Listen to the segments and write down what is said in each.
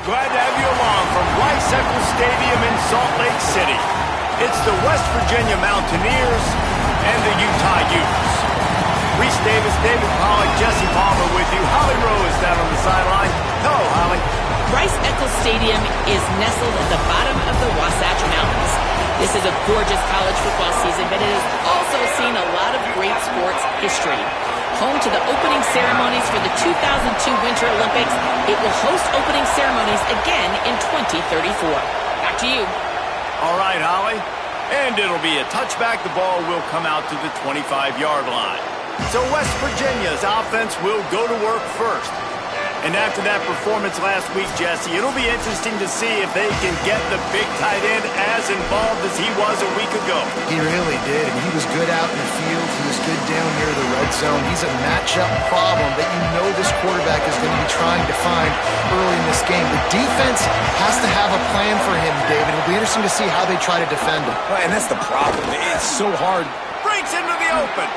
Glad to have you along from Rice-Eccles Stadium in Salt Lake City. It's the West Virginia Mountaineers and the Utah Utes. Reese Davis, David Pollock, Jesse Palmer with you. Holly Rowe is down on the sideline. Hello, Holly. Rice-Eccles Stadium is nestled at the bottom of the Wasatch Mountains. This is a gorgeous college football season, but it has also seen a lot of great sports history. Home to the opening ceremonies for the 2002 Winter Olympics, it will host opening ceremonies again in 2034. Back to you. All right, Holly. And it'll be a touchback. The ball will come out to the 25-yard line. So West Virginia's offense will go to work first. And after that performance last week, Jesse, it'll be interesting to see if they can get the big tight end as involved as he was a week ago. He really did, and he was good out in the field. He was good down near the red zone. He's a matchup problem that you know this quarterback is going to be trying to find early in this game. The defense has to have a plan for him, David. It'll be interesting to see how they try to defend him. Right, and that's the problem. It's so hard. Breaks into the open.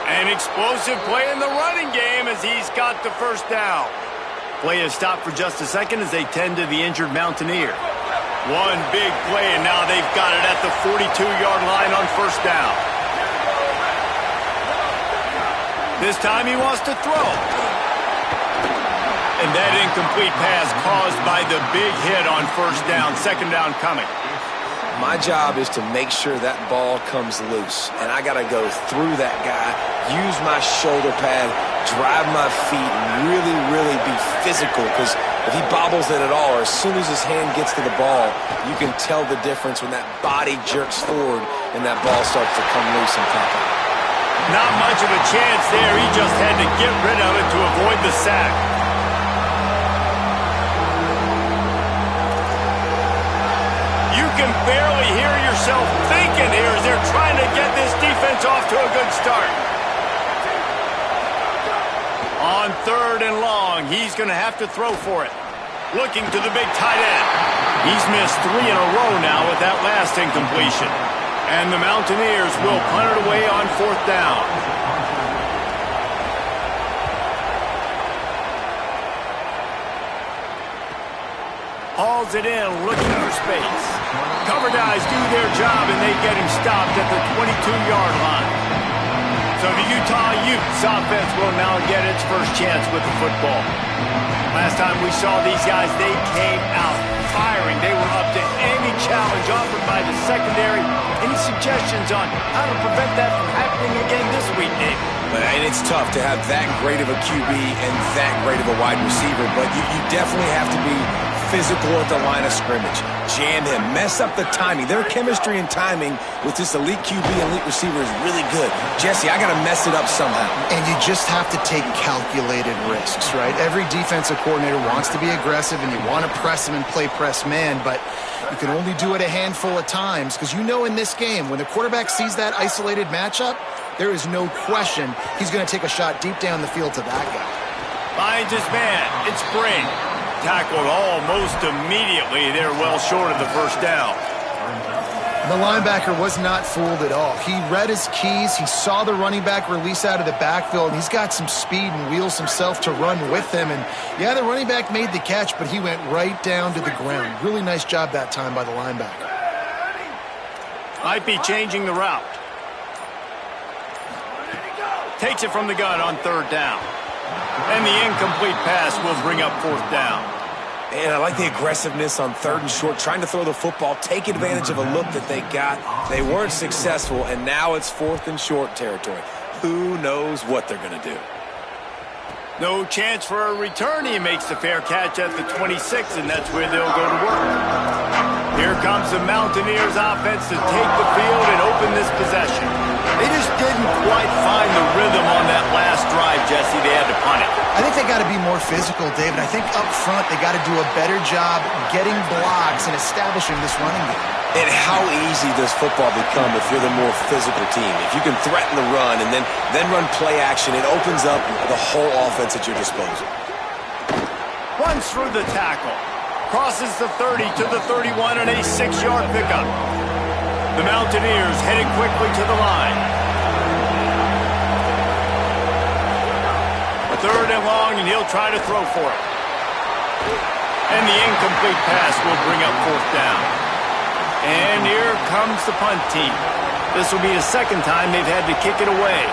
An explosive play in the running game as he's got the first down. Play is stopped for just a second as they tend to the injured Mountaineer. One big play, and now they've got it at the 42-yard line on first down. This time he wants to throw. And that incomplete pass caused by the big hit on first down. Second down coming. My job is to make sure that ball comes loose, and I got to go through that guy, use my shoulder pad, drive my feet, and really, really be physical, because if he bobbles it at all, or as soon as his hand gets to the ball, you can tell the difference when that body jerks forward and that ball starts to come loose and pop out. Not much of a chance there. He just had to get rid of it to avoid the sack. You can barely hear yourself thinking here as they're trying to get this defense off to a good start. On third and long, he's going to have to throw for it. Looking to the big tight end. He's missed 3 in a row now with that last incompletion. And the Mountaineers will punt it away on fourth down. Hauls it in, looking for space. Cover guys do their job, and they get him stopped at the 22-yard line. So the Utah Utes offense will now get its first chance with the football. Last time we saw these guys, they came out firing. They were up to any challenge offered by the secondary. Any suggestions on how to prevent that from happening again this week, Dave? And it's tough to have that great of a QB and that great of a wide receiver, but you definitely have to be physical at the line of scrimmage. Jam him. Mess up the timing. Their chemistry and timing with this elite QB and elite receiver is really good. Jesse, I got to mess it up somehow. And you just have to take calculated risks, right? Every defensive coordinator wants to be aggressive, and you want to press him and play press man, but you can only do it a handful of times, because you know in this game, when the quarterback sees that isolated matchup, there is no question he's going to take a shot deep down the field to that guy. Finds his man. It's Spring. Tackled almost immediately. They're well short of the first down. The linebacker was not fooled at all. He read his keys. He saw the running back release out of the backfield, and he's got some speed and wheels himself to run with him. And, yeah, the running back made the catch, but he went right down to the ground. Really nice job that time by the linebacker. Might be changing the route. Takes it from the gun on third down. And the incomplete pass will bring up fourth down. And I like the aggressiveness on third and short, trying to throw the football, take advantage of a look that they got. They weren't successful, and now it's fourth and short territory. Who knows what they're going to do? No chance for a return. He makes the fair catch at the 26, and that's where they'll go to work. Here comes the Mountaineers offense to take the field and open this possession. They just didn't quite find the rhythm on that last drive, Jesse. They had to punt it. I think they got to be more physical, David. I think up front they got to do a better job getting blocks and establishing this running game. And how easy does football become if you're the more physical team? If you can threaten the run and then run play action, it opens up the whole offense at your disposal. Runs through the tackle. Crosses the 30 to the 31 and a 6-yard pickup. The Mountaineers heading quickly to the line. Third and long, and he'll try to throw for it. And the incomplete pass will bring up fourth down. And here comes the punt team. This will be the second time they've had to kick it away.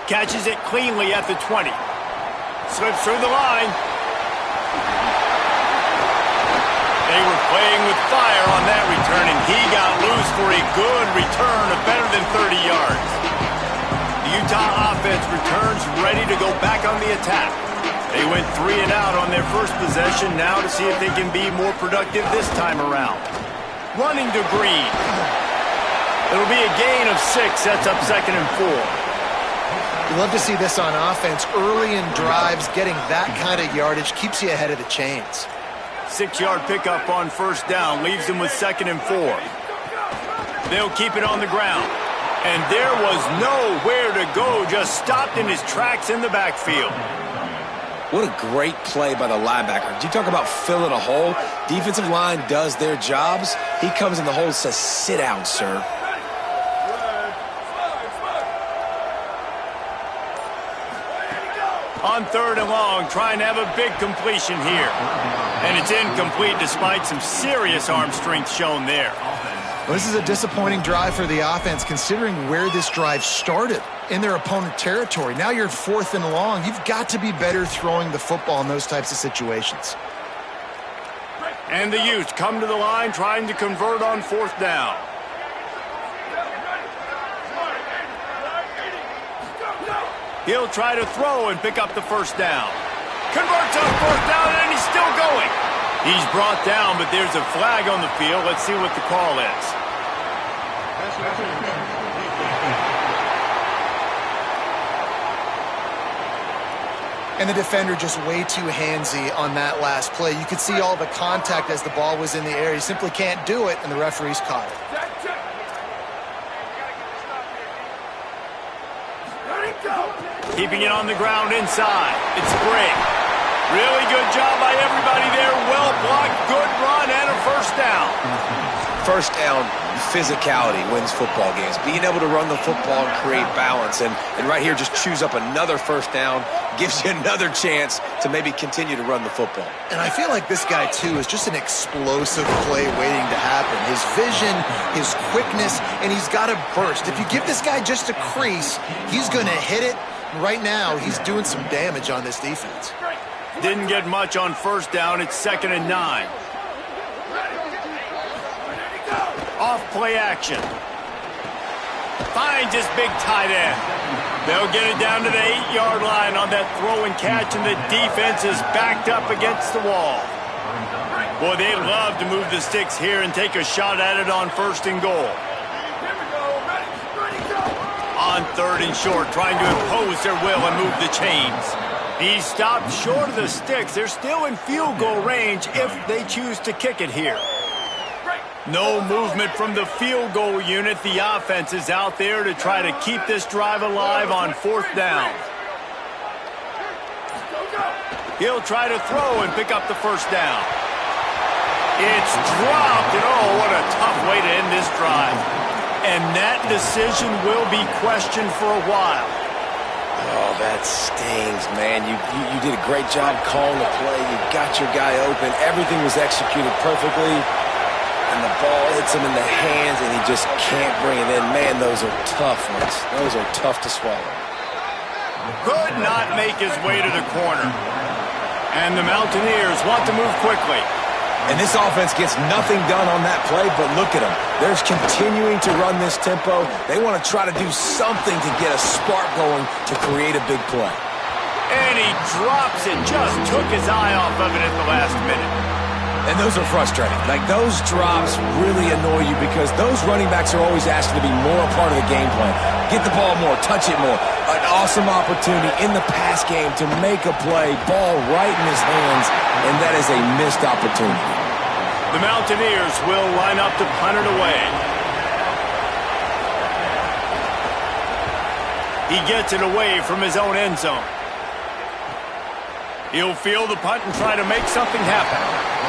Catches it cleanly at the 20. Slips through the line. They were playing with fire on that return, and he got loose for a good return of better than 30 yards. The Utah offense returns ready to go back on the attack. They went 3 and out on their first possession, now to see if they can be more productive this time around. Running to Green. It'll be a gain of 6, sets up 2nd and 4. You love to see this on offense. Early in drives, getting that kind of yardage keeps you ahead of the chains. 6-yard pickup on first down, leaves them with 2nd and 4. They'll keep it on the ground. And there was nowhere to go, just stopped in his tracks in the backfield. What a great play by the linebacker. Did you talk about filling a hole? Defensive line does their jobs. He comes in the hole and says, sit down, sir. On 3rd and long, trying to have a big completion here. And it's incomplete despite some serious arm strength shown there. Well, this is a disappointing drive for the offense considering where this drive started in their opponent territory. Now you're 4th and long. You've got to be better throwing the football in those types of situations. And the Utes come to the line trying to convert on 4th down. He'll try to throw and pick up the first down. Converts on 4th down, and he's still going. He's brought down, but there's a flag on the field. Let's see what the call is. And the defender just way too handsy on that last play. You could see all the contact as the ball was in the air. He simply can't do it, and the referee's caught it. Keeping it on the ground inside. It's Brigg. Really good job by everybody there. Well blocked, good run, and a first down. First down, physicality wins football games. Being able to run the football and create balance. And right here, just choose up another first down. Gives you another chance to maybe continue to run the football. And I feel like this guy, too, is just an explosive play waiting to happen. His vision, his quickness, and he's got a burst. If you give this guy just a crease, he's going to hit it. Right now, he's doing some damage on this defense. Didn't get much on first down. It's 2nd and 9. Off play action. Finds his big tight end. They'll get it down to the 8-yard line on that throw and catch, and the defense is backed up against the wall. Boy, they love to move the sticks here and take a shot at it on 1st and goal. On 3rd and short, trying to impose their will and move the chains. He stopped short of the sticks. They're still in field goal range if they choose to kick it here. No movement from the field goal unit. The offense is out there to try to keep this drive alive on 4th down. He'll try to throw and pick up the first down. It's dropped, and oh, what a tough way to end this drive. And that decision will be questioned for a while. Oh, that stings, man. You did a great job calling the play. You got your guy open. Everything was executed perfectly. And the ball hits him in the hands, and he just can't bring it in. Man, those are tough ones. Those are tough to swallow. Could not make his way to the corner. And the Mountaineers want to move quickly. And this offense gets nothing done on that play, but look at them. They're continuing to run this tempo. They want to try to do something to get a spark going to create a big play. And he drops it, just took his eye off of it at the last minute. And those are frustrating. Like, those drops really annoy you because those running backs are always asked to be more a part of the game plan. Get the ball more, touch it more. An awesome opportunity in the pass game to make a play, ball right in his hands, and that is a missed opportunity. The Mountaineers will line up to punt it away. He gets it away from his own end zone. He'll field the punt and try to make something happen.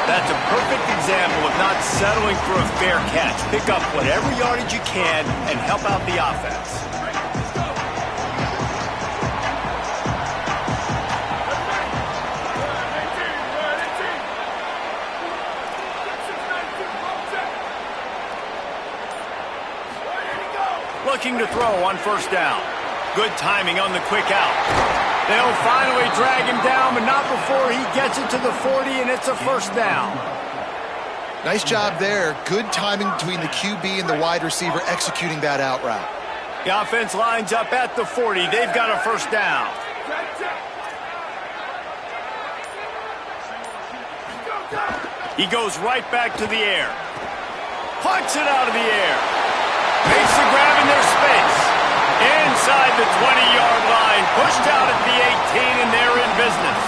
That's a perfect example of not settling for a fair catch. Pick up whatever yardage you can and help out the offense. looking to throw on first down. Good timing on the quick out. They'll finally drag him down, but not before he gets it to the 40, and it's a first down. Nice job there. Good timing between the QB and the wide receiver executing that out route. The offense lines up at the 40. They've got a first down. He goes right back to the air. Punts it out of the air. Makes the grab in their space. Inside the 20-yard line. Pushed out at the 18, and they're in business.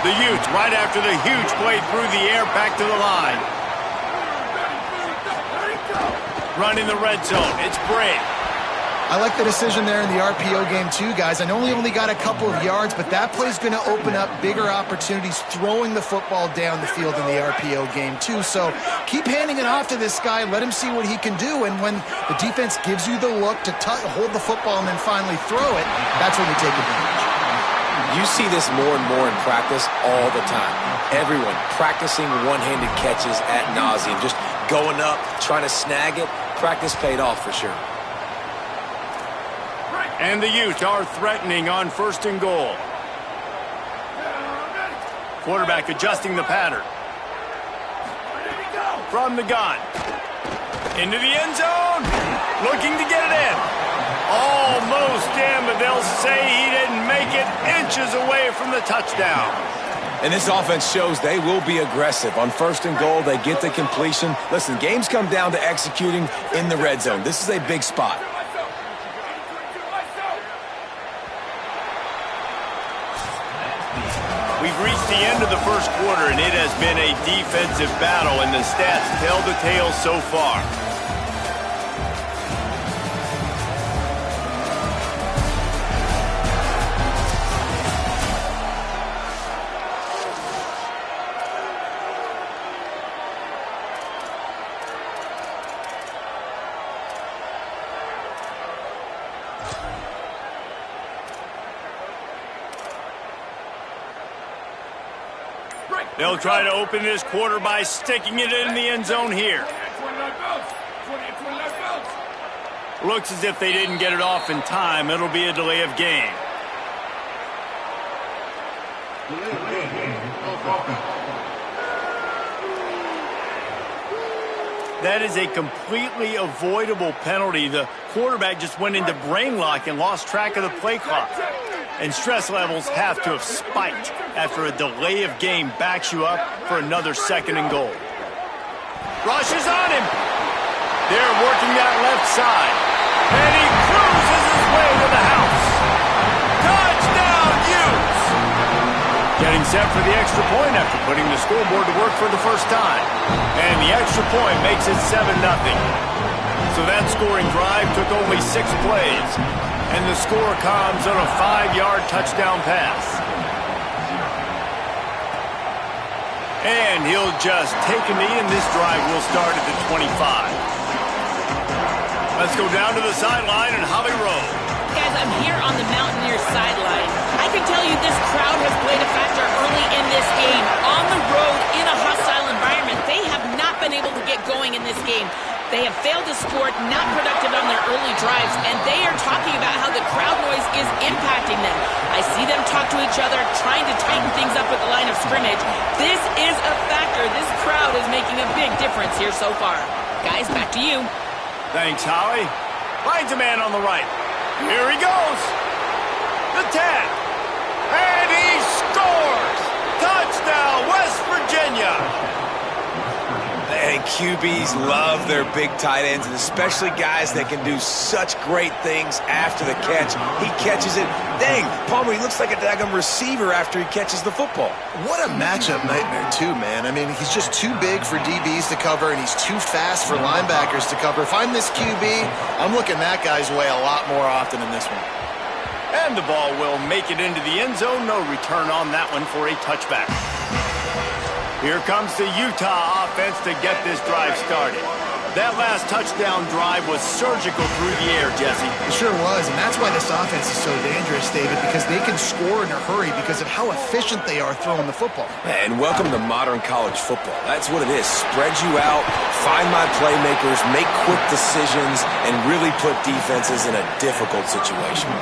The Utes, right after the huge play through the air, back to the line. Running the red zone. It's Bray. I like the decision there in the RPO game too, guys. I know he only got a couple of yards, but that play's going to open up bigger opportunities throwing the football down the field in the RPO game too. So keep handing it off to this guy. Let him see what he can do. And when the defense gives you the look to hold the football and then finally throw it, that's when you take advantage. You see this more and more in practice all the time. Everyone practicing one-handed catches ad nauseum, just going up, trying to snag it. Practice paid off for sure. And the Utes are threatening on first and goal. Quarterback adjusting the pattern. From the gun. Into the end zone. Looking to get it in. Almost in, but they'll say he didn't make it, inches away from the touchdown. And this offense shows they will be aggressive. On first and goal, they get the completion. Listen, games come down to executing in the red zone. This is a big spot. We've reached the end of the first quarter, and it has been a defensive battle, and the stats tell the tale so far. They'll try to open this quarter by sticking it in the end zone here. Looks as if they didn't get it off in time. It'll be a delay of game. That is a completely avoidable penalty. The quarterback just went into brain lock and lost track of the play clock. And stress levels have to have spiked after a delay of game backs you up for another second and goal. Rush is on him. They're working that left side. And he cruises his way to the house. Touchdown, Utes! Getting set for the extra point after putting the scoreboard to work for the first time. And the extra point makes it 7-0. So that scoring drive took only 6 plays. And the score comes on a 5-yard touchdown pass. And he'll just take a knee, and this drive will start at the 25. Let's go down to the sideline and Holly Rowe. Guys, I'm here on the Mountaineers sideline. I can tell you this crowd has played a factor early in this game. On the road, in a hostile environment, they have not been able to get going in this game. They have failed to score, not productive on their early drives, and they are talking about how the crowd noise is impacting them. I see them talk to each other, trying to tighten things up at the line of scrimmage. This is a factor. This crowd is making a big difference here so far. Guys, back to you. Thanks, Holly. Finds a man on the right. Here he goes. The 10. And he scores! Touchdown, West Virginia! And QBs love their big tight ends, and especially guys that can do such great things after the catch. He catches it. Dang, Palmer, he looks like a daggum receiver after he catches the football. What a matchup nightmare, too, man. I mean, he's just too big for DBs to cover, and he's too fast for linebackers to cover. If I'm this QB, I'm looking that guy's way a lot more often than this one. And the ball will make it into the end zone. No return on that one for a touchback. Here comes the Utah offense to get this drive started. That last touchdown drive was surgical through the air, Jesse. It sure was, and that's why this offense is so dangerous, David, because they can score in a hurry because of how efficient they are throwing the football. And welcome to modern college football. That's what it is. Spread you out, find my playmakers, make quick decisions, and really put defenses in a difficult situation.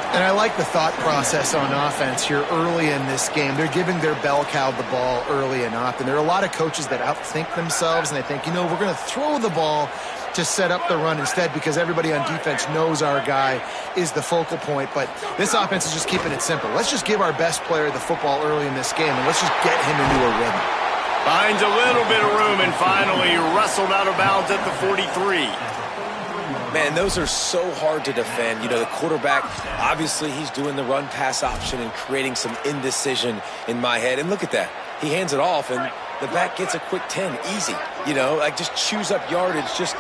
And I like the thought process on offense here early in this game. They're giving their bell cow the ball early and often. There are a lot of coaches that outthink themselves, and they think, we're going to throw the ball to set up the run instead because everybody on defense knows our guy is the focal point. But this offense is just keeping it simple. Let's just give our best player the football early in this game, and let's just get him into a rhythm. Finds a little bit of room and finally wrestled out of bounds at the 43. Man, those are so hard to defend. The quarterback, obviously he's doing the run-pass option and creating some indecision in my head. And look at that. He hands it off, and the back gets a quick 10. Easy. Just chews up yardage. Just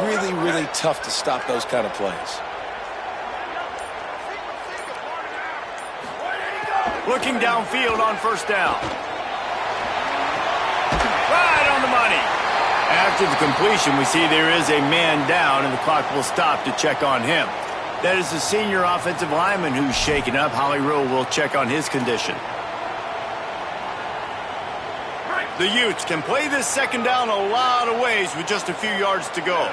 really, really tough to stop those kind of plays. Looking downfield on first down. Right on the money. After the completion, we see there is a man down, and the clock will stop to check on him. That is the senior offensive lineman who's shaken up. Holly Rowe will check on his condition. The Utes can play this second down a lot of ways with just a few yards to go.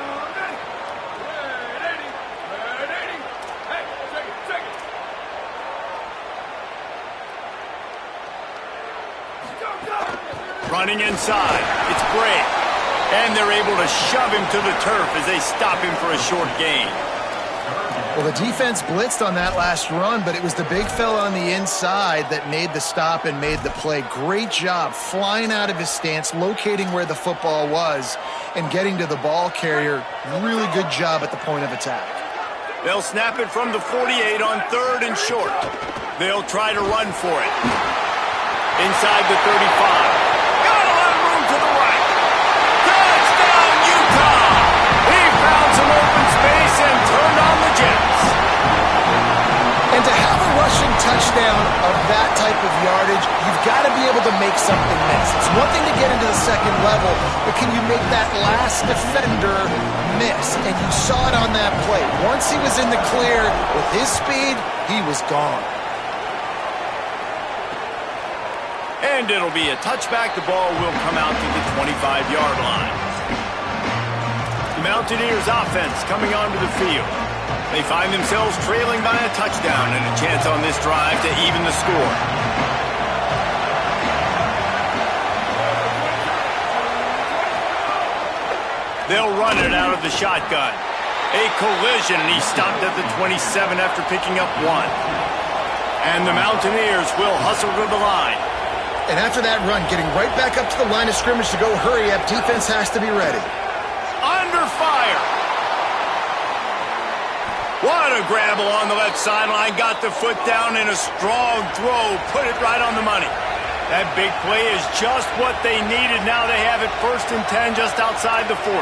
Running inside. It's Bray. And they're able to shove him to the turf as they stop him for a short gain. Well, the defense blitzed on that last run, but it was the big fella on the inside that made the stop and made the play. Great job flying out of his stance, locating where the football was, and getting to the ball carrier. Really good job at the point of attack. They'll snap it from the 48 on third and short. They'll try to run for it. Inside the 35. Got a lot of room to the right. Touchdown, Utah! He found some open space and turned on the Jets. And to have a rushing touchdown of that type of yardage, you've got to be able to make something miss. It's one thing to get into the second level, but can you make that last defender miss? And you saw it on that play. Once he was in the clear with his speed, he was gone. And it'll be a touchback. The ball will come out to the 25-yard line. The Mountaineers offense coming onto the field. They find themselves trailing by a touchdown and a chance on this drive to even the score. They'll run it out of the shotgun. A collision, and he stopped at the 27 after picking up one. And the Mountaineers will hustle to the line. And after that run, getting right back up to the line of scrimmage to go hurry up, defense has to be ready. Under fire. What a grab along the left sideline. Got the foot down in a strong throw. Put it right on the money. That big play is just what they needed. Now they have it 1st and 10 just outside the 40.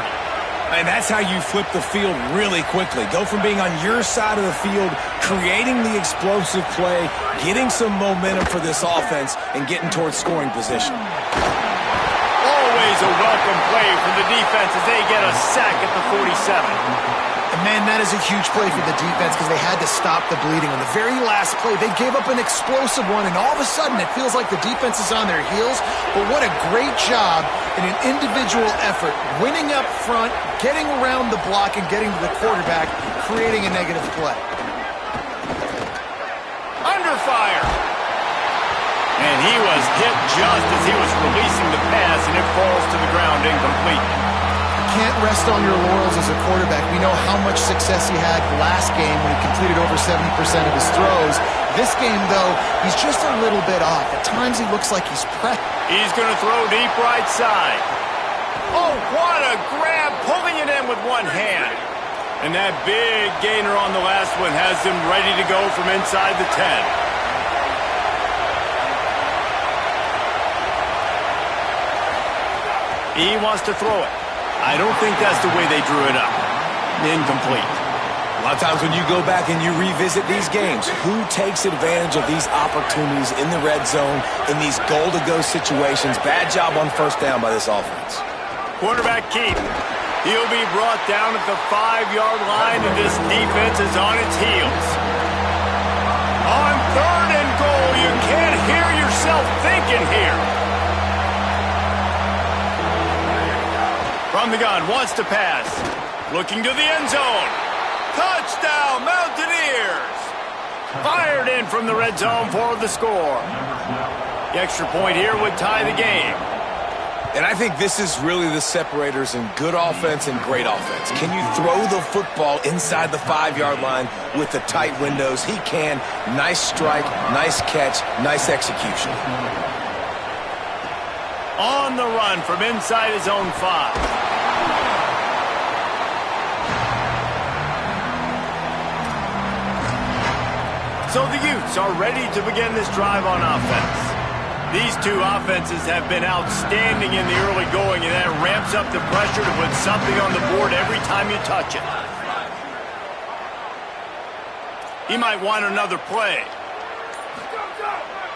And that's how you flip the field really quickly. Go from being on your side of the field, creating the explosive play, getting some momentum for this offense, and getting towards scoring position. Always a welcome play from the defense as they get a sack at the 47. And man, that is a huge play for the defense because they had to stop the bleeding. On the very last play, they gave up an explosive one, and all of a sudden it feels like the defense is on their heels. But what a great job in an individual effort, winning up front, getting around the block, and getting to the quarterback, creating a negative play. Under fire. And he was hit just as he was releasing the pass, and it falls to the ground incomplete. Can't rest on your laurels as a quarterback. We know how much success he had last game when he completed over 70% of his throws. This game, though, he's just a little bit off. At times he looks like he's pressed. He's going to throw deep right side. Oh, what a grab, pulling it in with one hand. And that big gainer on the last one has him ready to go from inside the 10. He wants to throw it. I don't think that's the way they drew it up. Incomplete. A lot of times when you go back and you revisit these games, who takes advantage of these opportunities in the red zone, in these goal-to-go situations? Bad job on first down by this offense. Quarterback keep. He'll be brought down at the 5-yard line, and this defense is on its heels. On 3rd and goal, you can't hear yourself thinking here. From the gun, wants to pass. Looking to the end zone. Touchdown, Mountaineers! Fired in from the red zone for the score. The extra point here would tie the game. And I think this is really the separators in good offense and great offense. Can you throw the football inside the 5-yard line with the tight windows? He can. Nice strike, nice catch, nice execution. On the run from inside his own 5. So the Utes are ready to begin this drive on offense. These two offenses have been outstanding in the early going, and that ramps up the pressure to put something on the board every time you touch it. He might want another play.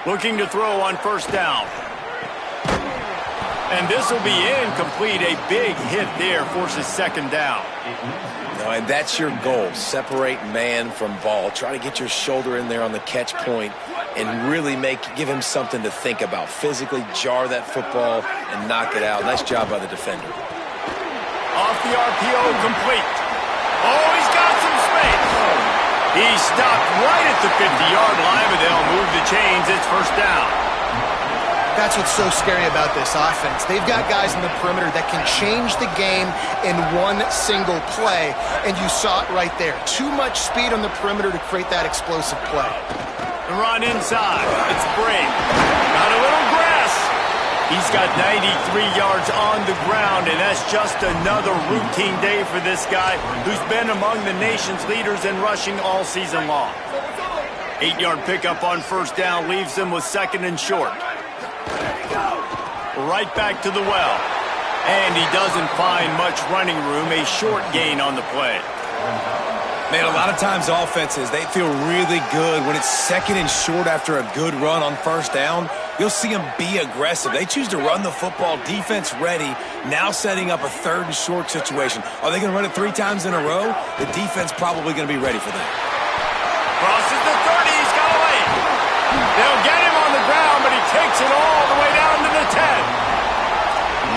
Looking to throw on 1st down. And this will be incomplete. A big hit there forces 2nd down. And that's your goal. Separate man from ball. Try to get your shoulder in there on the catch point and really give him something to think about. Physically jar that football and knock it out. Nice job by the defender. Off the RPO, complete. Oh, he's got some space. He stopped right at the 50-yard line, but they'll move the chains. It's 1st down. That's what's so scary about this offense. They've got guys in the perimeter that can change the game in one single play, and you saw it right there. Too much speed on the perimeter to create that explosive play. The run inside. It's Brake. Got a little grass. He's got 93 yards on the ground, and that's just another routine day for this guy who's been among the nation's leaders in rushing all season long. 8-yard pickup on 1st down leaves them with 2nd and short. Right back to the well. And he doesn't find much running room. A short gain on the play. Man, a lot of times offenses, they feel really good when it's 2nd and short after a good run on 1st down. You'll see them be aggressive. They choose to run the football, defense ready, now setting up a 3rd and short situation. Are they going to run it 3 times in a row? The defense probably going to be ready for that. Crosses the 30. He's got away. They'll get him on the ground, but he takes it all the way down to the 10.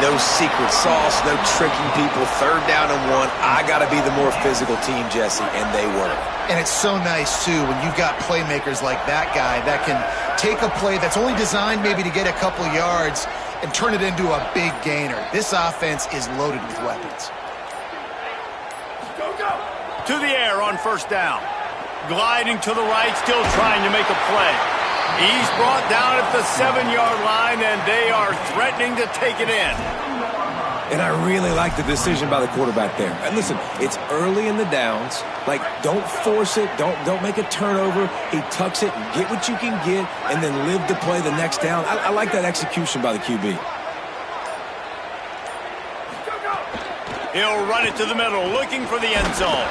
No secret sauce, no tricking people. 3rd down and 1. I got to be the more physical team, Jesse, and they were. And it's so nice, too, when you've got playmakers like that guy that can take a play that's only designed maybe to get a couple yards and turn it into a big gainer. This offense is loaded with weapons. To the air on 1st down. Gliding to the right, still trying to make a play. He's brought down at the 7-yard line, and they are threatening to take it in. And I really like the decision by the quarterback there. And listen, it's early in the downs. Like, don't force it. Don't make a turnover. He tucks it and get what you can get and then live to play the next down. I like that execution by the QB. He'll run it to the middle, looking for the end zone.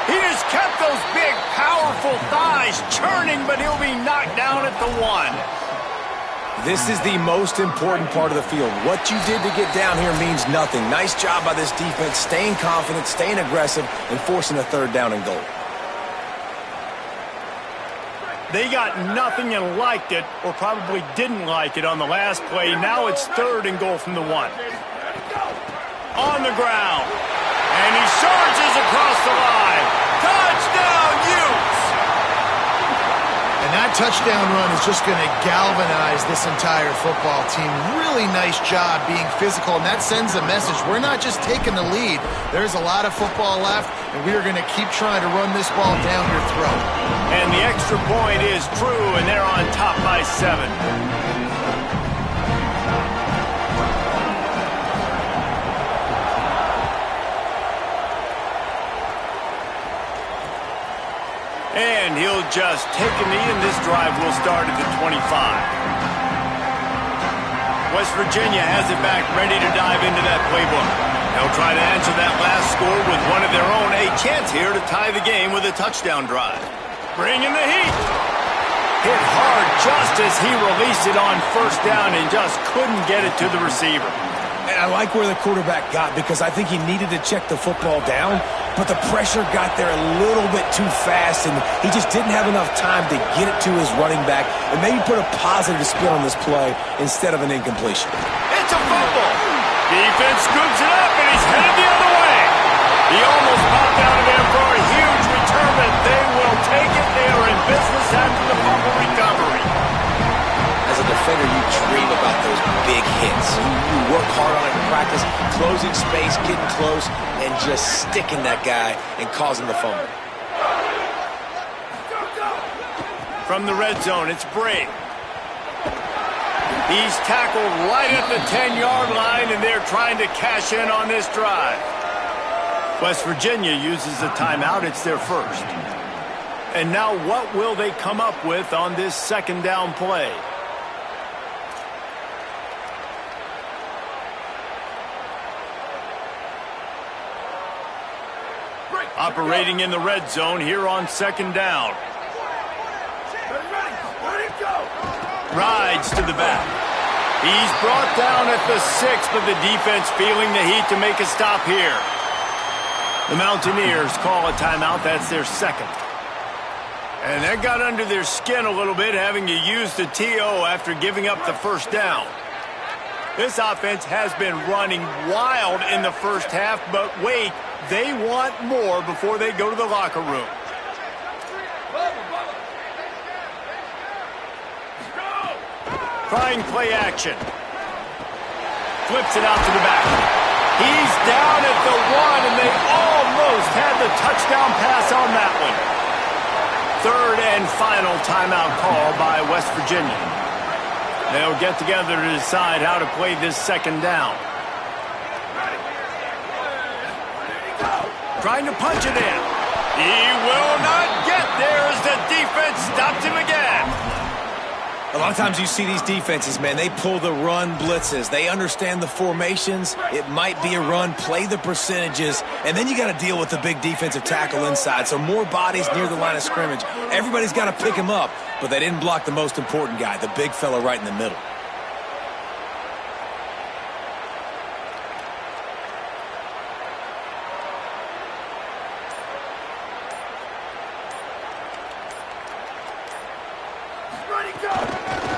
He has kept those big, powerful thighs churning, but he'll be knocked down at the 1. This is the most important part of the field. What you did to get down here means nothing. Nice job by this defense, staying confident, staying aggressive, and forcing a 3rd down and goal. They got nothing and liked it, or probably didn't like it on the last play. Now it's 3rd and goal from the 1. On the ground. And he charges across the line. Touchdown, Utes! And that touchdown run is just going to galvanize this entire football team. Really nice job being physical, and that sends a message. We're not just taking the lead. There's a lot of football left, and we are going to keep trying to run this ball down your throat. And the extra point is true, and they're on top by 7. And he'll just take a knee, and this drive will start at the 25. West Virginia has it back, ready to dive into that playbook. They'll try to answer that last score with one of their own. A chance here to tie the game with a touchdown drive. Bringing the heat. Hit hard just as he released it on 1st down and just couldn't get it to the receiver. And I I like where the quarterback got because I think he needed to check the football down, but the pressure got there a little bit too fast, and he just didn't have enough time to get it to his running back and maybe put a positive spin on this play instead of an incompletion. It's a fumble. Defense scoops it up, and he's headed the other way. He almost popped out of there for a huge return, but they will take it. They are in business after the fumble recovery. As a defender, you dream about those big hits. You work hard on it in practice, closing space, getting close, and just sticking that guy and causing the fumble. From the red zone, it's Brady. He's tackled right at the 10-yard line, and they're trying to cash in on this drive. West Virginia uses a timeout. It's their first. And now what will they come up with on this second down play? Operating in the red zone here on second down. Rides to the back. He's brought down at the 6, but the defense feeling the heat to make a stop here. The Mountaineers call a timeout. That's their second. And that got under their skin a little bit, having to use the TO after giving up the first down. This offense has been running wild in the first half, but wait, they want more before they go to the locker room. Trying play action. Flips it out to the back. He's down at the 1, and they almost had the touchdown pass on that one. Third and final timeout call by West Virginia. They'll get together to decide how to play this second down. Trying to punch it in. He will not get there as the defense stops him again. A lot of times you see these defenses, man, they pull the run blitzes. They understand the formations. It might be a run, play the percentages, and then you got to deal with the big defensive tackle inside. So more bodies near the line of scrimmage. Everybody's got to pick him up, but they didn't block the most important guy, the big fella right in the middle.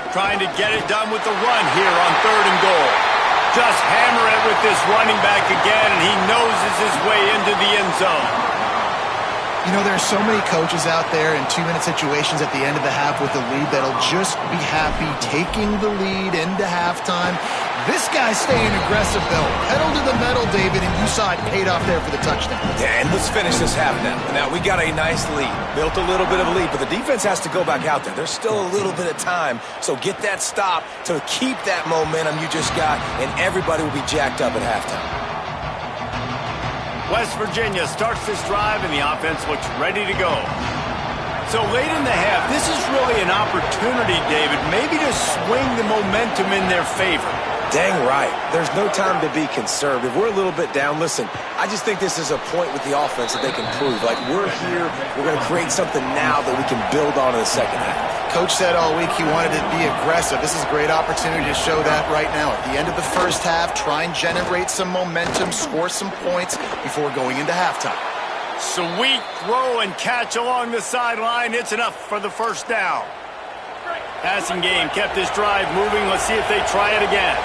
Trying to get it done with the run here on 3rd and goal. Just hammer it with this running back again, and he noses his way into the end zone. You know, there's so many coaches out there in 2-minute situations at the end of the half with the lead that'll just be happy taking the lead into halftime. This guy's staying aggressive, though. Pedal to the metal, David, and you saw it paid off there for the touchdown. Yeah, and let's finish this half now. Now, we got a nice lead. Built a little bit of a lead, but the defense has to go back out there. There's still a little bit of time, so get that stop to keep that momentum you just got, and everybody will be jacked up at halftime. West Virginia starts this drive, and the offense looks ready to go. So late in the half, this is really an opportunity, David, maybe to swing the momentum in their favor. Dang right. There's no time to be conservative. We're a little bit down. Listen, I just think this is a point with the offense that they can prove. Like, we're here, we're going to create something now that we can build on in the second half. Coach said all week he wanted to be aggressive. This is a great opportunity to show that right now. At the end of the first half, try and generate some momentum, score some points before going into halftime. Sweet throw and catch along the sideline. It's enough for the first down. Passing game kept this drive moving. Let's see if they try it again.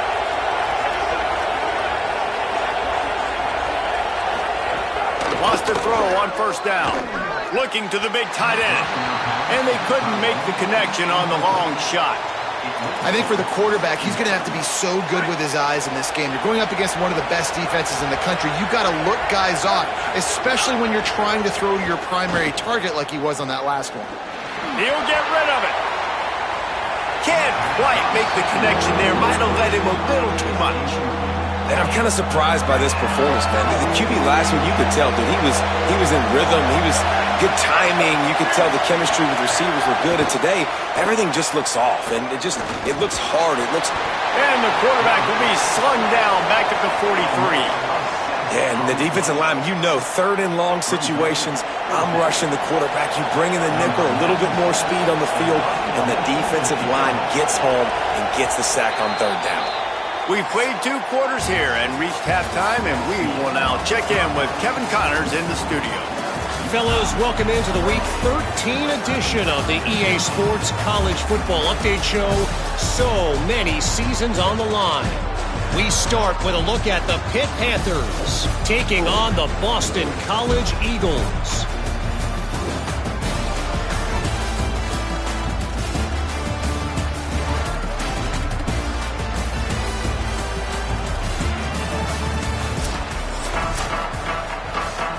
Lost a throw on first down. Looking to the big tight end. And they couldn't make the connection on the long shot. I think for the quarterback, he's going to have to be so good with his eyes in this game. You're going up against one of the best defenses in the country. You've got to look guys off, especially when you're trying to throw to your primary target like he was on that last one. He'll get rid of it. Can't quite make the connection there. Might have let him a little too much. And I'm kind of surprised by this performance, man. The QB last week, you could tell, dude, he was in rhythm. He was good timing. You could tell the chemistry with receivers were good. And today, everything just looks off. And it looks hard. And the quarterback will be slung down back at the 43. Yeah, and the defensive line, you know, 3rd and long situations, I'm rushing the quarterback. You bring in the nickel, a little bit more speed on the field, and the defensive line gets home and gets the sack on 3rd down. We've played 2 quarters here and reached halftime, and we will now check in with Kevin Connors in the studio. Fellows, welcome into the Week 13 edition of the EA Sports College Football Update Show. So many seasons on the line. We start with a look at the Pitt Panthers taking on the Boston College Eagles.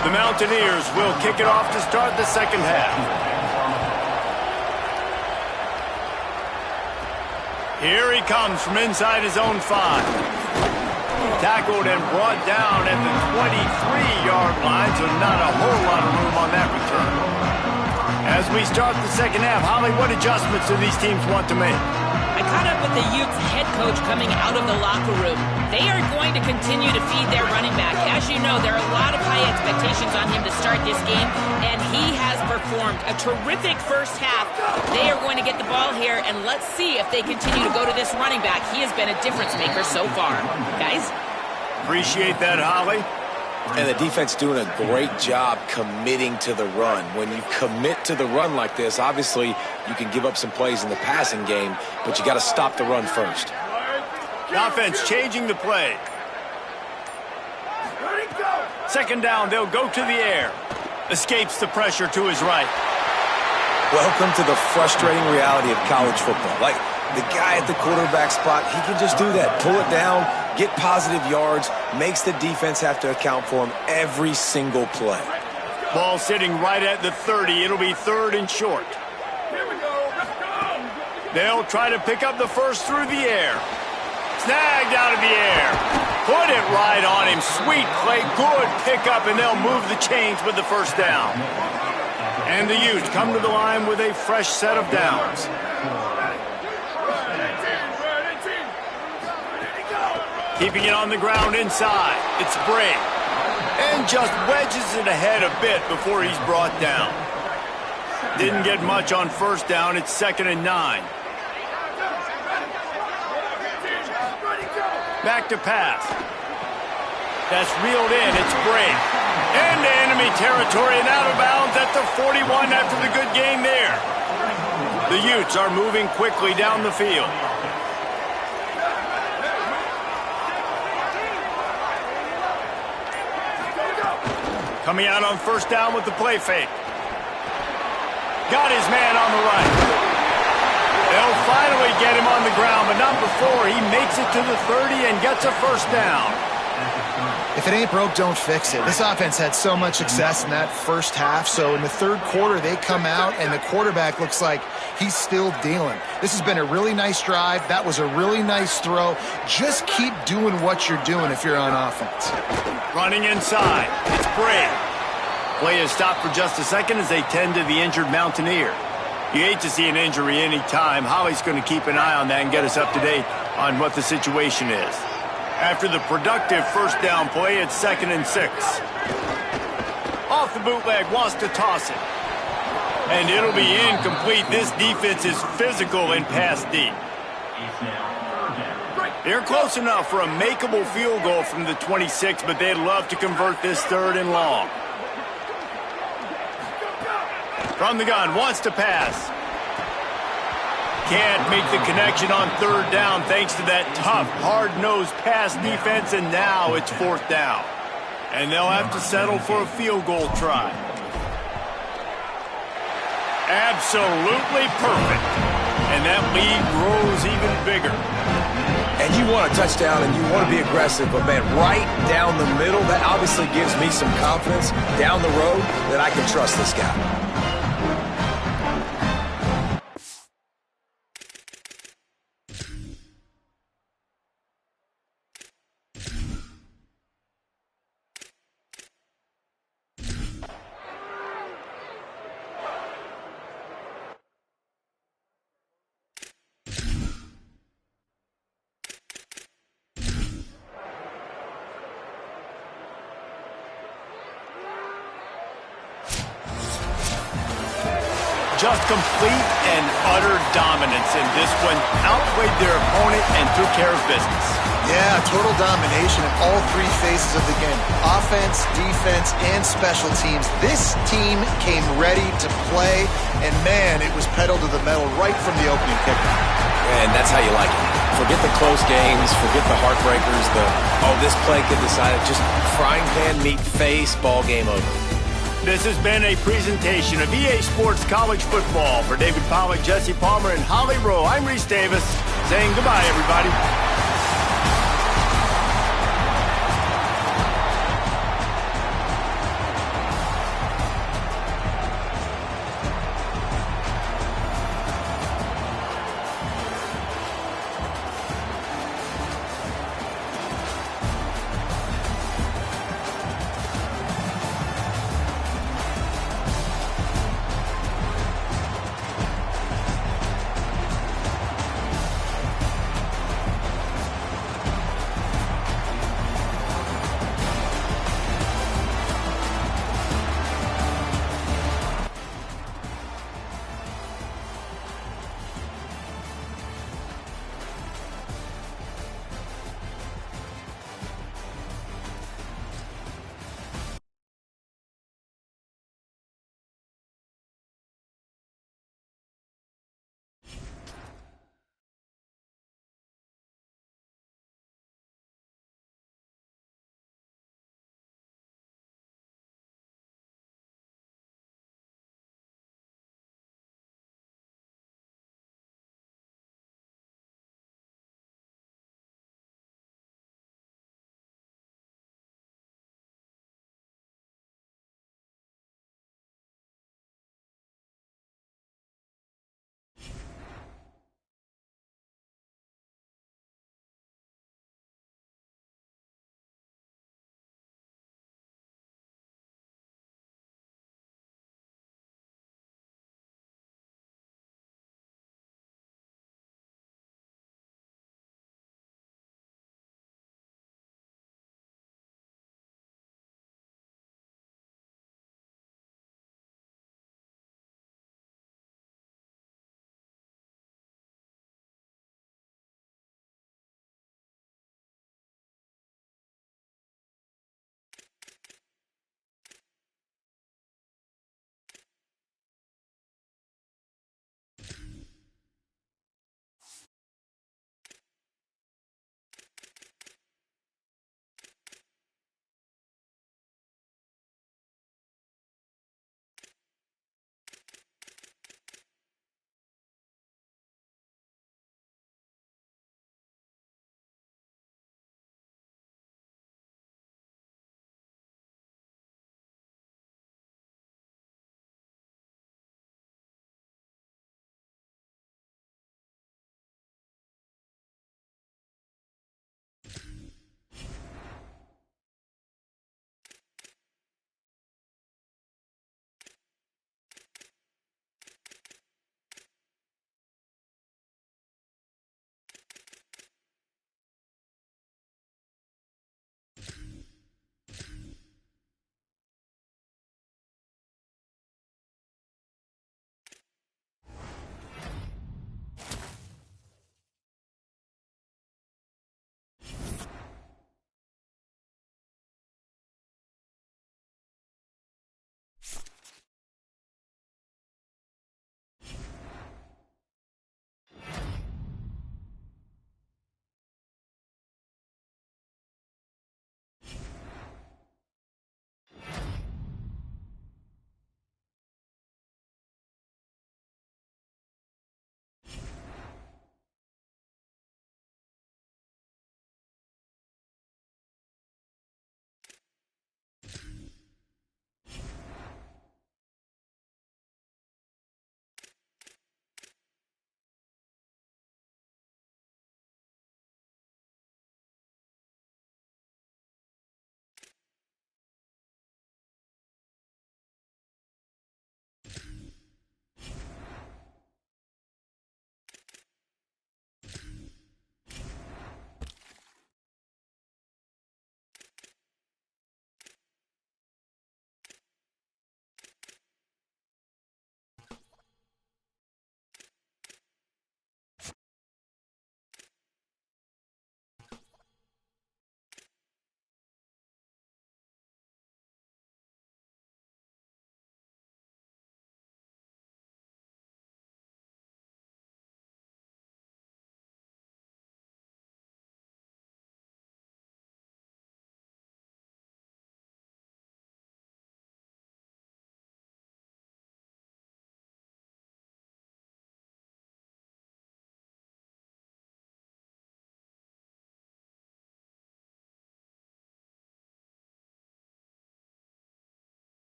The Mountaineers will kick it off to start the second half. Here he comes from inside his own 5. Tackled and brought down at the 23-yard line, so not a whole lot of room on that return. As we start the second half, Holly, what adjustments do these teams want to make? I caught up with the Utes head coach coming out of the locker room. They are going to continue to feed their running back. As you know, there are a lot of high expectations on him to start this game, and he has performed a terrific first half. They are going to get the ball here, and let's see if they continue to go to this running back. He has been a difference maker so far. Guys? Appreciate that, Holly. And the defense doing a great job committing to the run. When you commit to the run like this, obviously you can give up some plays in the passing game, but you got to stop the run first. The offense changing the play. Second down, they'll go to the air. Escapes the pressure to his right. Welcome to the frustrating reality of college football. Like, the guy at the quarterback spot, he can just do that. Pull it down, get positive yards, makes the defense have to account for him every single play. Ball sitting right at the 30. It'll be 3rd and short. They'll try to pick up the first through the air. Snagged out of the air. Put it right on him. Sweet play. Good pickup, and they'll move the chains with the first down. And the Utes come to the line with a fresh set of downs. Keeping it on the ground inside. It's Bray. And just wedges it ahead a bit before he's brought down. Didn't get much on first down. It's 2nd and 9. Back to pass. That's reeled in. It's Bray. Into enemy territory and out of bounds at the 41 after the good gain there. The Utes are moving quickly down the field. Coming out on first down with the play fake. Got his man on the right. They'll finally get him on the ground, but not before he makes it to the 30 and gets a first down. If it ain't broke, don't fix it. This offense had so much success in that first half, so in the third quarter they come out and the quarterback looks like he's still dealing. This has been a really nice drive. That was a really nice throw. Just keep doing what you're doing if you're on offense. Running inside. It's Bray. Play is stopped for just a second as they tend to the injured Mountaineer. You hate to see an injury any time. Holly's going to keep an eye on that and get us up to date on what the situation is. After the productive first down play, it's 2nd and 6. Off the bootleg, wants to toss it. And it'll be incomplete. This defense is physical and pass deep. They're close enough for a makeable field goal from the 26, but they'd love to convert this 3rd and long. From the gun, wants to pass. Can't make the connection on 3rd down thanks to that tough, hard-nosed pass defense, and now it's 4th down. And they'll have to settle for a field goal try. Absolutely perfect. And that lead grows even bigger. And you want a touchdown and you want to be aggressive, but man, right down the middle, that obviously gives me some confidence down the road that I can trust this guy. Just complete and utter dominance in this one. Outplayed their opponent and took care of business. Yeah, total domination in all three phases of the game. Offense, defense, and special teams. This team came ready to play, and man, it was pedal to the metal right from the opening kickoff. And that's how you like it. Forget the close games, forget the heartbreakers, this play could decide it. Just frying pan, meat face, ball game over. This has been a presentation of EA Sports College Football. For David Pollack, Jesse Palmer, and Holly Rowe, I'm Reese Davis, saying goodbye, everybody.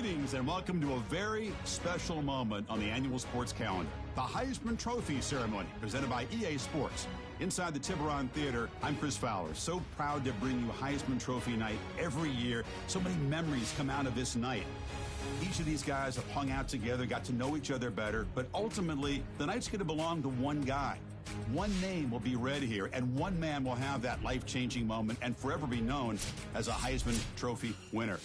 Greetings and welcome to a very special moment on the annual sports calendar. The Heisman Trophy ceremony presented by EA Sports. Inside the Tiburon Theater, I'm Chris Fowler. So proud to bring you Heisman Trophy night every year. So many memories come out of this night. Each of these guys have hung out together, got to know each other better, but ultimately, the night's going to belong to one guy. One name will be read here, and one man will have that life-changing moment and forever be known as a Heisman Trophy winner.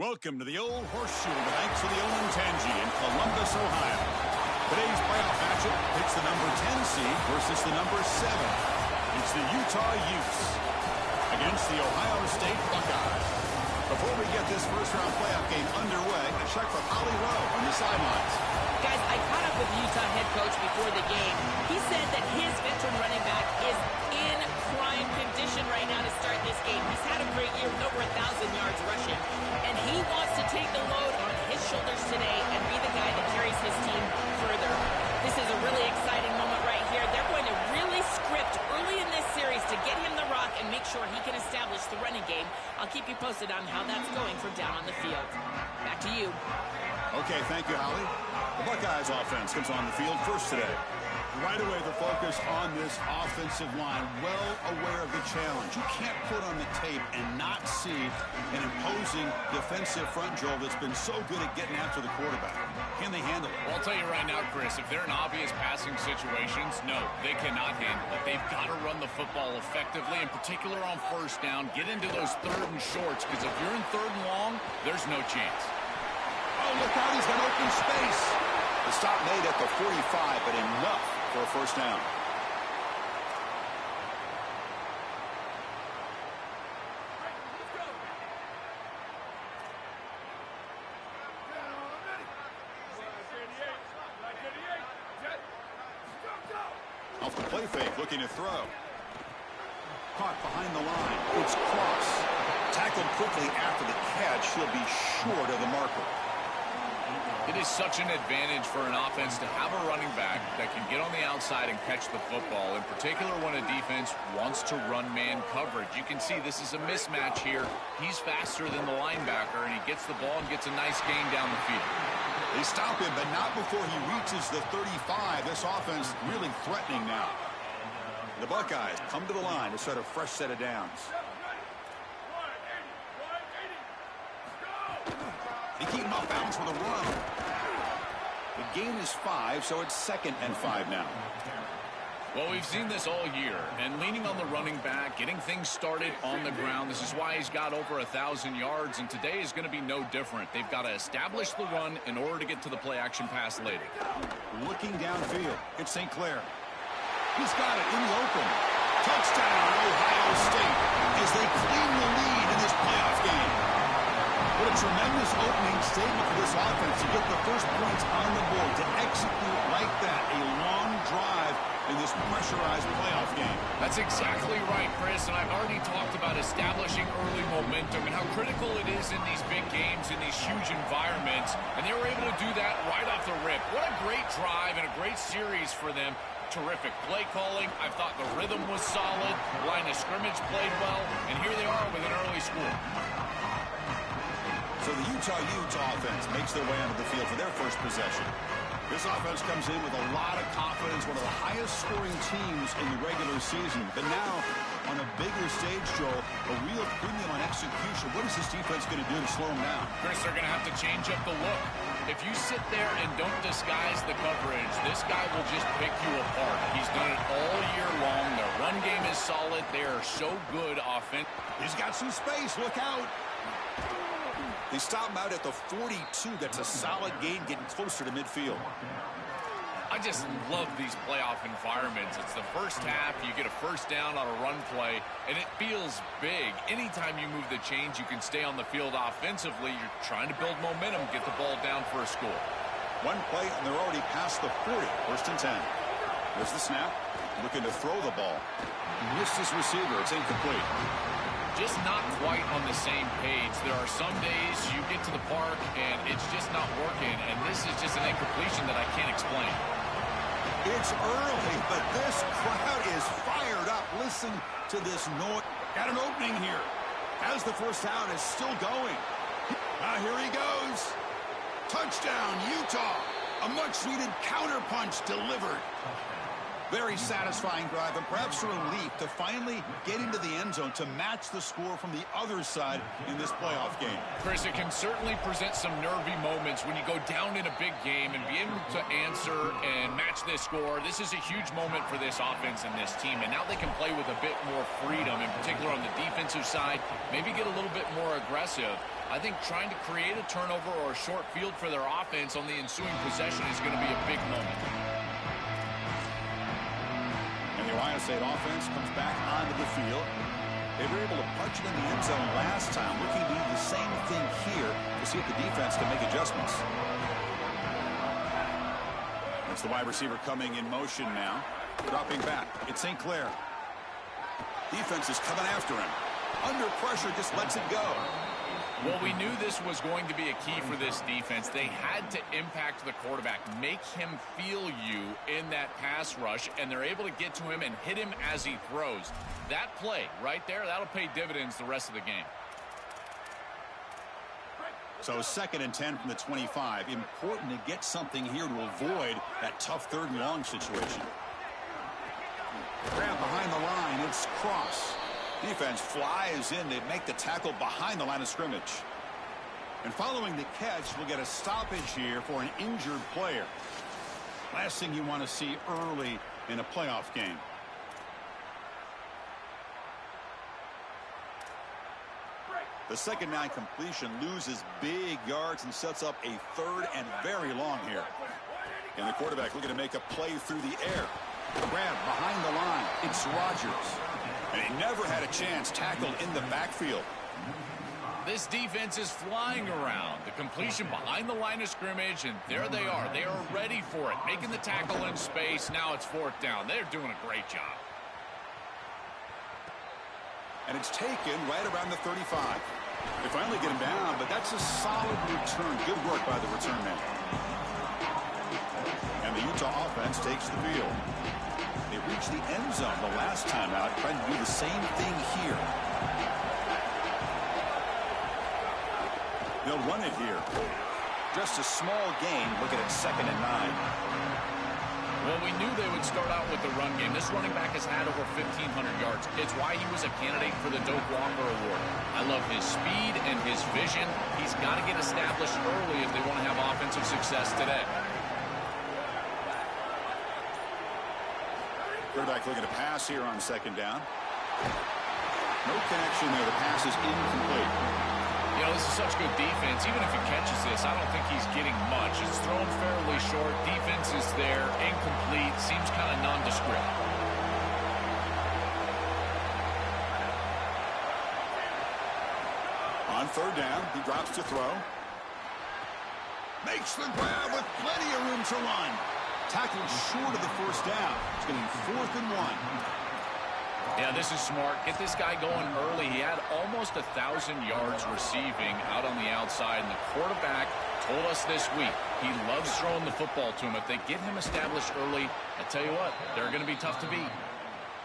Welcome to the Old Horseshoe on the banks of the Ncaa in Columbus, Ohio. Today's playoff matchup picks the number 10 seed versus the number 7. It's the Utah Utes against the Ohio State Buckeyes. Before we get this first-round playoff game underway, a check from Holly Rowe on the sidelines. Guys, I caught up with Utah head coach before the game. He said that his veteran running back is in prime condition right now to start this game. He's had a great year with over 1,000 yards rushing, and he wants to take the load on his shoulders today and be the guy that carries his team further. This is a really exciting moment right here. They're going to really script early in this series to get him the rock and make sure he can establish the running game. I'll keep you posted on how that's going from down on the field. Back to you. Okay, thank you, Holly. The Buckeyes offense comes on the field first today. Right away, the focus on this offensive line, well aware of the challenge. You can't put on the tape and not see an imposing defensive front, Joel, that's been so good at getting after the quarterback. Can they handle it? Well, I'll tell you right now, Chris, if they're in obvious passing situations, no, they cannot handle it. They've got to run the football effectively, in particular on first down. Get into those third and shorts, because if you're in third and long, there's no chance. Oh, look out, he's got open space. The stop made at the 45, but enough for a first down. Off the play fake, looking to throw. Caught behind the line. It's Cross. Tackled quickly after the catch. He'll be short of the marker. It is such an advantage for an offense to have a running back that can get on the outside and catch the football, in particular when a defense wants to run man coverage. You can see this is a mismatch here. He's faster than the linebacker, and he gets the ball and gets a nice gain down the field. They stop him, but not before he reaches the 35. This offense really threatening now. The Buckeyes come to the line to set a fresh set of downs. They keep him off balance with a run. The gain is 5, so it's 2nd and 5 now. Well, we've seen this all year, and leaning on the running back, getting things started on the ground. This is why he's got over 1,000 yards, and today is going to be no different. They've got to establish the run in order to get to the play-action pass later. Looking downfield, it's St. Clair. He's got it in the open. Touchdown, Ohio State, as they claim the lead in this playoff game. What a tremendous opening statement for this offense to get the first points on the board, to execute like that, a long drive in this pressurized playoff game. That's exactly right, Chris, and I've already talked about establishing early momentum and how critical it is in these big games, in these huge environments, and they were able to do that right off the rip. What a great drive and a great series for them. Terrific play calling. I thought the rhythm was solid. Line of scrimmage played well, and here they are with an early score. So the Utah Utes offense makes their way onto the field for their first possession. This offense comes in with a lot of confidence, one of the highest scoring teams in the regular season. But now, on a bigger stage, Joel, a real premium on execution. What is this defense going to do to slow them down? Chris, they're going to have to change up the look. If you sit there and don't disguise the coverage, this guy will just pick you apart. He's done it all year long. Their run game is solid. They are so good offense. He's got some space. Look out. They stop him out at the 42. That's a solid gain, getting closer to midfield. I just love these playoff environments. It's the first half. You get a first down on a run play, and it feels big. Anytime you move the chains, you can stay on the field offensively. You're trying to build momentum, get the ball down for a score. One play, and they're already past the 40. 1st and 10. There's the snap. Looking to throw the ball. Missed his receiver. It's incomplete. Just not quite on the same page. There are some days you get to the park and it's just not working, and this is just an incompletion that I can't explain. It's early, but this crowd is fired up. Listen to this noise. Got an opening here. As the first down is still going. Here he goes. Touchdown, Utah. A much-needed counterpunch delivered. Very satisfying drive, and perhaps a relief to finally get into the end zone to match the score from the other side in this playoff game. Chris, it can certainly present some nervy moments when you go down in a big game and be able to answer and match this score. This is a huge moment for this offense and this team, and now they can play with a bit more freedom, in particular on the defensive side, maybe get a little bit more aggressive. I think trying to create a turnover or a short field for their offense on the ensuing possession is going to be a big moment. And the Ohio State offense comes back onto the field. They were able to punch it in the end zone last time. Looking to do the same thing here to see if the defense can make adjustments. It's the wide receiver coming in motion now. Dropping back. It's St. Clair. Defense is coming after him. Under pressure, just lets it go. Well, we knew this was going to be a key for this defense. They had to impact the quarterback, make him feel you in that pass rush, and they're able to get to him and hit him as he throws. That play right there, that'll pay dividends the rest of the game. So 2nd and 10 from the 25. Important to get something here to avoid that tough 3rd and long situation. Grab behind the line. It's Cross. Defense flies in to make the tackle behind the line of scrimmage. And following the catch, we'll get a stoppage here for an injured player. Last thing you want to see early in a playoff game. The second down completion loses big yards and sets up a 3rd and very long here. And the quarterback looking to make a play through the air. Grab behind the line. It's Rodgers. And he never had a chance tackled in the backfield. This defense is flying around. The completion behind the line of scrimmage, and there they are. They are ready for it, making the tackle in space. Now it's 4th down. They're doing a great job. And it's taken right around the 35. They finally get him down, but that's a solid return. Good work by the return man. And the Utah offense takes the field. They reached the end zone the last time out, trying to do the same thing here. They'll run it here. Just a small gain. Look at it, 2nd and 9. Well, we knew they would start out with the run game. This running back has had over 1,500 yards. It's why he was a candidate for the Doak Walker Award. I love his speed and his vision. He's got to get established early if they want to have offensive success today. Quarterback looking to pass here on 2nd down. No connection there. The pass is incomplete. You know, this is such good defense. Even if he catches this, I don't think he's getting much. It's thrown fairly short. Defense is there. Incomplete. Seems kind of nondescript. On 3rd down, he drops to throw. Makes the grab with plenty of room to run. Tackled short of the 1st down. It's going to be 4th and 1. Yeah, this is smart. Get this guy going early. He had almost 1,000 yards receiving out on the outside, and the quarterback told us this week he loves throwing the football to him. If they get him established early, I tell you what, they're going to be tough to beat.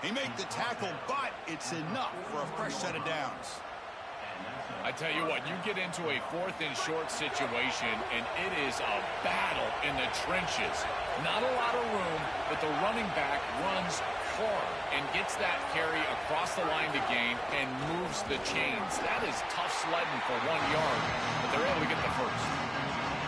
He made the tackle, but it's enough for a fresh set of downs. I tell you what, you get into a 4th and short situation, and it is a battle in the trenches. Not a lot of room, but the running back runs hard and gets that carry across the line to gain and moves the chains. That is tough sledding for 1 yard, but they're able to get the first.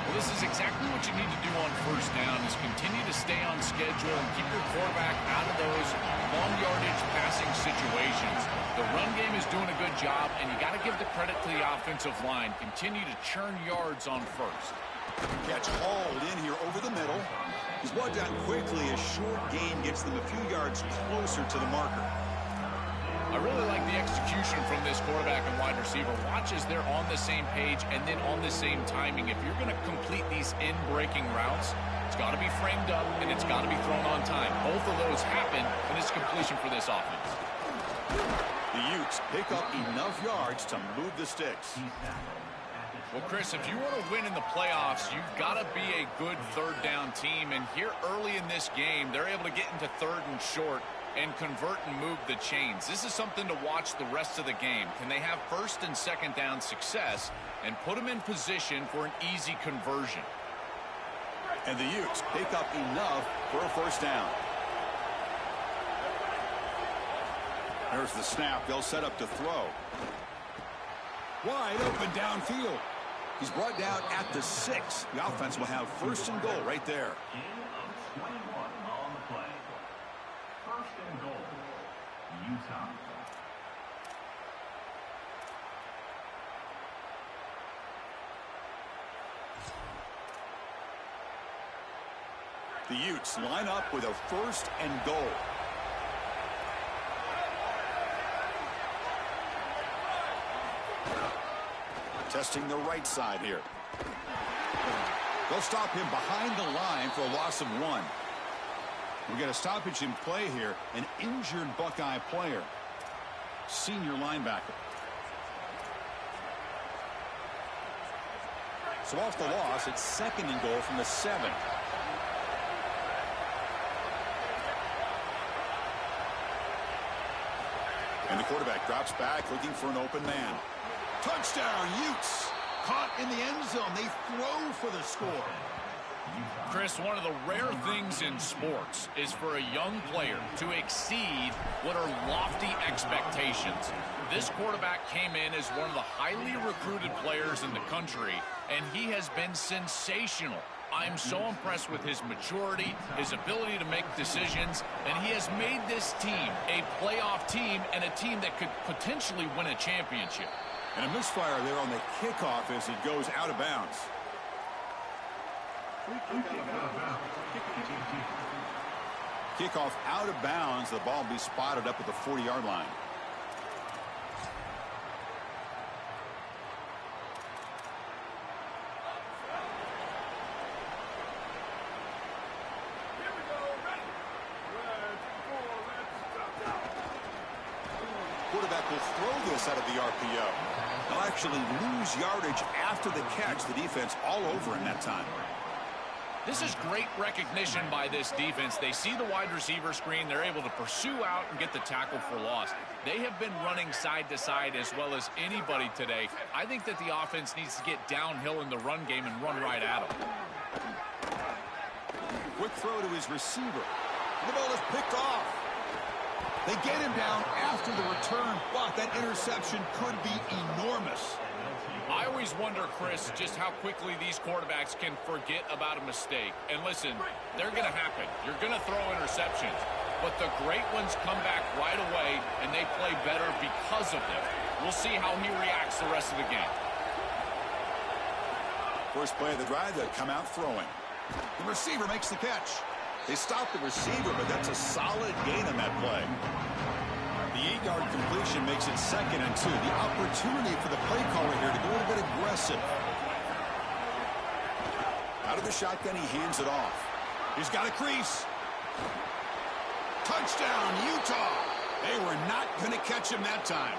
Well, this is exactly what you need to do on 1st down is continue to stay on schedule and keep your quarterback out of those long yardage passing situations. The run game is doing a good job, and you got to give the credit to the offensive line. Continue to churn yards on 1st. Catch hauled in here over the middle. He's brought down quickly. A short gain gets them a few yards closer to the marker. I really like the execution from this quarterback and wide receiver. Watch as they're on the same page and then on the same timing. If you're going to complete these in-breaking routes, it's got to be framed up and it's got to be thrown on time. Both of those happen, and it's completion for this offense. The Utes pick up enough yards to move the sticks. Well, Chris, if you want to win in the playoffs, you've got to be a good 3rd down team. And here early in this game, they're able to get into 3rd and short and convert and move the chains. This is something to watch the rest of the game. Can they have 1st and 2nd down success and put them in position for an easy conversion? And the Utes pick up enough for a 1st down. There's the snap. They'll set up to throw. Wide open downfield. He's brought down at the 6. The offense will have first and goal right there. On the play. First and goal, Utah. The Utes line up with a first and goal. Testing the right side here. They'll stop him behind the line for a loss of 1. We got a stoppage in play here. An injured Buckeye player. Senior linebacker. So off the loss, it's second and goal from the 7. And the quarterback drops back looking for an open man. Touchdown, Utes. Caught in the end zone. They throw for the score. Chris, one of the rare things in sports is for a young player to exceed what are lofty expectations. This quarterback came in as one of the highly recruited players in the country, and he has been sensational. I'm so impressed with his maturity, his ability to make decisions, and he has made this team a playoff team and a team that could potentially win a championship. And a misfire there on the kickoff as it goes out of bounds. Kickoff out of bounds. The ball will be spotted up at the 40-yard line. Quarterback will throw this out of the RPO. They'll actually lose yardage after the catch. The defense all over in that time. This is great recognition by this defense. They see the wide receiver screen. They're able to pursue out and get the tackle for loss. They have been running side to side as well as anybody today. I think that the offense needs to get downhill in the run game and run right at them. Quick throw to his receiver. The ball is picked off. They get him down after the return, but that interception could be enormous. I always wonder, Chris, just how quickly these quarterbacks can forget about a mistake. And listen, they're going to happen. You're going to throw interceptions. But the great ones come back right away, and they play better because of them. We'll see how he reacts the rest of the game. First play of the drive, they come out throwing. The receiver makes the catch. They stop the receiver, but that's a solid gain on that play. The 8-yard completion makes it 2nd and 2. The opportunity for the play caller here to go a little bit aggressive. Out of the shotgun, he hands it off. He's got a crease. Touchdown, Utah. They were not going to catch him that time.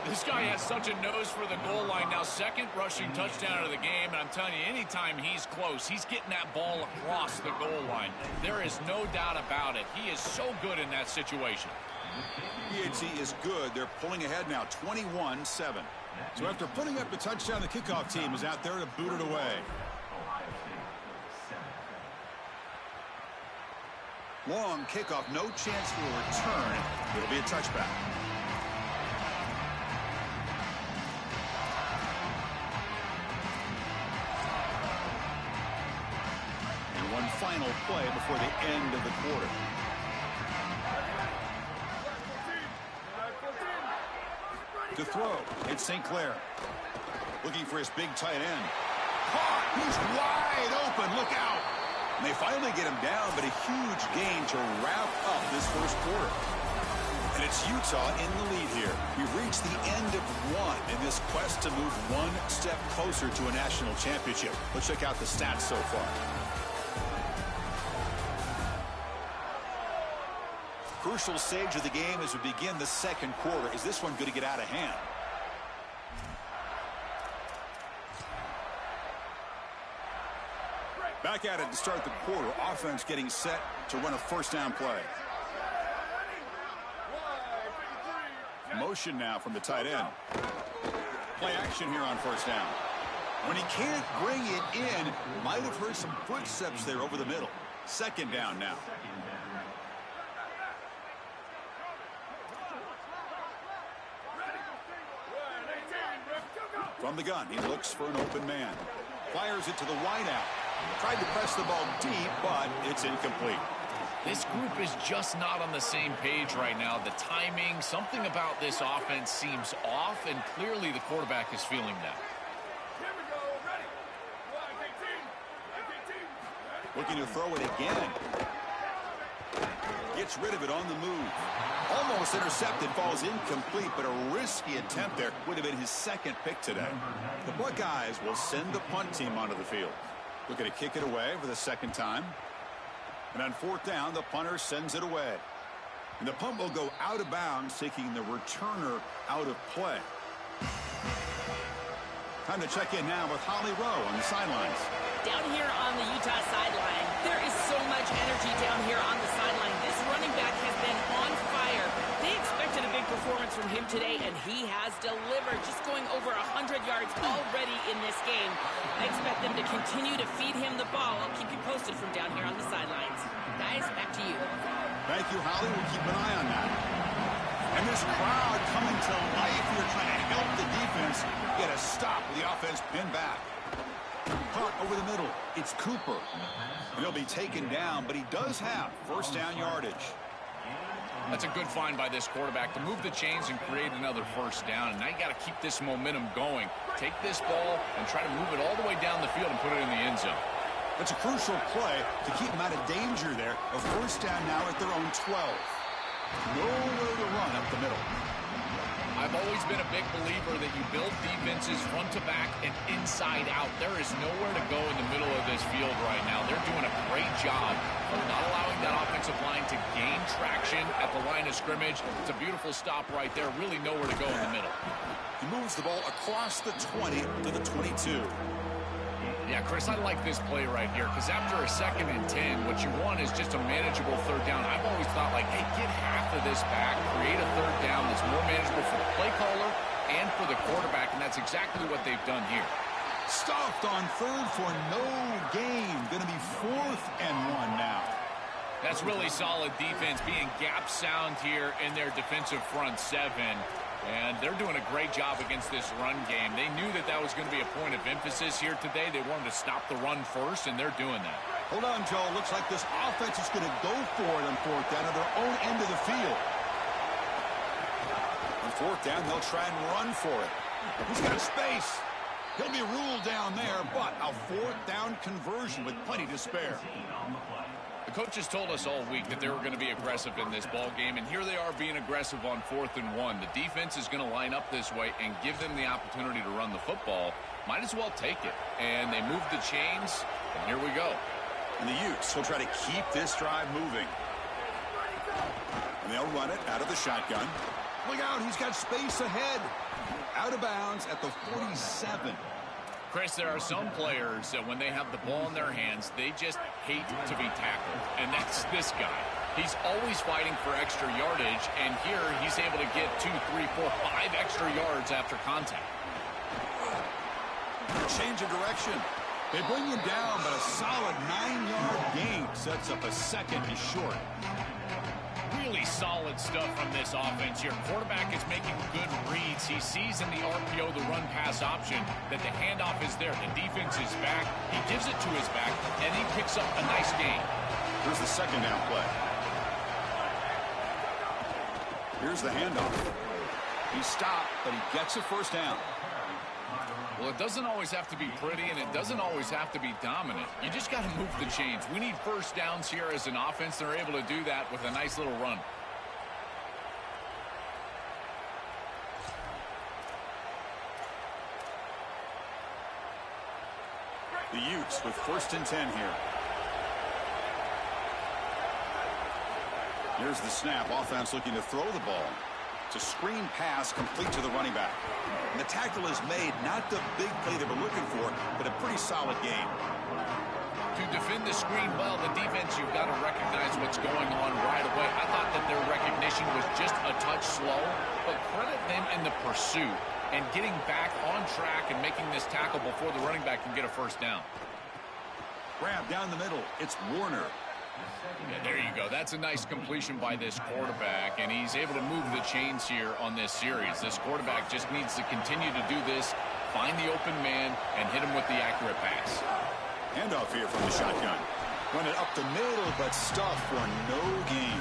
This guy has such a nose for the goal line. Now, 2nd rushing touchdown of the game, and I'm telling you, anytime he's close, he's getting that ball across the goal line. There is no doubt about it. He is so good in that situation. Ncaa is good. They're pulling ahead now, 21-7. So after putting up the touchdown, the kickoff team is out there to boot it away. Long kickoff, no chance for a return. It'll be a touchback. And one final play before the end of the quarter. To throw, it's St. Clair. Looking for his big tight end. Caught! He's wide open. Look out! And they finally get him down, but a huge gain to wrap up this first quarter. And it's Utah in the lead here. We've reached the end of one in this quest to move one step closer to a national championship. Let's check out the stats so far. Crucial stage of the game as we begin the second quarter. Is this one going to get out of hand? Back at it to start the quarter. Offense getting set to run a first down play. Motion now from the tight end. Play action here on first down. When he can't bring it in, might have heard some footsteps there over the middle. 2nd down now. From the gun, he looks for an open man. Fires it to the wideout. Tried to press the ball deep, but it's incomplete. This group is just not on the same page right now. The timing, something about this offense seems off, and clearly the quarterback is feeling that. Looking to throw it again. Gets rid of it on the move. Almost intercepted, falls incomplete, but a risky attempt there. Would have been his second pick today. The Buckeyes will send the punt team onto the field. Looking to kick it away for the second time. And on fourth down, the punter sends it away. And the punt will go out of bounds, taking the returner out of play. Time to check in now with Holly Rowe on the sidelines. Down here on the Utah sideline, there is so much energy down here on the sideline. This running back has been on fire. They expected a big performance from him today, and he has delivered, just going over 100 yards already in this game. I expect them to continue to feed him the ball. I'll keep you posted from down here on the sidelines. Guys, back to you. Thank you, Holly. We'll keep an eye on that. And this crowd coming to life here, trying to help the defense get a stop with the offense pinned back. Punt over the middle. It's Cooper. And he'll be taken down, but he does have first down yardage. That's a good find by this quarterback to move the chains and create another first down. And now you got to keep this momentum going. Take this ball and try to move it all the way down the field and put it in the end zone. That's a crucial play to keep them out of danger there. A first down now at their own 12. Nowhere to run up the middle. I've always been a big believer that you build defenses front to back and inside out. There is nowhere to go in the middle of this field right now. They're doing a great job of not allowing that offensive line to gain traction at the line of scrimmage. It's a beautiful stop right there. Really nowhere to go in the middle. He moves the ball across the 20 to the 22. Yeah, Chris, I like this play right here because after a 2nd and 10, what you want is just a manageable third down. I've always thought, like, hey, get half of this back, create a third down that's more manageable for the play caller and for the quarterback, and that's exactly what they've done here. Stuffed on third for no gain. Going to be 4th and 1 now. That's really solid defense, being gap sound here in their defensive front 7. And they're doing a great job against this run game. They knew that that was going to be a point of emphasis here today. They wanted to stop the run first, and they're doing that. Hold on, Joe. Looks like this offense is going to go for it on fourth down at their own end of the field. On fourth down, they'll try and run for it. He's got space. He'll be ruled down there, but a fourth down conversion with plenty to spare. The coaches told us all week that they were going to be aggressive in this ball game, and here they are being aggressive on 4th and 1. The defense is going to line up this way and give them the opportunity to run the football. Might as well take it. And they move the chains, and here we go. And the Utes will try to keep this drive moving. And they'll run it out of the shotgun. Look out, he's got space ahead. Out of bounds at the 47. Chris, there are some players that when they have the ball in their hands, they just hate to be tackled. And that's this guy. He's always fighting for extra yardage, and here he's able to get 2, 3, 4, 5 extra yards after contact. Change of direction. They bring him down, but a solid 9-yard gain sets up a 2nd and short. Really solid stuff from this offense here. Quarterback is making good reads. He sees in the RPO, the run-pass option, that the handoff is there. The defense is back. He gives it to his back, and he picks up a nice gain. Here's the 2nd down play. Here's the handoff. He stopped, but he gets a first down. Well, it doesn't always have to be pretty, and it doesn't always have to be dominant. You just got to move the chains. We need first downs here as an offense. They're able to do that with a nice little run. The Utes with 1st and 10 here. Here's the snap. Offense looking to throw the ball. It's a screen pass complete to the running back. And the tackle is made. Not the big play they were looking for, but a pretty solid game. To defend the screen well, the defense, you've got to recognize what's going on right away. I thought that their recognition was just a touch slow, but credit them in the pursuit and getting back on track and making this tackle before the running back can get a first down. Grab down the middle. It's Warner. Yeah, there you go. That's a nice completion by this quarterback, and he's able to move the chains here on this series. This quarterback just needs to continue to do this find the open man and hit him with the accurate pass. Handoff here from the shotgun. Run it up the middle, but stuff for no gain.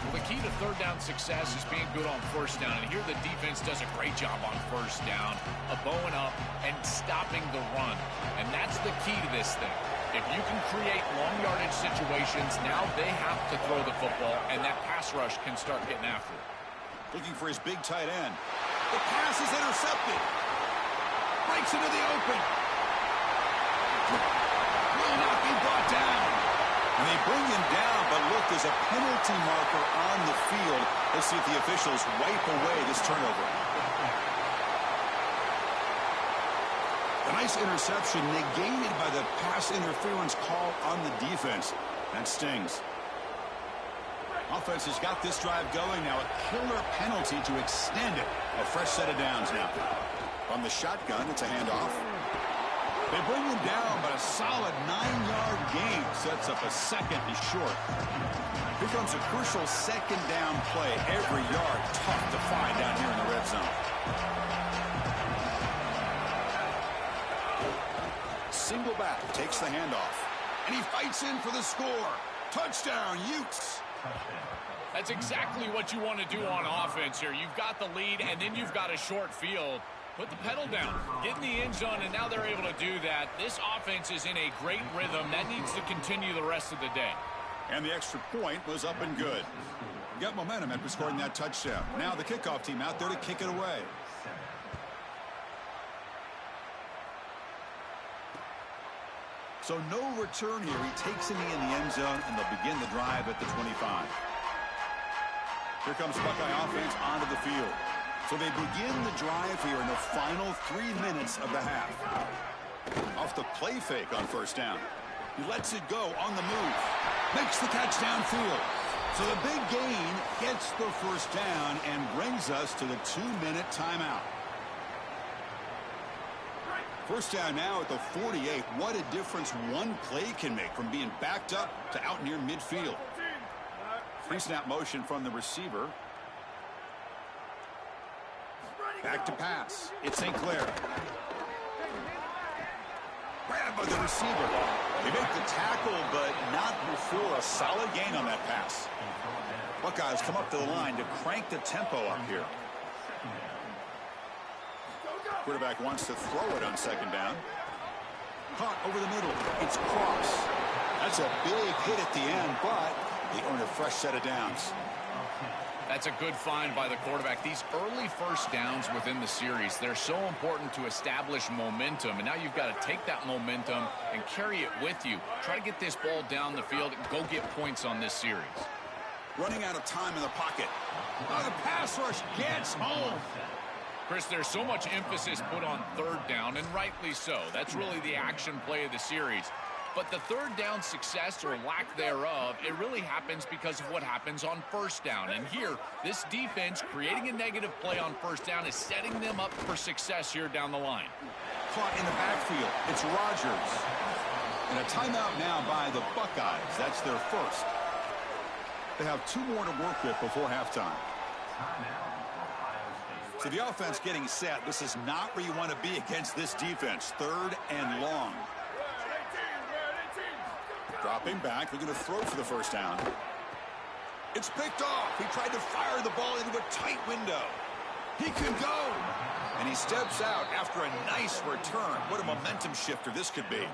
Well, the key to third down success is being good on first down. And here the defense does a great job on first down of bowing up and stopping the run. And that's the key to this thing. If you can create long yardage situations, now they have to throw the football, and that pass rush can start getting after it. Looking for his big tight end. The pass is intercepted. Breaks into the open. Will not be brought down. And they bring him down, but look, there's a penalty marker on the field. Let's see if the officials wipe away this turnover. A nice interception negated by the pass interference call on the defense. That stings. Offense has got this drive going now. A killer penalty to extend it. A fresh set of downs now. From the shotgun, it's a handoff. They bring him down, but a solid 9-yard gain sets up a second and short. Here comes a crucial second down play. Every yard tough to find down here in the red zone. Single back, takes the handoff. And he fights in for the score. Touchdown, Utes. That's exactly what you want to do on offense here. You've got the lead, and then you've got a short field. Put the pedal down, get in the end zone, and now they're able to do that. This offense is in a great rhythm. That needs to continue the rest of the day. And the extra point was up and good. Got momentum after scoring that touchdown. Now the kickoff team out there to kick it away. So no return here. He takes it in the end zone, and they'll begin the drive at the 25. Here comes Buckeye offense onto the field. So they begin the drive here in the final 3 minutes of the half. Off the play fake on first down. He lets it go on the move. Makes the catch downfield. So the big gain gets the first down and brings us to the 2-minute timeout. First down now at the 48. What a difference one play can make from being backed up to out near midfield. Pre-snap motion from the receiver. Back to pass. It's St. Clair. Grabbed by the receiver. They make the tackle, but not before a solid gain on that pass. Buckeyes come up to the line to crank the tempo up here. Quarterback wants to throw it on second down. Caught over the middle. It's Cross. That's a big hit at the end, but they earn a fresh set of downs. That's a good find by the quarterback. These early first downs within the series, they're so important to establish momentum. And now you've got to take that momentum and carry it with you. Try to get this ball down the field and go get points on this series. Running out of time in the pocket. Oh, the pass rush gets home. Chris, there's so much emphasis put on third down, and rightly so. That's really the action play of the series. But the third down success or lack thereof, it really happens because of what happens on first down. And here, this defense creating a negative play on first down is setting them up for success here down the line. Caught in the backfield. It's Rodgers. And a timeout now by the Buckeyes. That's their first. They have 2 more to work with before halftime. So the offense getting set. This is not where you want to be against this defense. Third and long. Dropping back, they're going to throw for the first down. It's picked off. He tried to fire the ball into a tight window. He can go. And he steps out after a nice return. What a momentum shifter this could be.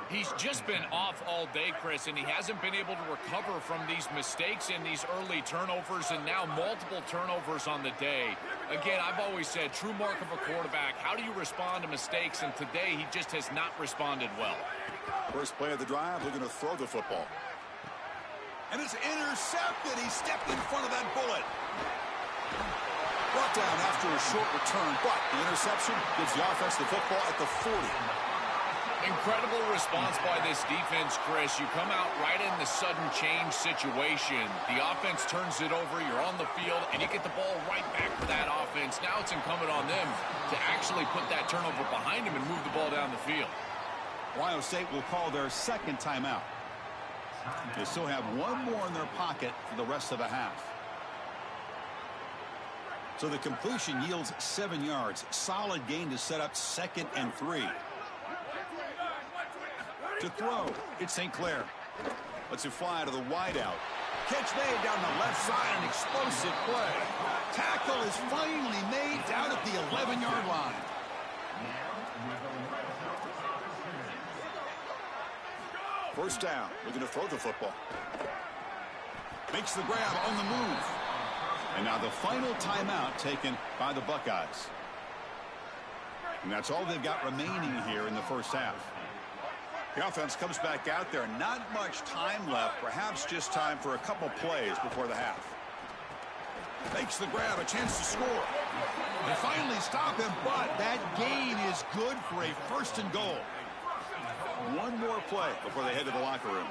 He's just been off all day, Chris, and he hasn't been able to recover from these mistakes and these early turnovers, and now multiple turnovers on the day. Again, I've always said, true mark of a quarterback, how do you respond to mistakes? And today, he just has not responded well. First play of the drive, they're going to throw the football. And it's intercepted. He stepped in front of that bullet. Brought down after a short return, but the interception gives the offense the football at the 40. Incredible response by this defense, Chris. You come out right in the sudden change situation. The offense turns it over, you're on the field, and you get the ball right back to that offense. Now it's incumbent on them to actually put that turnover behind them and move the ball down the field. Ohio State will call their second timeout. They still have 1 more in their pocket for the rest of the half. So the completion yields 7 yards. Solid gain to set up 2nd and 3. To throw, it's St. Clair. Lets it fly to the wideout. Catch made down the left side, an explosive play. Tackle is finally made down at the 11-yard line. First down, looking to throw the football. Makes the grab on the move. And now the final timeout taken by the Buckeyes. And that's all they've got remaining here in the first half. The offense comes back out there. Not much time left. Perhaps just time for a couple plays before the half. Makes the grab, a chance to score. They finally stop him, but that gain is good for a 1st and goal. One more play before they head to the locker room.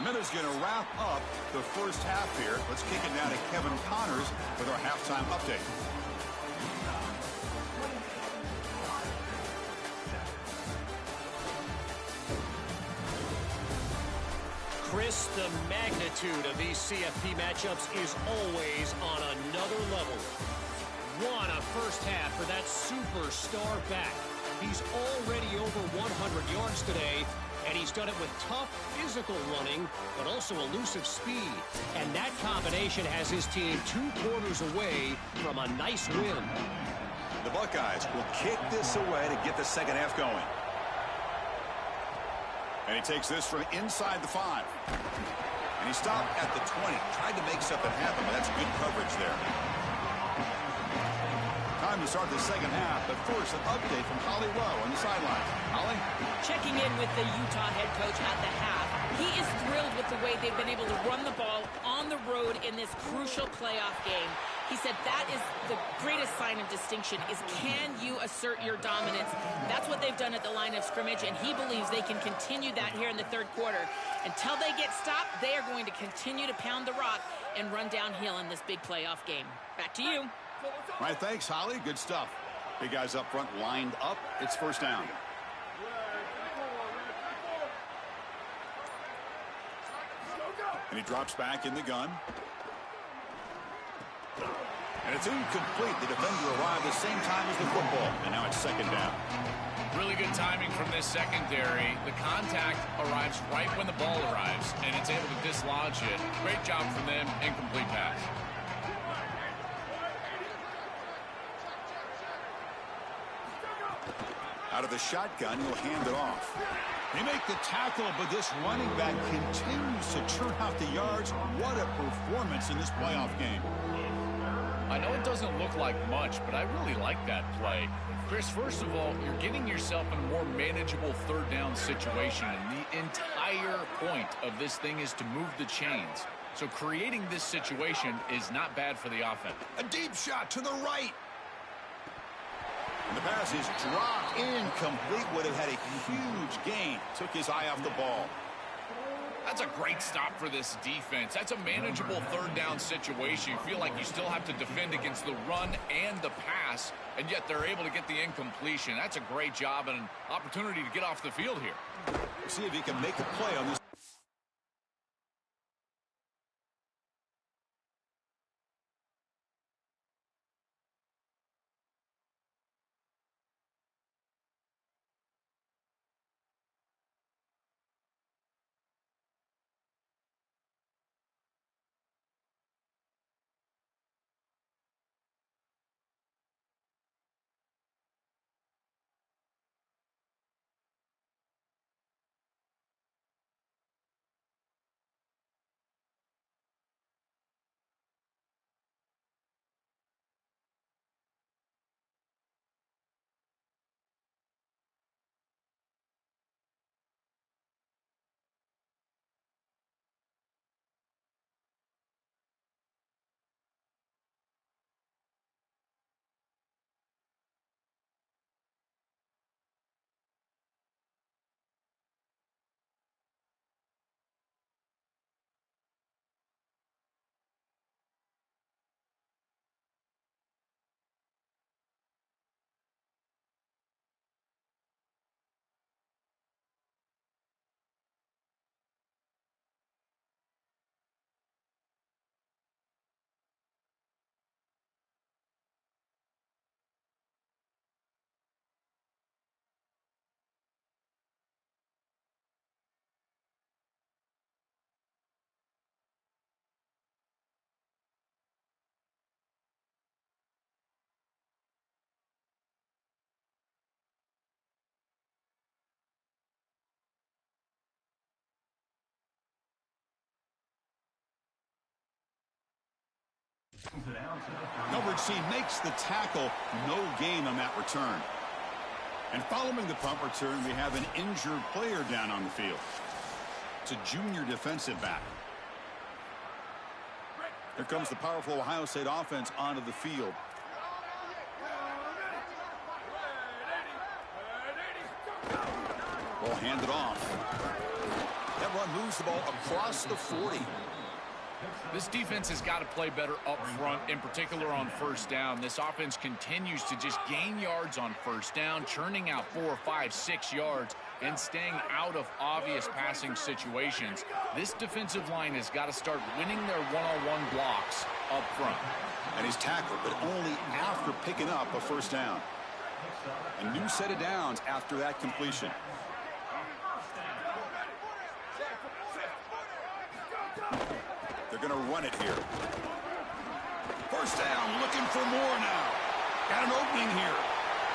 Minutes going to wrap up the first half here. Let's kick it now to Kevin Connors with our halftime update. Chris, the magnitude of these CFP matchups is always on another level. What a first half for that superstar back. He's already over 100 yards today, and he's done it with tough physical running, but also elusive speed. And that combination has his team 2 quarters away from a nice win. The Buckeyes will kick this away to get the second half going. And he takes this from inside the 5. And he stopped at the 20. Tried to make something happen, but that's good coverage there. Time to start the second half, but first an update from Holly Rowe on the sideline. Holly? Checking in with the Utah head coach at the half. He is thrilled with the way they've been able to run the ball on the road in this crucial playoff game. He said that is the greatest sign of distinction is can you assert your dominance. That's what they've done at the line of scrimmage, and he believes they can continue that here in the third quarter. Until they get stopped, they are going to continue to pound the rock and run downhill in this big playoff game. Back to you. All right, thanks, Holly. Good stuff. Big guys up front lined up. It's first down. And he drops back in the gun. And it's incomplete. The defender arrived the same time as the football. And now it's second down. Really good timing from this secondary. The contact arrives right when the ball arrives, and it's able to dislodge it. Great job from them. Incomplete pass. Out of the shotgun, he'll hand it off. They make the tackle, but this running back continues to churn out the yards. What a performance in this playoff game. I know it doesn't look like much, but I really like that play. Chris, first of all, you're getting yourself in a more manageable third down situation, and the entire point of this thing is to move the chains. So creating this situation is not bad for the offense. A deep shot to the right. And the pass is dropped incomplete. Would have had a huge gain. Took his eye off the ball. That's a great stop for this defense. That's a manageable third down situation. You feel like you still have to defend against the run and the pass, and yet they're able to get the incompletion. That's a great job and an opportunity to get off the field here. We'll see if he can make a play on this. Coverage team makes the tackle. No gain on that return. And following the punt return, we have an injured player down on the field. It's a junior defensive back. Here comes the powerful Ohio State offense onto the field. Ball handed off. That run moves the ball across the 40. This defense has got to play better up front, in particular on first down. This offense continues to just gain yards on first down, churning out 4, 5, 6 yards, and staying out of obvious passing situations. This defensive line has got to start winning their one-on-one blocks up front. And he's tackled, but only after picking up a first down. A new set of downs after that completion. They're going to run it here. First down, looking for more now. Got an opening here.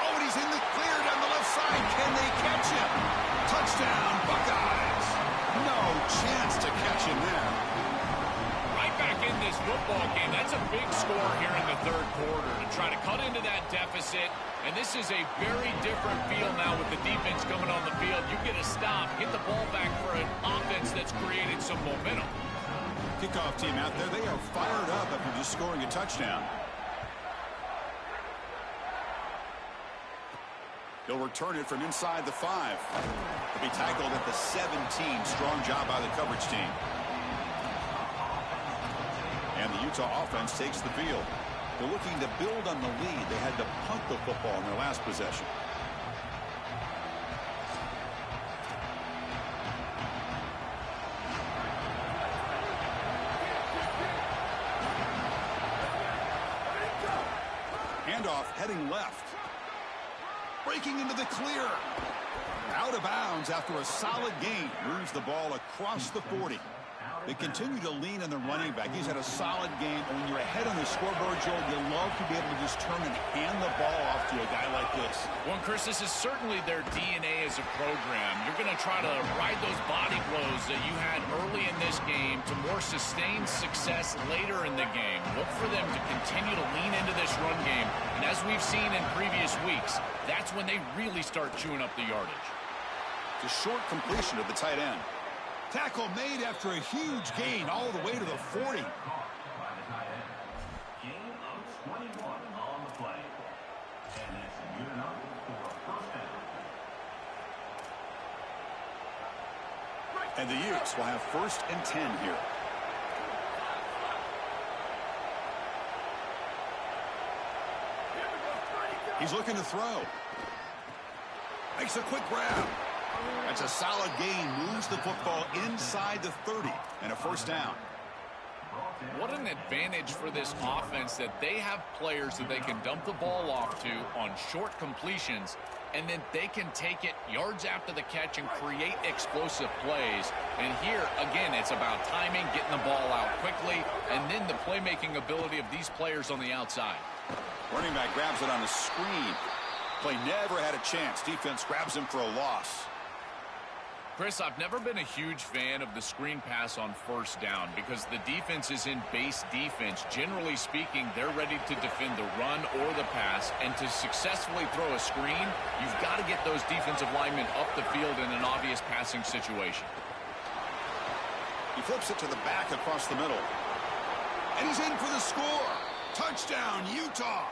Oh, and he's in the clear down the left side. Can they catch him? Touchdown, Buckeyes. No chance to catch him there. Right back in this football game. That's a big score here in the third quarter to try to cut into that deficit. And this is a very different feel now with the defense coming on the field. You get a stop, get the ball back for an offense that's created some momentum. Kickoff team out there, they are fired up after just scoring a touchdown. He'll return it from inside the 5. He'll be tackled at the 17. Strong job by the coverage team. And the Utah offense takes the field. They're looking to build on the lead. They had to punt the football in their last possession. Handoff heading left. Breaking into the clear. Out of bounds after a solid gain. Moves the ball across the 40. They continue to lean on the running back. He's had a solid game. And when you're ahead on the scoreboard, Joel, you love to be able to just turn and hand the ball off to a guy like this. Well, Chris, this is certainly their DNA as a program. You're going to try to ride those body blows that you had early in this game to more sustained success later in the game. Look for them to continue to lean into this run game. And as we've seen in previous weeks, that's when they really start chewing up the yardage. It's a short completion of the tight end. Tackle made after a huge gain all the way to the 40. Gain of 21 on the play. And it's good enough for a first down. And the Utes will have 1st and 10 here. He's looking to throw. Makes a quick grab. That's a solid gain. Moves the football inside the 30 and a first down. What an advantage for this offense that they have players that they can dump the ball off to on short completions, and then they can take it yards after the catch and create explosive plays. And here, again, it's about timing, getting the ball out quickly, and then the playmaking ability of these players on the outside. Running back grabs it on a screen. Play never had a chance. Defense grabs him for a loss. Chris, I've never been a huge fan of the screen pass on first down because the defense is in base defense. Generally speaking, they're ready to defend the run or the pass, and to successfully throw a screen, you've got to get those defensive linemen up the field in an obvious passing situation. He flips it to the back across the middle. And he's in for the score. Touchdown, Utah.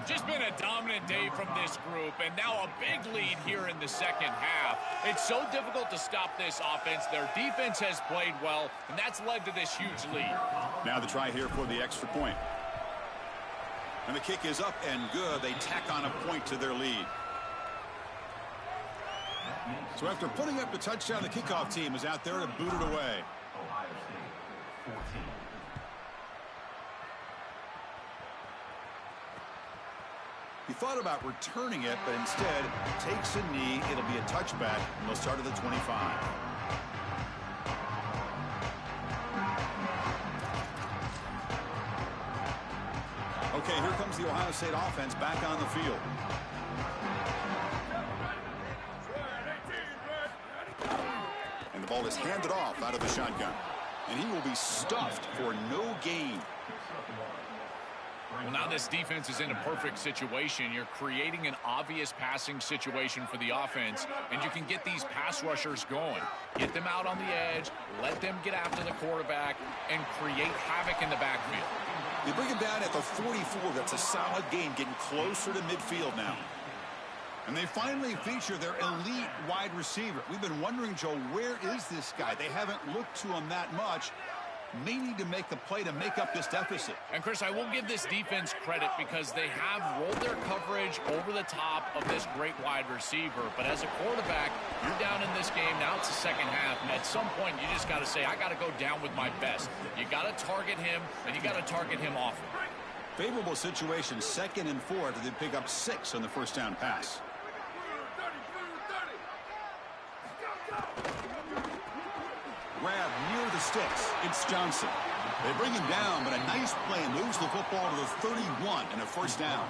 Just been a dominant day from this group, and now a big lead here in the second half. It's so difficult to stop this offense. Their defense has played well, and that's led to this huge lead. Now the try here for the extra point. And the kick is up and good. They tack on a point to their lead. So after putting up the touchdown, the kickoff team is out there to boot it away. Ohio State, 14. He thought about returning it, but instead takes a knee. It'll be a touchback, and they'll start at the 25. Okay, here comes the Ohio State offense back on the field. And the ball is handed off out of the shotgun. And he will be stuffed for no gain. Well, now this defense is in a perfect situation. You're creating an obvious passing situation for the offense, and you can get these pass rushers going. Get them out on the edge, let them get after the quarterback, and create havoc in the backfield. They bring him down at the 44. That's a solid gain, getting closer to midfield now. And they finally feature their elite wide receiver. We've been wondering, Joe, where is this guy? They haven't looked to him that much. May need to make a play to make up this deficit. And, Chris, I will give this defense credit because they have rolled their coverage over the top of this great wide receiver. But as a quarterback, you're down in this game. Now it's the second half. And at some point, you just got to say, I got to go down with my best. You got to target him, and you got to target him often. Favorable situation, 2nd and 4 after they pick up 6 on the first down pass. Grab near the sticks. It's Johnson. They bring him down, but a nice play moves the football to the 31 and a first down.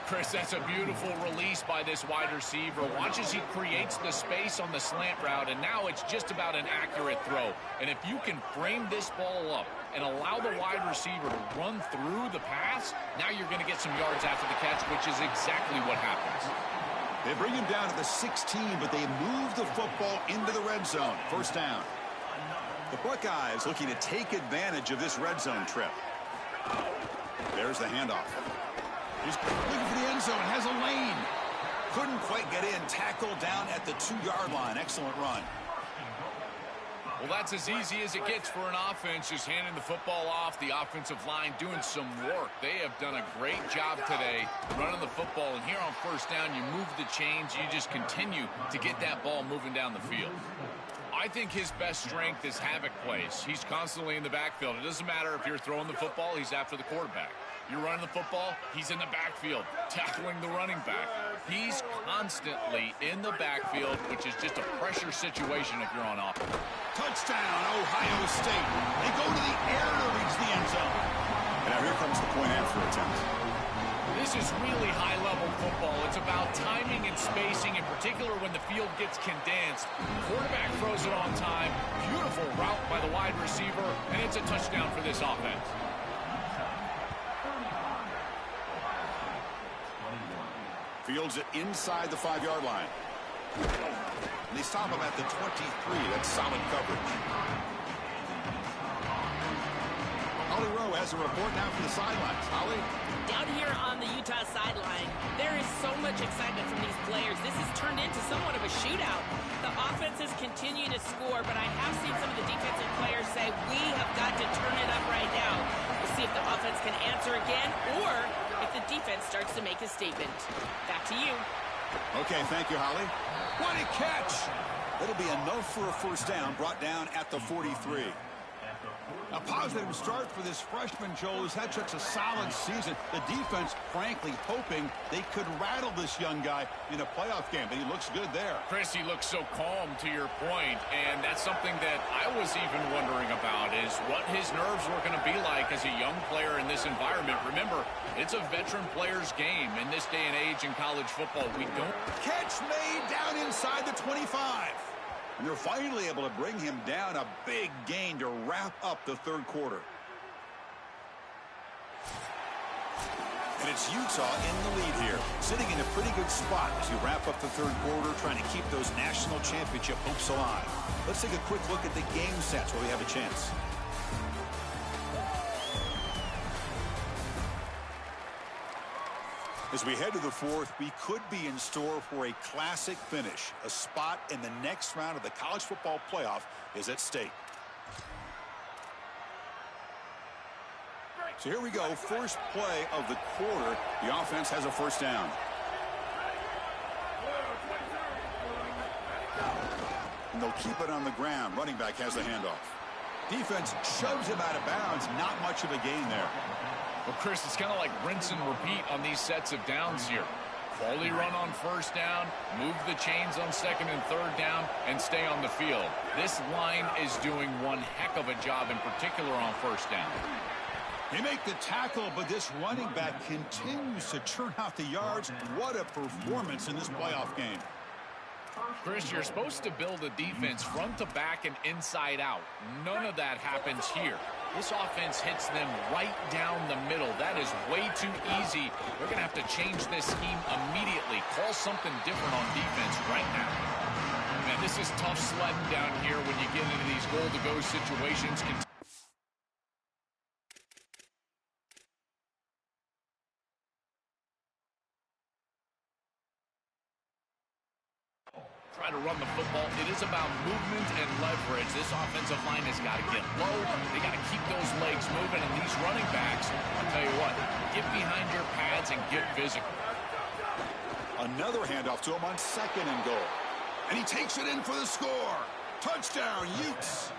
Chris, that's a beautiful release by this wide receiver. Watch as he creates the space on the slant route, and now it's just about an accurate throw. And if you can frame this ball up and allow the wide receiver to run through the pass, now you're going to get some yards after the catch, which is exactly what happens. They bring him down to the 16, but they move the football into the red zone. First down. The Buckeyes looking to take advantage of this red zone trip. There's the handoff. He's looking for the end zone. Has a lane. Couldn't quite get in. Tackled down at the 2-yard line. Excellent run. Well, that's as easy as it gets for an offense, just handing the football off. The offensive line doing some work. They have done a great job today running the football. And here on first down, you move the chains. You just continue to get that ball moving down the field. I think his best strength is havoc plays. He's constantly in the backfield. It doesn't matter if you're throwing the football, he's after the quarterback. You're running the football, he's in the backfield, tackling the running back. He's constantly in the backfield, which is just a pressure situation if you're on offense. Touchdown, Ohio State. They go to the air to reach the end zone. And now here comes the point after attempt. This is really high-level football. It's about timing and spacing, in particular when the field gets condensed. Quarterback throws it on time. Beautiful route by the wide receiver, and it's a touchdown for this offense. Fields it inside the 5-yard line. And they stop him at the 23. That's solid coverage. Holly Rowe has a report now from the sidelines. Holly? Down here on the Utah sideline, there is so much excitement from these players. This has turned into somewhat of a shootout. The offenses continue to score, but I have seen some of the defensive players say, we have got to turn it up right now. We'll see if the offense can answer again or if the defense starts to make a statement. Back to you. Okay, thank you, Holly. What a catch! It'll be enough for a first down, brought down at the 43. A positive start for this freshman, Joe, who's had such a solid season. The defense, frankly, hoping they could rattle this young guy in a playoff game, but he looks good there. Chris, he looks so calm, to your point, and that's something that I was even wondering about, is what his nerves were going to be like as a young player in this environment. Remember, it's a veteran player's game in this day and age in college football. We don't... Catch made down inside the 25. And they're finally able to bring him down, a big gain to wrap up the third quarter. And it's Utah in the lead here, sitting in a pretty good spot as you wrap up the third quarter, trying to keep those national championship hopes alive. Let's take a quick look at the game stats where we have a chance. As we head to the fourth, we could be in store for a classic finish. A spot in the next round of the college football playoff is at stake. So here we go, first play of the quarter. The offense has a first down. And they'll keep it on the ground. Running back has the handoff. Defense shoves him out of bounds. Not much of a gain there. Well, Chris, it's kind of like rinse and repeat on these sets of downs here. Quality run on first down, move the chains on second and third down, and stay on the field. This line is doing one heck of a job, in particular on first down. They make the tackle, but this running back continues to churn out the yards. What a performance in this playoff game. Chris, you're supposed to build a defense front to back and inside out. None of that happens here. This offense hits them right down the middle. That is way too easy. They're going to have to change this scheme immediately. Call something different on defense right now. Man, this is tough sledding down here when you get into these goal-to-go situations. Try to run the football. It is about movement and leverage. This offensive line has got to get low. They got to keep those legs moving. And these running backs, I'll tell you what, get behind your pads and get physical. Another handoff to him on 2nd and goal. And he takes it in for the score. Touchdown, Utes.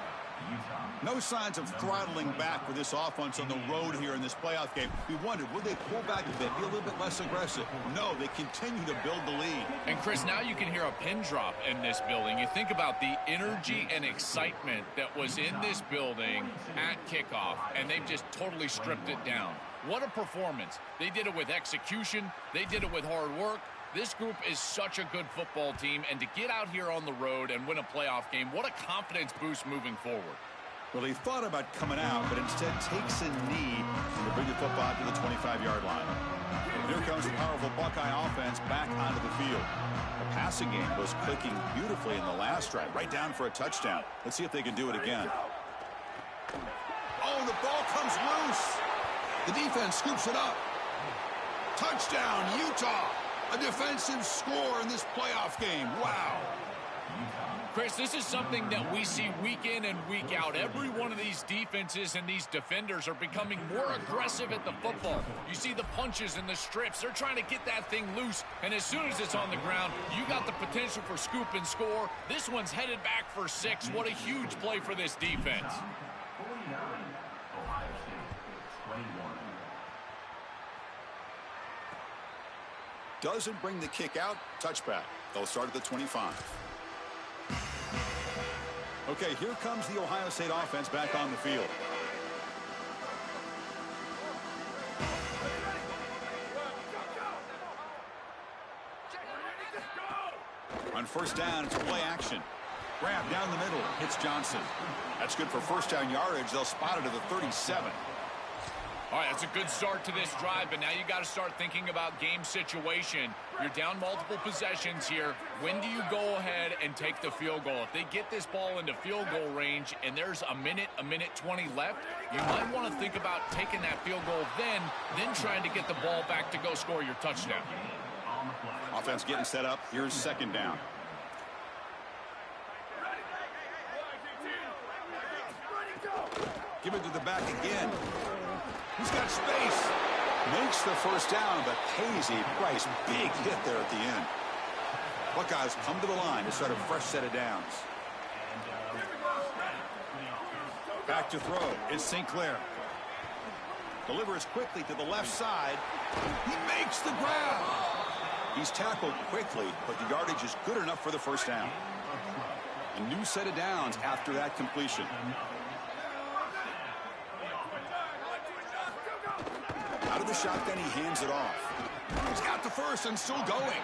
No signs of throttling back for this offense on the road here in this playoff game. We wondered, would they pull back a bit, be a little bit less aggressive? No, they continue to build the lead. And, Chris, now you can hear a pin drop in this building. You think about the energy and excitement that was in this building at kickoff, and they've just totally stripped it down. What a performance. They did it with execution. They did it with hard work. This group is such a good football team, and to get out here on the road and win a playoff game, what a confidence boost moving forward. Well, he thought about coming out, but instead takes a knee to bring the football to the 25-yard line. And here comes the powerful Buckeye offense back onto the field. The passing game was clicking beautifully in the last drive, right down for a touchdown. Let's see if they can do it again. Oh, the ball comes loose. The defense scoops it up. Touchdown, Utah. A defensive score in this playoff game. Wow. Chris, this is something that we see week in and week out. Every one of these defenses and these defenders are becoming more aggressive at the football. You see the punches and the strips. They're trying to get that thing loose, and as soon as it's on the ground, you got the potential for scoop and score. This one's headed back for 6. What a huge play for this defense. 49, Ohio State, 21. Doesn't bring the kick out. Touchback. They'll start at the 25. Okay, here comes the Ohio State offense back on the field. On 1st down, it's play action. Grab down the middle. Hits Johnson. That's good for 1st down yardage. They'll spot it at the 37. All right, that's a good start to this drive, but now you got to start thinking about game situation. You're down multiple possessions here. When do you go ahead and take the field goal? If they get this ball into field goal range and there's a minute 20 left, you might want to think about taking that field goal then trying to get the ball back to go score your touchdown. Offense getting set up. Here's 2nd down. Give it to the back again. He's got space. Makes the 1st down, but pays a price. Big hit there at the end. Buckeyes come to the line to start a fresh set of downs. Back to throw. It's St. Clair. Delivers quickly to the left side. He makes the grab. He's tackled quickly, but the yardage is good enough for the 1st down. A new set of downs after that completion. Out of the shotgun, he hands it off. He's got the 1st and still going.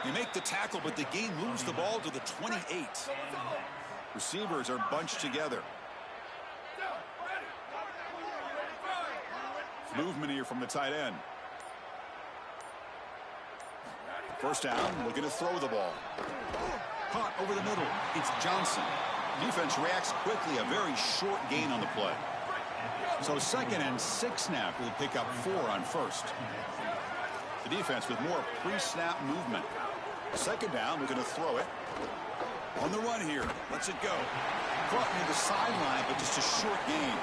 You make the tackle, but the game moves the ball to the 28. Receivers are bunched together. Movement here from the tight end. 1st down, looking to throw the ball. Caught over the middle. It's Johnson. Defense reacts quickly. A very short gain on the play. So 2nd and 6 now. Will pick up 4 on 1st. The defense with more pre-snap movement. 2nd down, looking to throw it. On the run here. Lets it go. Caught near the sideline, but just a short gain.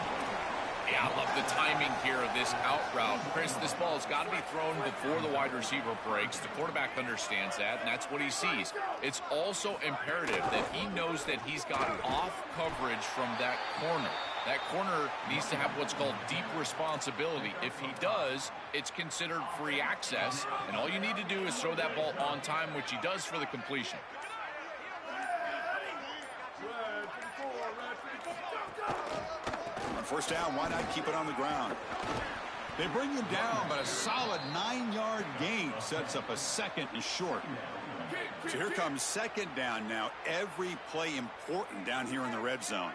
Yeah, I love the timing here of this out route. Chris, this ball has got to be thrown before the wide receiver breaks. The quarterback understands that, and that's what he sees. It's also imperative that he knows that he's got off coverage from that corner. That corner needs to have what's called deep responsibility. If he does, it's considered free access, and all you need to do is throw that ball on time, which he does for the completion. On 1st down, why not keep it on the ground? They bring him down, but a solid 9-yard gain sets up a 2nd and short. So here comes second down now. Every play important down here in the red zone.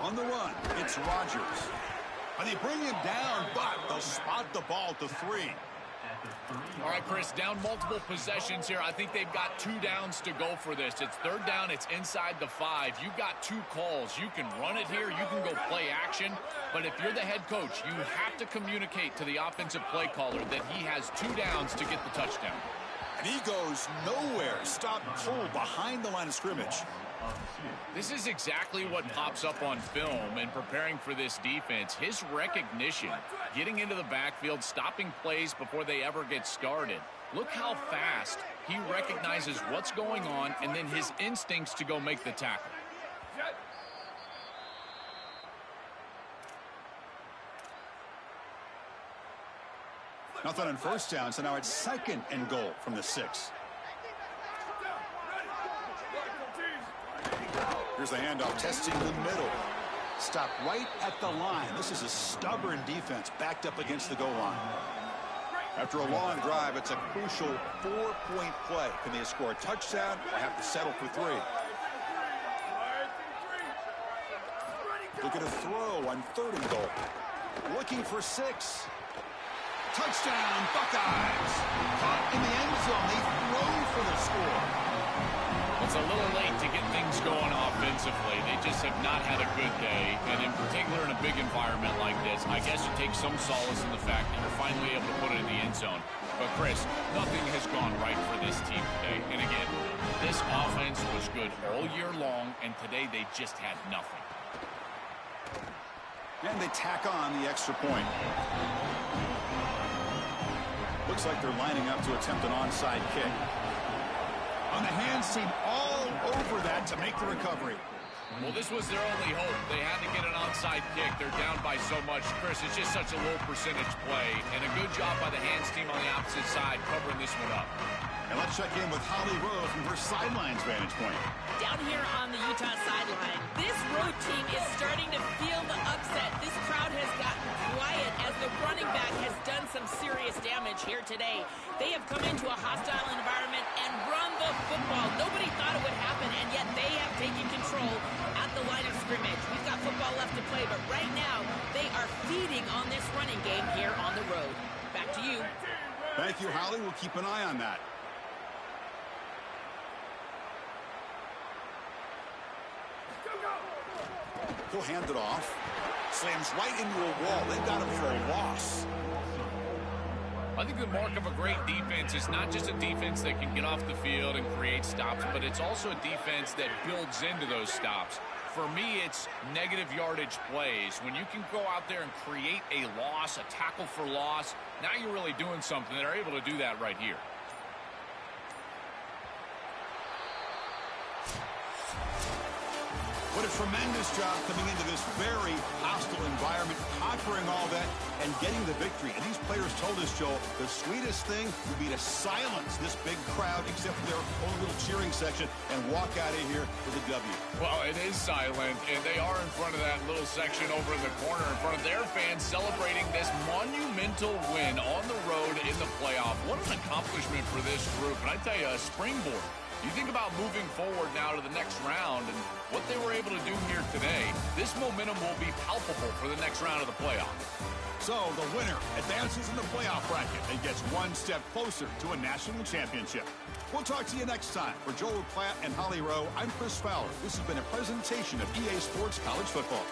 On the run, it's Rodgers. And they bring him down, but they'll spot the ball to 3. All right, Chris, down multiple possessions here. I think they've got 2 downs to go for this. It's third down. It's inside the 5. You've got 2 calls. You can run it here. You can go play action. But if you're the head coach, you have to communicate to the offensive play caller that he has 2 downs to get the touchdown. And he goes nowhere. Stop pulled behind the line of scrimmage. This is exactly what pops up on film in preparing for this defense. His recognition, getting into the backfield, stopping plays before they ever get started. Look how fast he recognizes what's going on and then his instincts to go make the tackle. Nothing on first down, so now it's second and goal from the 6. Here's the handoff, testing the middle. Stop right at the line. This is a stubborn defense backed up against the goal line. After a long drive, it's a crucial 4-point play. Can they score a touchdown or have to settle for 3? Look at a throw on third and goal. Looking for 6. Touchdown, Buckeyes. Caught in the end zone. They throw for the score. It's a little late to get things going offensively. They just have not had a good day, and in particular in a big environment like this, I guess you take some solace in the fact that you're finally able to put it in the end zone. But, Chris, nothing has gone right for this team today. And again, this offense was good all year long, and today they just had nothing. And they tack on the extra point. Looks like they're lining up to attempt an onside kick. On the hands team all over that to make the recovery. Well, this was their only hope. They had to get an onside kick. They're down by so much. Chris, it's just such a low percentage play. And a good job by the hands team on the opposite side covering this one up. And let's check in with Holly Rowe from her sidelines vantage point. Down here on the Utah sideline, this road team is starting to feel the upset. This crowd has gotten quiet as the running back has done some serious damage here today. They have come into a hostile environment and run the football. Nobody thought it would happen, and yet they have taken control at the line of scrimmage. We've got football left to play, but right now they are feeding on this running game here on the road. Back to you. Thank you, Holly. We'll keep an eye on that. He'll hand it off. Slams right into a wall. They've got him for a loss. I think the mark of a great defense is not just a defense that can get off the field and create stops, but it's also a defense that builds into those stops. For me, it's negative yardage plays. When you can go out there and create a loss, a tackle for loss, now you're really doing something. They're able to do that right here. What a tremendous job coming into this very hostile environment, conquering all that, and getting the victory. And these players told us, Joel, the sweetest thing would be to silence this big crowd, except for their own little cheering section, and walk out of here with a W. Well, it is silent, and they are in front of that little section over in the corner in front of their fans celebrating this monumental win on the road in the playoff. What an accomplishment for this group. And I tell you, a springboard. You think about moving forward now to the next round and what they were able to do here today. This momentum will be palpable for the next round of the playoff. So the winner advances in the playoff bracket and gets one step closer to a national championship. We'll talk to you next time. For Joel Platt and Holly Rowe, I'm Chris Fowler. This has been a presentation of EA Sports College Football.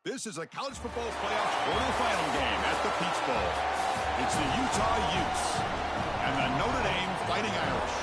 This is a college football playoff quarterfinal game at the Peach Bowl. It's the Utah Utes and the Notre Dame Fighting Irish.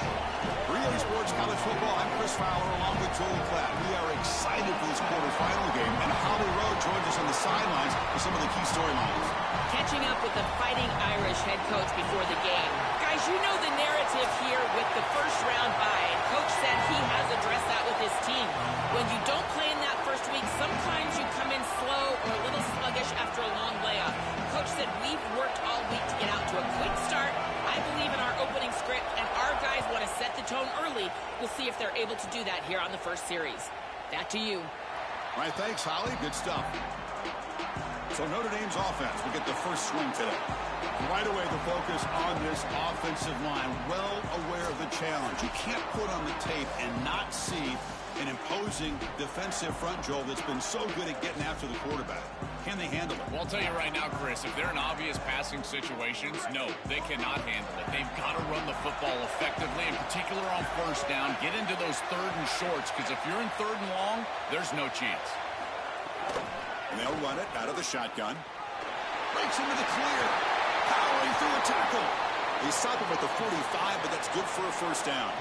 For EA Sports College Football, I'm Chris Fowler along with Joel Klatt. We are excited for this quarterfinal game, and Holly Rowe joins us on the sidelines with some of the key storylines. Catching up with the Fighting Irish head coach before the game. Guys, you know the narrative here with the first round bye. Coach said he has addressed that with his team. When you don't play in that first week, sometimes you come in slow or a little sluggish after a long layoff. Coach said we've worked all week to get out to a quick start. I believe in our opening script, and our guys want to set the tone early. We'll see if they're able to do that here on the first series. Back to you. All right, thanks, Holly. Good stuff. So Notre Dame's offense will get the first swing today. Right away, the focus on this offensive line. Well aware of the challenge. You can't put on the tape and not see an imposing defensive front, Joel, that's been so good at getting after the quarterback. Can they handle it? Well, I'll tell you right now, Chris, if they're in obvious passing situations, no, they cannot handle it. They've got to run the football effectively, in particular on first down. Get into those third and shorts, because if you're in third and long, there's no chance. And they'll run it out of the shotgun. Breaks into the clear. Powering through a tackle. They stop him at the 45, but that's good for a first down.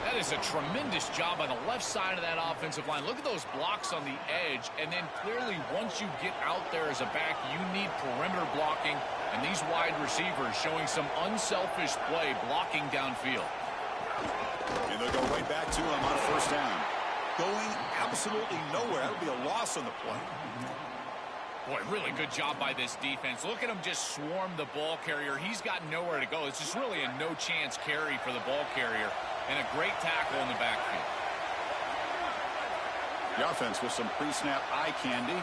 That is a tremendous job on the left side of that offensive line. Look at those blocks on the edge. And then clearly, once you get out there as a back, you need perimeter blocking. And these wide receivers showing some unselfish play blocking downfield. And they'll go right back to him on first down. Going absolutely nowhere. That'll be a loss on the play. Boy, really good job by this defense. Look at him just swarm the ball carrier. He's got nowhere to go. It's just really a no-chance carry for the ball carrier. And a great tackle in the backfield. The offense with some pre-snap eye candy.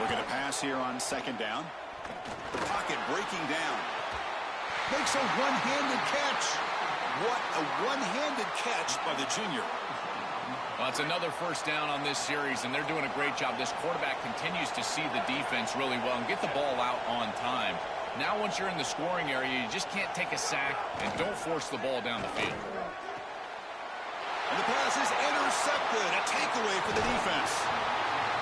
Looking to pass here on second down. The pocket breaking down. Makes a one-handed catch. What a one-handed catch by the junior. Well, it's another first down on this series, and they're doing a great job. This quarterback continues to see the defense really well and get the ball out on time. Now, once you're in the scoring area, you just can't take a sack and don't force the ball down the field. And the pass is intercepted. A takeaway for the defense.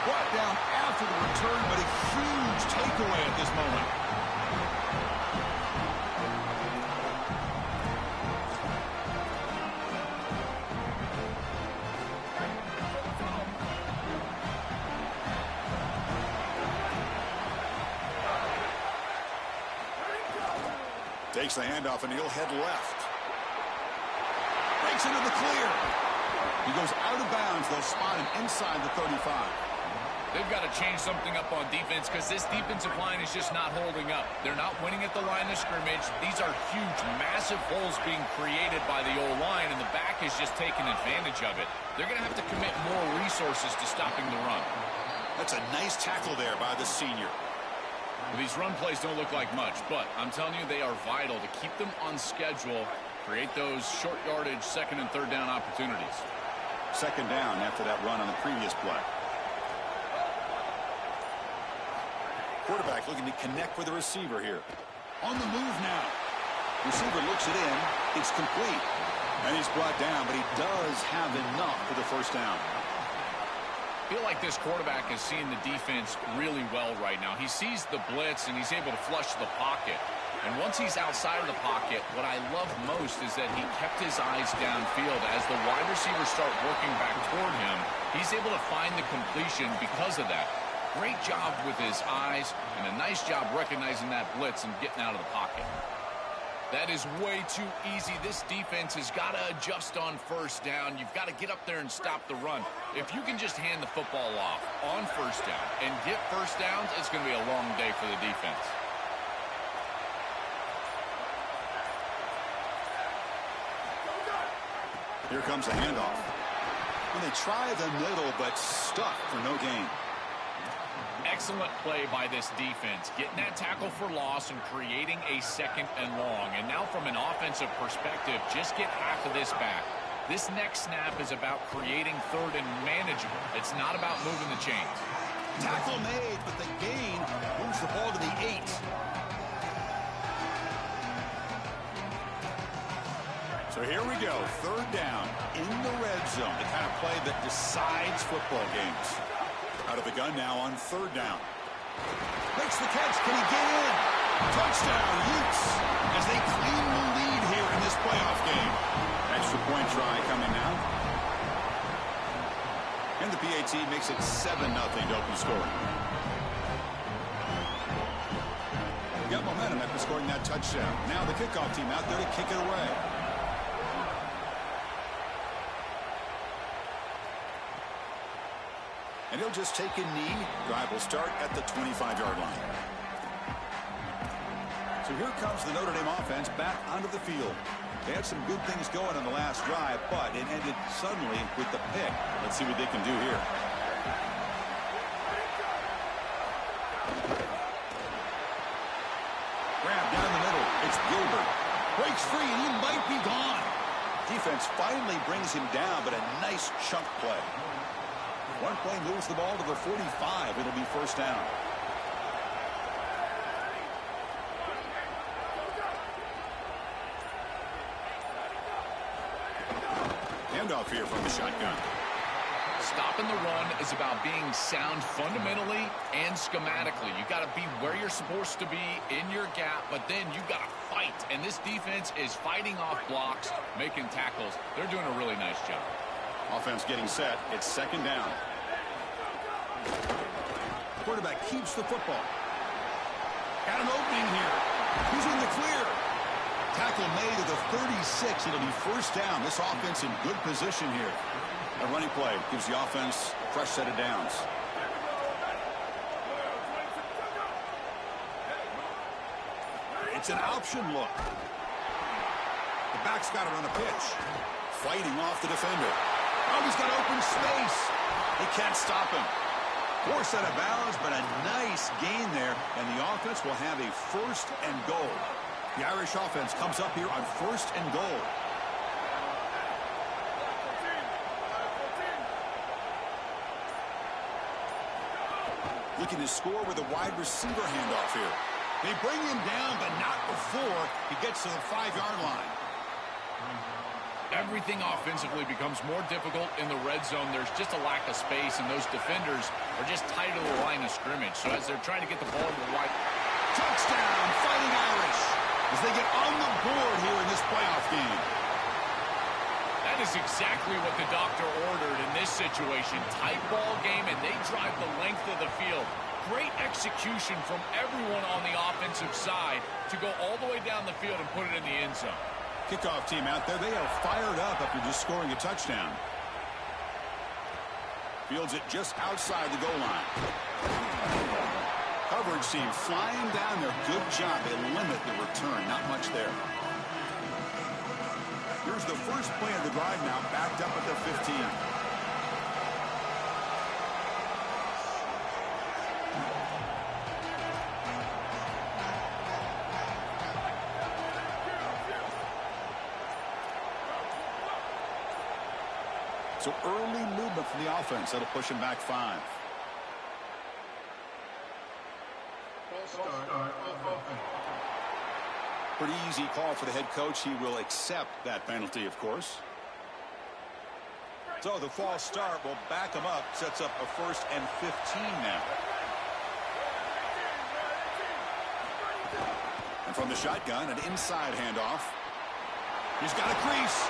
Brought down after the return, but a huge takeaway at this moment. Takes the handoff, and he'll head left. Breaks into the clear. He goes out of bounds. They'll spot him inside the 35. They've got to change something up on defense because this defensive line is just not holding up. They're not winning at the line of scrimmage. These are huge, massive holes being created by the O-line, and the back is just taking advantage of it. They're going to have to commit more resources to stopping the run. That's a nice tackle there by the senior. These run plays don't look like much, but I'm telling you, they are vital to keep them on schedule, create those short yardage second and third down opportunities. Second down after that run on the previous play. Quarterback looking to connect with the receiver here. On the move now. Receiver looks it in. It's complete. And he's brought down, but he does have enough for the first down. I feel like this quarterback is seeing the defense really well right now. He sees the blitz, and he's able to flush the pocket. And once he's outside of the pocket, what I love most is that he kept his eyes downfield. As the wide receivers start working back toward him, he's able to find the completion because of that. Great job with his eyes, and a nice job recognizing that blitz and getting out of the pocket. That is way too easy. This defense has got to adjust on first down. You've got to get up there and stop the run. If you can just hand the football off on first down and get first downs, it's going to be a long day for the defense. Here comes a handoff. And they try the middle, but stuck for no gain. Excellent play by this defense, getting that tackle for loss and creating a second and long. And now from an offensive perspective, just get half of this back. This next snap is about creating third and manageable. It's not about moving the chains. Tackle made, but the gain moves the ball to the 8. So here we go, third down in the red zone, the kind of play that decides football games. Out of the gun now on 3rd down. Makes the catch. Can he get in? Touchdown, Utes, as they claim the lead here in this playoff game. Extra point try coming now. And the PAT makes it 7-0 to open scoring. Got momentum after scoring that touchdown. Now the kickoff team out there to kick it away. And he'll just take a knee. Drive will start at the 25-yard line. So here comes the Notre Dame offense back onto the field. They had some good things going on the last drive, but it ended suddenly with the pick. Let's see what they can do here. Grab down the middle. It's Gilbert. Breaks free, and he might be gone. Defense finally brings him down, but a nice chunk play. One play moves the ball to the 45. It'll be 1st down. Handoff here from the shotgun. Stopping the run is about being sound fundamentally and schematically. You got to be where you're supposed to be in your gap, but then you got to fight. And this defense is fighting off blocks, making tackles. They're doing a really nice job. Offense getting set. It's 2nd down. Quarterback keeps the football. Got an opening here. He's in the clear. Tackle made at the 36. It'll be 1st down. This offense in good position here. A running play gives the offense a fresh set of downs. It's an option look. The back's got it on the pitch. Fighting off the defender. Oh, he's got open space. They can't stop him. Poor set of bounds, but a nice gain there, and the offense will have a 1st and goal. The Irish offense comes up here on 1st and goal. Looking to score with a wide receiver handoff here. They bring him down, but not before he gets to the 5-yard line. Everything offensively becomes more difficult in the red zone. There's just a lack of space, and those defenders are just tight to the line of scrimmage. So as they're trying to get the ball to the wide. Touchdown, Fighting Irish, as they get on the board here in this playoff game. That is exactly what the doctor ordered in this situation. Tight ball game, and they drive the length of the field. Great execution from everyone on the offensive side to go all the way down the field and put it in the end zone. Kickoff team out there, they are fired up after just scoring a touchdown. Fields it just outside the goal line. Coverage team flying down there. Good job. They limit the return. Not much there. Here's the first play of the drive now, backed up at the 15. So early movement from the offense. That'll push him back 5. Pretty easy call for the head coach. He will accept that penalty, of course. So the false start will back him up. Sets up a 1st and 15 now. And from the shotgun, an inside handoff. He's got a crease.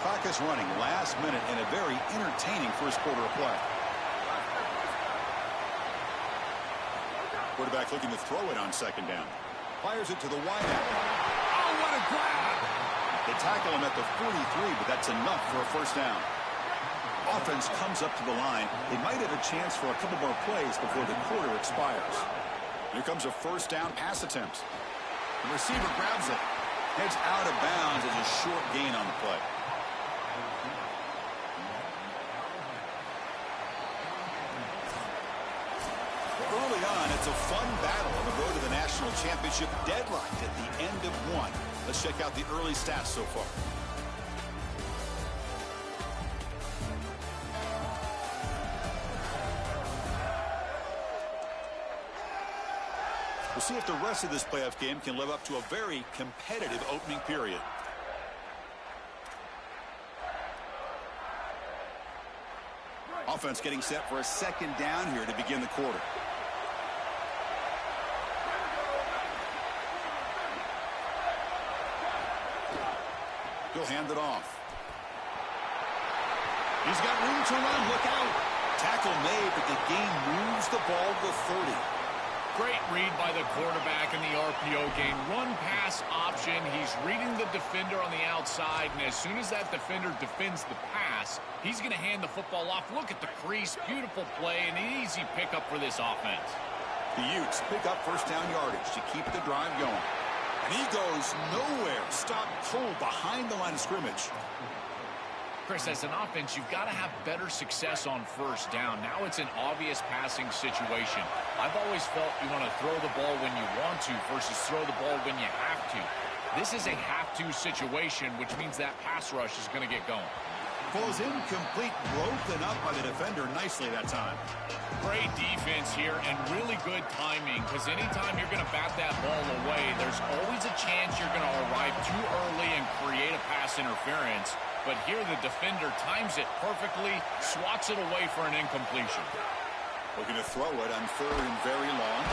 Clock is running last minute in a very entertaining first quarter of play. Quarterback looking to throw it on 2nd down. Fires it to the wideout. Oh, what a grab! They tackle him at the 43, but that's enough for a 1st down. Offense comes up to the line. They might have a chance for a couple more plays before the quarter expires. Here comes a 1st down pass attempt. The receiver grabs it. Heads out of bounds as a short gain on the play. Early on, it's a fun battle on the road to the national championship, deadlocked at the end of 1. Let's check out the early stats so far. We'll see if the rest of this playoff game can live up to a very competitive opening period. Offense getting set for a second down here to begin the quarter. He'll hand it off. He's got room to run. Look out. Tackle made, but the game moves the ball to 30. Great read by the quarterback in the RPO game. Run pass option. He's reading the defender on the outside, and as soon as that defender defends the pass, he's going to hand the football off. Look at the crease. Beautiful play, and an easy pickup for this offense. The Utes pick up first down yardage to keep the drive going. And he goes nowhere. Stopped cold behind the line of scrimmage. Chris, as an offense, you've got to have better success on first down. Now it's an obvious passing situation. I've always felt you want to throw the ball when you want to versus throw the ball when you have to. This is a have-to situation, which means that pass rush is going to get going. Falls incomplete, broken up by the defender nicely that time. Great defense here and really good timing, because anytime you're going to bat that ball away, there's always a chance you're going to arrive too early and create a pass interference. But here the defender times it perfectly, swats it away for an incompletion. Looking to throw it on third and very long.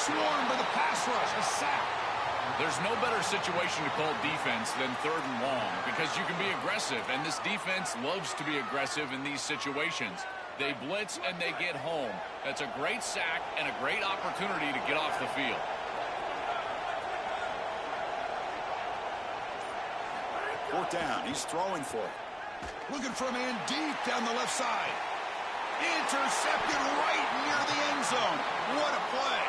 Swarmed by the pass rush, a sack. There's no better situation to call defense than third and long, because you can be aggressive, and this defense loves to be aggressive in these situations. They blitz and they get home. That's a great sack and a great opportunity to get off the field. Fourth down, he's throwing for it. Looking for a man deep down the left side. Intercepted right near the end zone. What a play.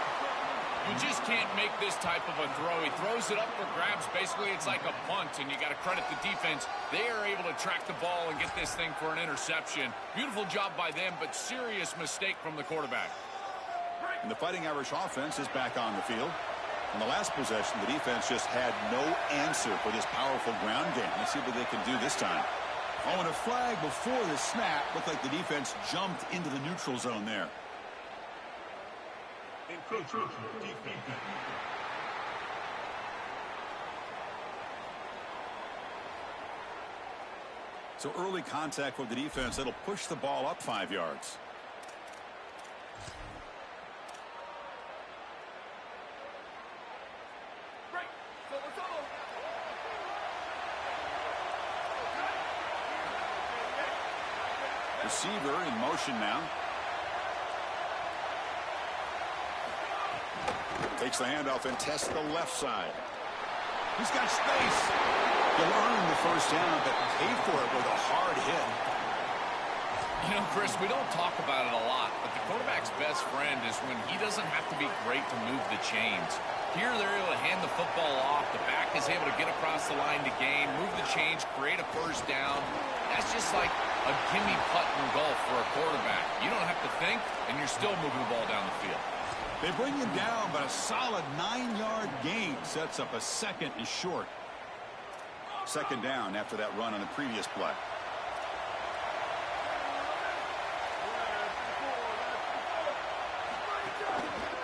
You just can't make this type of a throw. He throws it up for grabs. Basically, it's like a punt, and you got to credit the defense. They are able to track the ball and get this thing for an interception. Beautiful job by them, but serious mistake from the quarterback. And the Fighting Irish offense is back on the field. In the last possession, the defense just had no answer for this powerful ground game. Let's see what they can do this time. Oh, and a flag before the snap. Looked like the defense jumped into the neutral zone there. So early contact with the defense, that'll push the ball up 5 yards. Receiver in motion now. Takes the handoff and tests the left side. He's got space. He'll earn the first down, but pay for it with a hard hit. You know, Chris, we don't talk about it a lot, but the quarterback's best friend is when he doesn't have to be great to move the chains. Here, they're able to hand the football off. The back is able to get across the line to gain, move the chains, create a first down. That's just like a gimme putt in golf for a quarterback. You don't have to think, and you're still moving the ball down the field. They bring him down, but a solid 9-yard gain sets up a second and short. Second down after that run on the previous play.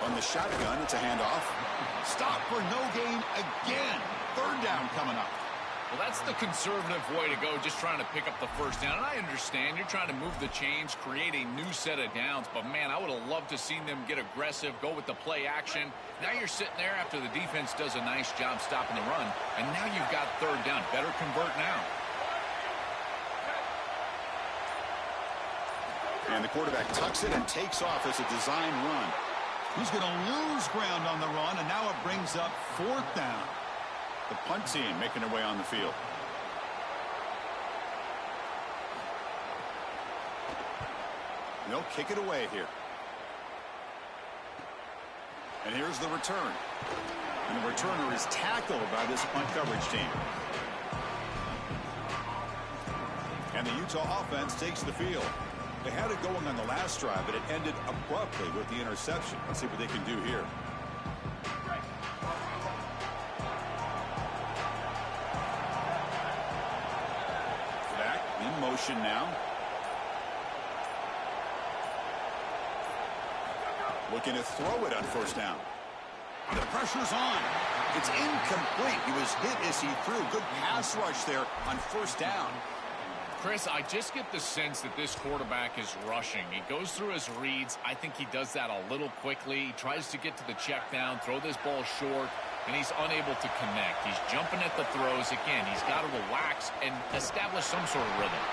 On the shotgun, it's a handoff. Stop for no gain again. Third down coming up. Well, that's the conservative way to go, just trying to pick up the first down. And I understand you're trying to move the chains, create a new set of downs. But, man, I would have loved to have seen them get aggressive, go with the play action. Now you're sitting there after the defense does a nice job stopping the run. And now you've got third down. Better convert now. And the quarterback tucks it and takes off as a design run. He's going to lose ground on the run, and now it brings up fourth down. The punt team making their way on the field. And they'll kick it away here. And here's the return. And the returner is tackled by this punt coverage team. And the Utah offense takes the field. They had it going on the last drive, but it ended abruptly with the interception. Let's see what they can do here. Back in motion now. Looking to throw it on first down. The pressure's on. It's incomplete. He was hit as he threw. Good pass rush there on first down. Chris, I just get the sense that this quarterback is rushing. He goes through his reads. I think he does that a little quickly. He tries to get to the check down, throw this ball short, and he's unable to connect. He's jumping at the throws. Again, he's got to relax and establish some sort of rhythm.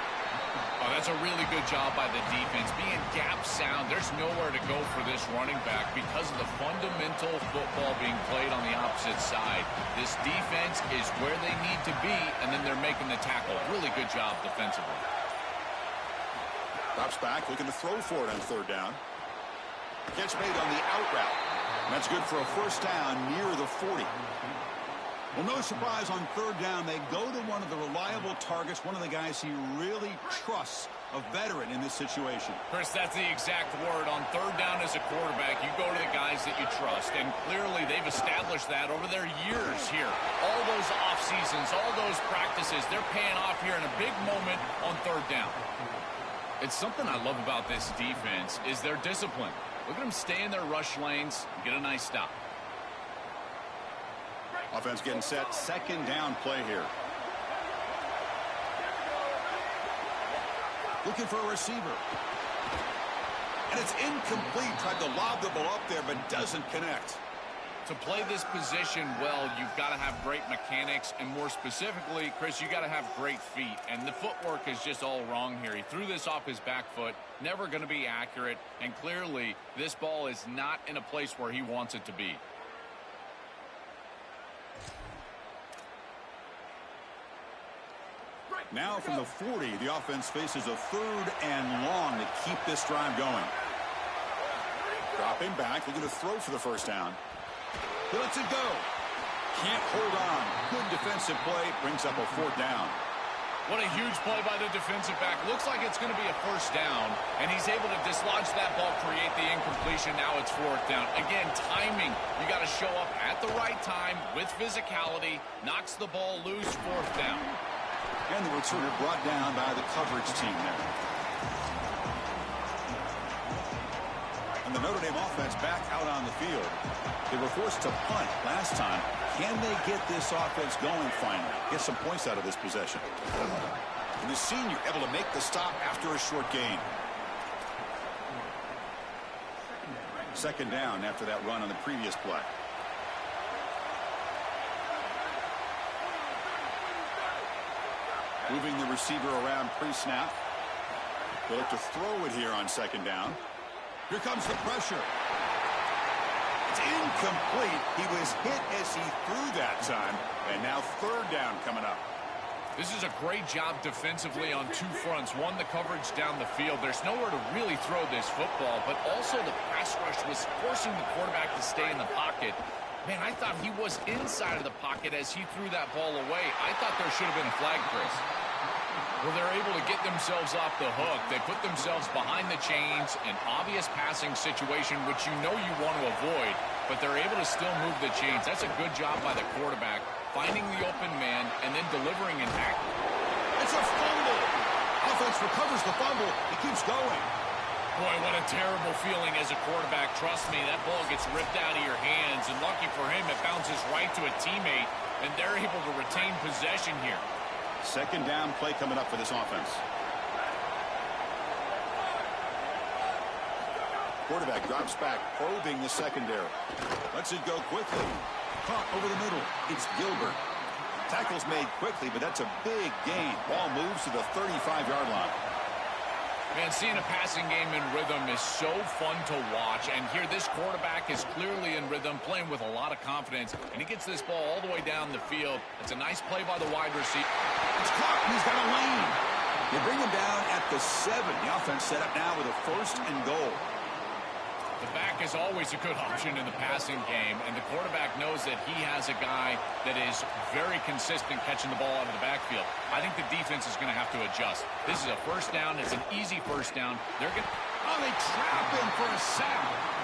Oh, that's a really good job by the defense. Being gap sound, there's nowhere to go for this running back because of the fundamental football being played on the opposite side. This defense is where they need to be, and then they're making the tackle. Really good job defensively. Drops back, looking to throw for it on third down. Catch made on the out route. That's good for a first down near the 40. Well, no surprise on third down. They go to one of the reliable targets, one of the guys he really trusts, a veteran in this situation. Chris, that's the exact word. On third down as a quarterback, you go to the guys that you trust. And clearly they've established that over their years here. All those off seasons, all those practices, they're paying off here in a big moment on third down. It's something I love about this defense is their discipline. Look at them stay in their rush lanes, get a nice stop. Offense getting set. Second down play here. Looking for a receiver. And it's incomplete. Tried to lob the ball up there, but doesn't connect. To play this position well, you've got to have great mechanics, and more specifically, Chris, you got to have great feet. And the footwork is just all wrong here. He threw this off his back foot, never going to be accurate, and clearly this ball is not in a place where he wants it to be. Now from the 40, the offense faces a third and long to keep this drive going. Dropping back, looking to throw for the first down. He lets it go. Can't hold on. Good defensive play, brings up a fourth down. What a huge play by the defensive back. Looks like it's going to be a first down, and he's able to dislodge that ball, create the incompletion. Now it's fourth down. Again, timing. You got to show up at the right time with physicality. Knocks the ball loose, fourth down. And the returner brought down by the coverage team there. And the Notre Dame offense back out on the field. They were forced to punt last time. Can they get this offense going finally? Get some points out of this possession. And the senior able to make the stop after a short gain. Second down after that run on the previous play. Moving the receiver around pre-snap. They'll look to throw it here on second down. Here comes the pressure. It's incomplete. He was hit as he threw that time. And now third down coming up. This is a great job defensively on two fronts. One, the coverage down the field. There's nowhere to really throw this football, but also the pass rush was forcing the quarterback to stay in the pocket. Man, I thought he was inside of the pocket as he threw that ball away. I thought there should have been a flag, Chris. Well, they're able to get themselves off the hook. They put themselves behind the chains, an obvious passing situation, which you know you want to avoid, but they're able to still move the chains. That's a good job by the quarterback, finding the open man and then delivering an tackle. It's a fumble. Offense recovers the fumble. He keeps going. Boy, what a terrible feeling as a quarterback. Trust me, that ball gets ripped out of your hands, and lucky for him, it bounces right to a teammate, and they're able to retain possession here. Second down play coming up for this offense. Quarterback drops back, probing the secondary. Lets it go quickly. Caught over the middle. It's Gilbert. Tackle's made quickly, but that's a big gain. Ball moves to the 35-yard line. Man, seeing a passing game in rhythm is so fun to watch. And here, this quarterback is clearly in rhythm, playing with a lot of confidence. And he gets this ball all the way down the field. It's a nice play by the wide receiver. It's caught. He's got a lane. They bring him down at the 7. The offense set up now with a first and goal. The back is always a good option in the passing game, and the quarterback knows that he has a guy that is very consistent catching the ball out of the backfield. I think the defense is going to have to adjust. This is a first down. It's an easy first down. They're going to... Oh, they trap him for a sack.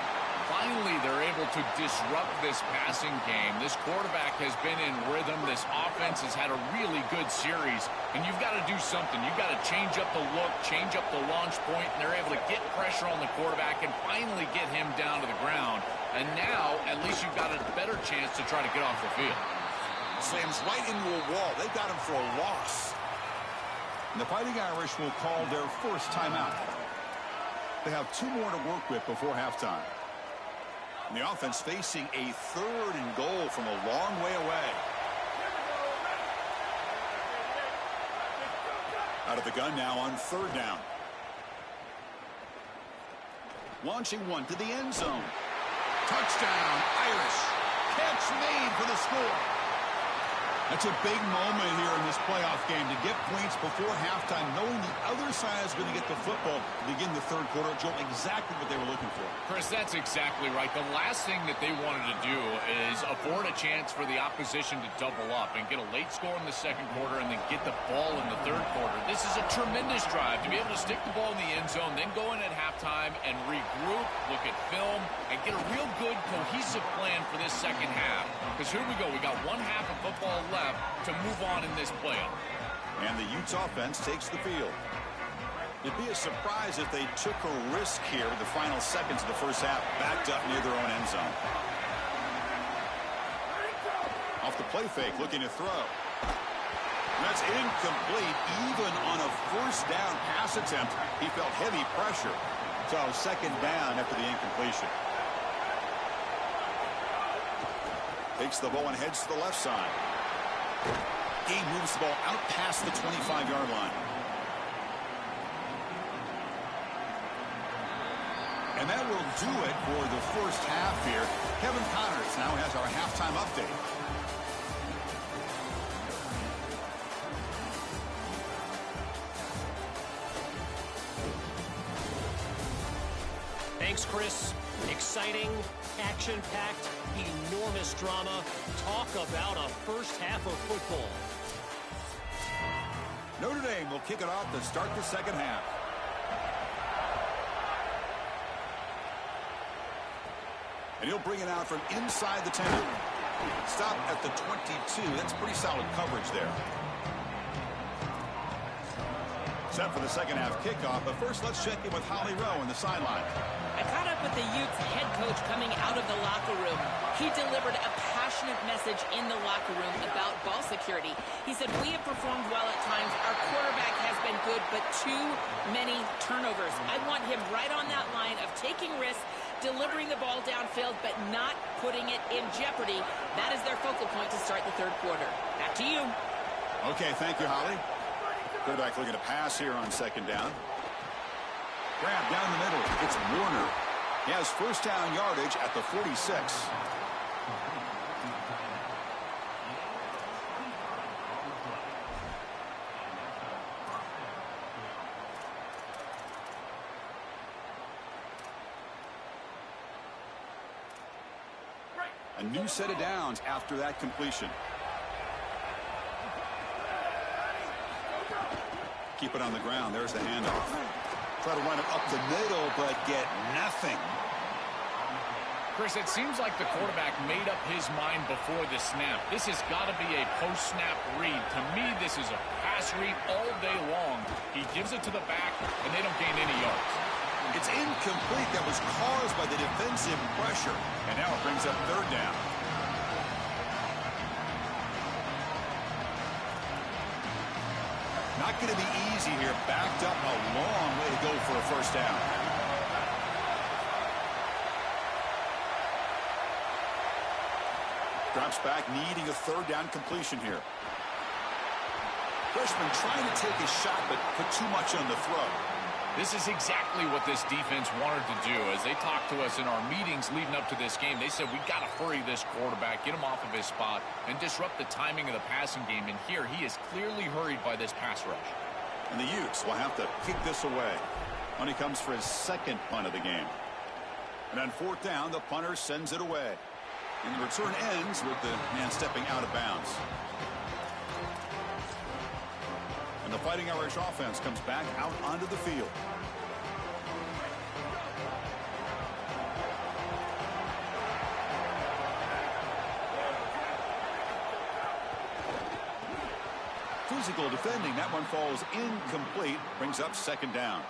Finally, they're able to disrupt this passing game. This quarterback has been in rhythm. This offense has had a really good series, and you've got to do something. You've got to change up the look, change up the launch point, and they're able to get pressure on the quarterback and finally get him down to the ground. And now, at least you've got a better chance to try to get off the field. Slams right into a wall. They got him for a loss. And the Fighting Irish will call their first timeout. They have 2 more to work with before halftime. And the offense facing a 3rd and goal from a long way away. Out of the gun now on 3rd down. Launching one to the end zone. Touchdown, Irish. Catch made for the score. That's a big moment here in this playoff game to get points before halftime, knowing the other side is going to get the football to begin the 3rd quarter. Joe, exactly what they were looking for. Chris, that's exactly right. The last thing that they wanted to do is afford a chance for the opposition to double up and get a late score in the 2nd quarter and then get the ball in the 3rd quarter. This is a tremendous drive to be able to stick the ball in the end zone, then go in at halftime and regroup, look at film, and get a real good cohesive plan for this 2nd half. Because here we go. We got 1 half of football left to move on in this playoff. And the Utes offense takes the field. It'd be a surprise if they took a risk here in the final seconds of the 1st half, backed up near their own end zone. Off the play fake, looking to throw. That's incomplete. Even on a 1st down pass attempt, he felt heavy pressure. So 2nd down after the incompletion. Takes the ball and heads to the left side. He moves the ball out past the 25-yard line. And that will do it for the 1st half here. Kevin Connors now has our halftime update. Thanks, Chris. Exciting, action-packed, enormous drama. Talk about a 1st half of football. Notre Dame will kick it off to start the 2nd half. And he'll bring it out from inside the 10. Stop at the 22. That's pretty solid coverage there. Set for the 2nd half kickoff. But first, let's check in with Holly Rowe on the sideline. I caught up with the Utes head coach coming out of the locker room. He delivered a passionate message in the locker room about ball security. He said, we have performed well at times. Our quarterback has been good, but too many turnovers. I want him right on that line of taking risks, delivering the ball downfield, but not putting it in jeopardy. That is their focal point to start the 3rd quarter. Back to you. Okay, thank you, Holly. Quarterback looking to pass here on 2nd down. Grab down the middle. It's Warner. He has 1st down yardage at the 46. A new set of downs after that completion. Keep it on the ground. There's the handoff. Try to run it up the middle, but get nothing. Chris, it seems like the quarterback made up his mind before the snap. This has got to be a post-snap read. To me, this is a pass read all day long. He gives it to the back, and they don't gain any yards. It's incomplete. That was caused by the defensive pressure. And now it brings up 3rd down. Not going to be easy here. Backed up a long way to go for a 1st down. Drops back, needing a 3rd down completion here. Freshman trying to take a shot, but put too much on the throw. This is exactly what this defense wanted to do. As they talked to us in our meetings leading up to this game, they said, we got to hurry this quarterback, get him off of his spot, and disrupt the timing of the passing game. And here, he is clearly hurried by this pass rush. And the Utes will have to kick this away. When he comes for his 2nd punt of the game. And on 4th down, the punter sends it away. And the return ends with the man stepping out of bounds. And the Fighting Irish offense comes back out onto the field. Physical defending. That one falls incomplete. Brings up 2nd down.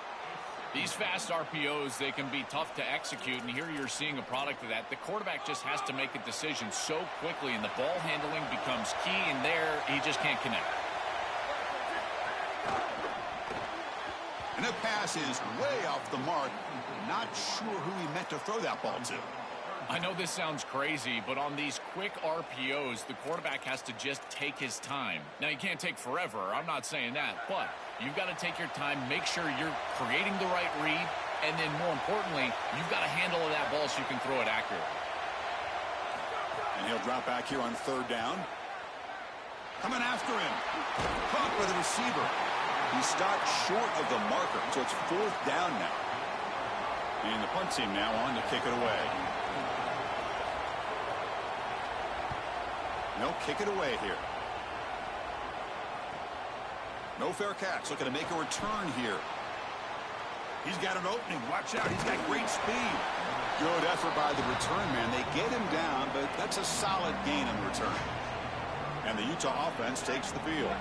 These fast RPOs, they can be tough to execute, and here you're seeing a product of that. The quarterback just has to make a decision so quickly, and the ball handling becomes key, and there he just can't connect. And that pass is way off the mark. Not sure who he meant to throw that ball to. I know this sounds crazy, but on these quick RPOs, the quarterback has to just take his time. Now, you can't take forever. I'm not saying that, but you've got to take your time, make sure you're creating the right read, and then more importantly, you've got a handle of that ball so you can throw it accurately. And he'll drop back here on 3rd down. Coming after him. Caught by the receiver. He stopped short of the marker, so it's 4th down now. And the punt team now on to kick it away. They'll kick it away here. No fair catch. Looking to make a return here. He's got an opening. Watch out. He's got great speed. Good effort by the return man. They get him down, but that's a solid gain on the return. And the Utah offense takes the field.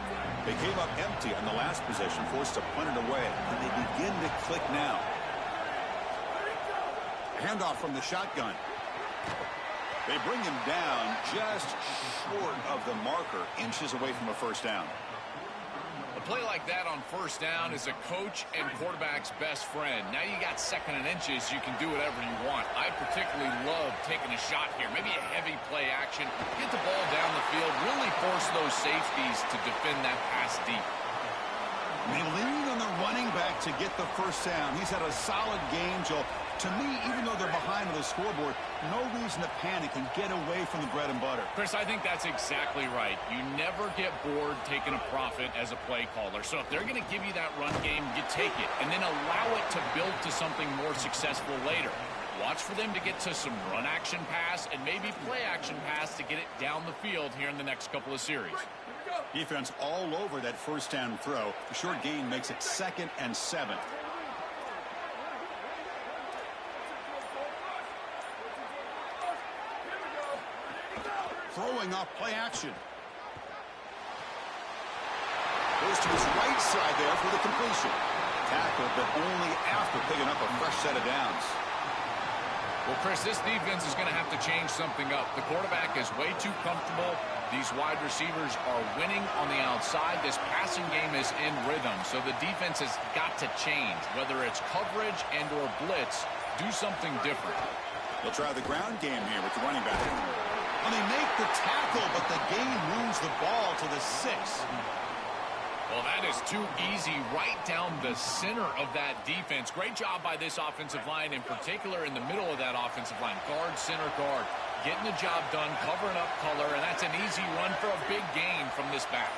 They came up empty on the last possession, forced to punt it away. And they begin to click now. Handoff from the shotgun. They bring him down just short of the marker, inches away from a 1st down. A play like that on 1st down is a coach and quarterback's best friend. Now you got 2nd and inches, you can do whatever you want. I particularly love taking a shot here, maybe a heavy play action, get the ball down the field, really force those safeties to defend that pass deep. And they lean on the running back to get the 1st down. He's had a solid game, Joel. To me, even though they're behind on the scoreboard, no reason to panic and get away from the bread and butter. Chris, I think that's exactly right. You never get bored taking a profit as a play caller. So if they're going to give you that run game, you take it. And then allow it to build to something more successful later. Watch for them to get to some run action pass and maybe play action pass to get it down the field here in the next couple of series. Defense all over that 1st down throw. The short gain makes it 2nd and 7. Throwing off play action. Goes to his right side there for the completion. Tackle, but only after picking up a fresh set of downs. Well, Chris, this defense is going to have to change something up. The quarterback is way too comfortable. These wide receivers are winning on the outside. This passing game is in rhythm, so the defense has got to change. Whether it's coverage and or blitz, do something different. They'll try the ground game here with the running back. And they make the tackle, but the game moves the ball to the 6. Well, that is too easy right down the center of that defense. Great job by this offensive line, in particular in the middle of that offensive line. Guard, center, guard. Getting the job done, covering up color, and that's an easy run for a big gain from this back.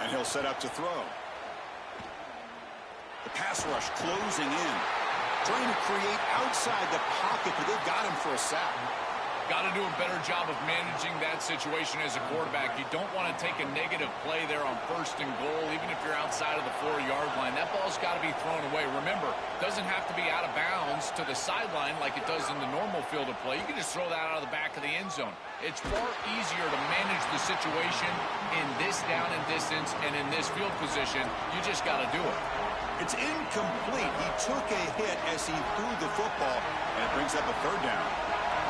And he'll set up to throw. The pass rush closing in. Trying to create outside the pocket, but they've got him for a sack. Got to do a better job of managing that situation as a quarterback. You don't want to take a negative play there on 1st and goal, even if you're outside of the 4-yard line. That ball's got to be thrown away. Remember, it doesn't have to be out of bounds to the sideline like it does in the normal field of play. You can just throw that out of the back of the end zone. It's far easier to manage the situation in this down and distance and in this field position. You just got to do it. It's incomplete. He took a hit as he threw the football, and it brings up a 3rd down.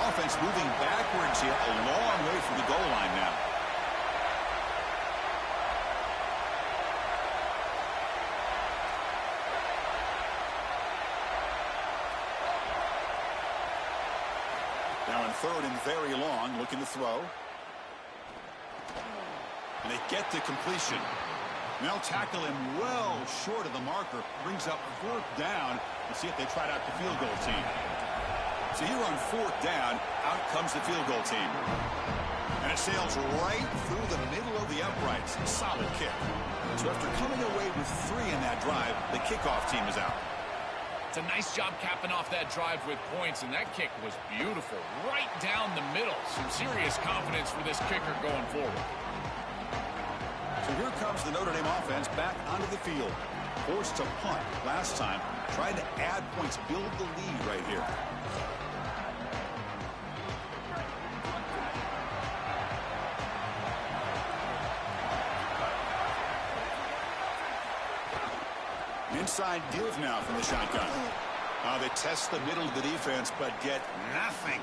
Offense moving backwards here, a long way from the goal line now. Now in 3rd and very long, looking to throw. And they get to completion. And they'll tackle him well short of the marker. Brings up 4th down. Let's see if they try it out the field goal team. So here on 4th down, out comes the field goal team. And it sails right through the middle of the uprights. Solid kick. So after coming away with 3 in that drive, the kickoff team is out. It's a nice job capping off that drive with points, and that kick was beautiful. Right down the middle. Some serious confidence for this kicker going forward. So here comes the Notre Dame offense back onto the field. Forced to punt last time. Trying to add points, build the lead right here. inside give now from the shotgun. They test the middle of the defense, but get nothing.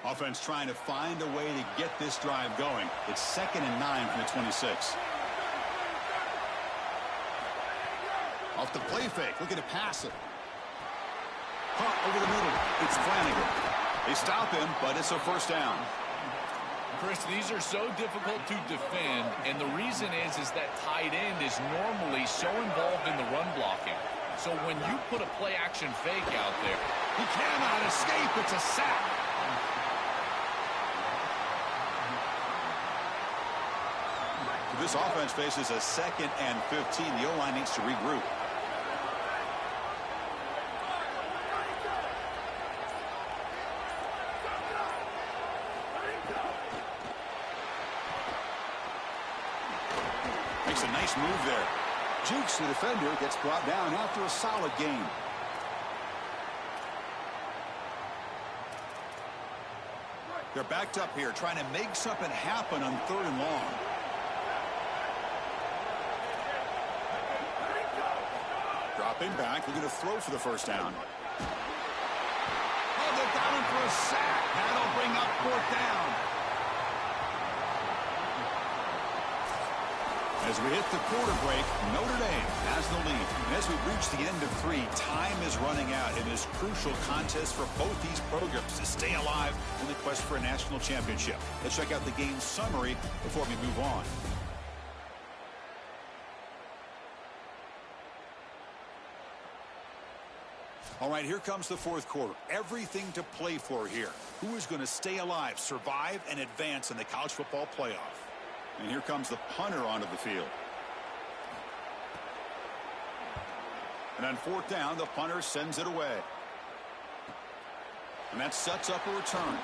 Offense trying to find a way to get this drive going. It's 2nd and 9 from the 26. Off the play fake. Looking to pass it. Caught over the middle. It's Flanagan. They stop him, but it's a first down. Chris, these are so difficult to defend, and the reason is that tight end is normally so involved in the run blocking. So when you put a play-action fake out there, he cannot escape. It's a sack. This offense faces a 2nd and 15. The O-line needs to regroup. Makes a nice move there. Jukes the defender, gets brought down after a solid game. They're backed up here, trying to make something happen on 3rd and long. Dropping back, looking to throw for the first down. Oh, they're down for a sack. That'll bring up 4th down. As we hit the quarter break, Notre Dame has the lead. And as we reach the end of 3, time is running out in this crucial contest for both these programs to stay alive in the quest for a national championship. Let's check out the game summary before we move on. All right, here comes the 4th quarter. Everything to play for here. Who is going to stay alive, survive, and advance in the college football playoff? And here comes the punter onto the field. And on 4th down, the punter sends it away. And that sets up a return.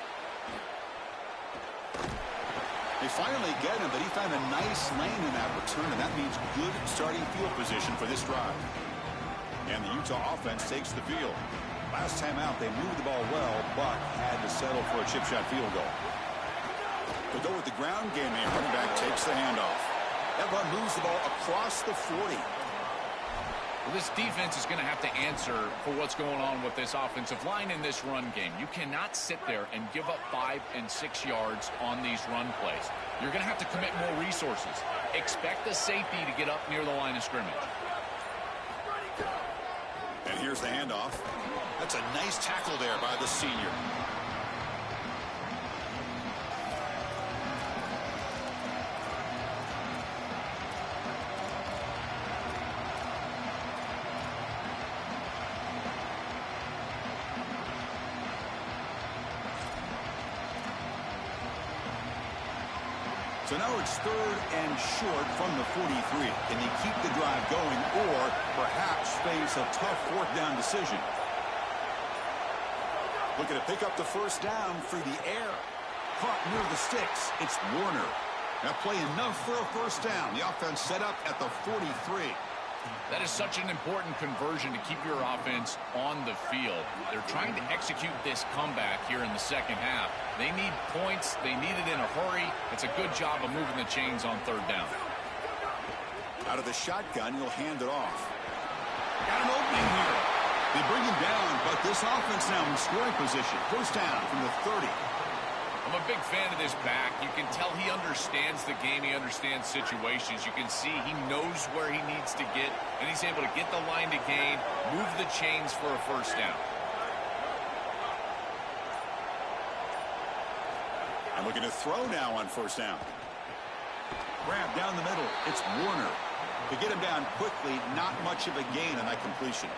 They finally get him, but he found a nice lane in that return, and that means good starting field position for this drive. And the Utah offense takes the field. Last time out, they moved the ball well, but had to settle for a chip shot field goal. They'll go with the ground game here. Running back takes the handoff. That run moves the ball across the 40. Well, this defense is going to have to answer for what's going on with this offensive line in this run game. You cannot sit there and give up 5 and 6 yards on these run plays. You're going to have to commit more resources. Expect the safety to get up near the line of scrimmage. And here's the handoff. That's a nice tackle there by the senior. So now it's 3rd and short from the 43. Can they keep the drive going or perhaps face a tough 4th down decision? Looking to pick up the first down through the air. Caught near the sticks. It's Warner. That play enough for a first down. The offense set up at the 43. That is such an important conversion to keep your offense on the field. They're trying to execute this comeback here in the 2nd half. They need points. They need it in a hurry. It's a good job of moving the chains on 3rd down. Out of the shotgun, he'll hand it off. Got an opening here. They bring him down, but this offense now in scoring position. First down from the 30. I'm a big fan of this back. You can tell he understands the game. He understands situations. You can see he knows where he needs to get, and he's able to get the line to gain, move the chains for a first down. And looking to throw now on first down. Grab down the middle. It's Warner. To get him down quickly, not much of a gain on that completion.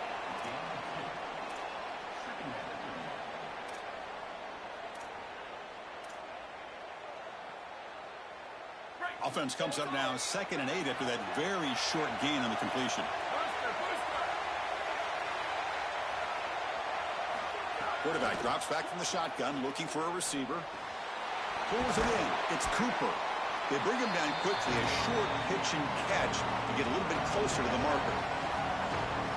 Offense comes up now 2nd and 8 after that very short gain on the completion. Quarterback drops back from the shotgun, looking for a receiver. Pulls it in. It's Cooper. They bring him down quickly, a short pitch and catch to get a little bit closer to the marker.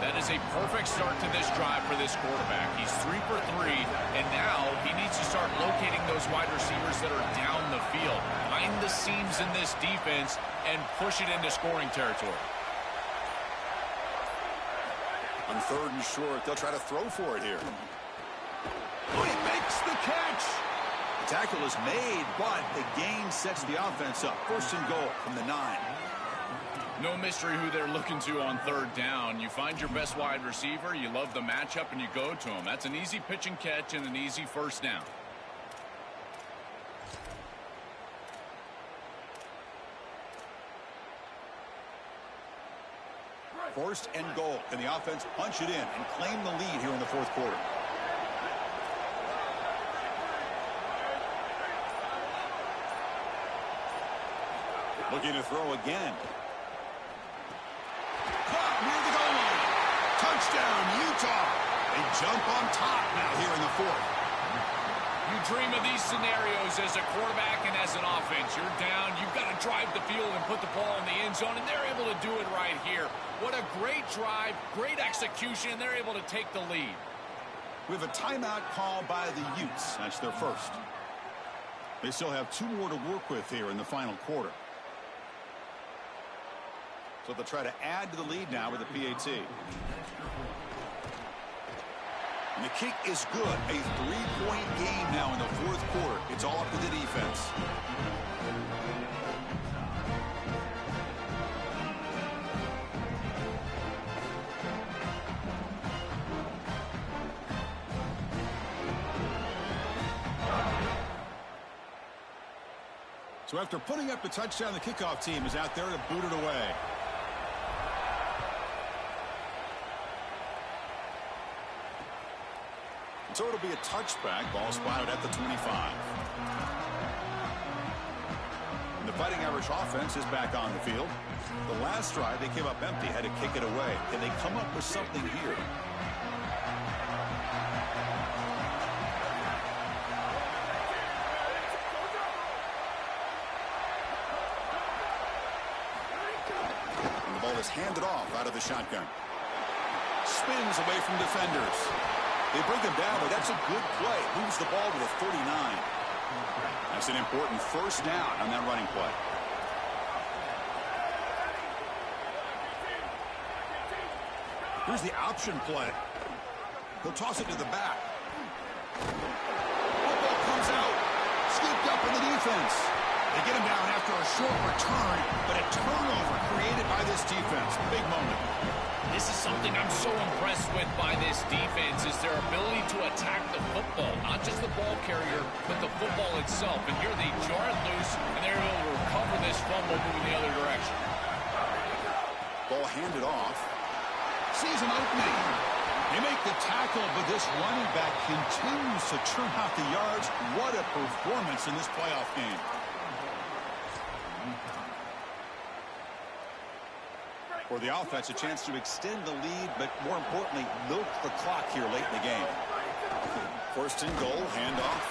That is a perfect start to this drive for this quarterback. He's 3 for 3, and now he needs to start locating those wide receivers that are down the field. Find the seams in this defense and push it into scoring territory. On 3rd and short, they'll try to throw for it here. Oh, he makes the catch. The tackle is made, but the gain sets the offense up. 1st and goal from the 9. No mystery who they're looking to on 3rd down. You find your best wide receiver, you love the matchup, and you go to him. That's an easy pitch and catch and an easy 1st down. First and goal. Can the offense punch it in and claim the lead here in the 4th quarter? Looking to throw again. Caught near the goal line. Touchdown, Utah. They jump on top now here in the 4th. You dream of these scenarios as a quarterback and as an offense. You're down, you've got to drive the field and put the ball in the end zone, and they're able to do it right here. What a great drive, great execution, and they're able to take the lead. We have a timeout call by the Utes. That's their first. They still have 2 more to work with here in the final quarter. So they'll try to add to the lead now with the PAT. And the kick is good. A 3-point game now in the 4th quarter. It's all up to the defense. So after putting up the touchdown, the kickoff team is out there to boot it away. So it'll be a touchback. Ball spotted at the 25. And the Fighting Irish offense is back on the field. The last drive, they came up empty, had to kick it away. Can they come up with something here? And the ball is handed off out of the shotgun. Spins away from defenders. They bring him down, but that's a good play. Moves the ball to the 39. That's an important 1st down on that running play. Here's the option play. He'll toss it to the back. Football comes out. Scooped up in the defense. They get him down after a short return, but a turnover created by this defense. Big moment. This is something I'm so impressed with by this defense is their ability to attack the football, not just the ball carrier, but the football itself. And here they jar it loose, and they're able to recover this fumble moving the other direction. Ball handed off. Sees an opening. They make the tackle, but this running back continues to churn out the yards. What a performance in this playoff game. For the offense, a chance to extend the lead, but more importantly, milk the clock here late in the game. 1st and goal, handoff.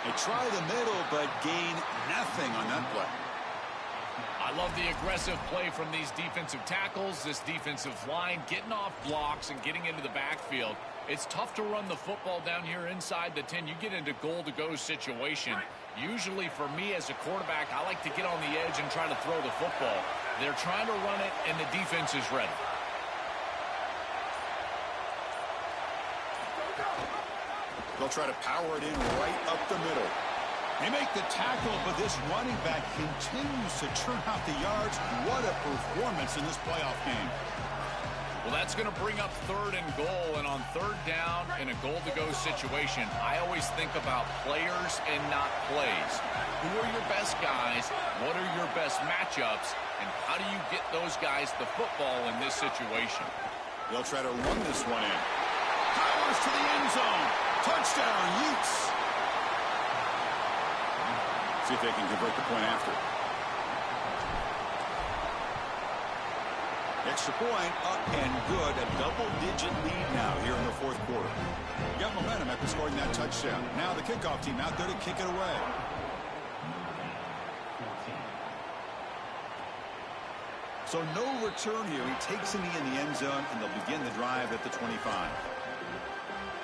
They try the middle, but gain nothing on that play. I love the aggressive play from these defensive tackles, this defensive line, getting off blocks and getting into the backfield. It's tough to run the football down here inside the 10. You get into goal-to-go situation. Usually for me as a quarterback, I like to get on the edge and try to throw the football. They're trying to run it, and the defense is ready. They'll try to power it in right up the middle. They make the tackle, but this running back continues to churn out the yards. What a performance in this playoff game. Well, that's going to bring up 3rd and goal, and on 3rd down in a goal-to-go situation, I always think about players and not plays. Who are your best guys? What are your best matchups? And how do you get those guys the football in this situation? They'll try to run this one in. Powers to the end zone. Touchdown, Utes. See if they can convert the point after. Extra point up and good. A double-digit lead now here in the 4th quarter. You got momentum after scoring that touchdown. Now the kickoff team out there to kick it away. So no return here. He takes a knee in the end zone, and they'll begin the drive at the 25.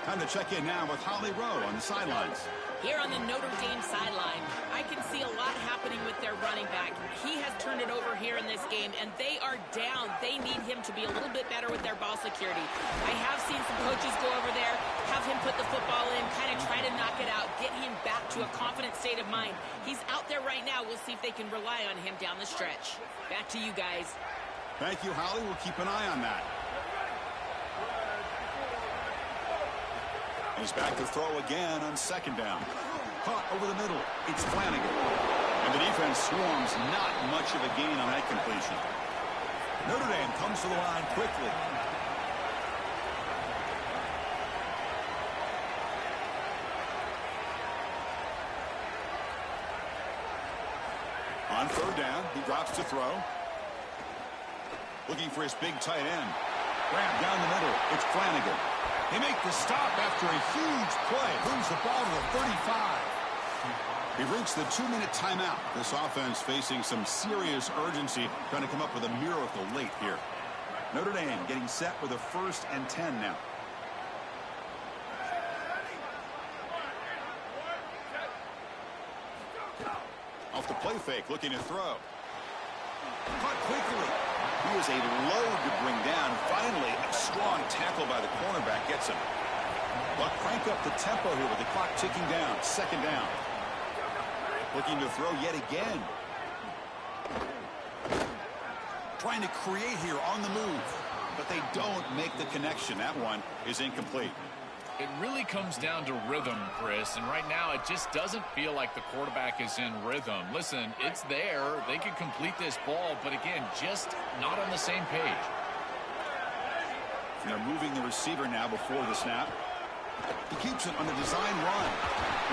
Time to check in now with Holly Rowe on the sidelines. Here on the Notre Dame sideline, I can see a lot happening with their running back. He has turned it over here in this game, and they are down. They need him to be a little bit better with their ball security. I have seen some coaches go over there, have him put the football in, kind of try to knock it out, get him back to a confident state of mind. He's out there right now. We'll see if they can rely on him down the stretch. Back to you guys. Thank you, Holly. We'll keep an eye on that. He's back to throw again on second down. Caught over the middle. It's Flanagan. And the defense swarms, not much of a gain on that completion. Notre Dame comes to the line quickly. On third down, he drops to throw. Looking for his big tight end. Grab down the middle. It's Flanagan. They make the stop after a huge play. Moves the ball to the 35. We've reached the 2-minute timeout. This offense facing some serious urgency, trying to come up with a miracle late here. Notre Dame getting set with a 1st and 10 now. Off the play fake, looking to throw. Caught quickly. He was a load to bring down. Finally, a strong tackle by the cornerback gets him. But crank up the tempo here with the clock ticking down. Second down. Looking to throw yet again. Trying to create here on the move. But they don't make the connection. That one is incomplete. It really comes down to rhythm, Chris, and right now it just doesn't feel like the quarterback is in rhythm. Listen, it's there. They could complete this ball, but again, just not on the same page. And they're moving the receiver now before the snap. He keeps it on the design run.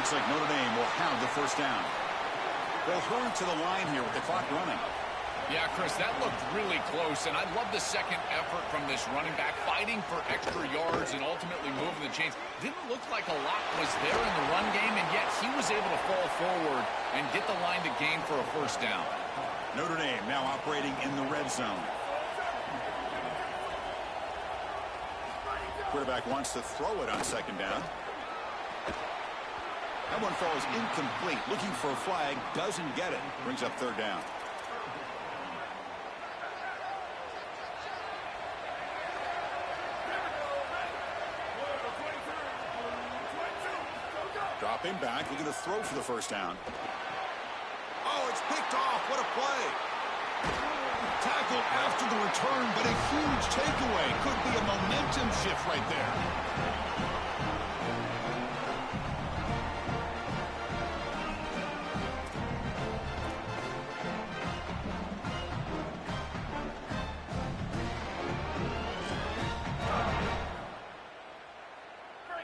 Looks like Notre Dame will have the first down. They'll hurry to the line here with the clock running. Yeah, Chris, that looked really close, and I love the second effort from this running back, fighting for extra yards and ultimately moving the chains. Didn't look like a lot was there in the run game, and yet he was able to fall forward and get the line to gain for a first down. Notre Dame now operating in the red zone. Quarterback wants to throw it on second down. That one falls incomplete. Looking for a flag, doesn't get it. Brings up third down. Dropping back, looking to throw for the first down. Oh, it's picked off. What a play. Tackle after the return, but a huge takeaway. Could be a momentum shift right there.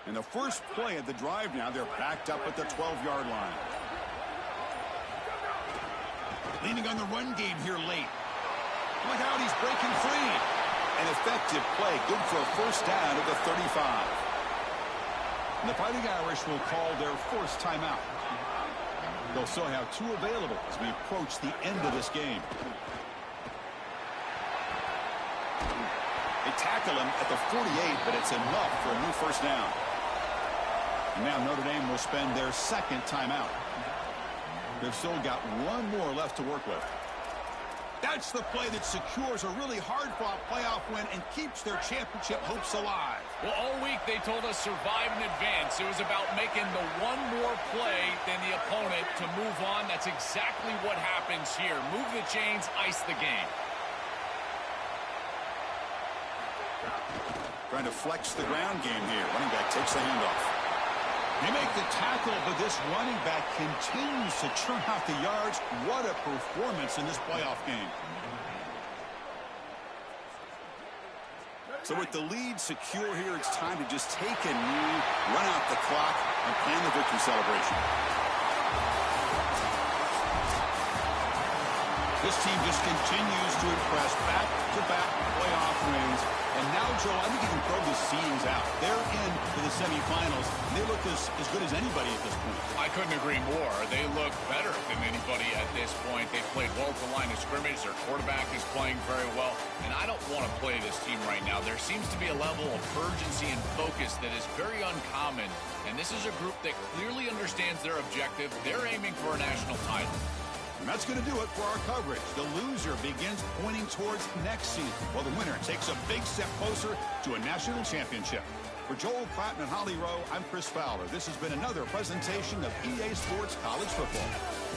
And the first play of the drive now, they're backed up at the 12-yard line. Leaning on the run game here late. Look out, he's breaking free. An effective play, good for a first down at the 35. And the Fighting Irish will call their first timeout. They'll still have 2 available as we approach the end of this game. They tackle him at the 48, but it's enough for a new first down. And now Notre Dame will spend their second timeout. They've still got 1 more left to work with. That's the play that secures a really hard-fought playoff win and keeps their championship hopes alive. Well, all week they told us survive and advance. It was about making the 1 more play than the opponent to move on. That's exactly what happens here. Move the chains, ice the game. Trying to flex the ground game here. Running back takes the handoff. They make the tackle, but this running back continues to churn out the yards. What a performance in this playoff game. So with the lead secure here, it's time to just take a knee, run out the clock, and plan the victory celebration. This team just continues to impress. Back-to-back playoff wins. And now, Joe, I think you can throw the seedings out. They're in to the semifinals. They look as good as anybody at this point. I couldn't agree more. They look better than anybody at this point. They've played well at the line of scrimmage. Their quarterback is playing very well. And I don't want to play this team right now. There seems to be a level of urgency and focus that is very uncommon. And this is a group that clearly understands their objective. They're aiming for a national title. And that's going to do it for our coverage. The loser begins pointing towards next season, while the winner takes a big step closer to a national championship. For Joel Platten and Holly Rowe, I'm Chris Fowler. This has been another presentation of EA Sports College Football.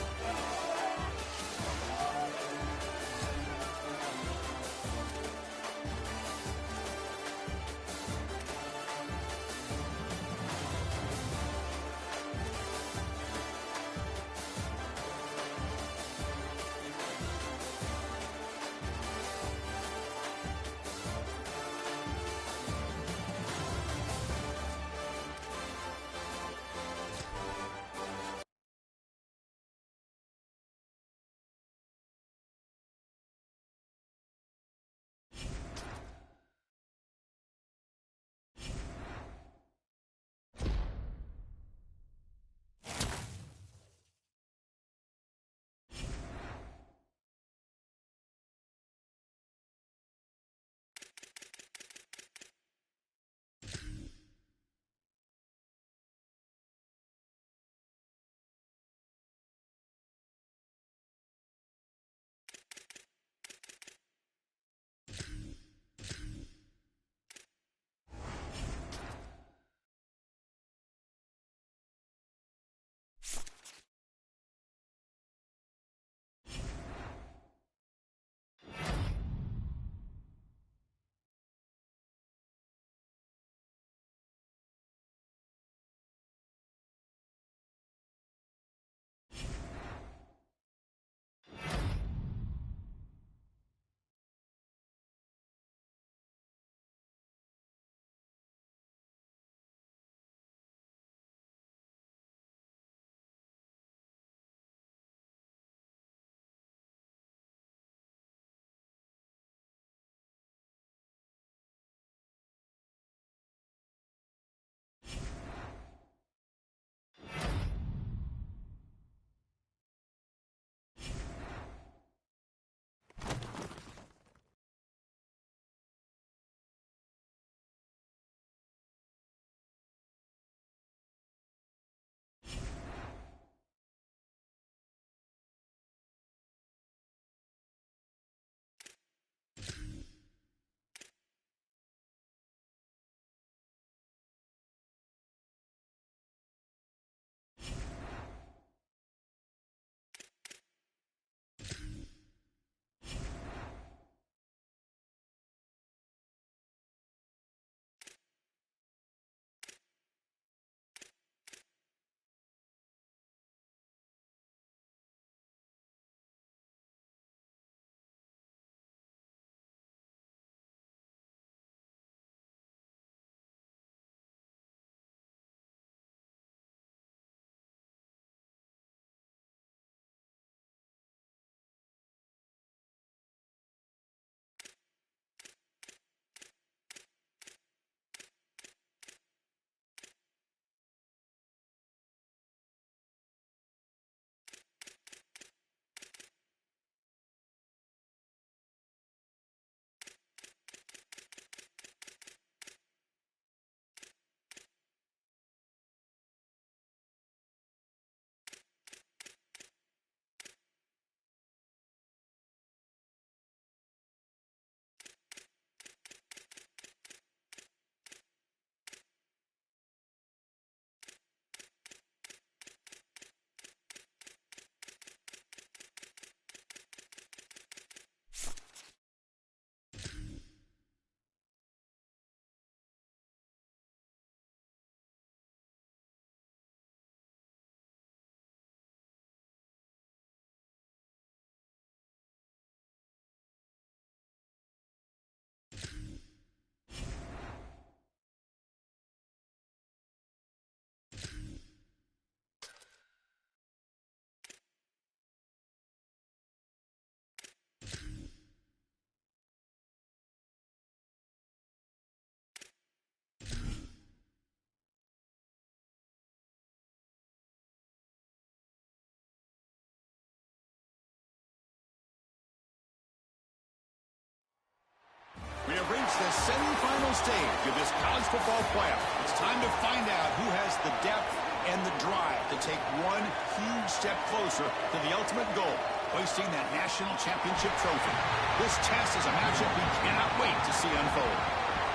stage of this college football playoff. It's time to find out who has the depth and the drive to take one huge step closer to the ultimate goal, hoisting that national championship trophy. This test is a matchup we cannot wait to see unfold.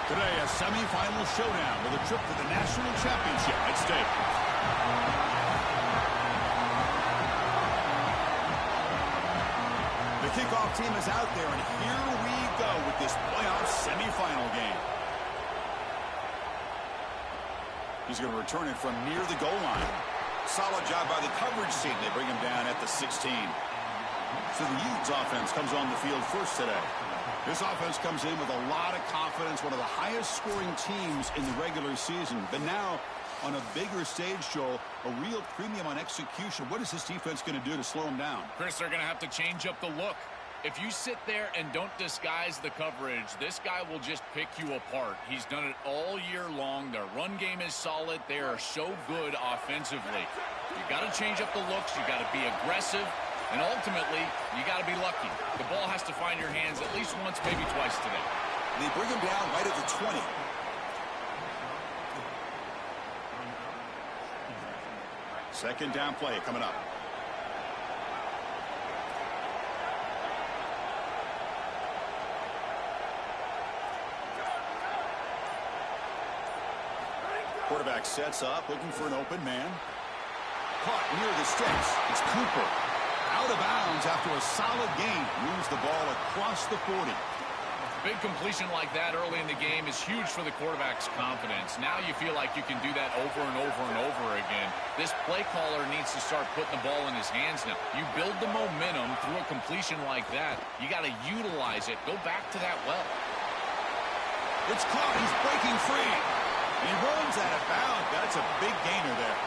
Today, a semifinal showdown with a trip to the national championship at stake. The kickoff team is out there, and here we go with this playoff semifinal game. He's going to return it from near the goal line. Solid job by the coverage team. They bring him down at the 16. So the Utes offense comes on the field first today. This offense comes in with a lot of confidence, one of the highest scoring teams in the regular season. But now, on a bigger stage, Joel, a real premium on execution. What is this defense going to do to slow them down? Chris, they're going to have to change up the look. If you sit there and don't disguise the coverage, this guy will just pick you apart. He's done it all year long. Their run game is solid. They are so good offensively. You got to change up the looks. You got to be aggressive. And ultimately, you got to be lucky. The ball has to find your hands at least once, maybe twice today. They bring him down right at the 20. Second down play coming up. Quarterback sets up, looking for an open man. Caught near the sticks. It's Cooper. Out of bounds after a solid gain. Moves the ball across the 40. Big completion like that early in the game is huge for the quarterback's confidence. Now you feel like you can do that over and over and over again. This play caller needs to start putting the ball in his hands now. You build the momentum through a completion like that. You got to utilize it. Go back to that well. It's caught. He's breaking free. He runs out of bounds. That's a big gainer there.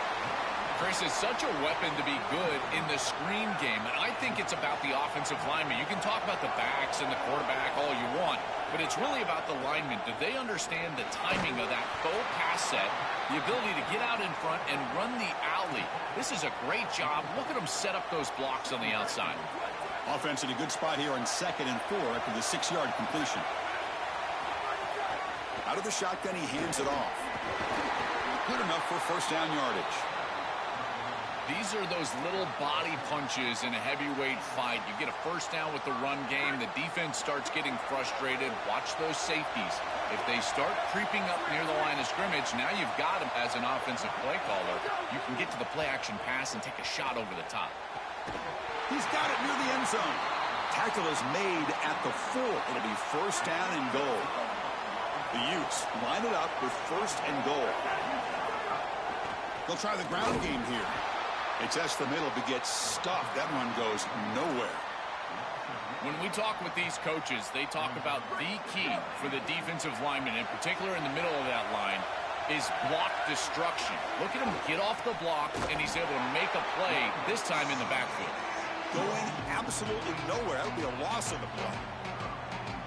Chris, is such a weapon to be good in the screen game, and I think it's about the offensive lineman. You can talk about the backs and the quarterback all you want, but it's really about the linemen. Do they understand the timing of that faux pass set, the ability to get out in front and run the alley? This is a great job. Look at them set up those blocks on the outside. Offense in a good spot here on 2nd and 4 after the 6-yard completion. Out of the shotgun, he hands it off. Good enough for first down yardage. These are those little body punches in a heavyweight fight. You get a first down with the run game. The defense starts getting frustrated. Watch those safeties. If they start creeping up near the line of scrimmage, now you've got them as an offensive play caller. You can get to the play-action pass and take a shot over the top. He's got it near the end zone. Tackle is made at the 4. It'll be first down and goal. The Utes line it up with first and goal. They'll try the ground game here. They test the middle but get stuffed. That run goes nowhere. When we talk with these coaches, they talk about the key for the defensive lineman, in particular in the middle of that line, is block destruction. Look at him get off the block, and he's able to make a play, this time in the backfield. Going absolutely nowhere. That would be a loss of the play.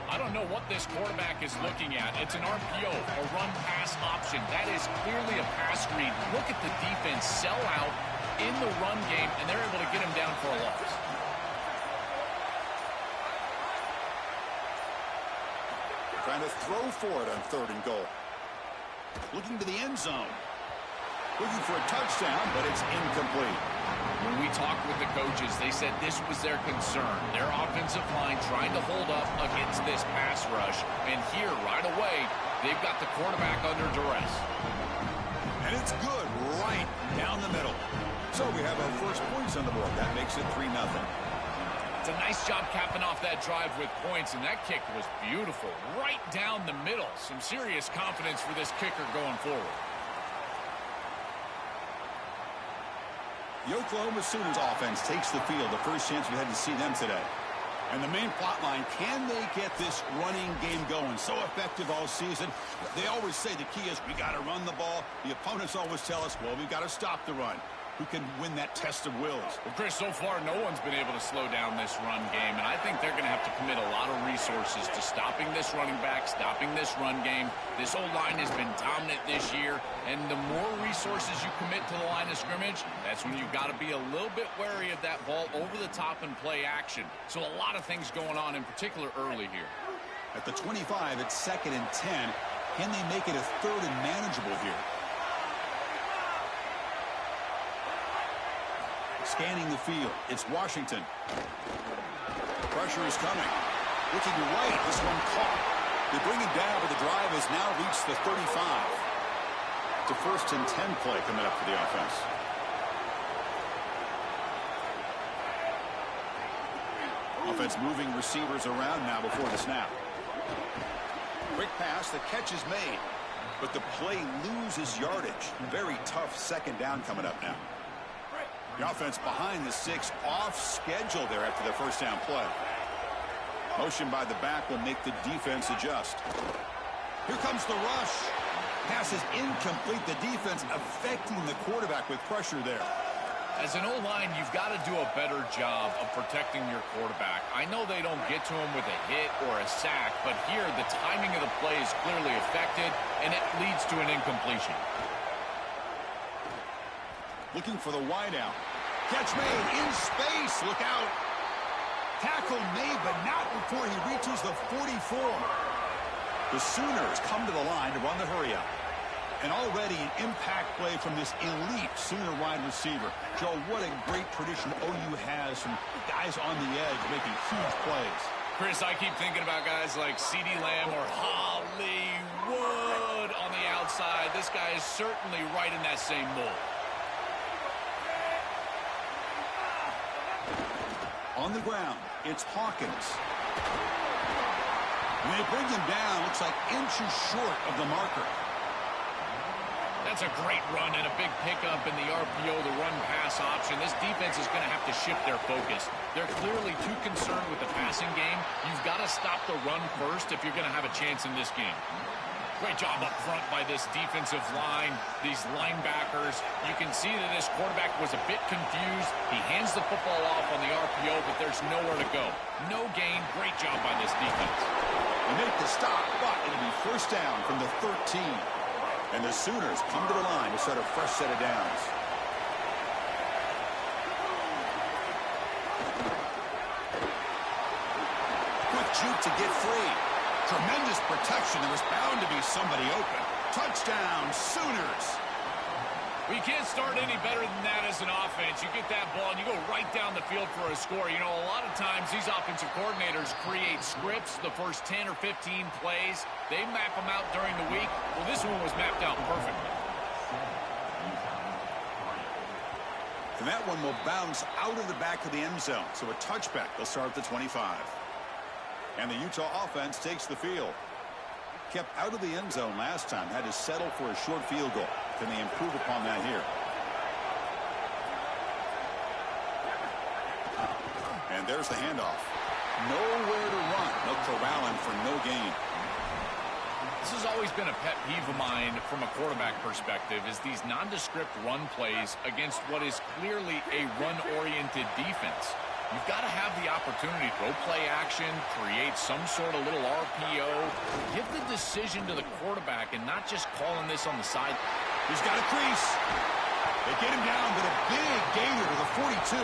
I don't know what this quarterback is looking at. It's an RPO, a run-pass option. That is clearly a pass read. Look at the defense sell out in the run game, and they're able to get him down for a loss. Trying to throw for it on 3rd and goal. Looking to the end zone. Looking for a touchdown, but it's incomplete. When we talked with the coaches, they said this was their concern. Their offensive line trying to hold up against this pass rush. And here, right away, they've got the quarterback under duress. And it's good right down the middle. So we have our first points on the board. That makes it 3-0. It's a nice job capping off that drive with points, and that kick was beautiful. Right down the middle. Some serious confidence for this kicker going forward. The Oklahoma Sooners offense takes the field. The first chance we had to see them today. And the main plot line, can they get this running game going? So effective all season. They always say the key is we got to run the ball. The opponents always tell us, well, we've got to stop the run. Who can win that test of wills? Well, Chris, so far no one's been able to slow down this run game, and I think they're going to have to commit a lot of resources to stopping this running back, stopping this run game. This old line has been dominant this year, and the more resources you commit to the line of scrimmage, that's when you've got to be a little bit wary of that ball over the top and play action. So a lot of things going on, in particular early here. At the 25, it's 2nd and 10. Can they make it a third and manageable here? Scanning the field. It's Washington. Pressure is coming. Looking right. This one caught. They bring it down, but the drive has now reached the 35. It's a 1st and 10 play coming up for the offense. Offense moving receivers around now before the snap. Quick pass. The catch is made, but the play loses yardage. Very tough 2nd down coming up now. The offense behind the 6, off schedule there after the 1st down play. Motion by the back will make the defense adjust. Here comes the rush. Pass is incomplete. The defense affecting the quarterback with pressure there. As an O-line, you've got to do a better job of protecting your quarterback. I know they don't get to him with a hit or a sack, but here the timing of the play is clearly affected, and it leads to an incompletion. Looking for the wideout. Catch made in space. Look out. Tackle made, but not before he reaches the 44. The Sooners come to the line to run the hurry up. And already an impact play from this elite Sooner wide receiver. Joe, what a great tradition OU has from guys on the edge making huge plays. Chris, I keep thinking about guys like CeeDee Lamb or Hollywood on the outside. This guy is certainly right in that same mold. On the ground, it's Hawkins. When they bring him down, looks like inches short of the marker. That's a great run and a big pickup in the RPO, the run-pass option. This defense is going to have to shift their focus. They're clearly too concerned with the passing game. You've got to stop the run first if you're going to have a chance in this game. Great job up front by this defensive line, these linebackers. You can see that this quarterback was a bit confused. He hands the football off on the RPO, but there's nowhere to go. No gain. Great job by this defense. They make the stop, but it'll be 1st down from the 13. And the Sooners come to the line to start a fresh set of downs. Quick juke to get free. Tremendous protection. There was bound to be somebody open. Touchdown, Sooners. We can't start any better than that as an offense. You get that ball and you go right down the field for a score. You know, a lot of times these offensive coordinators create scripts the first 10 or 15 plays. They map them out during the week. Well, this one was mapped out perfectly. And that one will bounce out of the back of the end zone. So a touchback. They'll start at the 25. And the Utah offense takes the field. Kept out of the end zone last time. Had to settle for a short field goal. Can they improve upon that here? And there's the handoff. Nowhere to run. No corralling for no gain. This has always been a pet peeve of mine from a quarterback perspective, is these nondescript run plays against what is clearly a run-oriented defense. You've got to have the opportunity to go play action, create some sort of little RPO, give the decision to the quarterback and not just calling this on the side. He's got a crease. They get him down, but a big gainer to the 42.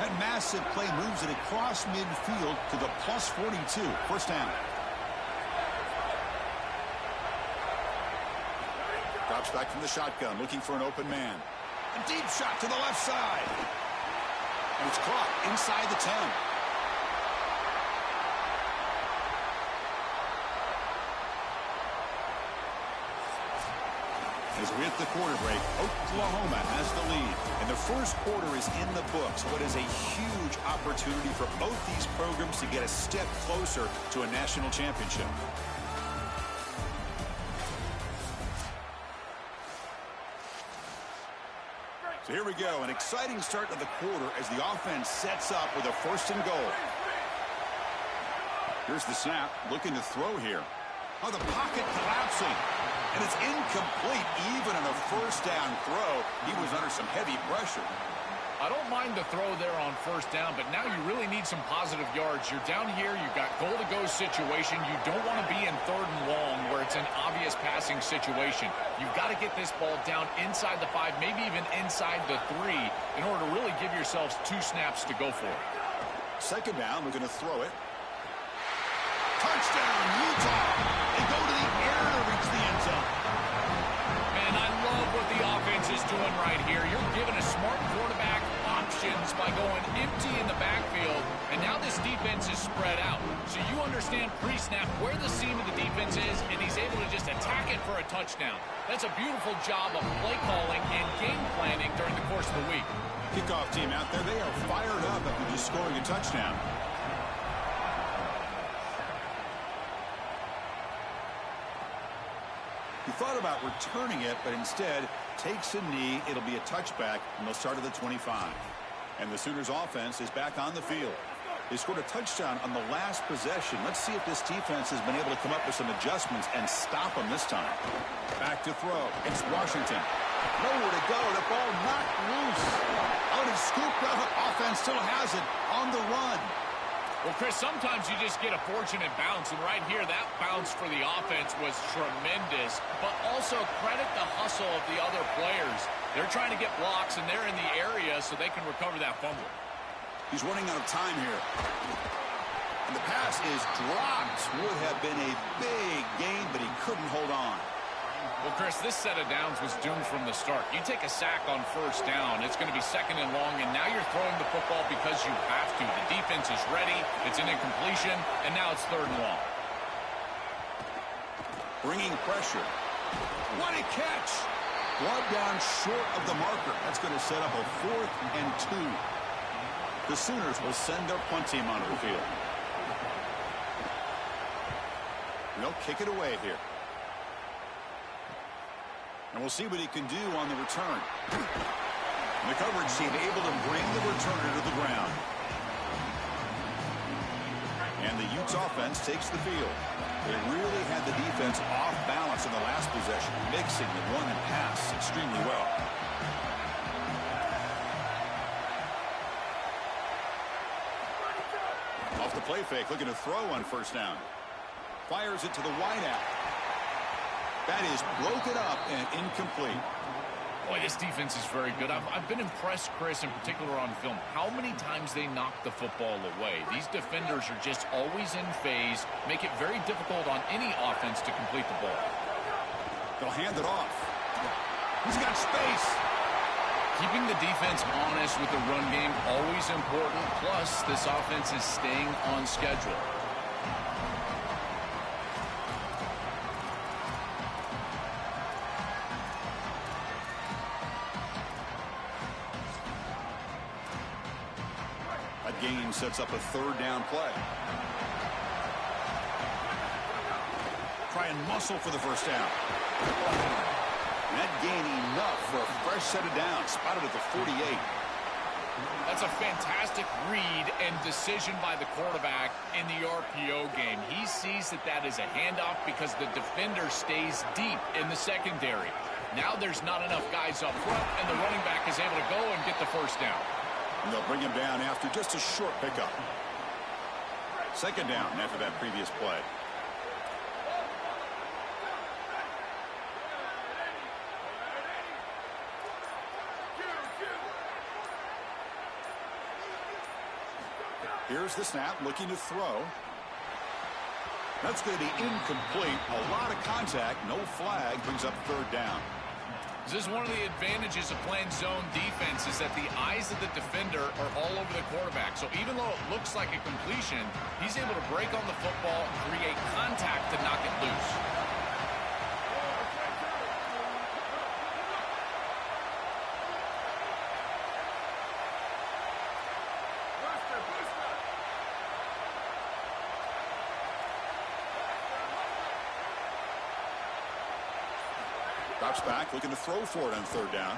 That massive play moves it across midfield to the plus 42. 1st down. Drops back from the shotgun, looking for an open man. A deep shot to the left side. And it's caught inside the 10. As we hit the quarter break, Oklahoma has the lead. And the 1st quarter is in the books. What is a huge opportunity for both these programs to get a step closer to a national championship. So here we go, an exciting start to the quarter as the offense sets up with a 1st and goal. Here's the snap, looking to throw here. Oh, the pocket collapsing, and it's incomplete. Even on a 1st down throw, he was under some heavy pressure. I don't mind the throw there on 1st down, but now you really need some positive yards. You're down here, you've got goal-to-go situation. You don't want to be in 3rd and long where it's an obvious passing situation. You've got to get this ball down inside the 5, maybe even inside the 3, in order to really give yourselves 2 snaps to go for it. 2nd down, we're going to throw it. Touchdown, Utah. They go to the air to reach the end zone. Man, I love what the offense is doing right here. You're giving a smart quarterback options by going empty in the backfield, and now this defense is spread out. So you understand pre-snap where the seam of the defense is, and he's able to just attack it for a touchdown. That's a beautiful job of play calling and game planning during the course of the week. Kickoff team out there, they are fired up after just scoring a touchdown. He thought about returning it, but instead takes a knee. It'll be a touchback, and they'll start at the 25. And the Sooners offense is back on the field. They scored a touchdown on the last possession. Let's see if this defense has been able to come up with some adjustments and stop them this time. Back to throw. It's Washington. Nowhere to go. The ball knocked loose. Oh, he scooped up. Offense still has it on the run. Well, Chris, sometimes you just get a fortunate bounce, and right here, that bounce for the offense was tremendous, but also credit the hustle of the other players. They're trying to get blocks, and they're in the area so they can recover that fumble. He's running out of time here. And the pass is dropped. Would have been a big gain, but he couldn't hold on. Well, Chris, this set of downs was doomed from the start. You take a sack on first down, it's going to be second and long, and now you're throwing the football because you have to. The defense is ready, it's an incompletion, and now it's third and long. Bringing pressure. What a catch! Brought down short of the marker. That's going to set up a 4th and 2. The Sooners will send their punt team onto the field. They'll kick it away here. And we'll see what he can do on the return. And the coverage team able to bring the returner to the ground. And the Utes offense takes the field. They really had the defense off balance in the last possession, mixing the run and pass extremely well. Off the play fake, looking to throw on first down. Fires it to the wideout. That is broken up and incomplete. Boy, this defense is very good. I've been impressed, Chris, in particular on film, how many times they knock the football away. These defenders are just always in phase, make it very difficult on any offense to complete the ball. They'll hand it off. He's got space. Keeping the defense honest with the run game, always important. Plus, this offense is staying on schedule. Gain sets up a third down play. Try and muscle for the first down. And that gain enough for a fresh set of downs. Spotted at the 48. That's a fantastic read and decision by the quarterback in the RPO game. He sees that is a handoff because the defender stays deep in the secondary. Now there's not enough guys up front, and the running back is able to go and get the first down. And they'll bring him down after just a short pickup. Second down after that previous play. Here's the snap, looking to throw. That's going to be incomplete. A lot of contact, no flag, brings up third down. This is one of the advantages of playing zone defense is that the eyes of the defender are all over the quarterback. So even though it looks like a completion, he's able to break on the football and create contact to knock it loose. Drops back, looking to throw for it on third down.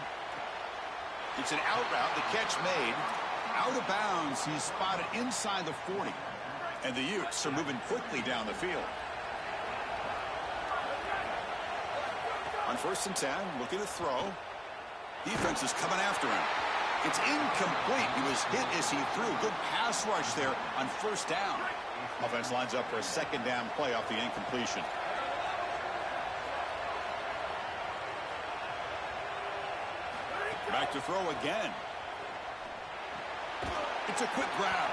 It's an out route, the catch made. Out of bounds, he's spotted inside the 40. And the Utes are moving quickly down the field. On 1st and 10, looking to throw. Defense is coming after him. It's incomplete. He was hit as he threw. Good pass rush there on first down. Offense lines up for a second down play off the incompletion. Back to throw again. It's a quick grab.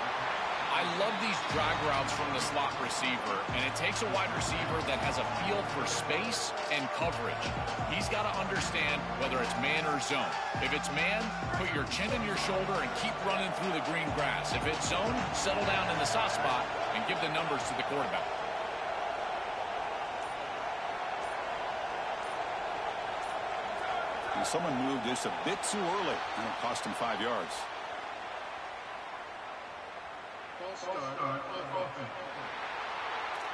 I love these drag routes from the slot receiver, and it takes a wide receiver that has a feel for space and coverage. He's got to understand whether it's man or zone. If it's man, put your chin in your shoulder and keep running through the green grass. If it's zone, settle down in the soft spot and give the numbers to the quarterback. And someone moved this a bit too early, and it cost him 5 yards.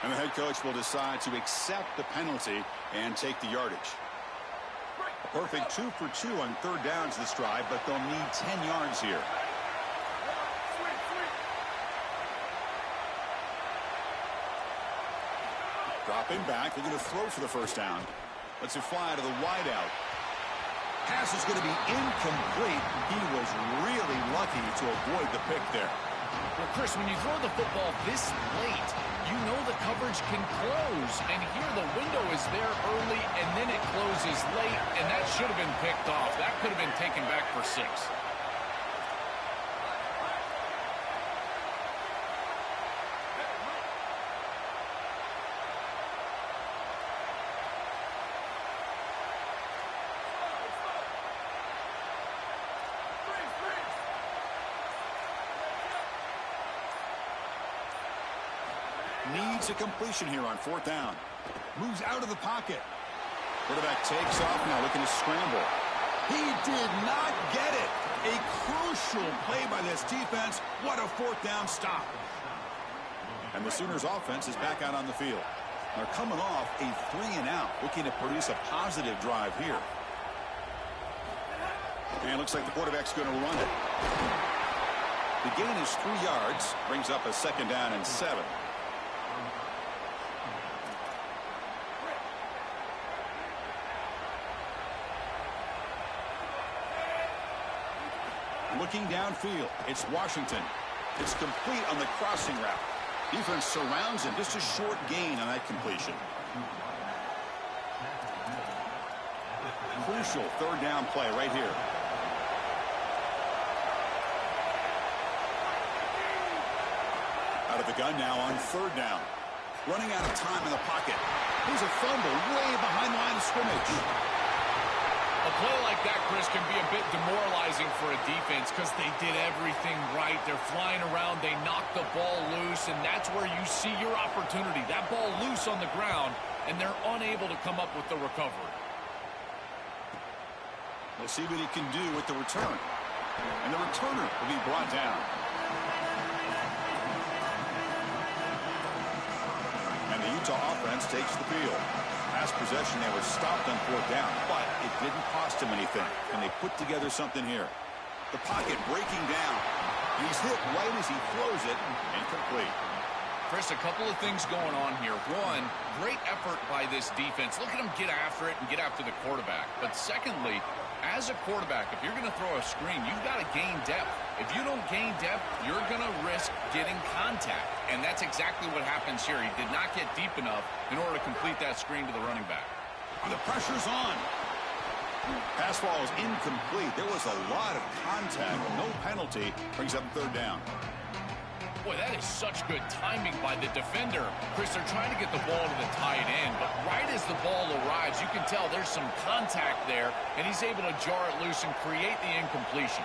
And the head coach will decide to accept the penalty and take the yardage. A perfect 2 for 2 on third downs this drive, but they'll need 10 yards here. Dropping back, they're going to throw for the first down. Let's it fly to the wideout. Pass is going to be incomplete. He was really lucky to avoid the pick there. Well, Chris, when you throw the football this late, you know the coverage can close. And here the window is there early, and then it closes late, and that should have been picked off. That could have been taken back for 6. Needs a completion here on 4th down. Moves out of the pocket. Quarterback takes off now, looking to scramble. He did not get it. A crucial play by this defense. What a 4th down stop. And the Sooners offense is back out on the field. They're coming off a 3-and-out, looking to produce a positive drive here. And it looks like the quarterback's going to run it. The gain is 3 yards, brings up a 2nd down and 7. Looking downfield, it's Washington. It's complete on the crossing route. Defense surrounds him. Just a short gain on that completion. Crucial 3rd down play right here. Out of the gun now on 3rd down. Running out of time in the pocket. Here's a fumble way behind the line of scrimmage. A play like that, Chris, can be a bit demoralizing for a defense because they did everything right. They're flying around. They knocked the ball loose, and that's where you see your opportunity. That ball loose on the ground, and they're unable to come up with the recovery. We'll see what he can do with the return. And the returner will be brought down. And the Utah offense takes the field. Last possession, they were stopped on 4th down, but it didn't cost him anything. And they put together something here. The pocket breaking down. And he's hit right as he throws it. Incomplete. Chris, a couple of things going on here. One, great effort by this defense. Look at them get after it and get after the quarterback. But secondly, as a quarterback, if you're going to throw a screen, you've got to gain depth. If you don't gain depth, you're going to risk getting contact. And that's exactly what happens here. He did not get deep enough in order to complete that screen to the running back. And the pressure's on. Pass ball is incomplete. There was a lot of contact. No penalty. Brings up 3rd down. Boy, that is such good timing by the defender. Chris, they're trying to get the ball to the tight end, but right as the ball arrives, you can tell there's some contact there, and he's able to jar it loose and create the incompletion.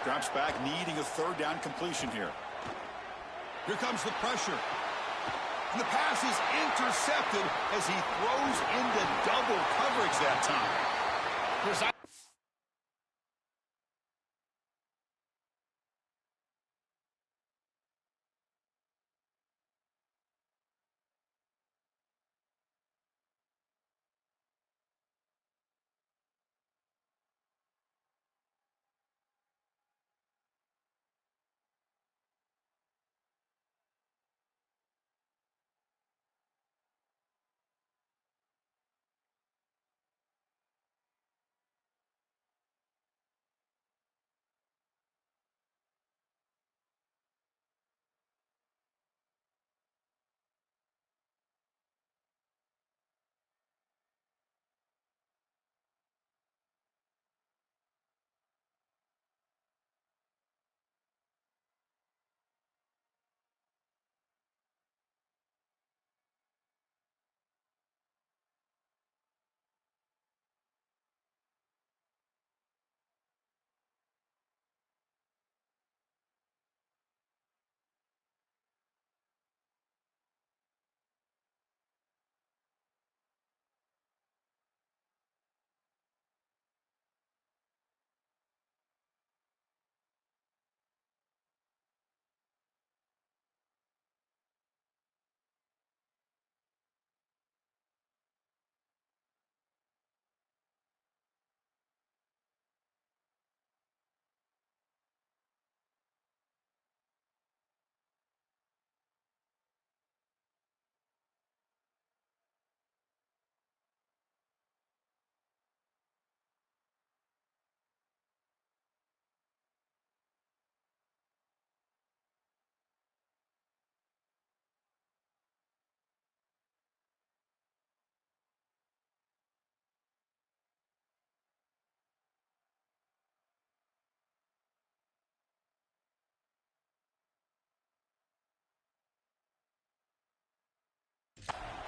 Drops back, needing a 3rd down completion here. Here comes the pressure. And the pass is intercepted as he throws into double coverage that time. Chris,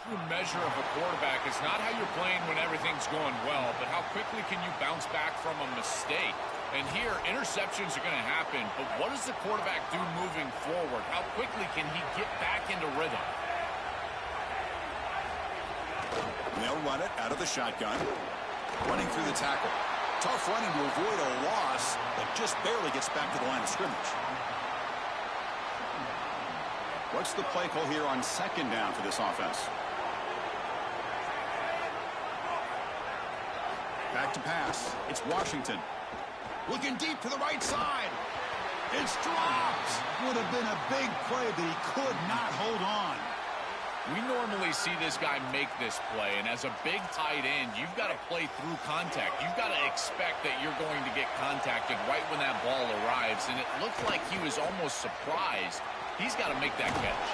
True measure of a quarterback is not how you're playing when everything's going well, but how quickly can you bounce back from a mistake. And here, interceptions are going to happen, but what does the quarterback do moving forward? How quickly can he get back into rhythm? They'll run it out of the shotgun. Running through the tackle. Tough running to avoid a loss, but just barely gets back to the line of scrimmage. What's the play call here on second down for this offense? Back to pass. It's Washington. Looking deep to the right side. It's dropped. Would have been a big play, but he could not hold on. We normally see this guy make this play, and as a big tight end, you've got to play through contact. You've got to expect that you're going to get contacted right when that ball arrives, and it looked like he was almost surprised. He's got to make that catch.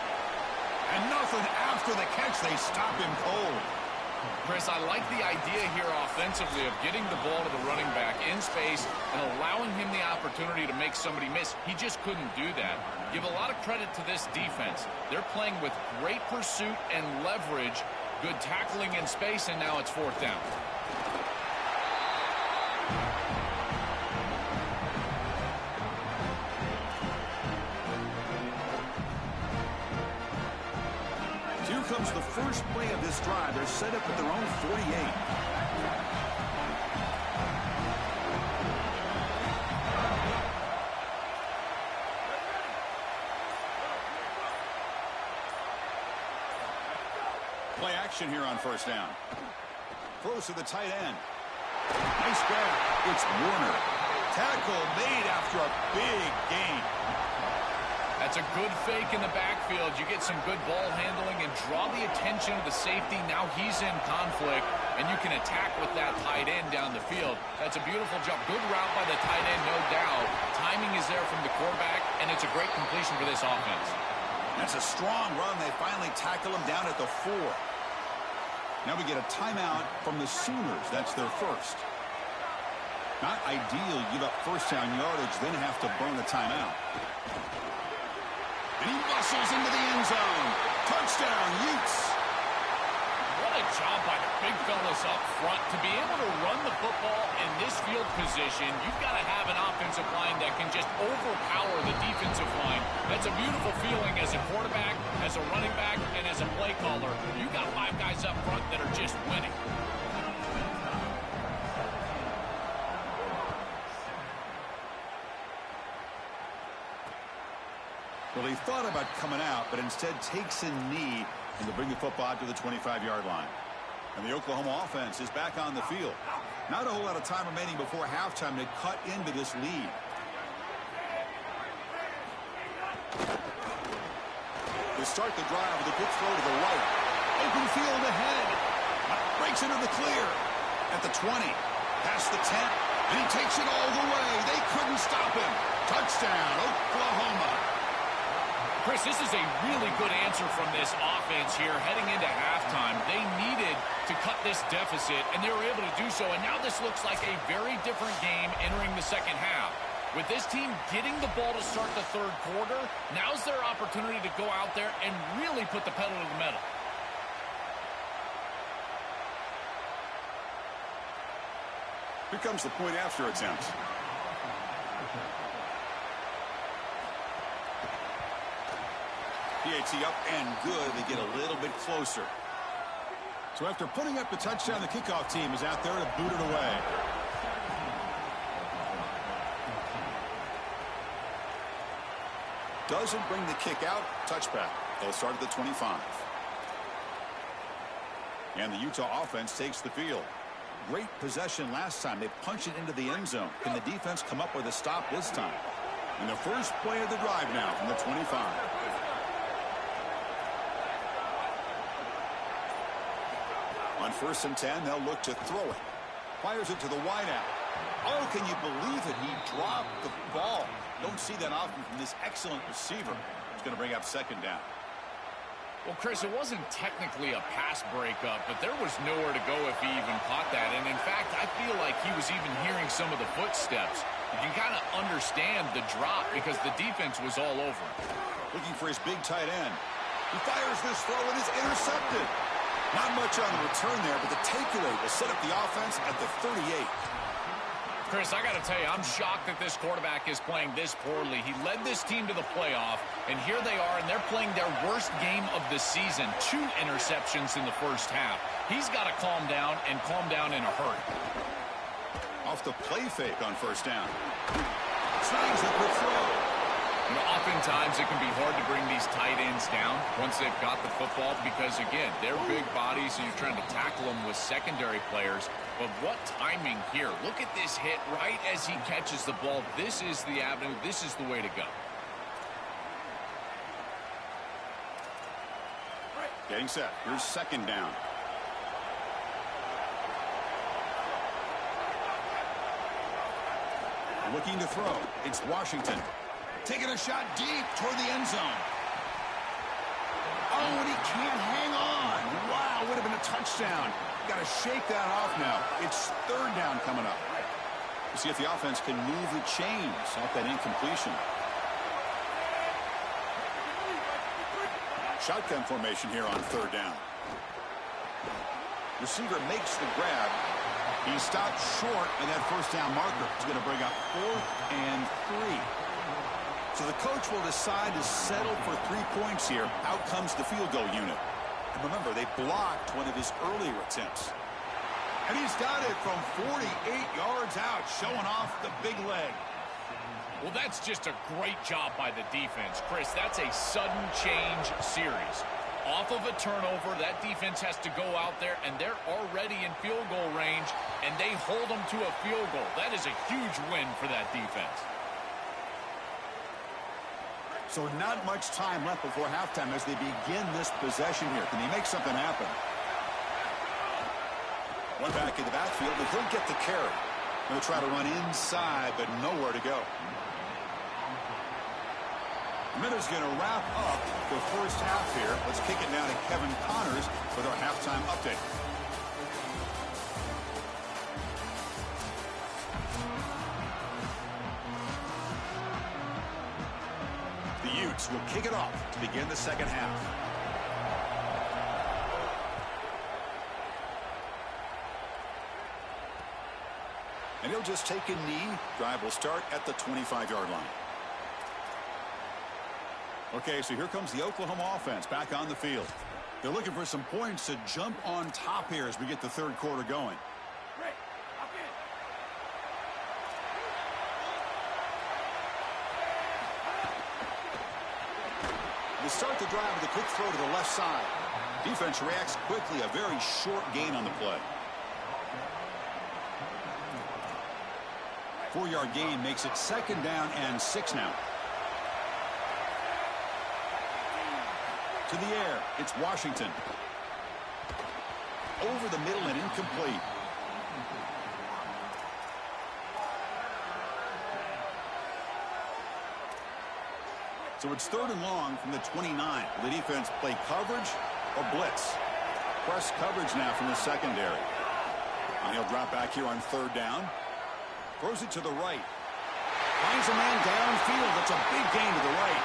And nothing after the catch. They stop him cold. Chris, I like the idea here offensively of getting the ball to the running back in space and allowing him the opportunity to make somebody miss. He just couldn't do that. Give a lot of credit to this defense. They're playing with great pursuit and leverage, good tackling in space, and now it's fourth down. Here comes the first play of this drive. They're set up at their own 48. Play action here on first down. Throws to the tight end. Nice grab. It's Warner. Tackle made after a big gain. That's a good fake in the backfield. You get some good ball handling and draw the attention of the safety. Now he's in conflict, and you can attack with that tight end down the field. That's a beautiful job. Good route by the tight end, no doubt. Timing is there from the quarterback, and it's a great completion for this offense. That's a strong run. They finally tackle him down at the 4. Now we get a timeout from the Sooners. That's their first. Not ideal. You give up first down yardage, then have to burn a timeout. And he muscles into the end zone. Touchdown, Utes. What a job by the big fellas up front. To be able to run the football in this field position, you've got to have an offensive line that can just overpower the defensive line. That's a beautiful feeling as a quarterback, as a running back, and as a play caller. You've got 5 guys up front that are just winning. Well, he thought about coming out, but instead takes a knee and to bring the football out to the 25-yard line. And the Oklahoma offense is back on the field. Not a whole lot of time remaining before halftime to cut into this lead. They start the drive with a good throw to the right. Open field ahead. Breaks into the clear. At the 20. Past the 10. And he takes it all the way. They couldn't stop him. Touchdown, Oklahoma. Chris, this is a really good answer from this offense here heading into halftime. They needed to cut this deficit, and they were able to do so. And now this looks like a very different game entering the second half. With this team getting the ball to start the third quarter, now's their opportunity to go out there and really put the pedal to the metal. Here comes the point after attempt. PAT up and good. They get a little bit closer. So after putting up the touchdown, the kickoff team is out there to boot it away. Doesn't bring the kick out. Touchback. They'll start at the 25. And the Utah offense takes the field. Great possession last time. They punched it into the end zone. Can the defense come up with a stop this time? And the first play of the drive now from the 25. On 1st and 10, they'll look to throw it. Fires it to the wideout. Oh, can you believe it? He dropped the ball. Don't see that often from this excellent receiver. It's going to bring up second down. Well, Chris, it wasn't technically a pass breakup, but there was nowhere to go if he even caught that. And, in fact, I feel like he was even hearing some of the footsteps. You can kind of understand the drop because the defense was all over him. Looking for his big tight end. He fires this throw and is intercepted. Not much on the return there, but the takeaway will set up the offense at the 38. Chris, I got to tell you, I'm shocked that this quarterback is playing this poorly. He led this team to the playoff, and here they are, and they're playing their worst game of the season. 2 interceptions in the first half. He's got to calm down, and calm down in a hurry. Off the play fake on first down. Swings the quick throw. You know, oftentimes it can be hard to bring these tight ends down once they've got the football because, again, they're big bodies and you're trying to tackle them with secondary players. But what timing here. Look at this hit right as he catches the ball. This is the avenue. This is the way to go. Getting set. Here's second down. Looking to throw. It's Washington. Taking a shot deep toward the end zone. Oh, and he can't hang on. Wow, would have been a touchdown. Got to shake that off now. It's third down coming up. We'll see if the offense can move the chains off that incompletion. Shotgun formation here on third down. Receiver makes the grab. He stopped short of that first down marker. It's going to bring up 4th and 3. So the coach will decide to settle for 3 points here. Out comes the field goal unit. And remember, they blocked one of his earlier attempts. And he's got it from 48 yards out, showing off the big leg. Well, that's just a great job by the defense. Chris, that's a sudden change series. Off of a turnover, that defense has to go out there, and they're already in field goal range, and they hold them to a field goal. That is a huge win for that defense. So not much time left before halftime as they begin this possession here. Can they make something happen? One back in the backfield, but he'll get the carry. Going to try to run inside, but nowhere to go. Miller's going to wrap up the first half here. Let's kick it down to Kevin Connors with our halftime update. The Utes will kick it off to begin the second half. And he'll just take a knee. Drive will start at the 25-yard line. Okay, so here comes the Oklahoma offense back on the field. They're looking for some points to jump on top here as we get the third quarter going. They start the drive with a quick throw to the left side. Defense reacts quickly, a very short gain on the play. 4-yard gain makes it second down and 6 now. To the air, it's Washington. Over the middle and incomplete. So it's third and long from the 29. Will the defense play coverage or blitz? Press coverage now from the secondary. And he'll drop back here on third down. Throws it to the right. Finds a man downfield. That's a big gain to the right.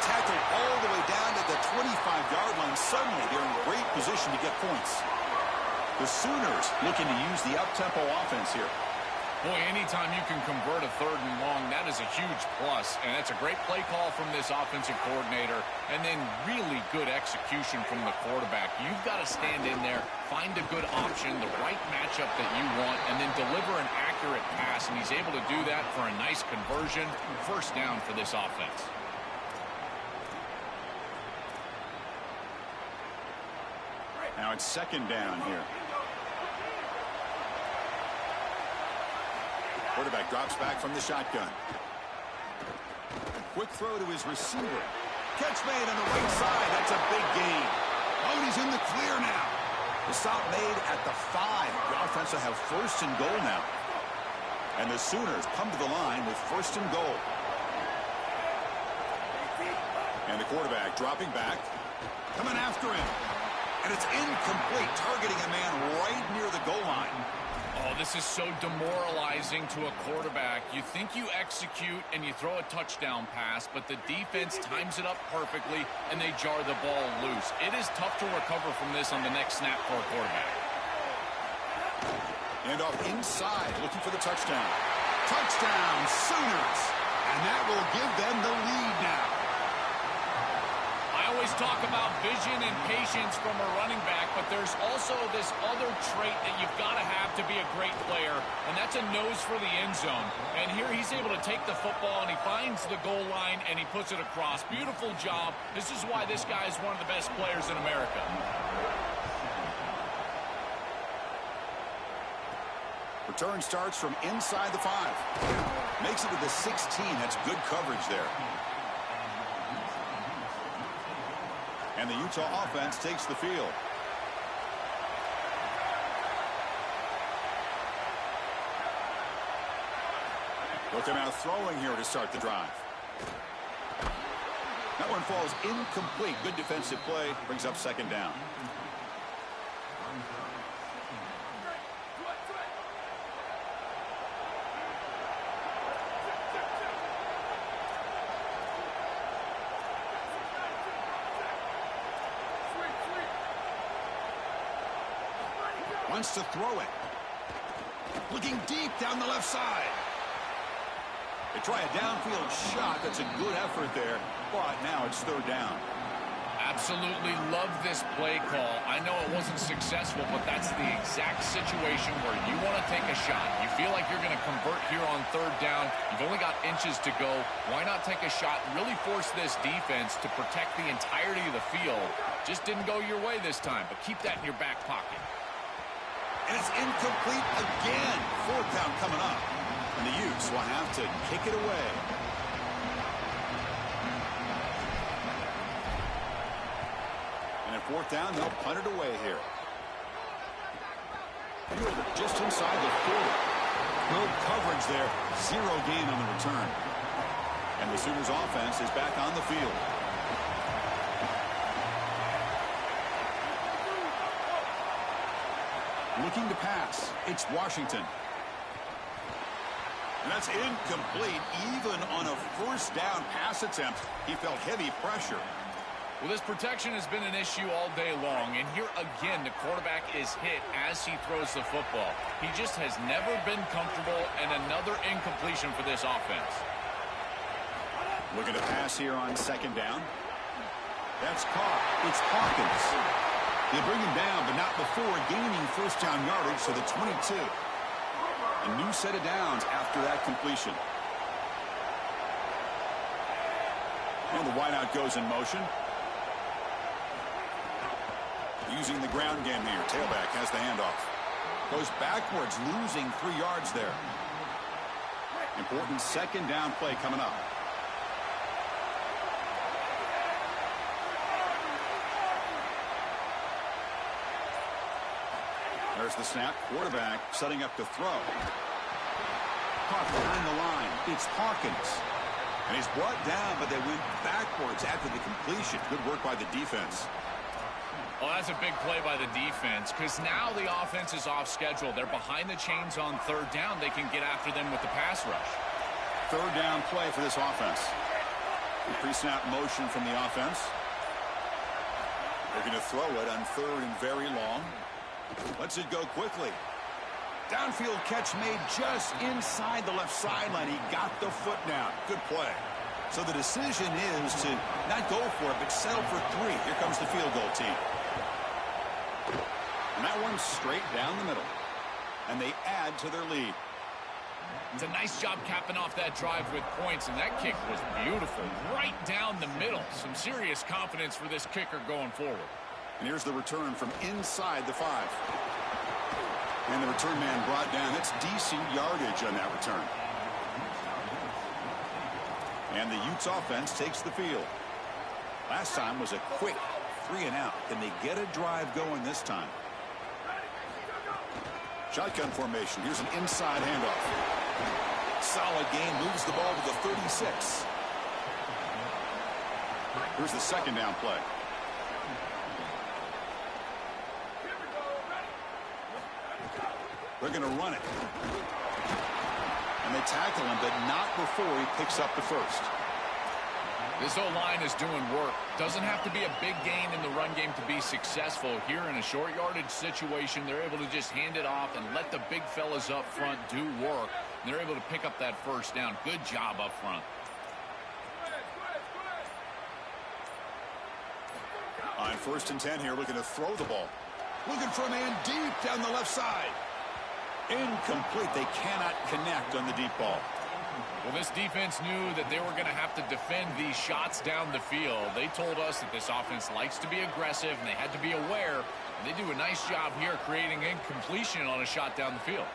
Tackled all the way down to the 25-yard line. Suddenly, they're in great position to get points. The Sooners looking to use the up-tempo offense here. Boy, anytime you can convert a third and long, that is a huge plus. And that's a great play call from this offensive coordinator. And then really good execution from the quarterback. You've got to stand in there, find a good option, the right matchup that you want, and then deliver an accurate pass. And he's able to do that for a nice conversion. First down for this offense. Now it's second down here. Quarterback drops back from the shotgun. Quick throw to his receiver. Catch made on the right side. That's a big gain. Oh, and he's in the clear now. The stop made at the 5. The offense will have first and goal now. And the Sooners come to the line with first and goal. And the quarterback dropping back. Coming after him. And it's incomplete, targeting a man right near the goal line. Oh, this is so demoralizing to a quarterback. You think you execute and you throw a touchdown pass, but the defense times it up perfectly and they jar the ball loose. It is tough to recover from this on the next snap for a quarterback. And off inside, looking for the touchdown. Touchdown, Sooners! And that will give them the lead now. I always talk about vision and patience from a running back, but there's also this other trait that you've got to have to be a great player, and that's a nose for the end zone. And here he's able to take the football, and he finds the goal line, and he puts it across. Beautiful job. This is why this guy is one of the best players in America. Return starts from inside the 5. Makes it to the 16. That's good coverage there. And the Utah offense takes the field. Look at now throwing here to start the drive. That one falls incomplete. Good defensive play. Brings up second down. Wants to throw it. Looking deep down the left side. They try a downfield shot. That's a good effort there, but now it's third down. Absolutely love this play call. I know it wasn't successful, but that's the exact situation where you want to take a shot. You feel like you're going to convert here on third down. You've only got inches to go. Why not take a shot and really force this defense to protect the entirety of the field? Just didn't go your way this time, but keep that in your back pocket. And it's incomplete again. Fourth down coming up. And the Utes will have to kick it away. And at fourth down, they'll punt it away here. Fielder just inside the 40. Good coverage there. Zero gain on the return. And the Sooners offense is back on the field. Looking to pass. It's Washington. And that's incomplete. Even on a first down pass attempt, he felt heavy pressure. Well, this protection has been an issue all day long. And here again, the quarterback is hit as he throws the football. He just has never been comfortable, and another incompletion for this offense. Looking to pass here on second down. That's caught. It's Hawkins. They bring him down, but not before gaining first down yardage to the 22. A new set of downs after that completion. And the wideout goes in motion. Using the ground game here. Tailback has the handoff. Goes backwards, losing 3 yards there. Important second down play coming up. There's the snap. Quarterback setting up to throw. Caught behind the line. It's Hawkins. And he's brought down, but they went backwards after the completion. Good work by the defense. Well, that's a big play by the defense, because now the offense is off schedule. They're behind the chains on third down. They can get after them with the pass rush. Third down play for this offense. Pre-snap motion from the offense. They're going to throw it on third and very long. Lets it go quickly. Downfield catch made just inside the left sideline. He got the foot down. Good play. So the decision is to not go for it, but settle for 3. Here comes the field goal team. And that one's straight down the middle. And they add to their lead. It's a nice job capping off that drive with points, and that kick was beautiful. Right down the middle. Some serious confidence for this kicker going forward. And here's the return from inside the 5. And the return man brought down. That's decent yardage on that return. And the Utes offense takes the field. Last time was a quick 3 and out. Can they get a drive going this time? Shotgun formation. Here's an inside handoff. Solid game. Moves the ball to the 36. Here's the second down play. They're going to run it. And they tackle him, but not before he picks up the first. This O-line is doing work. Doesn't have to be a big gain in the run game to be successful. Here in a short yardage situation, they're able to just hand it off and let the big fellas up front do work. And they're able to pick up that first down. Good job up front. On 1st and 10 here, looking to throw the ball. Looking for a man deep down the left side. Incomplete. They cannot connect on the deep ball. Well, this defense knew that they were going to have to defend these shots down the field. They told us that this offense likes to be aggressive, and they had to be aware. And they do a nice job here creating incompletion on a shot down the field.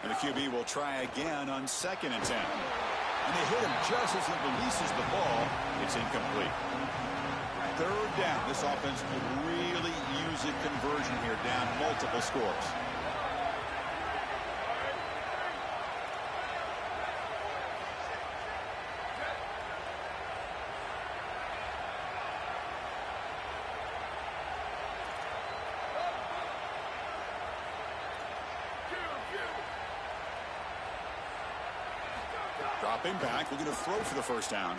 And the QB will try again on 2nd and 10. And they hit him just as he releases the ball. It's incomplete. 3rd down. This offense could really use a conversion here, down multiple scores. Dropping back, looking to throw for the first down.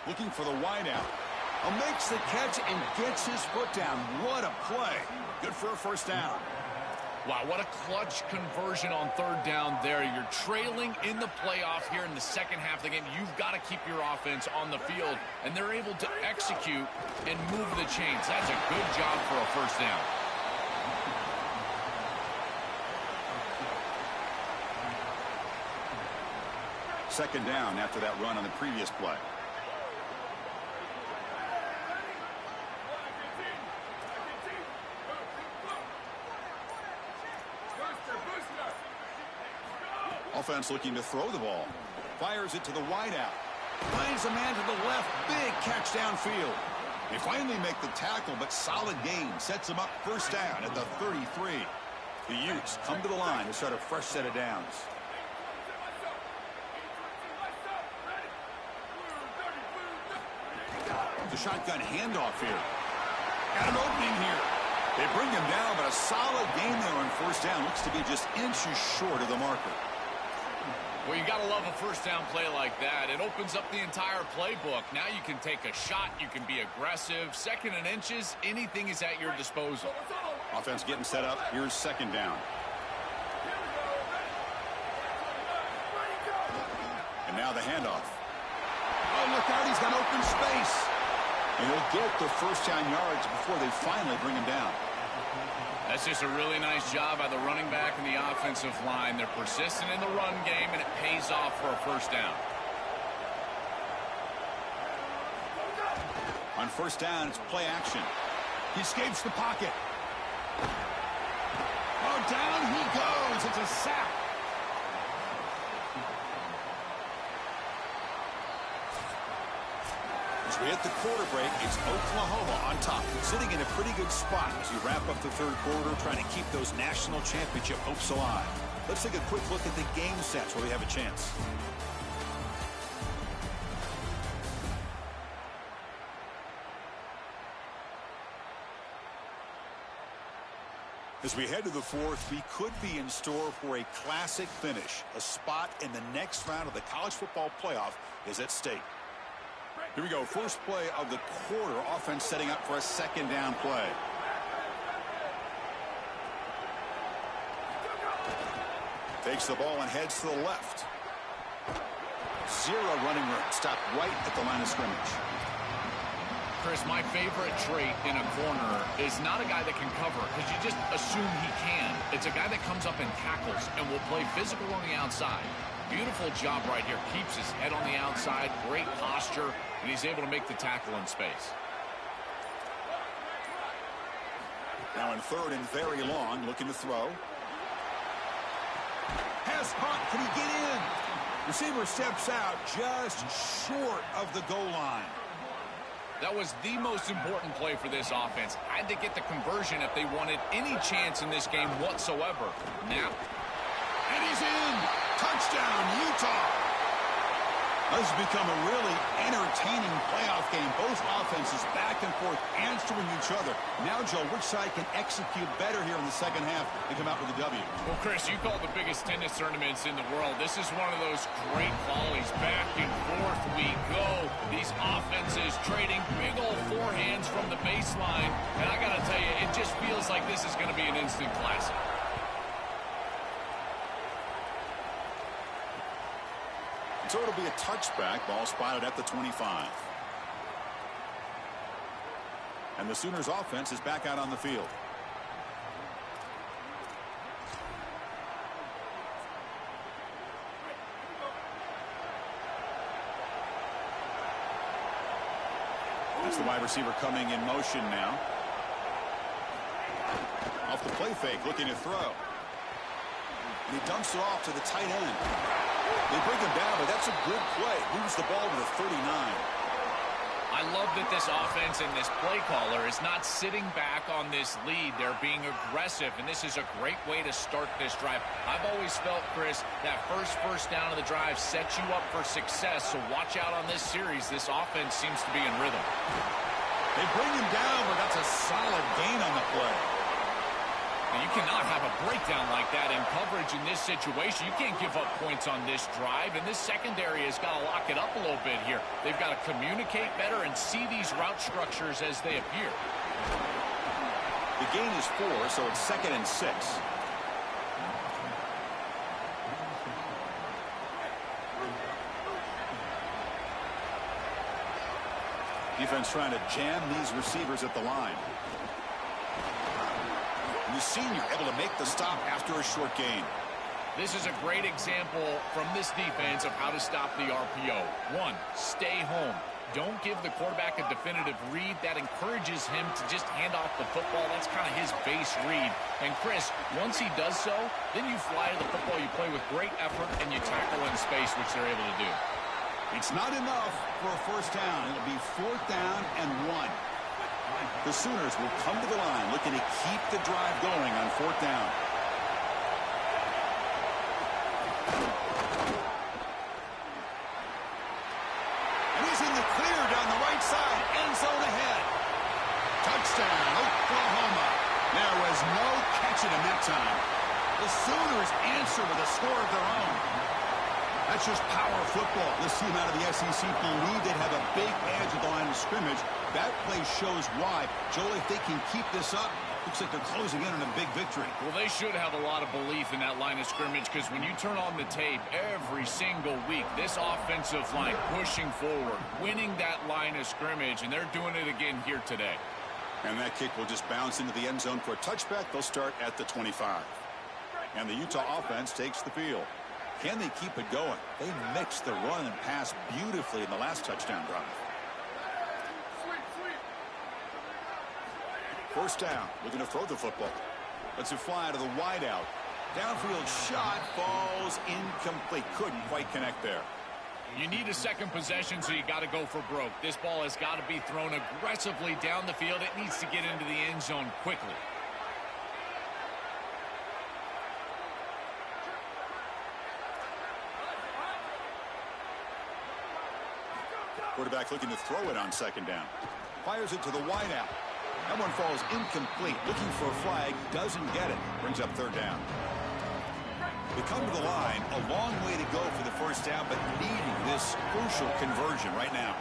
Looking for the wideout. Makes the catch and gets his foot down. What a play. Good for a first down. Wow, what a clutch conversion on 3rd down there. You're trailing in the playoff here in the second half of the game. You've got to keep your offense on the field, and they're able to execute and move the chains. That's a good job for a first down. Second down after that run on the previous play. Offense looking to throw the ball. Fires it to the wideout. Finds a man to the left. Big catch downfield. They finally make the tackle, but solid gain. Sets them up first down at the 33. The Utes come to the line to start a fresh set of downs. The shotgun handoff here. Got an opening here. They bring him down, but a solid gain there on first down. Looks to be just inches short of the marker. Well, you got to love a first down play like that. It opens up the entire playbook. Now you can take a shot. You can be aggressive. 2nd and inches, anything is at your disposal. Offense getting set up. Here's 2nd down. And now the handoff. Oh, look out. He's got open space. And he'll get the first down yards before they finally bring him down. That's just a really nice job by the running back and the offensive line. They're persistent in the run game, and it pays off for a first down. On first down, it's play action. He escapes the pocket. Oh, down he goes. It's a sack. As we hit the quarter break, it's Oklahoma on top, sitting in a pretty good spot as we wrap up the 3rd quarter, trying to keep those national championship hopes alive. Let's take a quick look at the game sets where we have a chance. As we head to the 4th, we could be in store for a classic finish. A spot in the next round of the college football playoff is at stake. Here we go. First play of the quarter. Offense setting up for a 2nd down play. Takes the ball and heads to the left. Zero running room. Stopped right at the line of scrimmage. Chris, my favorite trait in a corner is not a guy that can cover because you just assume he can. It's a guy that comes up and tackles and will play physical on the outside. Beautiful job right here. Keeps his head on the outside. Great posture. And he's able to make the tackle in space. Now in 3rd and very long. Looking to throw. Pass caught. Can he get in? Receiver steps out just short of the goal line. That was the most important play for this offense. Had to get the conversion if they wanted any chance in this game whatsoever. Now. And he's in. Touchdown, Utah. This has become a really entertaining playoff game. Both offenses back and forth answering each other. Now, Joe, which side can execute better here in the second half and come out with a W? Well, Chris, you call the biggest tennis tournaments in the world. This is one of those great volleys. Back and forth we go. These offenses trading big old forehands from the baseline. And I got to tell you, it just feels like this is going to be an instant classic. So it'll be a touchback. Ball spotted at the 25. And the Sooners offense is back out on the field. That's the wide receiver coming in motion now. Off the play fake, looking to throw. And he dumps it off to the tight end. They bring him down, but that's a good play. Moves the ball to the 39. I love that this offense and this play caller is not sitting back on this lead. They're being aggressive, and this is a great way to start this drive. I've always felt, Chris, that first down of the drive sets you up for success, so watch out on this series. This offense seems to be in rhythm. They bring him down, but that's a solid gain on the play. And you cannot have a breakdown like that in coverage in this situation. You can't give up points on this drive, and this secondary has got to lock it up a little bit here. They've got to communicate better and see these route structures as they appear. The gain is 4, so it's 2nd and 6. Defense trying to jam these receivers at the line. The senior able to make the stop after a short gain. This is a great example from this defense of how to stop the RPO. 1, stay home. Don't give the quarterback a definitive read. That encourages him to just hand off the football. That's kind of his base read. And Chris, once he does so, then you fly to the football, you play with great effort, and you tackle in space, which they're able to do. It's not enough for a first down. It'll be 4th down and 1. The Sooners will come to the line looking to keep the drive going on 4th down. And he's in the clear down the right side. End zone ahead. Touchdown, Oklahoma. There was no catching him that time. The Sooners answer with a score of their own. That's just power football. This team out of the SEC believe they'd have a big edge at the line of scrimmage. That play shows why. Joel, if they can keep this up, looks like they're closing in on a big victory. Well, they should have a lot of belief in that line of scrimmage, because when you turn on the tape every single week, this offensive line pushing forward, winning that line of scrimmage, and they're doing it again here today. And that kick will just bounce into the end zone for a touchback. They'll start at the 25. And the Utah offense takes the field. Can they keep it going? They mixed the run and pass beautifully in the last touchdown drive. First down, looking to throw the football. Lets it fly to the wideout. Downfield shot falls incomplete. Couldn't quite connect there. You need a second possession, so you got to go for broke. This ball has got to be thrown aggressively down the field. It needs to get into the end zone quickly. Quarterback looking to throw it on 2nd down. Fires it to the wideout. That one falls incomplete. Looking for a flag. Doesn't get it. Brings up 3rd down. They come to the line. A long way to go for the first down, but needing this crucial conversion right now.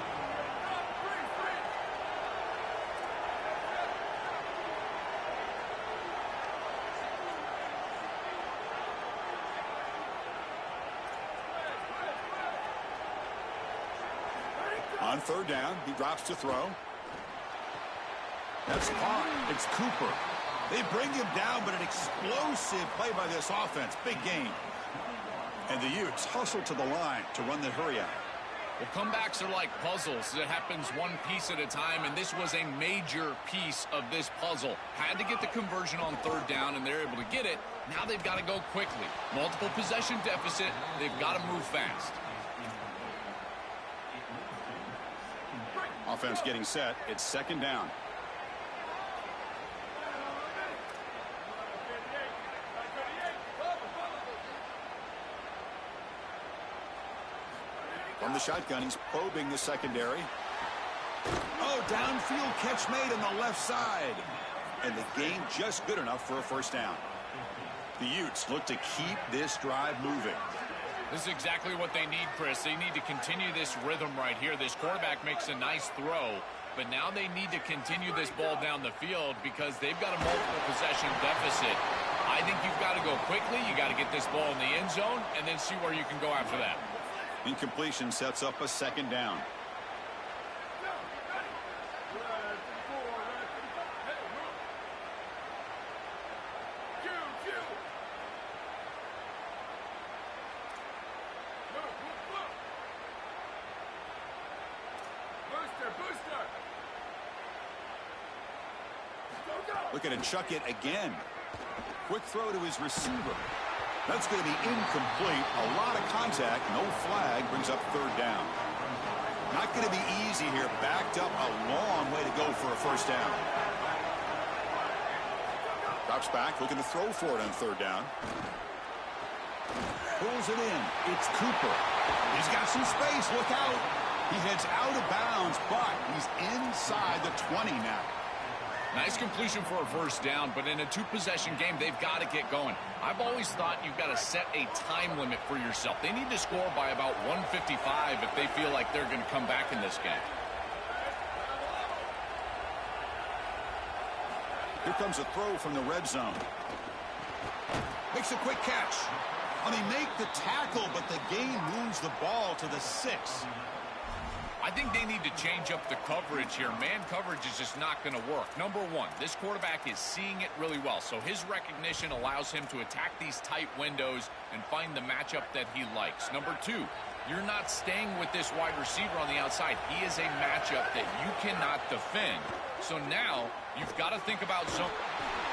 On 3rd down, he drops to throw. That's caught. It's Cooper. They bring him down, but an explosive play by this offense. Big gain. And the Utes hustle to the line to run the hurry out. Well, comebacks are like puzzles. It happens one piece at a time, and this was a major piece of this puzzle. Had to get the conversion on 3rd down, and they're able to get it. Now they've got to go quickly. Multiple possession deficit. They've got to move fast. Offense getting set. It's 2nd down. From the shotgun, he's probing the secondary. Oh, downfield catch made on the left side. And the game just good enough for a first down. The Utes look to keep this drive moving. This is exactly what they need, Chris. They need to continue this rhythm right here. This quarterback makes a nice throw, but now they need to continue this ball down the field because they've got a multiple possession deficit. I think you've got to go quickly. You got to get this ball in the end zone and then see where you can go after that. Incompletion sets up a second down. Looking to chuck it again. Quick throw to his receiver. That's going to be incomplete. A lot of contact. No flag. Brings up third down. Not going to be easy here. Backed up a long way to go for a first down. Drops back. Looking to throw for it on third down. Pulls it in. It's Cooper. He's got some space. Look out. He heads out of bounds, but he's inside the 20 now. Nice completion for a first down, but in a two-possession game, they've got to get going. I've always thought you've got to set a time limit for yourself. They need to score by about 155 if they feel like they're going to come back in this game. Here comes a throw from the red zone. Makes a quick catch. And they make the tackle, but the game moves the ball to the 6. I think they need to change up the coverage here. Man coverage is just not going to work. Number one, this quarterback is seeing it really well, so his recognition allows him to attack these tight windows and find the matchup that he likes. Number two, you're not staying with this wide receiver on the outside. He is a matchup that you cannot defend. So now you've got to think about some...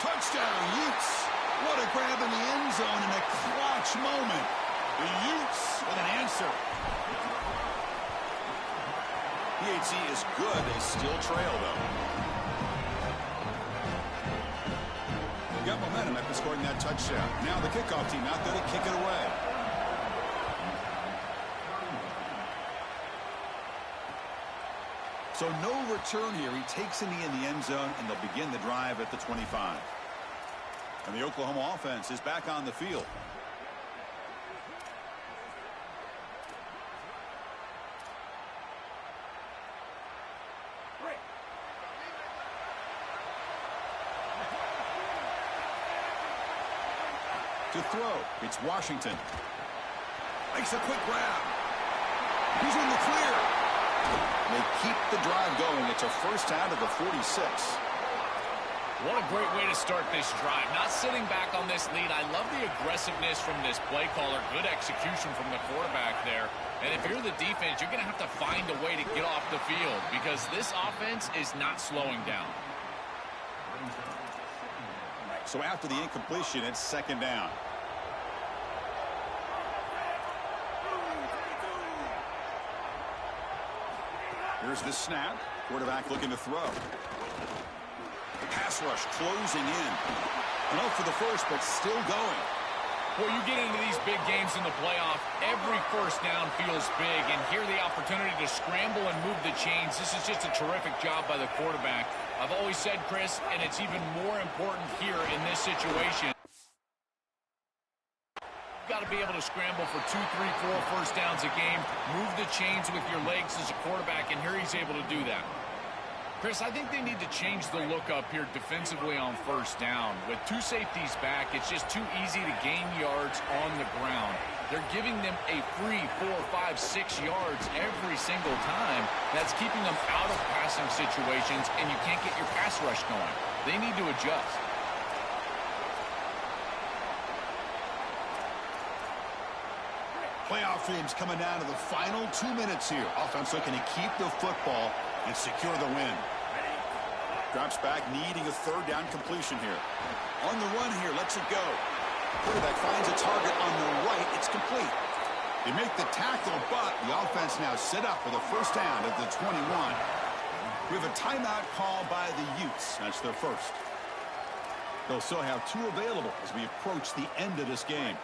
Touchdown, Utes! What a grab in the end zone in a clutch moment. The Utes with an answer. PHC is good. They still trail, though. Got momentum after scoring that touchdown. Now the kickoff team out there to kick it away. So no return here. He takes in the end zone, and they'll begin the drive at the 25. And the Oklahoma offense is back on the field. To throw, it's Washington. Makes a quick grab. He's in the clear. They keep the drive going. It's a first down to the 46. What a great way to start this drive. Not sitting back on this lead. I love the aggressiveness from this play caller. Good execution from the quarterback there. And if you're the defense, you're going to have to find a way to get off the field because this offense is not slowing down. So after the incompletion, it's second down. Here's the snap. Quarterback looking to throw. Pass rush closing in. Enough for the first, but still going. Well, you get into these big games in the playoff, every first down feels big, and here the opportunity to scramble and move the chains. This is just a terrific job by the quarterback. I've always said, Chris, and it's even more important here in this situation. You've got to be able to scramble for 2, 3, 4 first downs a game, move the chains with your legs as a quarterback, and here he's able to do that. Chris, I think they need to change the look up here defensively on first down. With two safeties back, it's just too easy to gain yards on the ground. They're giving them a free 4, 5, 6 yards every single time. That's keeping them out of passing situations, and you can't get your pass rush going. They need to adjust. Playoff dreams coming down to the final 2 minutes here. Offense looking to keep the football and secure the win. Drops back, needing a third down completion here. On the run here, lets it go. Quarterback finds a target on the right. It's complete. They make the tackle, but the offense now set up for the first down at the 21. We have a timeout call by the Utes. That's their first. They'll still have 2 available as we approach the end of this game.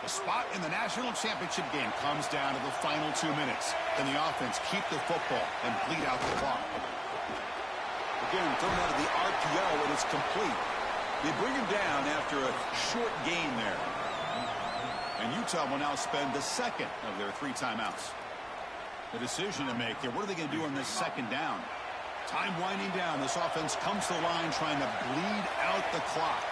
The spot in the national championship game comes down to the final 2 minutes. Can the offense keep the football and bleed out the clock? Again, thrown out of the RPO, and it's complete. They bring him down after a short gain there. And Utah will now spend the second of their 3 timeouts. The decision to make here. What are they going to do on this second down? Time winding down. This offense comes to the line trying to bleed out the clock.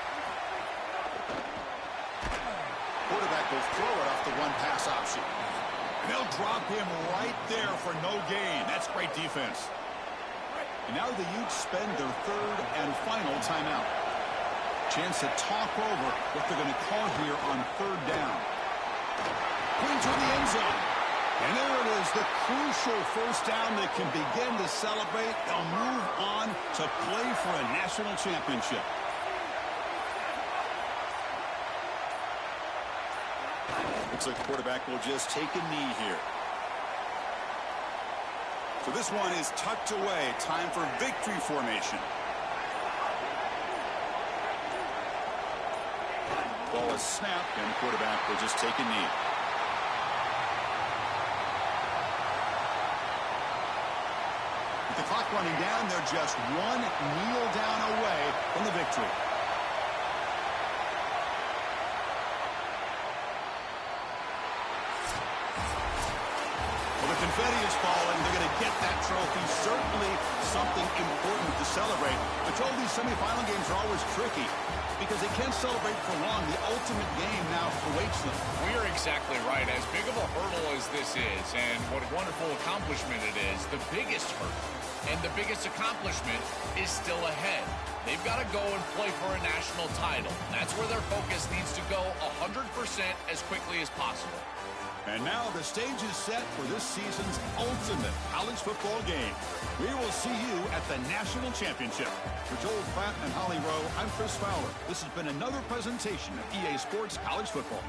Quarterback will throw it off the one pass option. And they'll drop him right there for no gain. That's great defense. And now the Utes spend their 3rd and final timeout. Chance to talk over what they're going to call here on 3rd down. Clean to the end zone. And there it is, the crucial 1st down that can begin to celebrate. They'll move on to play for a national championship. Looks like the quarterback will just take a knee here. So this one is tucked away. Time for victory formation. Ball is snapped, and the quarterback will just take a knee. With the clock running down, they're just one kneel down away from the victory. The confetti is falling. They're going to get that trophy. Certainly something important to celebrate. But Joel, these semifinal games are always tricky because they can't celebrate for long. The ultimate game now awaits them. We are exactly right. As big of a hurdle as this is, and what a wonderful accomplishment it is, the biggest hurdle and the biggest accomplishment is still ahead. They've got to go and play for a national title. That's where their focus needs to go 100% as quickly as possible. And now the stage is set for this season's ultimate college football game. We will see you at the national championship. For Joel Pratt and Holly Rowe, I'm Chris Fowler. This has been another presentation of EA Sports College Football.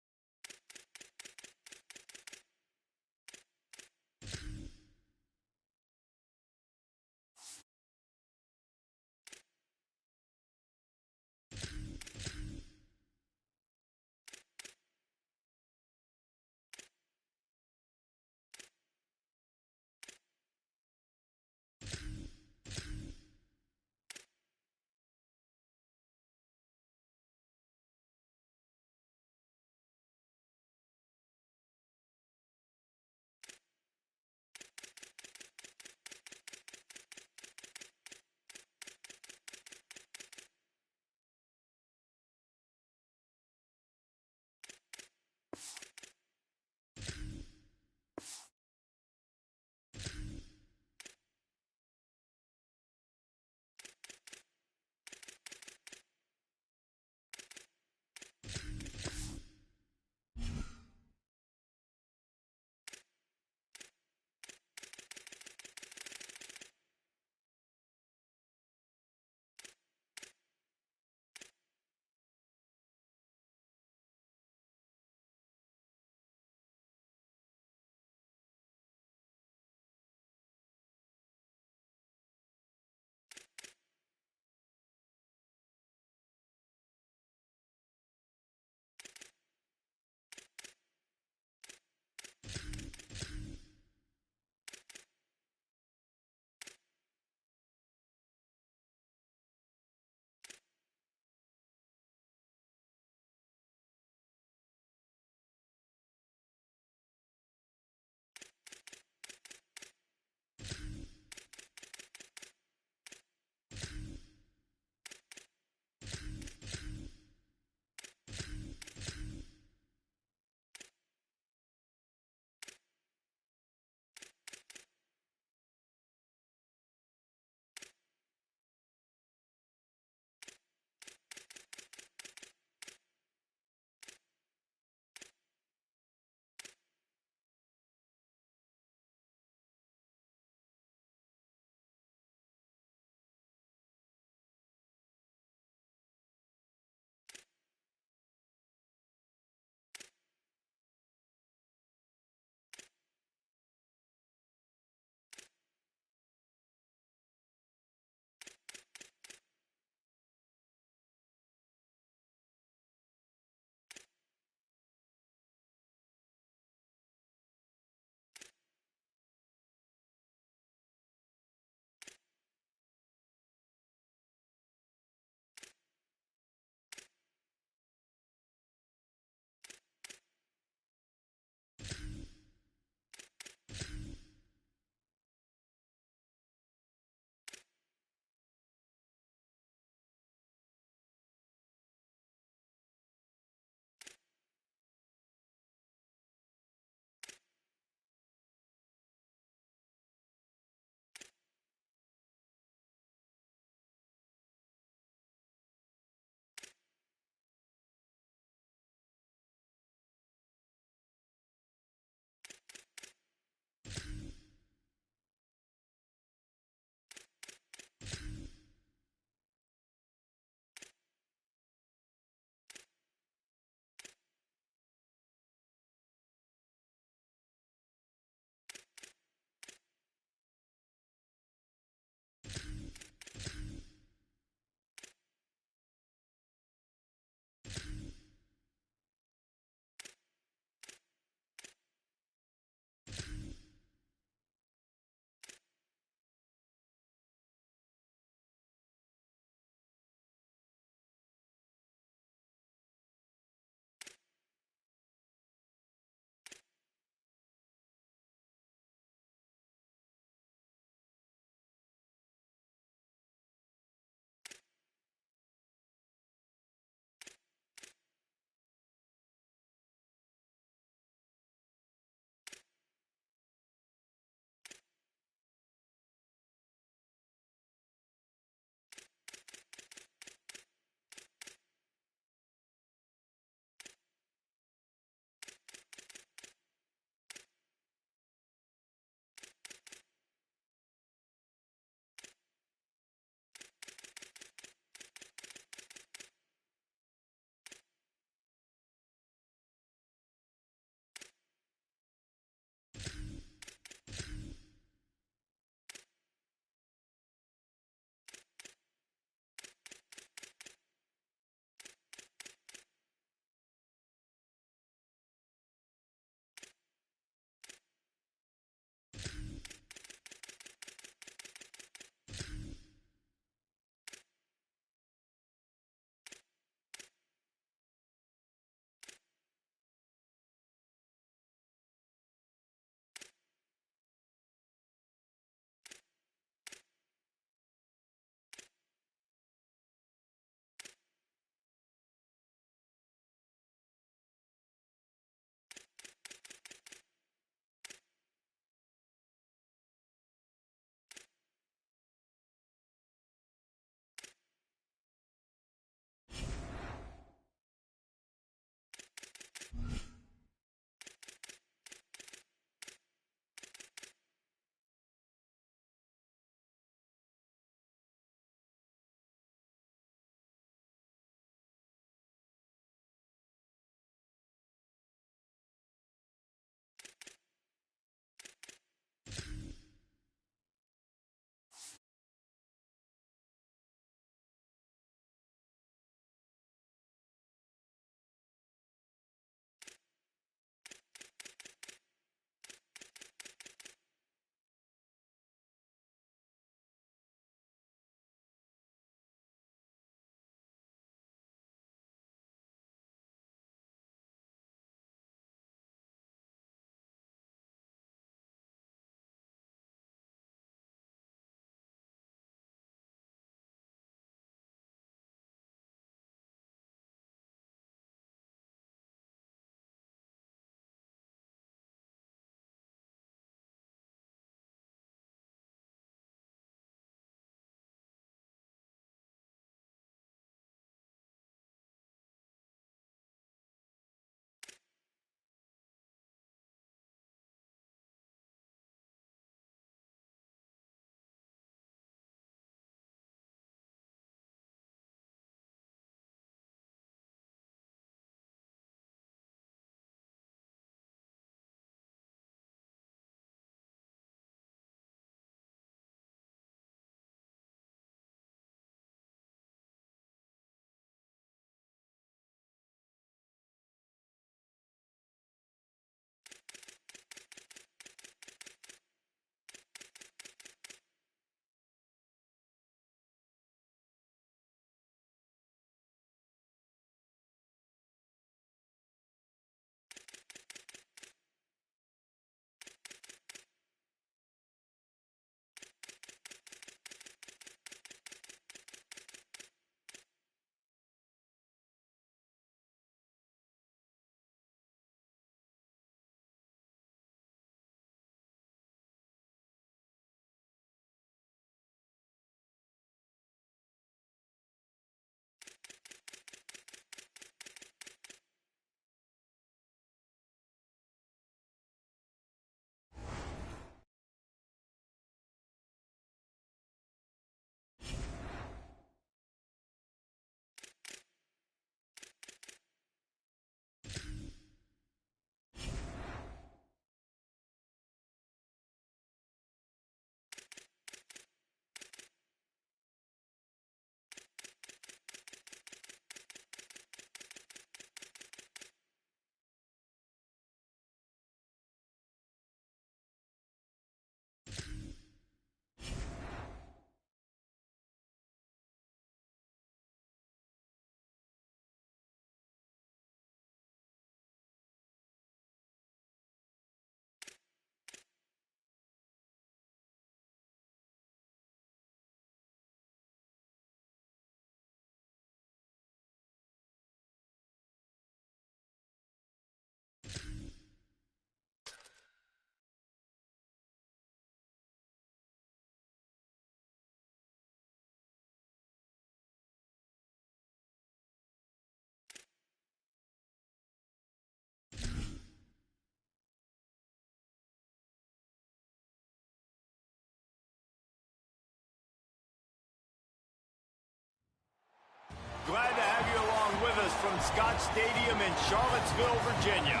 Glad to have you along with us from Scott Stadium in Charlottesville, Virginia.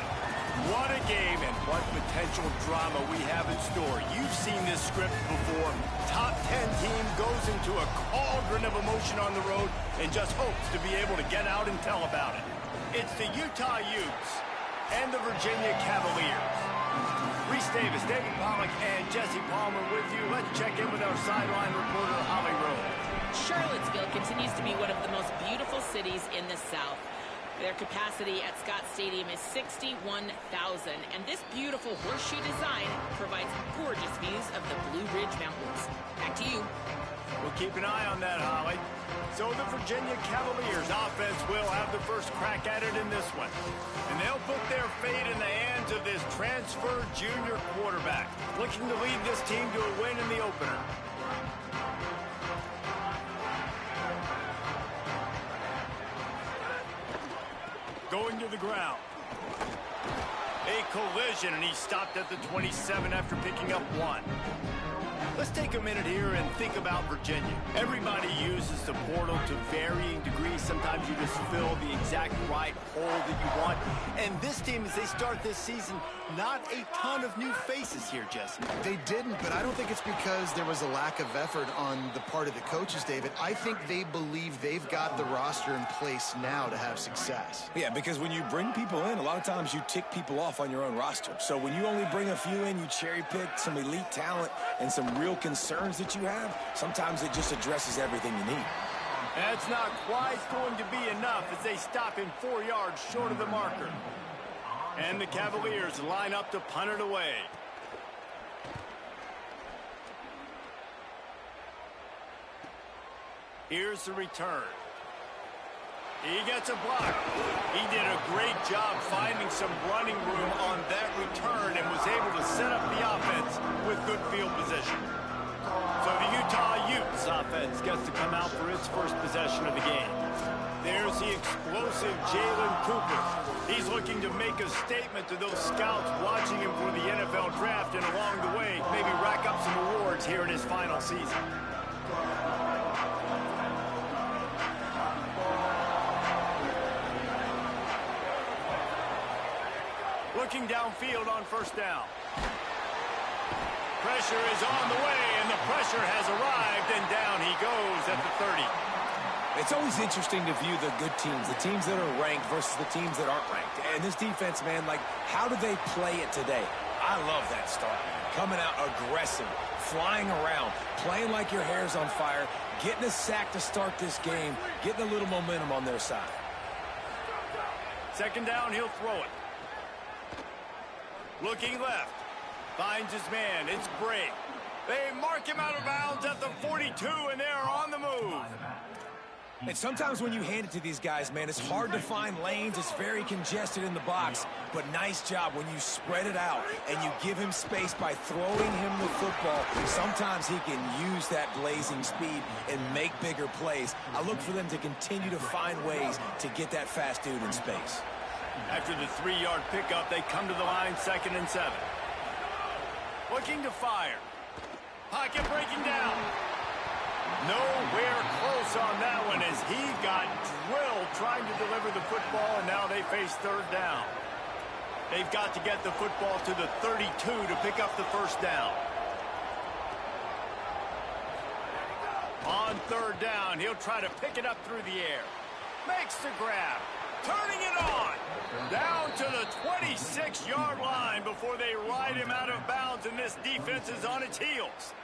What a game and what potential drama we have in store. You've seen this script before. Top 10 team goes into a cauldron of emotion on the road and just hopes to be able to get out and tell about it. It's the Utah Utes and the Virginia Cavaliers. Reese Davis, David Pollack, and Jesse Palmer with you. Let's check in with our sideline reporter, Holly Rose. Charlottesville continues to be one of the most beautiful cities in the South. Their capacity at Scott Stadium is 61,000, and this beautiful horseshoe design provides gorgeous views of the Blue Ridge Mountains. Back to you. We'll keep an eye on that, Holly. So the Virginia Cavaliers offense will have the first crack at it in this one. And they'll put their fate in the hands of this transfer junior quarterback, looking to lead this team to a win in the opener. Going to the ground. A collision, and he stopped at the 27 after picking up 1. Let's take a minute here and think about Virginia. Everybody uses the portal to varying degrees. Sometimes you just fill the exact right hole that you want. And this team, as they start this season, not a ton of new faces here, Jesse. They didn't, but I don't think it's because there was a lack of effort on the part of the coaches, David. I think they believe they've got the roster in place now to have success. Yeah, because when you bring people in, a lot of times you tick people off on your own roster. So when you only bring a few in, you cherry pick some elite talent and some real concerns that you have, sometimes it just addresses everything you need. That's not quite going to be enough as they stop him 4 yards short of the marker. And the Cavaliers line up to punt it away. Here's the return. He gets a block. He did a great job finding some running room on that return and was able to set up the offense with good field position. So the Utah Utes offense gets to come out for its first possession of the game. There's the explosive Jalen Cooper. He's looking to make a statement to those scouts watching him for the NFL draft, and along the way, maybe rack up some awards here in his final season. Looking downfield on first down. Pressure is on the way, and the pressure has arrived, and down he goes at the 30. It's always interesting to view the good teams, the teams that are ranked versus the teams that aren't ranked. And this defense, man, like, how do they play it today? I love that start. Coming out aggressive, flying around, playing like your hair's on fire, getting a sack to start this game, getting a little momentum on their side. Second down, he'll throw it. Looking left. Finds his man. It's Bray. They mark him out of bounds at the 42, and they're on the move. And sometimes when you hand it to these guys, man, it's hard to find lanes. It's very congested in the box. But nice job when you spread it out and you give him space by throwing him the football. Sometimes he can use that blazing speed and make bigger plays. I look for them to continue to find ways to get that fast dude in space. After the 3-yard pickup, they come to the line 2nd and 7. Looking to fire. Pocket breaking down. Nowhere close on that one as he got drilled trying to deliver the football, and now they face 3rd down. They've got to get the football to the 32 to pick up the first down. On 3rd down, he'll try to pick it up through the air. Makes the grab. Turning it on. Down to the 26-yard line before they ride him out of bounds, and this defense is on its heels.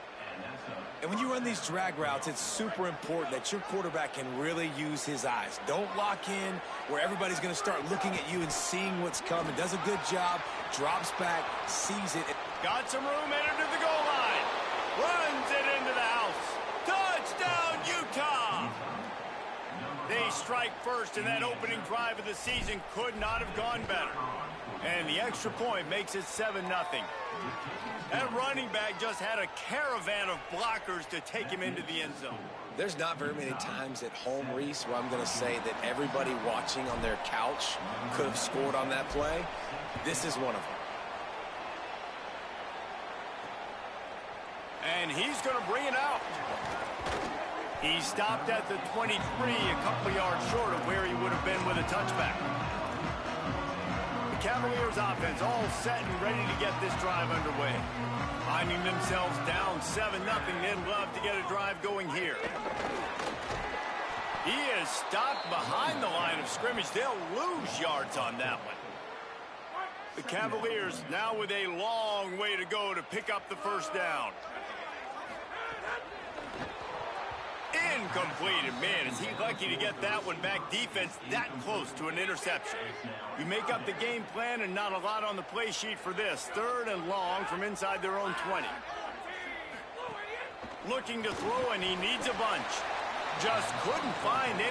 And when you run these drag routes, it's super important that your quarterback can really use his eyes. Don't lock in where everybody's going to start looking at you and seeing what's coming. Does a good job, drops back, sees it. Got some room, entered to the goal line. Runs it into the house. Touchdown, Utah! They strike first, and that opening drive of the season could not have gone better. And the extra point makes it 7-0. That running back just had a caravan of blockers to take him into the end zone. There's not very many times at home, Reese, where I'm going to say that everybody watching on their couch could have scored on that play. This is one of them. And he's going to bring it out. He stopped at the 23, a couple yards short have been with a touchback. The Cavaliers offense all set and ready to get this drive underway. Finding themselves down 7-0, they'd love to get a drive going here. He is stopped behind the line of scrimmage. They'll lose yards on that one. The Cavaliers now with a long way to go to pick up the first down. Incomplete. And man, is he lucky to get that one back. Defense that close to an interception. You make up the game plan and not a lot on the play sheet for this. 3rd and long from inside their own 20. Looking to throw, and he needs a bunch. Just couldn't find any.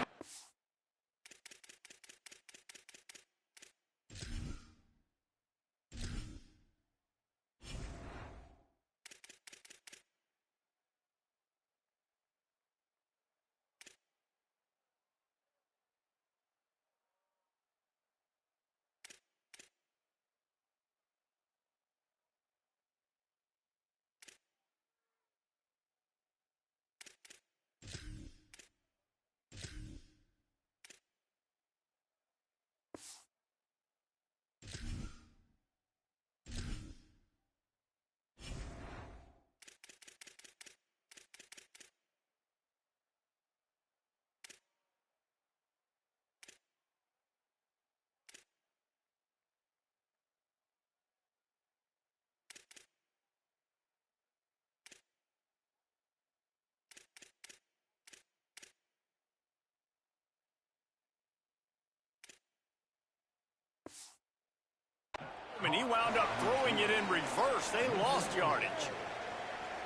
And he wound up throwing it in reverse. They lost yardage.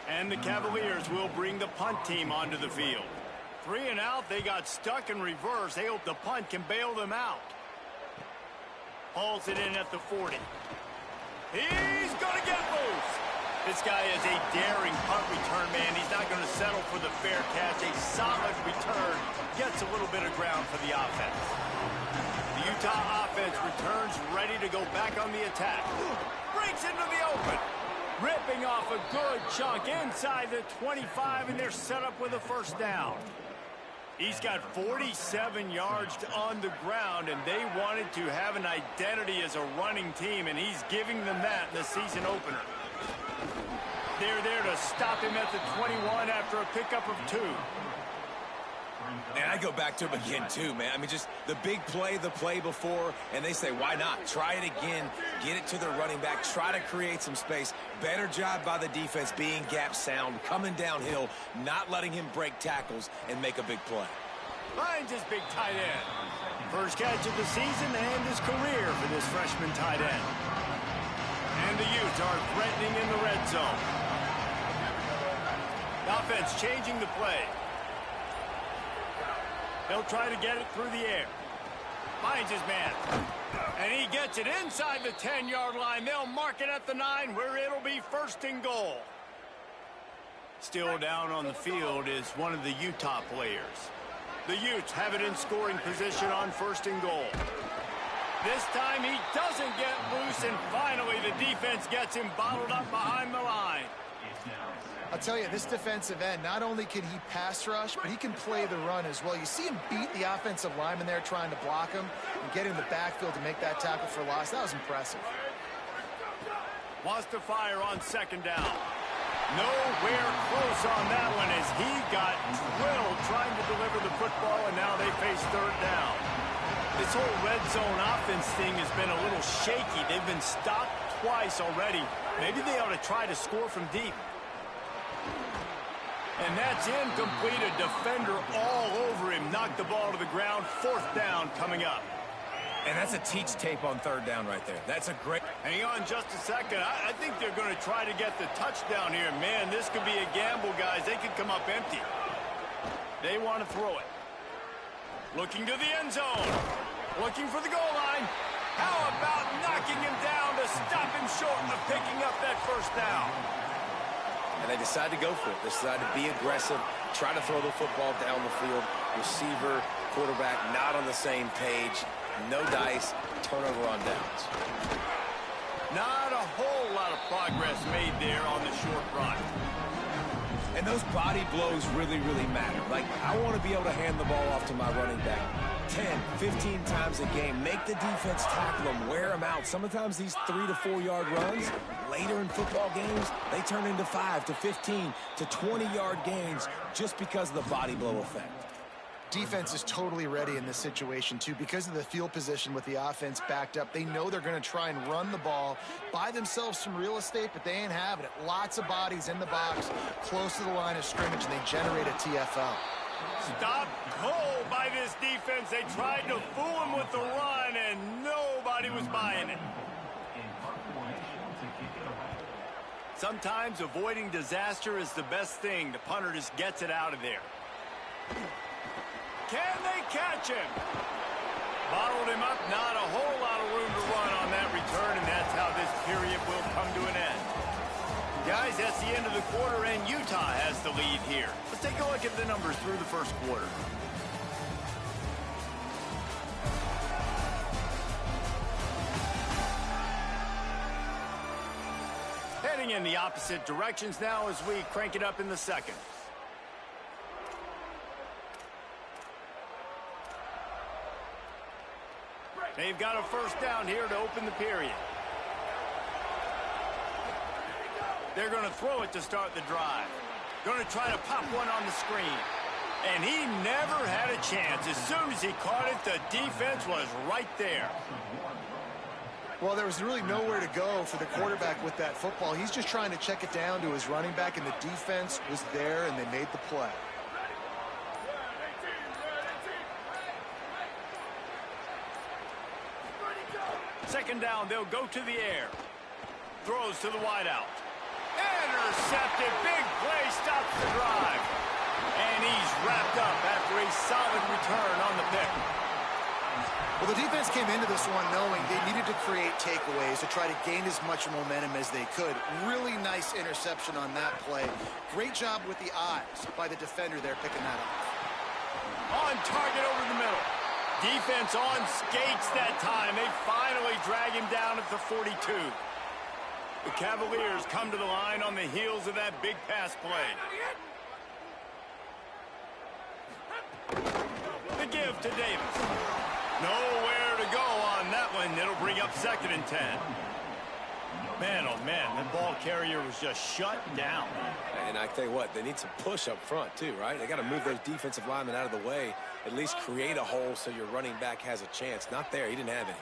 And the Cavaliers will bring the punt team onto the field. 3 and out. They got stuck in reverse. They hope the punt can bail them out. Hauls it in at the 40. He's going to get loose. This guy is a daring punt return man. He's not going to settle for the fair catch. A solid return. Gets a little bit of ground for the offense. The Utah offense returns ready to go back on the attack. Breaks into the open. Ripping off a good chunk inside the 25, and they're set up with a first down. He's got 47 yards on the ground, and they wanted to have an identity as a running team, and he's giving them that in the season opener. They're there to stop him at the 21 after a pickup of 2. And I go back to him again, too, man. I mean, just the big play, the play before, and they say, why not? Try it again, get it to the running back, try to create some space. Better job by the defense being gap sound, coming downhill, not letting him break tackles and make a big play. Finds his big tight end. First catch of the season and his career for this freshman tight end. And the Utes are threatening in the red zone. Offense changing the play. He'll try to get it through the air. Finds his man. And he gets it inside the 10-yard line. They'll mark it at the 9 where it'll be 1st and goal. Still down on the field is one of the Utah players. The Utes have it in scoring position on 1st and goal. This time he doesn't get loose, and finally the defense gets him bottled up behind the line. I'll tell you, this defensive end, not only can he pass rush, but he can play the run as well. You see him beat the offensive lineman there trying to block him and get in the backfield to make that tackle for loss. That was impressive. Wants to fire on 2nd down. Nowhere close on that one as he got drilled trying to deliver the football, and now they face 3rd down. This whole red zone offense thing has been a little shaky. They've been stopped twice already. Maybe they ought to try to score from deep. And that's incomplete. A defender all over him. Knocked the ball to the ground. 4th down coming up. And that's a teach tape on 3rd down right there. That's a great... Hang on just a second. I think they're going to try to get the touchdown here. Man, this could be a gamble, guys. They could come up empty. They want to throw it. Looking to the end zone. Looking for the goal line. How about knocking him down to stop him short of picking up that 1st down? And they decide to go for it. They decide to be aggressive, try to throw the football down the field. Receiver, quarterback, not on the same page. No dice, turnover on downs. Not a whole lot of progress made there on the short run. And those body blows really, really matter. Like, I want to be able to hand the ball off to my running back 10, 15 times a game. Make the defense tackle them, wear them out. Sometimes these 3 to 4 yard runs, later in football games, they turn into 5 to 15 to 20-yard gains just because of the body blow effect. Defense is totally ready in this situation, too. Because of the field position with the offense backed up, they know they're going to try and run the ball, buy themselves some real estate, but they ain't having it. Lots of bodies in the box, close to the line of scrimmage, and they generate a TFL. Stop cold by this defense. They tried to fool him with the run, and nobody was buying it. Sometimes avoiding disaster is the best thing. The punter just gets it out of there. Can they catch him? Bottled him up, not a whole lot of room to run on that return, and that's how this period will come to an end. Guys, that's the end of the quarter, and Utah has the lead here. Let's take a look at the numbers through the first quarter. Heading in the opposite directions now as we crank it up in the second. They've got a first down here to open the period. They're going to throw it to start the drive. Going to try to pop one on the screen. And he never had a chance. As soon as he caught it, the defense was right there. Well, there was really nowhere to go for the quarterback with that football. He's just trying to check it down to his running back, and the defense was there, and they made the play. Second down, they'll go to the air. Throws to the wideout. Intercepted. Big play stops the drive. And he's wrapped up after a solid return on the pick. Well, the defense came into this one knowing they needed to create takeaways to try to gain as much momentum as they could. Really nice interception on that play. Great job with the eyes by the defender there picking that up. On target over the middle. Defense on skates that time. They finally drag him down at the 42. The Cavaliers come to the line on the heels of that big pass play. The give to Davis. Nowhere to go on that one. It'll bring up second and 10. Man, oh man, the ball carrier was just shut down. And I tell you what, they need some push up front too, right? They got to move those defensive linemen out of the way, at least create a hole so your running back has a chance. Not there, he didn't have any.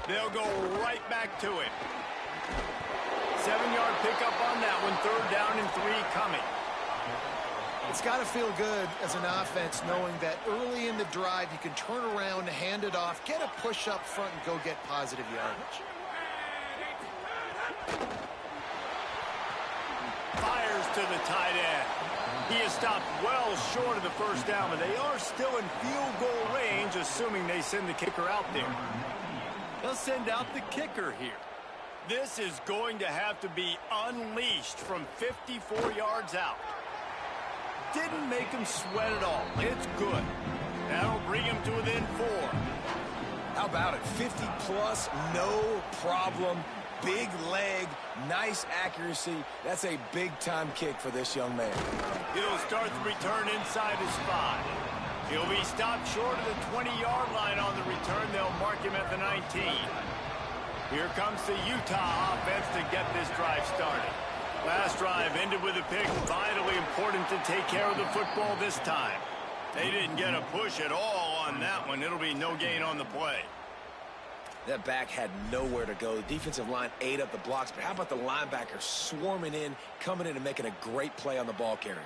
They'll go right back to it. 7-yard pickup on that one, third down and 3 coming. It's got to feel good as an offense knowing that early in the drive you can turn around, hand it off, get a push up front, and go get positive yardage. Fires to the tight end. He is stopped well short of the first down, but they are still in field goal range, assuming they send the kicker out there. They'll send out the kicker here. This is going to have to be unleashed from 54 yards out. Didn't make him sweat at all. It's good. That'll bring him to within 4. How about it? 50-plus, no problem. Big leg, nice accuracy. That's a big-time kick for this young man. He'll start the return inside his 5. He'll be stopped short of the 20-yard line on the return. They'll mark him at the 19. Here comes the Utah offense to get this drive started. Last drive ended with a pick. Vitally important to take care of the football this time. They didn't get a push at all on that one. It'll be no gain on the play. That back had nowhere to go. The defensive line ate up the blocks, but how about the linebacker swarming in, coming in and making a great play on the ball carrier?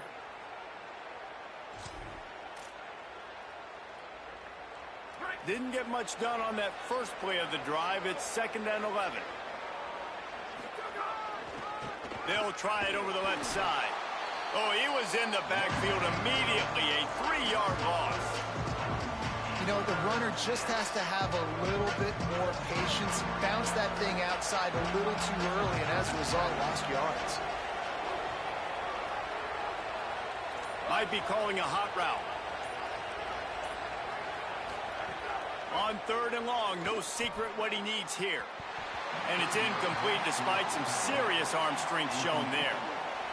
Didn't get much done on that first play of the drive. It's 2nd and 11. They'll try it over the left side. Oh, he was in the backfield immediately. A 3-yard loss. You know, the runner just has to have a little bit more patience. Bounce that thing outside a little too early, and as a result, lost yards. Might be calling a hot route. On 3rd and long, no secret what he needs here. And it's incomplete despite some serious arm strength shown there.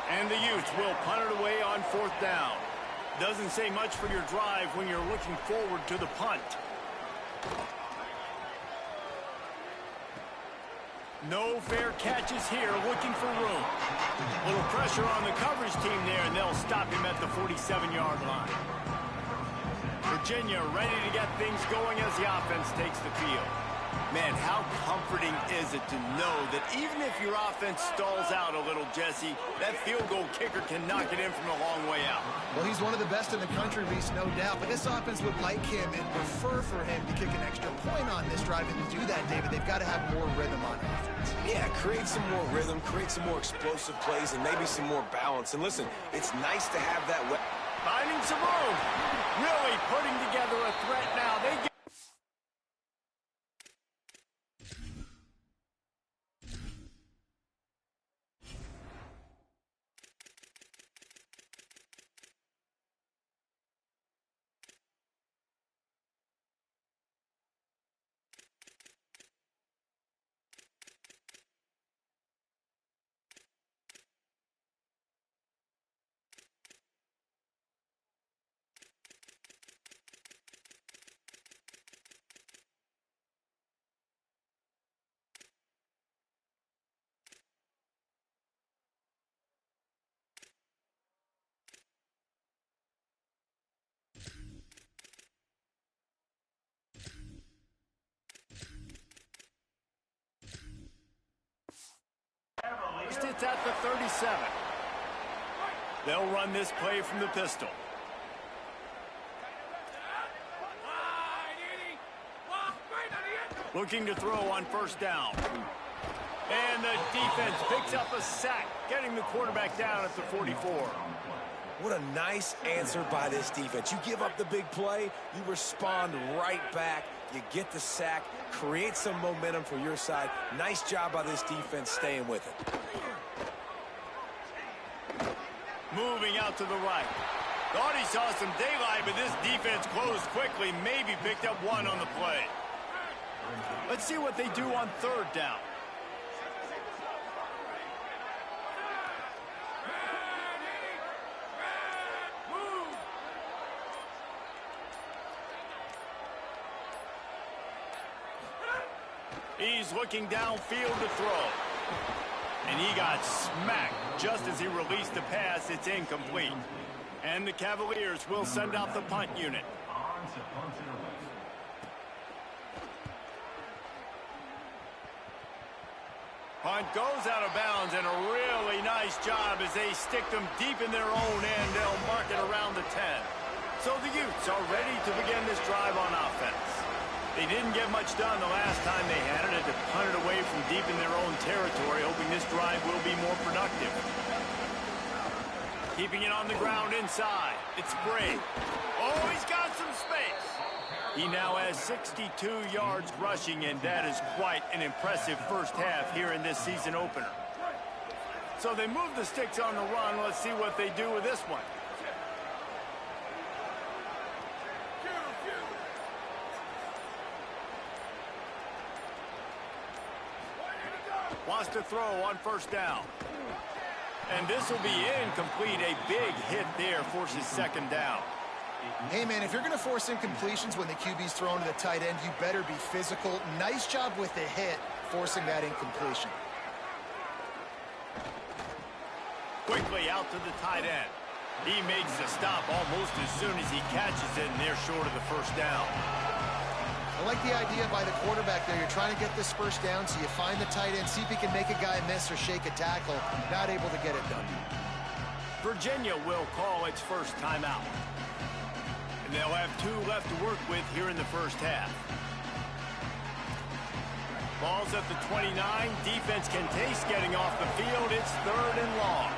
And the Utes will punt it away on 4th down. Doesn't say much for your drive when you're looking forward to the punt. No fair catches here, looking for room. Little pressure on the coverage team there, and they'll stop him at the 47-yard line. Virginia ready to get things going as the offense takes the field. Man, how comforting is it to know that even if your offense stalls out a little, Jesse, that field goal kicker can knock it in from a long way out. Well, he's one of the best in the country, Reese, no doubt. But this offense would like him and prefer for him to kick an extra point on this drive. And to do that, David, they've got to have more rhythm on offense. Yeah, create some more rhythm, create some more explosive plays, and maybe some more balance. And listen, it's nice to have that. Finding some room. Really putting together a threat now. They get it's at the 37. They'll run this play from the pistol. Looking to throw on first down. And the defense picks up a sack, getting the quarterback down at the 44. What a nice answer by this defense. You give up the big play, you respond right back, you get the sack, create some momentum for your side. Nice job by this defense staying with it. Moving out to the right. Thought he saw some daylight, but this defense closed quickly, maybe picked up one on the play. Let's see what they do on third down. He's looking downfield to throw. And he got smacked just as he released the pass. It's incomplete. And the Cavaliers will send out the punt unit. Punt goes out of bounds, and a really nice job as they stick them deep in their own end. They'll mark it around the 10. So the Utes are ready to begin this drive on offense. They didn't get much done the last time they had it. Had to punt it away from deep in their own territory, hoping this drive will be more productive. Keeping it on the ground inside. It's Brady. Oh, he's got some space. He now has 62 yards rushing, and that is quite an impressive first half here in this season opener. So they move the sticks on the run. Let's see what they do with this one. Wants to throw on first down. And this will be incomplete. A big hit there forces second down. Hey, man, if you're going to force incompletions when the QB's thrown to the tight end, you better be physical. Nice job with the hit, forcing that incompletion. Quickly out to the tight end. He makes the stop almost as soon as he catches it, and they're short of the first down. I like the idea by the quarterback there. You're trying to get this first down, so you find the tight end, see if he can make a guy miss or shake a tackle. Not able to get it done. Virginia will call its first timeout. And they'll have 2 left to work with here in the first half. Ball's at the 29. Defense can taste getting off the field. It's 3rd and long.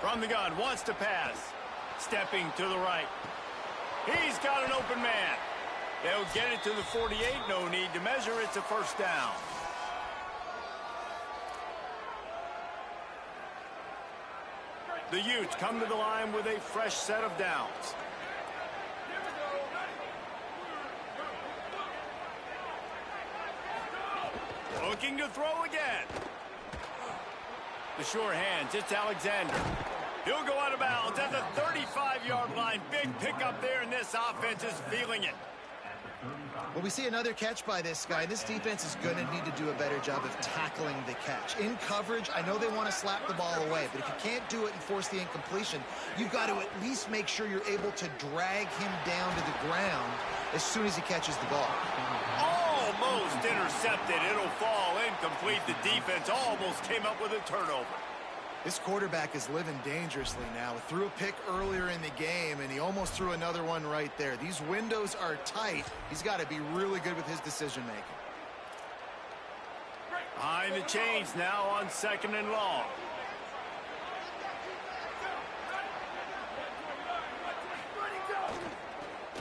From the gun, wants to pass. Stepping to the right. He's got an open man. They'll get it to the 48. No need to measure. It's a first down. The Utes come to the line with a fresh set of downs. Looking to throw again. The sure hands, it's Alexander. He'll go out of bounds at the 35-yard line. Big pickup there, and this offense is feeling it. Well, we see another catch by this guy. This defense is going to need to do a better job of tackling the catch. In coverage, I know they want to slap the ball away, but if you can't do it and force the incompletion, you've got to at least make sure you're able to drag him down to the ground as soon as he catches the ball. Almost intercepted. It'll fall incomplete. The defense almost came up with a turnover. This quarterback is living dangerously now. Threw a pick earlier in the game, and he almost threw another one right there. These windows are tight. He's got to be really good with his decision-making. Behind the chains now on 2nd and long.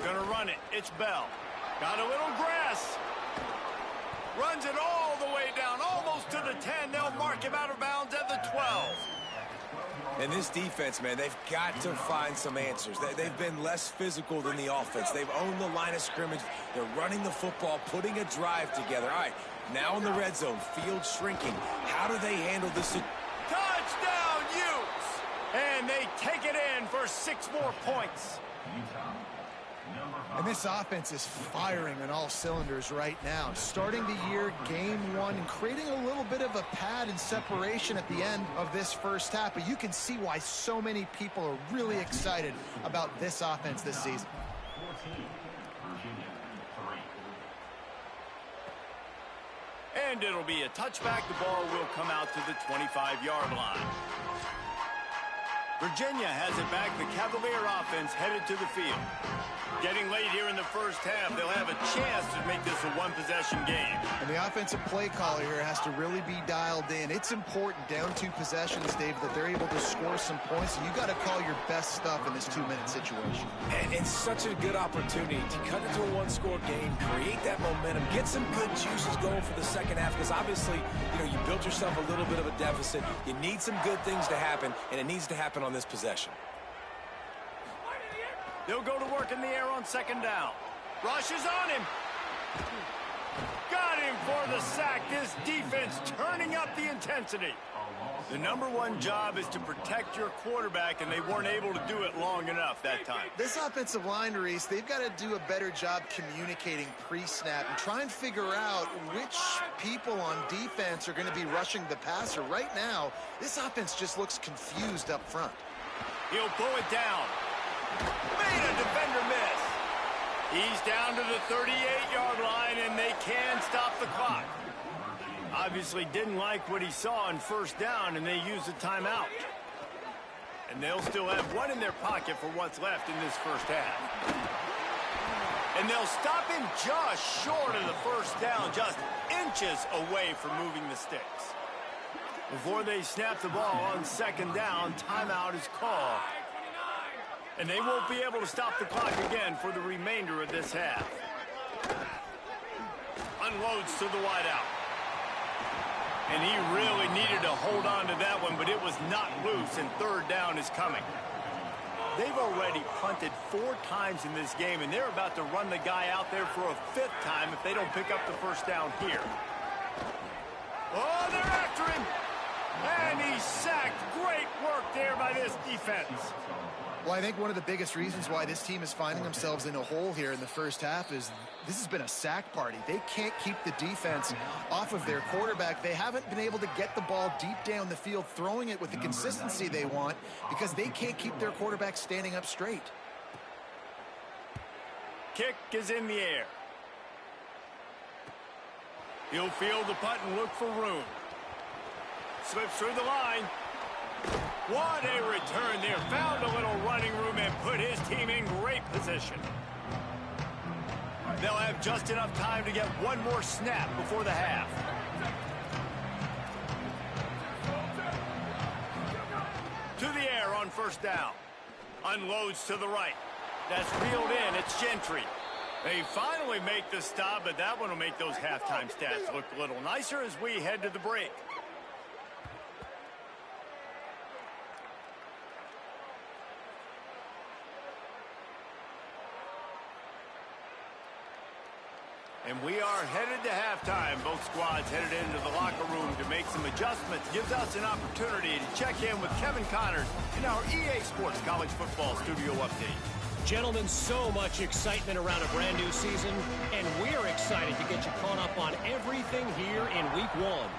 Gonna run it. It's Bell. Got a little grass. Runs it all the way down, almost to the 10. They'll mark him out of bounds at the 12. And this defense, man, they've got to find some answers. They've been less physical than the offense. They've owned the line of scrimmage. They're running the football, putting a drive together. All right, now in the red zone, field shrinking. How do they handle this? Touchdown, Utes! And they take it in for 6 more points. And this offense is firing on all cylinders right now. Starting the year, game 1, and creating a little bit of a pad and separation at the end of this first half. But you can see why so many people are really excited about this offense this season. And it'll be a touchback. The ball will come out to the 25-yard line. Virginia has it back. The Cavalier offense headed to the field. Getting late here in the first half, they'll have a chance to make this a one-possession game. And the offensive play caller here has to really be dialed in. It's important down 2 possessions, Dave, that they're able to score some points. And you got to call your best stuff in this 2-minute situation. And it's such a good opportunity to cut into a 1-score game, create that momentum, get some good juices going for the second half. Because obviously, you built yourself a little bit of a deficit. You need some good things to happen, and it needs to happen on this possession. They'll go to work in the air on 2nd down. Rush is on him. Got him for the sack. This defense turning up the intensity. The number 1 job is to protect your quarterback, and they weren't able to do it long enough that time. This offensive line, Reese, they've got to do a better job communicating pre-snap and try and figure out which people on defense are going to be rushing the passer. Right now, this offense just looks confused up front. He'll pull it down. Made a defender miss. He's down to the 38-yard line, and they can stop the clock. Obviously didn't like what he saw on 1st down, and they used a timeout. And they'll still have 1 in their pocket for what's left in this first half. And they'll stop him just short of the 1st down, just inches away from moving the sticks. Before they snap the ball on 2nd down, timeout is called. And they won't be able to stop the clock again for the remainder of this half. Unloads to the wideout. And he really needed to hold on to that one, but it was not loose, and 3rd down is coming. They've already punted 4 times in this game, and they're about to run the guy out there for a 5th time if they don't pick up the 1st down here. Oh, they're after him! And he's sacked. Great work there by this defense. Well, I think one of the biggest reasons why this team is finding themselves in a hole here in the first half is this has been a sack party. They can't keep the defense off of their quarterback. They haven't been able to get the ball deep down the field, throwing it with the consistency they want because they can't keep their quarterback standing up straight. Kick is in the air. He'll field the punt and look for room. Slips through the line. What a return there. Found a little running room and put his team in great position. They'll have just enough time to get 1 more snap before the half. To the air on 1st down. Unloads to the right. That's reeled in. It's Gentry. They finally make the stop, but that one will make those halftime stats look a little nicer as we head to the break. And we are headed to halftime. Both squads headed into the locker room to make some adjustments. Gives us an opportunity to check in with Kevin Connors in our EA Sports College Football Studio Update. Gentlemen, so much excitement around a brand new season, and we're excited to get you caught up on everything here in Week 1.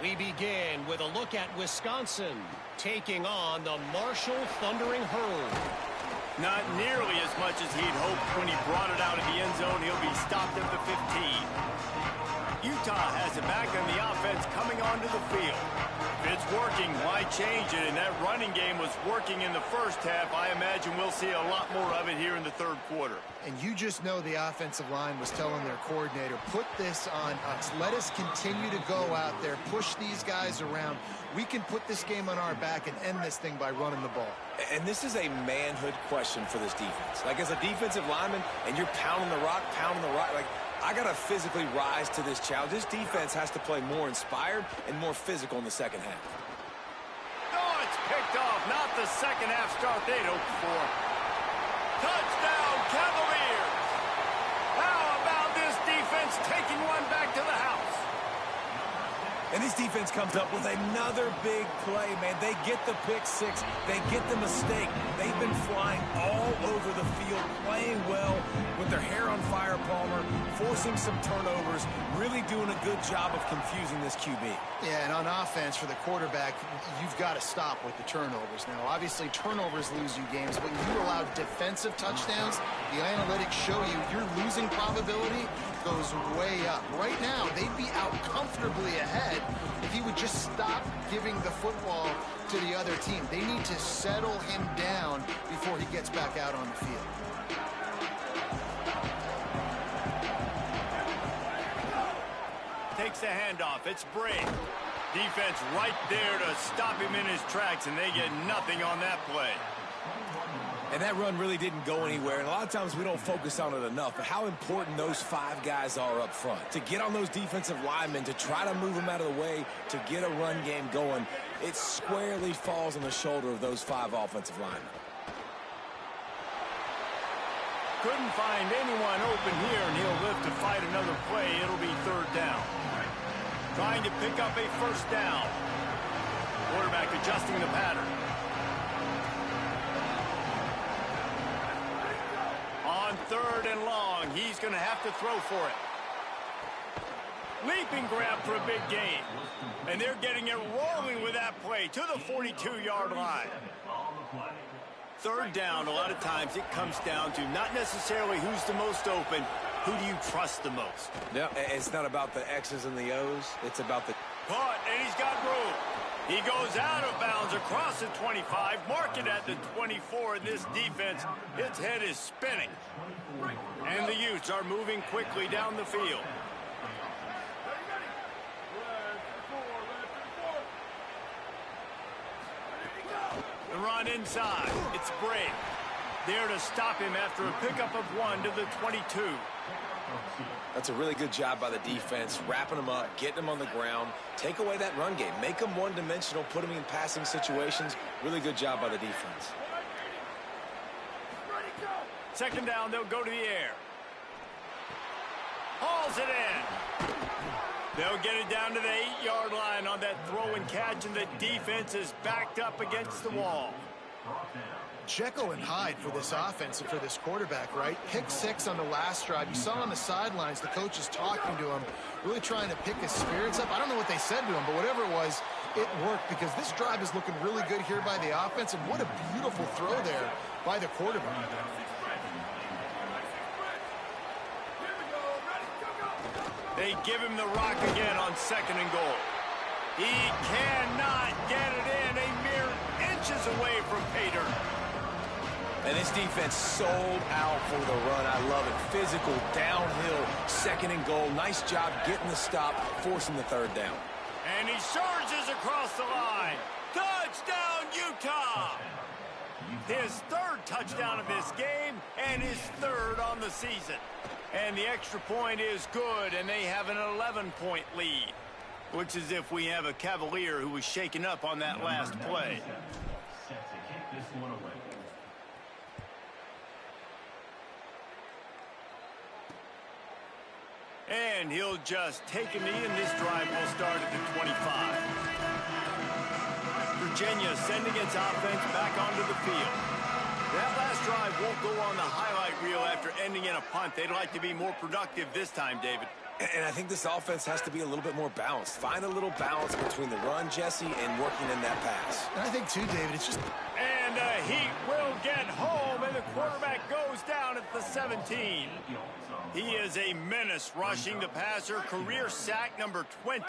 We begin with a look at Wisconsin taking on the Marshall Thundering Herd. Not nearly as much as he'd hoped when he brought it out of the end zone. He'll be stopped at the 15. Utah has it back on the offense coming onto the field. If it's working, why change it? And that running game was working in the first half. I imagine we'll see a lot more of it here in the third quarter. And you just know the offensive line was telling their coordinator, put this on us. Let us continue to go out there, push these guys around. We can put this game on our back and end this thing by running the ball. And this is a manhood question for this defense. Like, as a defensive lineman, and you're pounding the rock, like, I got to physically rise to this challenge. This defense has to play more inspired and more physical in the second half. Oh, it's picked off. Not the second half start they'd hoped for. Touchdown, Cavaliers! How about this defense taking one back to the house? And this defense comes up with another big play, man. They get the pick six. They get the mistake. They've been flying all over the field, playing well with their hair on fire, Palmer, forcing some turnovers, really doing a good job of confusing this QB. Yeah, and on offense for the quarterback, you've got to stop with the turnovers. Now, obviously, turnovers lose you games, but you allow defensive touchdowns, the analytics show you your losing probability goes way up. Right now, they'd be out comfortably ahead if he would just stop giving the football to the other team. They need to settle him down before he gets back out on the field. Takes the handoff. It's Bray. Defense right there to stop him in his tracks, and they get nothing on that play. And that run really didn't go anywhere. And a lot of times we don't focus on it enough, but how important those five guys are up front. To get on those defensive linemen, to try to move them out of the way, to get a run game going, it squarely falls on the shoulder of those five offensive linemen. Couldn't find anyone open here, and he'll live to fight another play. It'll be third down. Trying to pick up a first down. Quarterback adjusting the pattern. On third and long, he's going to have to throw for it. Leaping grab for a big gain. And they're getting it rolling with that play to the 42-yard line. Third down, a lot of times it comes down to not necessarily who's the most open, who do you trust the most? Yeah, it's not about the X's and the O's. It's about the... Caught, and he's got room. He goes out of bounds across the 25, mark it at the 24, and this defense, its head is spinning. And the Utes are moving quickly down the field. The run inside. It's Bray. There to stop him after a pickup of one to the 22. That's a really good job by the defense, wrapping them up, getting them on the ground, take away that run game, make them one-dimensional, put them in passing situations. Really good job by the defense. Second down, they'll go to the air. Hauls it in. They'll get it down to the 8-yard line on that throw and catch, and the defense is backed up against the wall. Jekyll and Hyde for this offense and for this quarterback, right? Pick six on the last drive. You saw on the sidelines the coaches talking to him, really trying to pick his spirits up. I don't know what they said to him, but whatever it was, it worked because this drive is looking really good here by the offense, and what a beautiful throw there by the quarterback. They give him the rock again on second and goal. He cannot get it in, a mere inches away from pay dirt. And this defense sold out for the run. I love it. Physical, downhill, second and goal. Nice job getting the stop, forcing the third down. And he surges across the line. Touchdown, Utah! His third touchdown of this game and his third on the season. And the extra point is good, and they have an 11-point lead. Looks as if we have a Cavalier who was shaken up on that last play. Set to kick this one away. And he'll just take a knee, and this drive will start at the 25. Virginia sending its offense back onto the field. That last drive won't go on the highlight reel after ending in a punt. They'd like to be more productive this time, David. And I think this offense has to be a little bit more balanced. Find a little balance between the run, Jesse, and working in that pass. And I think, too, David, it's just... And Heat will get home, and the quarterback goes down at the 17. He is a menace rushing the passer, career sack number 20.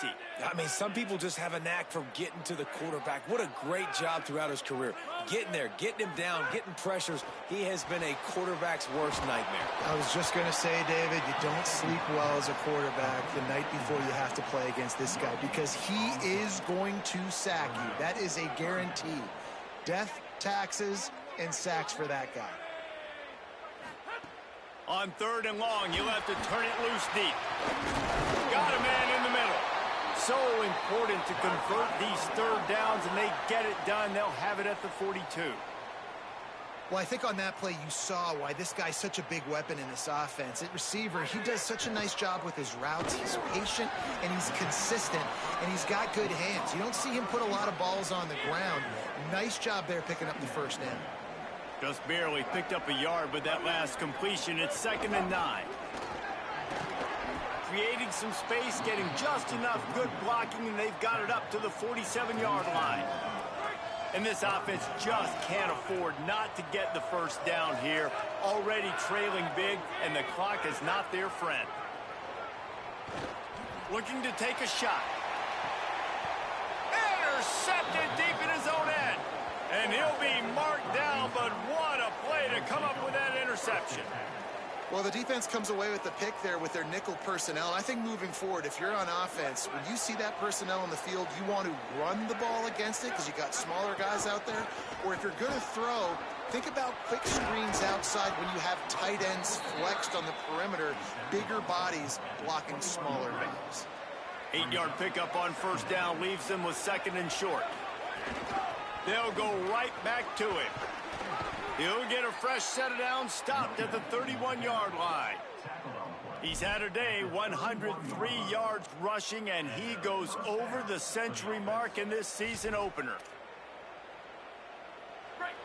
I mean, some people just have a knack for getting to the quarterback. What a great job throughout his career. Getting there, getting him down, getting pressures. He has been a quarterback's worst nightmare. I was just going to say, David, you don't sleep well as a quarterback the night before you have to play against this guy because he is going to sack you. That is a guarantee. Death, taxes, and sacks for that guy. On 3rd and long, you'll have to turn it loose deep. Got a man in the middle. So important to convert these 3rd downs, and they get it done. They'll have it at the 42. Well, I think on that play you saw why this guy's such a big weapon in this offense. At receiver, he does such a nice job with his routes. He's patient, and he's consistent, and he's got good hands. You don't see him put a lot of balls on the ground. Nice job there picking up the 1st down. Just barely picked up a yard with that last completion. It's 2nd and 9. Creating some space, getting just enough good blocking, and they've got it up to the 47-yard line. And this offense just can't afford not to get the 1st down here. Already trailing big, and the clock is not their friend. Looking to take a shot. Intercepted deep in his own end. And he'll be marked down, but what a play to come up with that interception. Well, the defense comes away with the pick there with their nickel personnel. I think moving forward, if you're on offense, when you see that personnel on the field, you want to run the ball against it because you got smaller guys out there. Or if you're going to throw, think about quick screens outside when you have tight ends flexed on the perimeter, bigger bodies blocking smaller guys. 8-yard pickup on 1st down leaves them with 2nd and short. They'll go right back to it. He'll get a fresh set of downs, stopped at the 31-yard line. He's had a day, 103 yards rushing, and he goes over the century mark in this season opener.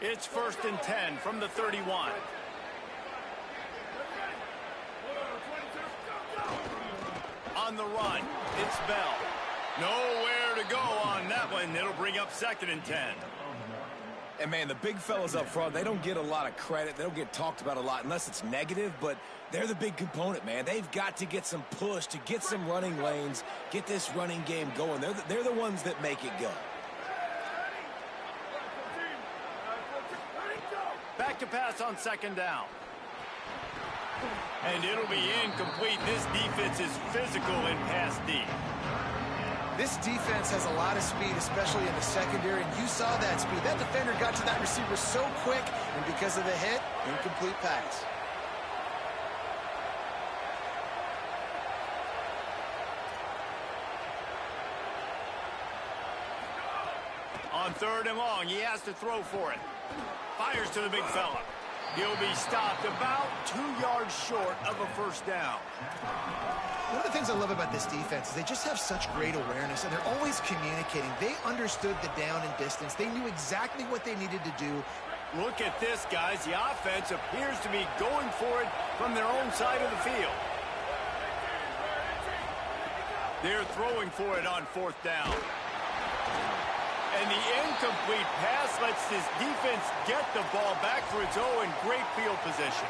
It's 1st and 10 from the 31. On the run, it's Bell. Nowhere to go on that one. It'll bring up 2nd and 10. And, man, the big fellas up front, they don't get a lot of credit. They don't get talked about a lot unless it's negative, but they're the big component, man. They've got to get some push, to get some running lanes, get this running game going. They're the ones that make it go. Back to pass on 2nd down. And it'll be incomplete. This defense is physical in pass deep. This defense has a lot of speed, especially in the secondary, and you saw that speed. That defender got to that receiver so quick, and because of the hit, incomplete pass. On 3rd and long, he has to throw for it. Fires to the big fella. He'll be stopped about 2 yards short of a 1st down. One of the things I love about this defense is they just have such great awareness, and they're always communicating. They understood the down and distance. They knew exactly what they needed to do. Look at this, guys. The offense appears to be going for it from their own side of the field. They're throwing for it on 4th down. And the incomplete pass lets this defense get the ball back for its own in great field position.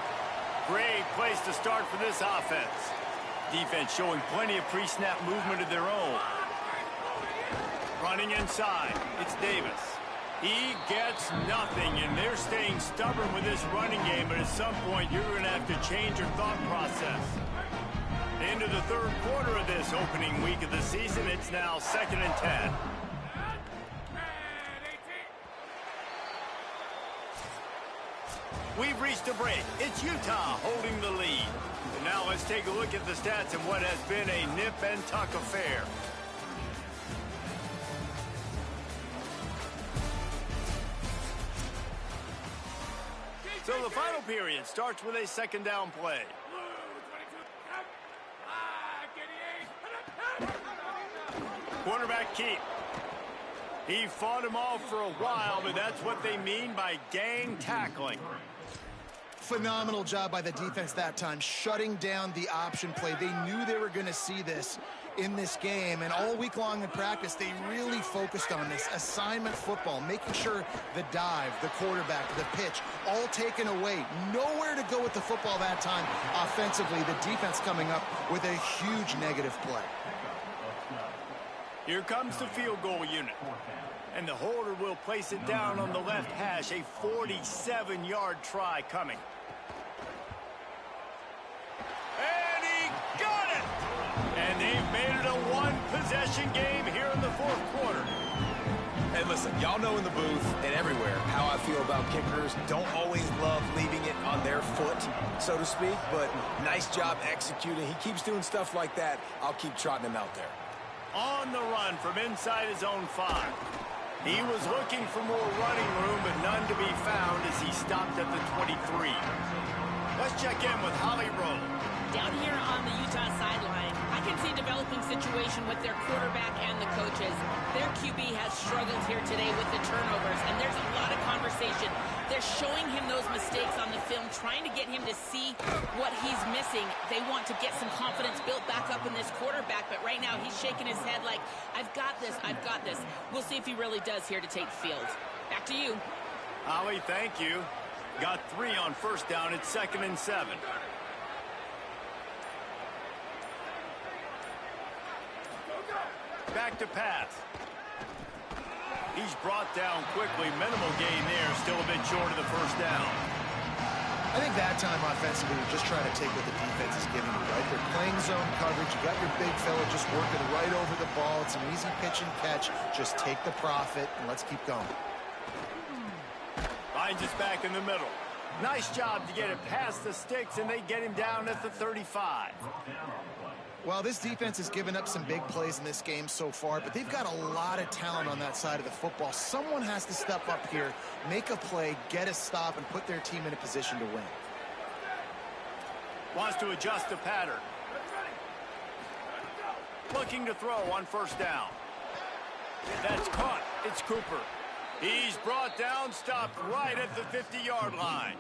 Great place to start for this offense. Defense showing plenty of pre-snap movement of their own. Running inside, it's Davis. He gets nothing, and they're staying stubborn with this running game, but at some point you're going to have to change your thought process. Into the 3rd quarter of this opening week of the season, it's now 2nd and 10. We've reached a break. It's Utah holding the lead. And now let's take a look at the stats in what has been a nip and tuck affair. So the final period starts with a 2nd down play. Quarterback keep. He fought him off for a while, but that's what they mean by gang tackling. Phenomenal job by the defense that time, shutting down the option play. They knew they were going to see this in this game, and all week long in practice, they really focused on this assignment football, making sure the dive, the quarterback, the pitch, all taken away. Nowhere to go with the football that time offensively. The defense coming up with a huge negative play. Here comes the field goal unit. And the holder will place it down on the left hash. A 47-yard try coming. And he got it! And they've made it a one-possession game here in the fourth quarter. Hey, listen, y'all know in the booth and everywhere how I feel about kickers. Don't always love leaving it on their foot, so to speak, but nice job executing. He keeps doing stuff like that. I'll keep trotting him out there. On the run from inside his own 5. He was looking for more running room, but none to be found as he stopped at the 23. Let's check in with Holly Rowe. Down here on the Utah sideline, I can see a developing situation with their quarterback and the coaches. Their QB has struggled here today with the turnovers, and there's a lot of conversation. They're showing him those mistakes on the film, trying to get him to see what he's missing. They want to get some confidence built back up in this quarterback, but right now he's shaking his head like, I've got this, I've got this. We'll see if he really does here to take the field. Back to you. Holly, thank you. Got 3 on first down. It's 2nd and 7. Back to pass. He's brought down quickly. Minimal gain there. Still a bit short of the first down. I think that time offensively, you're just trying to take what the defense is giving you, right? They're playing zone coverage. You got your big fella just working right over the ball. It's an easy pitch and catch. Just take the profit, and let's keep going. Finds us back in the middle. Nice job to get it past the sticks, and they get him down at the 35. Well, this defense has given up some big plays in this game so far, but they've got a lot of talent on that side of the football. Someone has to step up here, make a play, get a stop, and put their team in a position to win. Wants to adjust the pattern. Looking to throw on first down. That's caught. It's Cooper. He's brought down, stopped right at the 50-yard line.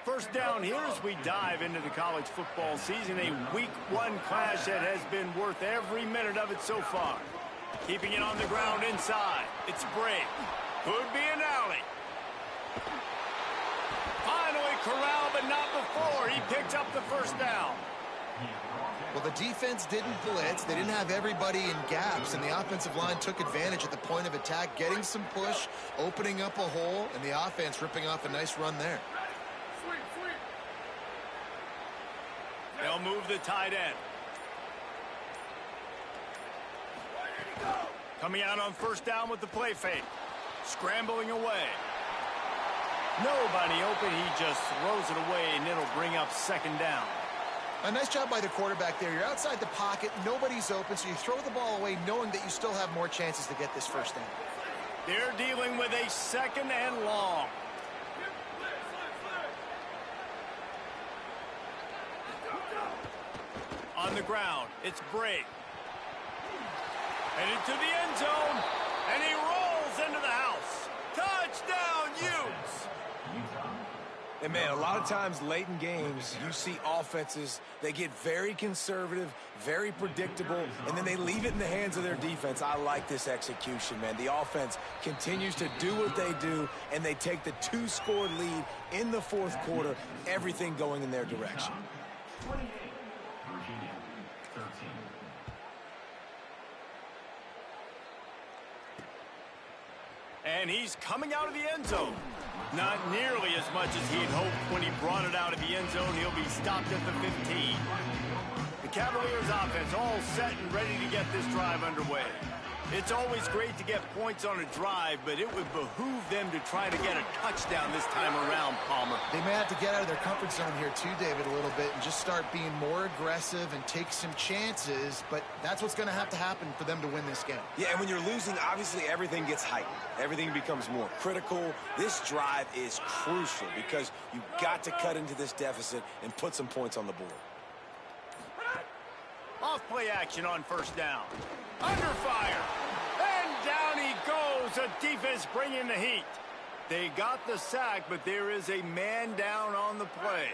First down here as we dive into the college football season. A week 1 clash that has been worth every minute of it so far. Keeping it on the ground inside. It's Brake. Could be an alley. Finally corralled, but not before. He picked up the first down. Well, the defense didn't blitz. They didn't have everybody in gaps, and the offensive line took advantage at the point of attack, getting some push, opening up a hole, and the offense ripping off a nice run there. They'll move the tight end. Coming out on first down with the play fake. Scrambling away. Nobody open. He just throws it away, and it'll bring up 2nd down. A nice job by the quarterback there. You're outside the pocket. Nobody's open, so you throw the ball away knowing that you still have more chances to get this first down. They're dealing with a 2nd and long. On the ground, it's Brake. Headed to the end zone, and he rolls into the house. Touchdown, Utes! And, man, a lot of times late in games, you see offenses, they get very conservative, very predictable, and then they leave it in the hands of their defense. I like this execution, man. The offense continues to do what they do, and they take the 2-score lead in the fourth quarter, everything going in their direction. 28, Virginia, 13. And he's coming out of the end zone. Not nearly as much as he'd hoped when he brought it out of the end zone. He'll be stopped at the 15. The Cavaliers offense all set and ready to get this drive underway. It's always great to get points on a drive, but it would behoove them to try to get a touchdown this time around, Palmer. They may have to get out of their comfort zone here too, David, a little bit and just start being more aggressive and take some chances, but that's what's going to have to happen for them to win this game. Yeah, and when you're losing, obviously everything gets heightened. Everything becomes more critical. This drive is crucial because you've got to cut into this deficit and put some points on the board. Off play action on first down. Under fire. And down he goes. The defense bringing the heat. They got the sack, but there is a man down on the play.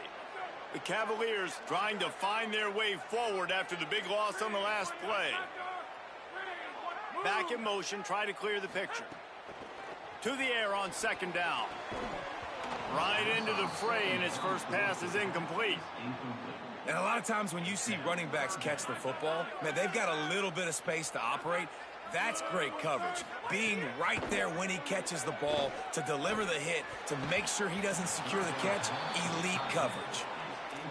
The Cavaliers trying to find their way forward after the big loss on the last play. Back in motion, try to clear the picture. To the air on second down. Right into the fray, and his first pass is incomplete. And a lot of times when you see running backs catch the football, man, they've got a little bit of space to operate. That's great coverage. Being right there when he catches the ball to deliver the hit, to make sure he doesn't secure the catch, elite coverage.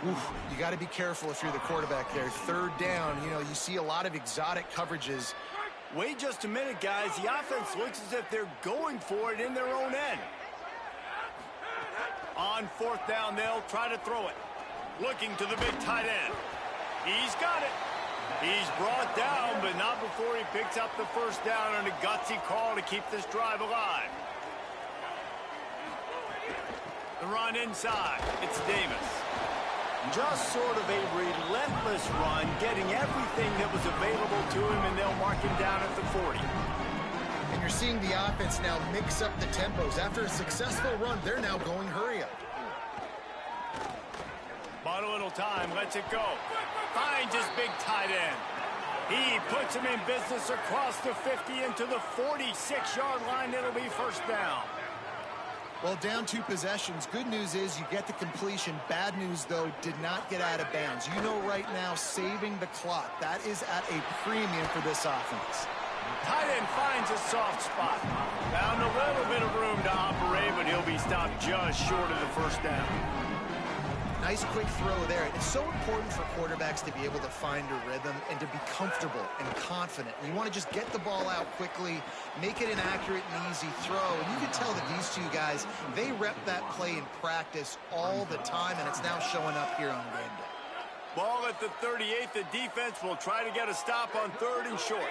Oof, you got to be careful if you're the quarterback there. Third down, you see a lot of exotic coverages. Wait just a minute, guys. The offense looks as if they're going for it in their own end. On fourth down, they'll try to throw it. Looking to the big tight end. He's got it. He's brought down, but not before he picks up the first down on a gutsy call to keep this drive alive. The run inside. It's Davis. Just sort of a relentless run, getting everything that was available to him, and they'll mark him down at the 40. And you're seeing the offense now mix up the tempos. After a successful run, they're now going hurry up. Bought a little time, lets it go. Finds his big tight end. He puts him in business across the 50 into the 46-yard line. It'll be first down. Well, down 2 possessions. Good news is you get the completion. Bad news, though, did not get out of bounds. Right now, saving the clock. That is at a premium for this offense. Tight end finds a soft spot. Found a little bit of room to operate, but he'll be stopped just short of the first down. Nice quick throw there. It's so important for quarterbacks to be able to find a rhythm and to be comfortable and confident. You want to just get the ball out quickly, make it an accurate and easy throw. And you can tell that these two guys, they rep that play in practice all the time, and it's now showing up here on game day. Ball at the 38. The defense will try to get a stop on third and short.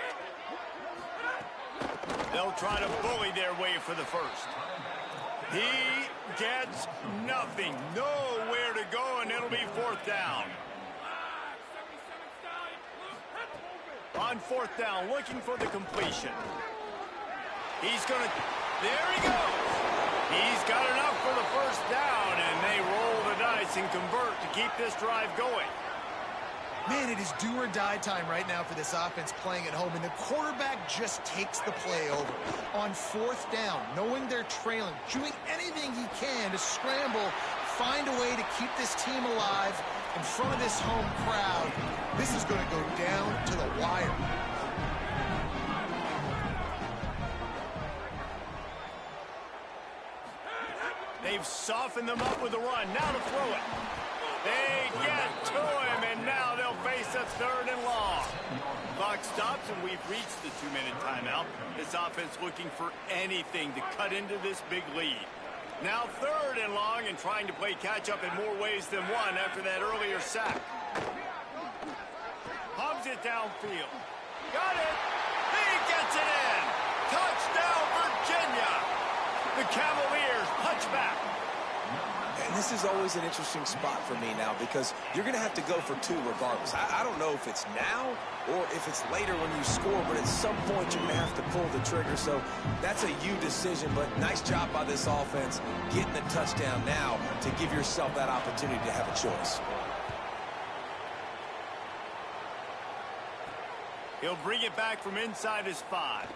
They'll try to bully their way for the first. He gets nothing. Nowhere to go, and it'll be fourth down. On fourth down, looking for the completion. He's going to... There he goes. He's got enough for the first down, and they roll the dice and convert to keep this drive going. Man, it is do or die time right now for this offense playing at home, and the quarterback just takes the play over. On fourth down, knowing they're trailing, doing anything he can to scramble, find a way to keep this team alive in front of this home crowd. This is going to go down to the wire. They've softened them up with a run. Now to throw it. They get to him, and now they'll face a third and long. Clock stops, and we've reached the 2-minute timeout. This offense looking for anything to cut into this big lead. Now third and long, and trying to play catch-up in more ways than one after that earlier sack. Hubs it downfield. Got it. He gets it in. Touchdown, Virginia. The Cavaliers punch back. And this is always an interesting spot for me now because you're going to have to go for 2 regardless. I don't know if it's now or if it's later when you score, but at some point you're going to have to pull the trigger. So that's a you decision, but nice job by this offense getting the touchdown now to give yourself that opportunity to have a choice. He'll bring it back from inside his 5.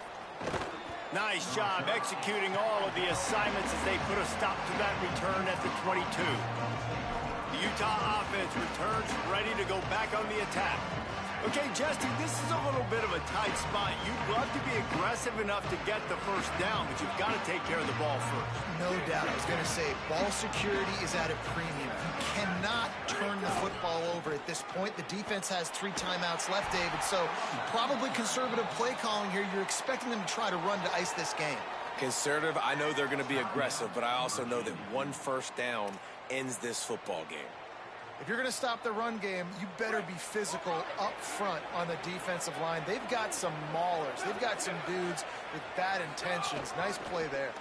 Nice job executing all of the assignments as they put a stop to that return at the 22. The Utah offense returns ready to go back on the attack. Okay, Justin, this is a little bit of a tight spot. You'd love to be aggressive enough to get the first down, but you've got to take care of the ball first. No doubt. I was going to say, ball security is at a premium. You cannot turn the football over at this point. The defense has 3 timeouts left, David, so probably conservative play calling here. You're expecting them to try to run to ice this game. Conservative, I know they're going to be aggressive, but I also know that 1 first down ends this football game. If you're going to stop the run game, you better be physical up front on the defensive line. They've got some maulers. They've got some dudes with bad intentions. Nice play there.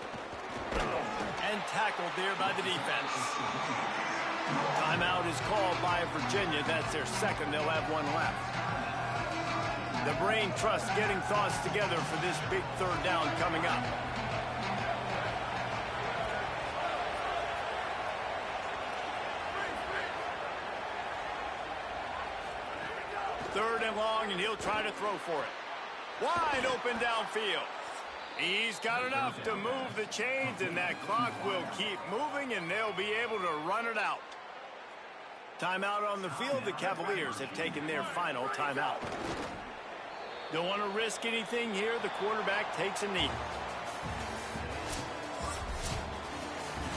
And tackled there by the defense. Timeout is called by Virginia. That's their second. They'll have 1 left. The brain trust getting thoughts together for this big third down coming up. Third and long, and he'll try to throw for it. Wide open downfield. He's got enough to move the chains, and that clock will keep moving, and they'll be able to run it out. Timeout on the field. The Cavaliers have taken their final timeout. Don't want to risk anything here. The quarterback takes a knee.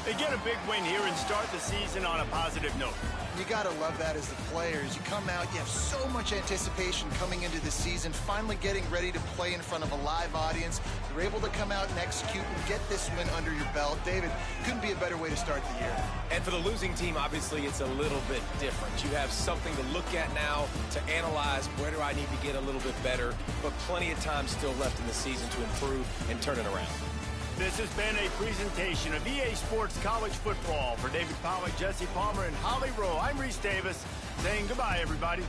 They get a big win here and start the season on a positive note. You got to love that as the players. You come out, you have so much anticipation coming into the season, finally getting ready to play in front of a live audience. You're able to come out and execute and get this win under your belt. David, couldn't be a better way to start the year. And for the losing team, obviously, it's a little bit different. You have something to look at now, to analyze where do I need to get a little bit better, but plenty of time still left in the season to improve and turn it around. This has been a presentation of EA Sports College Football. For David Pollack, Jesse Palmer, and Holly Rowe, I'm Reese Davis, saying goodbye, everybody.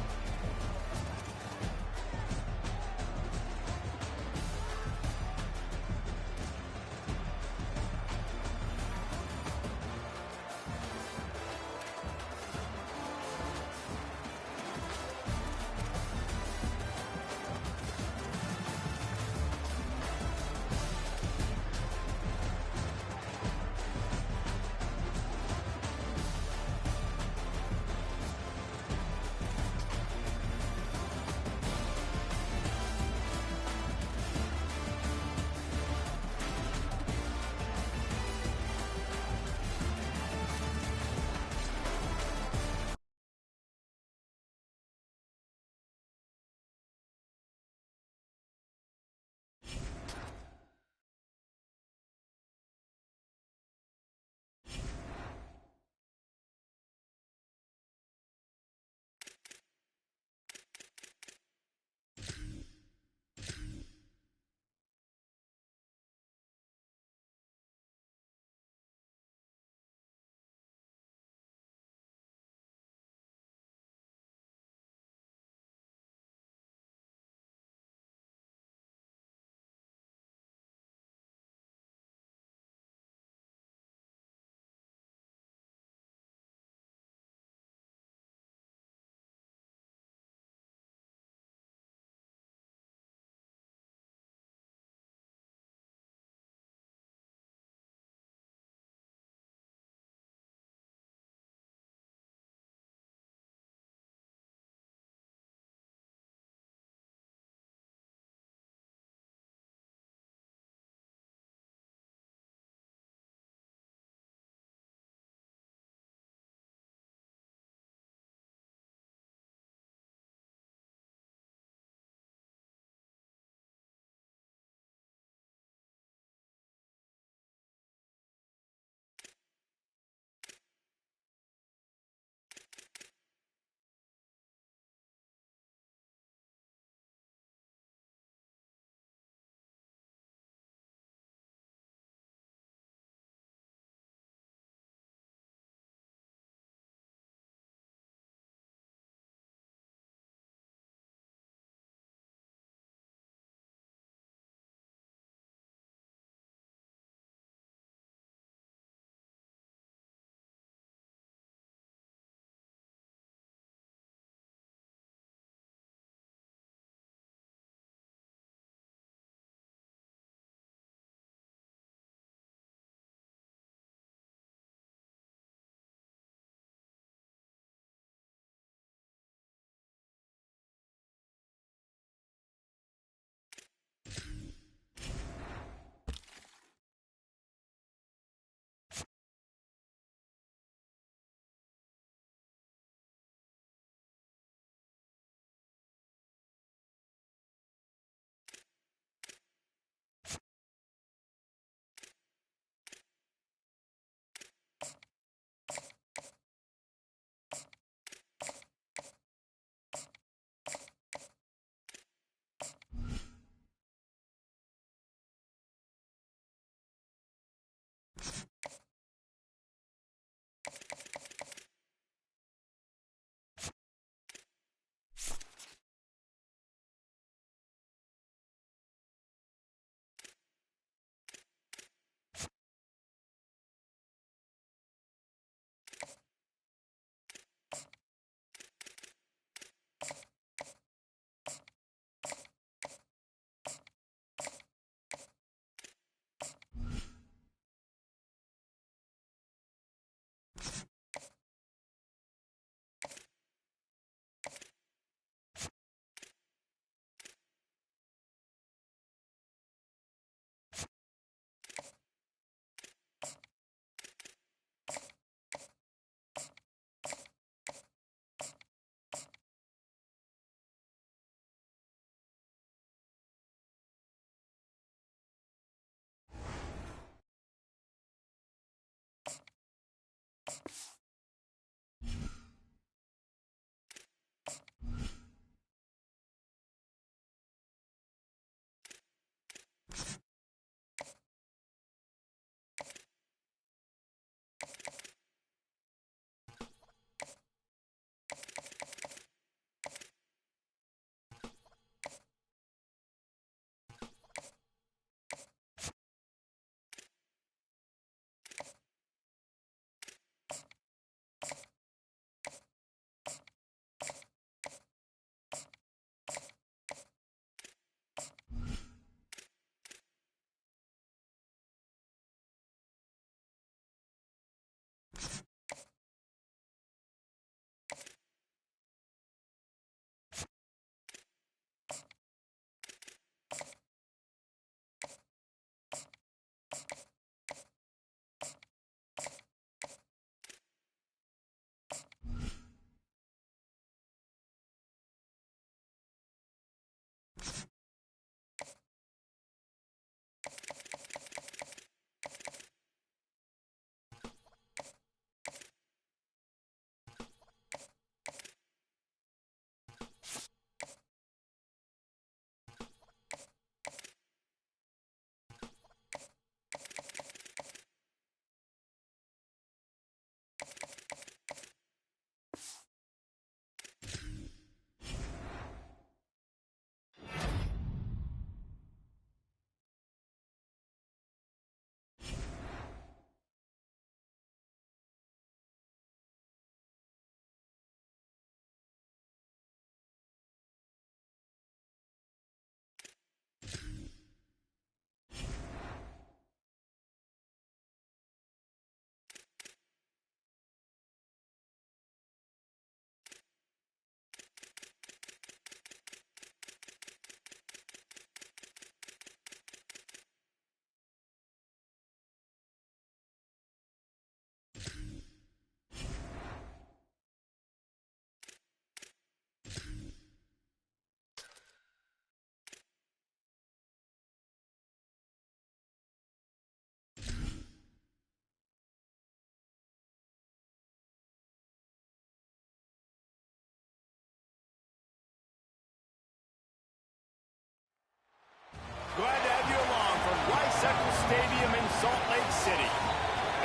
Glad to have you along from Rice-Eccles Stadium in Salt Lake City.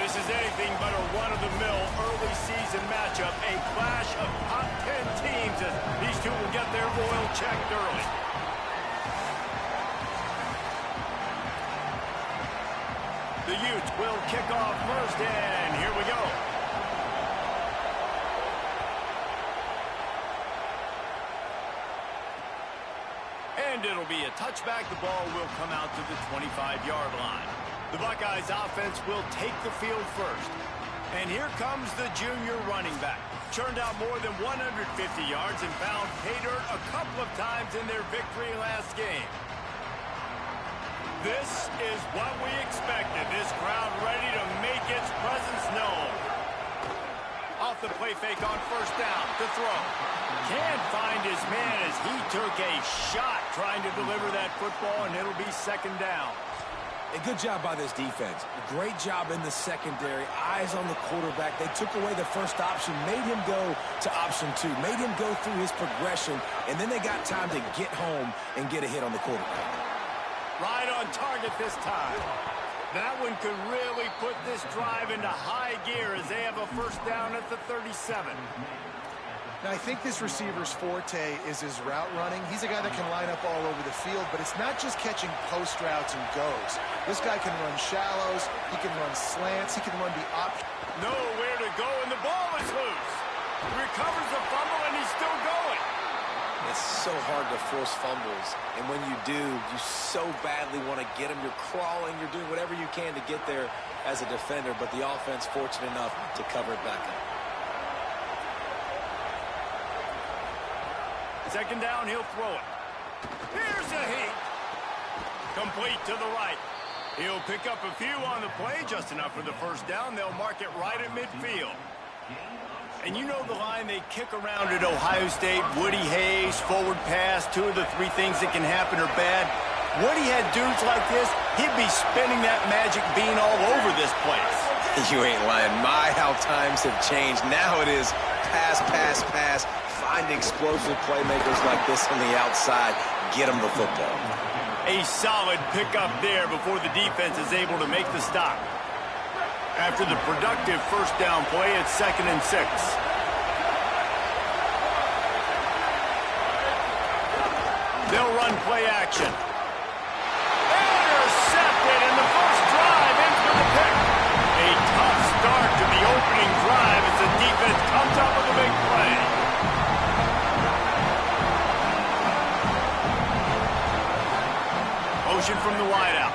This is anything but a run-of-the-mill early season matchup, a clash of top 10 teams as these two will get their oil checked early. The Utes will kick off first, and here we go. And it'll be a touchback. The ball will come out to the 25-yard line. The Buckeyes offense will take the field first. And here comes the junior running back. Churned out more than 150 yards and found pay dirt a couple of times in their victory last game. This is what we expected. This crowd ready to make its presence known. Off the play fake on first down. The throw. Can't find his man as he took a shot trying to deliver that football, and it'll be second down. A good job by this defense. Great job in the secondary. Eyes on the quarterback. They took away the first option, made him go to option 2, made him go through his progression, and then they got time to get home and get a hit on the quarterback. Right on target this time. That one could really put this drive into high gear as they have a first down at the 37. Now, I think this receiver's forte is his route running. He's a guy that can line up all over the field, but it's not just catching post routes and goes. This guy can run shallows, he can run slants, he can run the option. Nowhere to go, and the ball is loose. Recovers the fumble, and he's still going. It's so hard to force fumbles, and when you do, you so badly want to get them. You're crawling, you're doing whatever you can to get there as a defender, but the offense fortunate enough to cover it back up. Second down, he'll throw it. Here's a heat. Complete to the right. He'll pick up a few on the play, just enough for the first down. They'll mark it right at midfield. And you know the line they kick around at Ohio State, Woody Hayes, forward pass, 2 of the 3 things that can happen are bad. Woody had dudes like this, he'd be spinning that magic bean all over this place. You ain't lying. My, how times have changed. Now it is pass, pass, pass. Find explosive playmakers like this on the outside. Get them the football. A solid pickup there before the defense is able to make the stop. After the productive first down play, it's 2nd and 6. They'll run play action. Intercepted in the first drive, in for the pick. A tough start to the opening drive as the defense comes up with a big play. Motion from the wideout.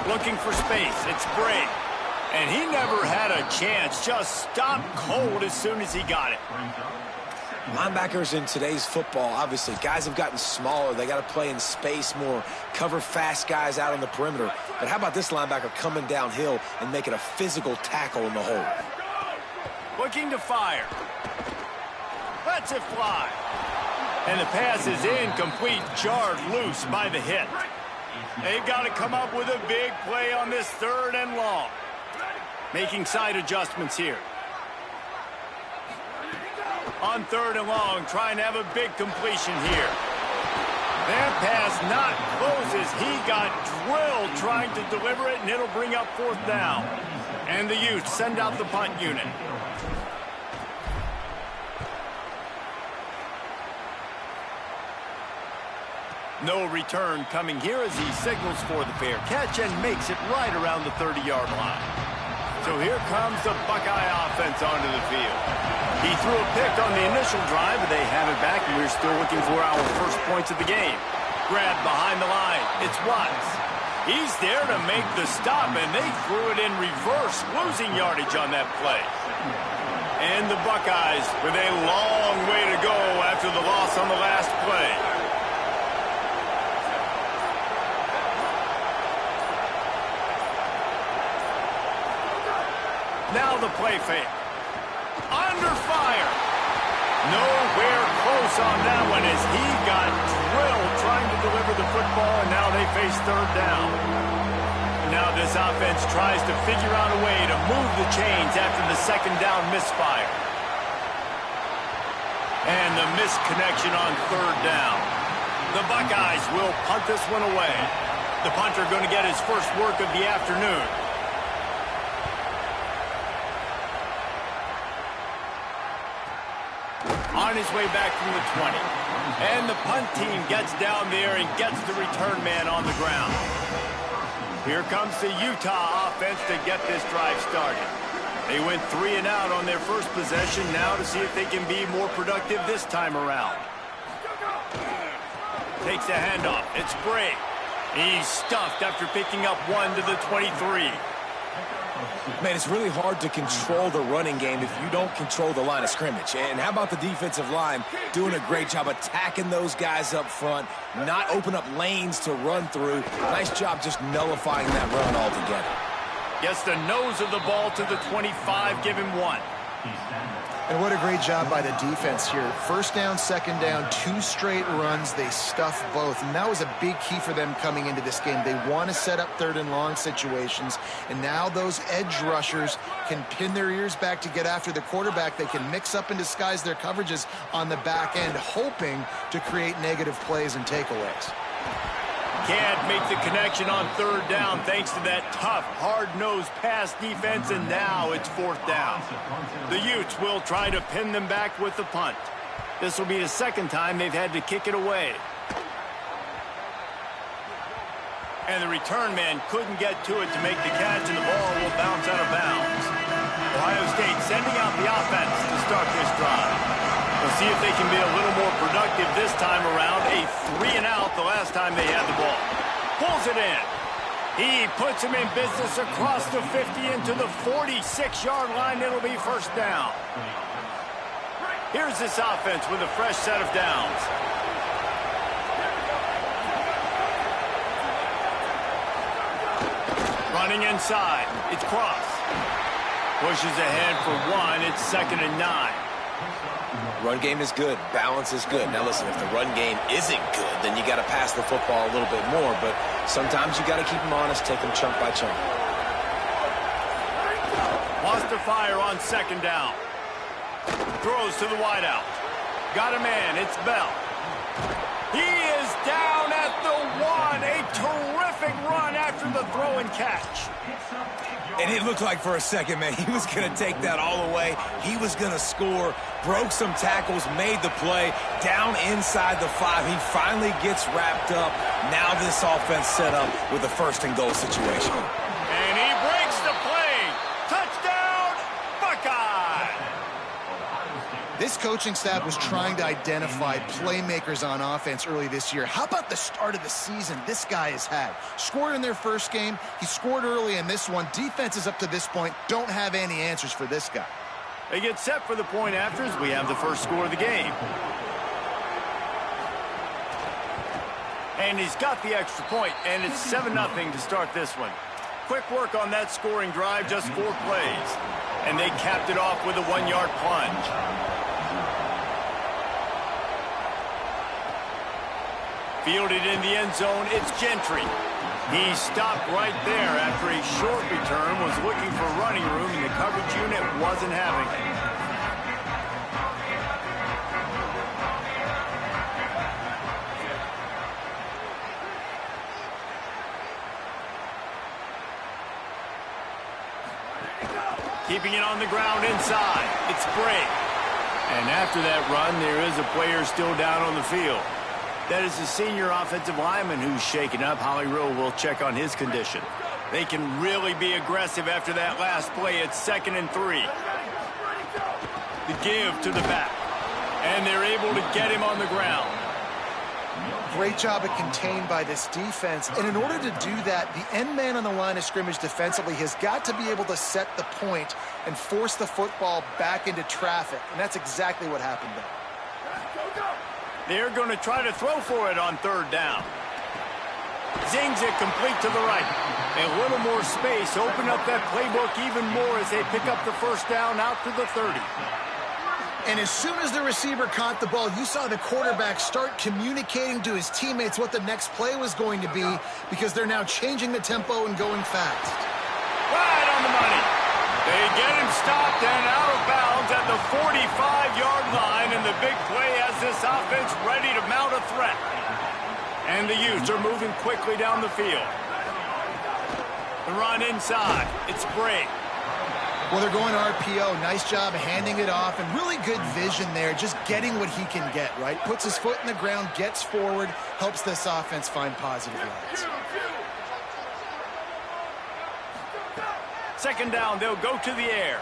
Looking for space. It's Bray. And he never had a chance. Just stopped cold as soon as he got it. Linebackers in today's football, obviously, guys have gotten smaller. They got to play in space more, cover fast guys out on the perimeter. But how about this linebacker coming downhill and making a physical tackle in the hole? Looking to fire. Lets it fly. And the pass is incomplete, jarred loose by the hit. They've got to come up with a big play on this 3rd and long. Making side adjustments here. On 3rd and long, trying to have a big completion here. That pass not closes. He got drilled trying to deliver it, and it'll bring up 4th down. And the Utes send out the punt unit. No return coming here as he signals for the fair catch and makes it right around the 30-yard line. So here comes the Buckeye offense onto the field. He threw a pick on the initial drive, but they have it back, and we're still looking for our first points of the game. Grab behind the line. It's Watts. He's there to make the stop, and they threw it in reverse, losing yardage on that play. And the Buckeyes with a long way to go after the loss on the last play. Now the play fake. Under fire. Nowhere close on that one as he got drilled trying to deliver the football, and now they face 3rd down. Now this offense tries to figure out a way to move the chains after the 2nd down misfire. And the misconnection on 3rd down. The Buckeyes will punt this one away. The punter going to get his first work of the afternoon. On his way back from the 20. And the punt team gets down there and gets the return man on the ground. Here comes the Utah offense to get this drive started. They went 3 and out on their first possession, now to see if they can be more productive this time around. Takes the handoff. It's Bray. He's stuffed after picking up 1 to the 23. Man, it's really hard to control the running game if you don't control the line of scrimmage. And how about the defensive line doing a great job attacking those guys up front, not open up lanes to run through. Nice job just nullifying that run altogether. Gets the nose of the ball to the 25, give him 1. And what a great job by the defense here. 1st down, 2nd down, 2 straight runs. They stuffed both. And that was a big key for them coming into this game. They want to set up 3rd and long situations. And now those edge rushers can pin their ears back to get after the quarterback. They can mix up and disguise their coverages on the back end, hoping to create negative plays and takeaways. Can't make the connection on 3rd down thanks to that tough, hard-nosed pass defense, and now it's 4th down. The Utes will try to pin them back with the punt. This will be the 2nd time they've had to kick it away. And the return man couldn't get to it to make the catch, and the ball will bounce out of bounds. Ohio State sending out the offense to start this drive. We'll see if they can be a little more productive this time around. A 3 and out the last time they had the ball. Pulls it in. He puts him in business across the 50 into the 46-yard line. It'll be 1st down. Here's this offense with a fresh set of downs. Running inside. It's Cross. Pushes ahead for 1. It's 2nd and 9. Run game is good. Balance is good. Now listen, if the run game isn't good, then you got to pass the football a little bit more. But Sometimes you got to keep them honest, take them chunk by chunk. Wants to fire on second down. Throws to the wideout. Got a man. It's Bell. He is down at the 1. A terrific run after the throw and catch. And it looked like for a second, man, he was going to take that all the way. He was going to score, broke some tackles, made the play, down inside the 5. He finally gets wrapped up. Now this offense set up with a first-and-goal situation. And he breaks the play. Touchdown, Buckeye! This coaching staff was trying to identify playmakers on offense early this year. How about the start of the season this guy has had? Scored in their first game. He scored early in this one. Defenses up to this point don't have any answers for this guy. They get set for the point after as we have the first score of the game. And he's got the extra point, and it's 7-0 to start this one. Quick work on that scoring drive, just 4 plays. And they capped it off with a 1-yard plunge. Fielded in the end zone, it's Gentry. He stopped right there after a short return, was looking for running room, and the coverage unit wasn't having it. Keeping it on the ground inside, it's Bray. And after that run, there is a player still down on the field. That is the senior offensive lineman who's shaken up. Holly Rowe will check on his condition. They can really be aggressive after that last play. It's 2nd and 3. The give to the back. And they're able to get him on the ground. Great job at contained by this defense. And in order to do that, the end man on the line of scrimmage defensively has got to be able to set the point and force the football back into traffic. And that's exactly what happened there. They're going to try to throw for it on 3rd down. Zings it complete to the right. A little more space. Open up that playbook even more as they pick up the first down out to the 30. And as soon as the receiver caught the ball, you saw the quarterback start communicating to his teammates what the next play was going to be because they're now changing the tempo and going fast. Right on the money. They get him stopped and out of bounds at the 45-yard line, and the big play has this offense ready to mount a threat. And the Utes are moving quickly down the field. The run inside. It's Bray. Well, they're going RPO. Nice job handing it off, and really good vision there, just getting what he can get, right? Puts his foot in the ground, gets forward, helps this offense find positive yards. 2nd down, they'll go to the air.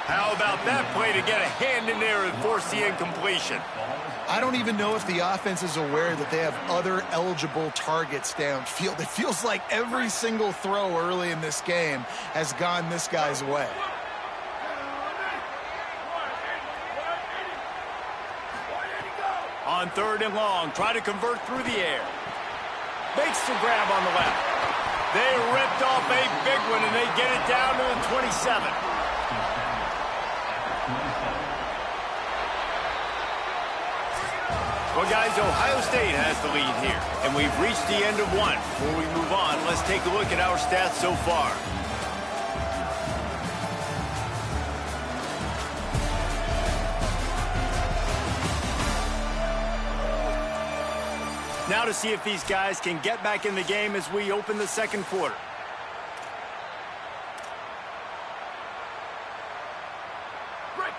How about that play to get a hand in there and force the incompletion? I don't even know if the offense is aware that they have other eligible targets downfield. It feels like every single throw early in this game has gone this guy's way. On 3rd and long, try to convert through the air. Makes the grab on the left. They ripped off a big one, and they get it down to the 27. Well, guys, Ohio State has the lead here, and we've reached the end of one. Before we move on, let's take a look at our stats so far. Now to see if these guys can get back in the game as we open the 2nd quarter.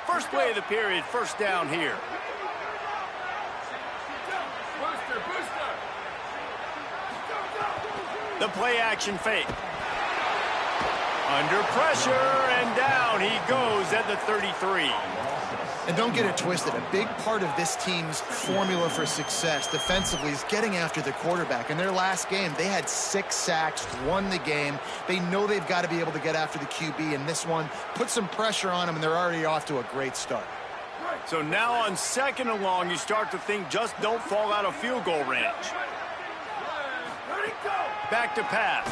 First play of the period, 1st down here. The play action fake. Under pressure, and down he goes at the 33. And don't get it twisted. A big part of this team's formula for success defensively is getting after the quarterback. In their last game, they had 6 sacks, won the game. They know they've got to be able to get after the QB, and this one put some pressure on them, and they're already off to a great start. So now on 2nd and long, you start to think just don't fall out of field goal range. Back to pass.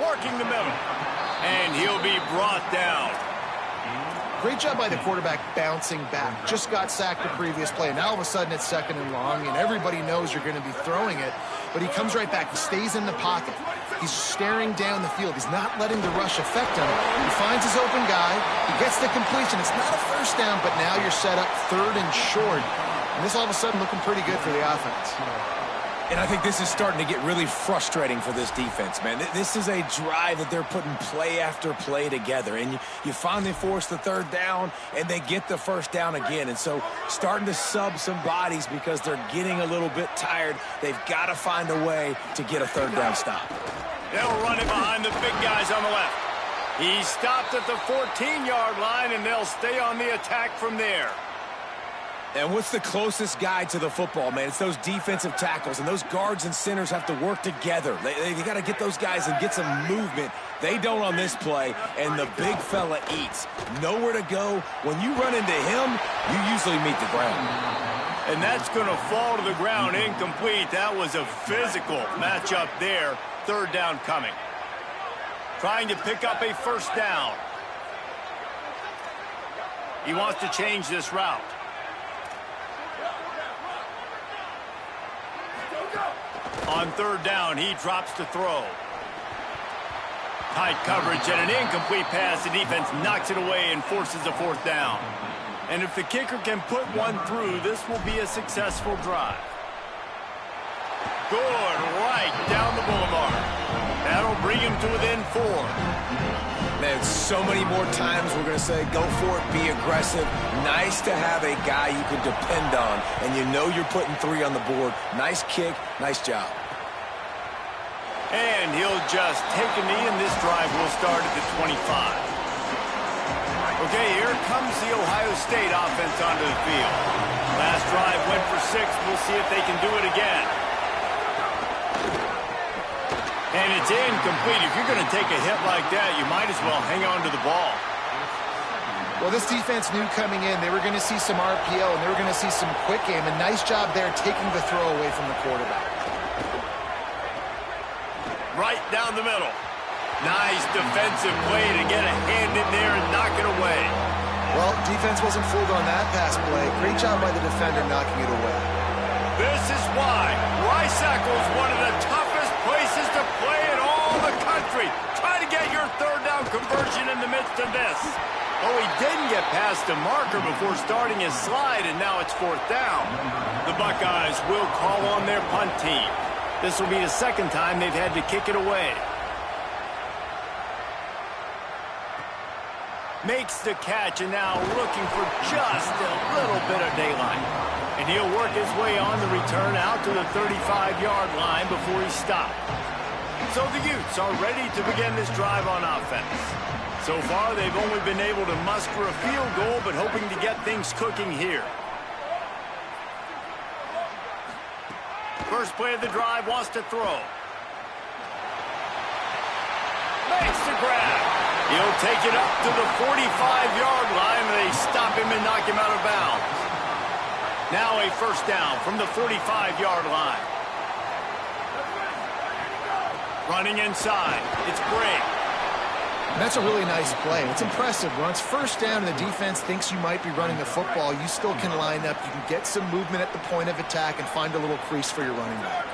Working the middle. And he'll be brought down. Great job by the quarterback bouncing back. Just got sacked the previous play. Now all of a sudden it's 2nd and long, and everybody knows you're going to be throwing it. But he comes right back. He stays in the pocket. He's staring down the field. He's not letting the rush affect him. He finds his open guy. He gets the completion. It's not a first down, but now you're set up 3rd and short. And this all of a sudden looking pretty good for the offense. And I think this is starting to get really frustrating for this defense, man. This is a drive that they're putting play after play together. And you finally force the 3rd down, and they get the 1st down again. And so starting to sub some bodies because they're getting a little bit tired. They've got to find a way to get a 3rd down stop. They'll run it behind the big guys on the left. He's stopped at the 14-yard line, and they'll stay on the attack from there. And what's the closest guy to the football, man? It's those defensive tackles, and those guards and centers have to work together. They got to get those guys and get some movement. They don't on this play, and the big fella eats. Nowhere to go. When you run into him, you usually meet the ground. And that's going to fall to the ground incomplete. That was a physical matchup there. 3rd down coming. Trying to pick up a 1st down. He wants to change this route. On 3rd down, he drops to throw. Tight coverage and an incomplete pass. The defense knocks it away and forces a 4th down. And if the kicker can put one through, this will be a successful drive. Good, right down the boulevard. That'll bring him to within 4. Man, so many more times we're going to say, go for it, be aggressive. Nice to have a guy you can depend on, and you know you're putting 3 on the board. Nice kick, nice job. And he'll just take a knee, and this drive will start at the 25. Okay, here comes the Ohio State offense onto the field. Last drive went for 6. We'll see if they can do it again. And it's incomplete. If you're going to take a hit like that, you might as well hang on to the ball. Well, this defense knew coming in they were going to see some RPO, and they were going to see some quick game. A nice job there taking the throw away from the quarterback. Right down the middle. Nice defensive play to get a hand in there and knock it away. Well, defense wasn't fooled on that pass play. Great job by the defender knocking it away. This is why Rice-Eccles is one of the toughest places to play in all the country. Try to get your 3rd down conversion in the midst of this. Oh, he didn't get past the marker before starting his slide, and now it's 4th down. The Buckeyes will call on their punt team. This will be the 2nd time they've had to kick it away. Makes the catch, and now looking for just a little bit of daylight. And he'll work his way on the return out to the 35-yard line before he's stopped. So the Utes are ready to begin this drive on offense. So far, they've only been able to muster a field goal, but hoping to get things cooking here. First play of the drive, wants to throw. Makes the grab. He'll take it up to the 45-yard line, and they stop him and knock him out of bounds. Now a 1st down from the 45-yard line. Running inside. It's Bray. That's a really nice play. It's impressive. When it's 1st down and the defense thinks you might be running the football, you still can line up. You can get some movement at the point of attack and find a little crease for your running back.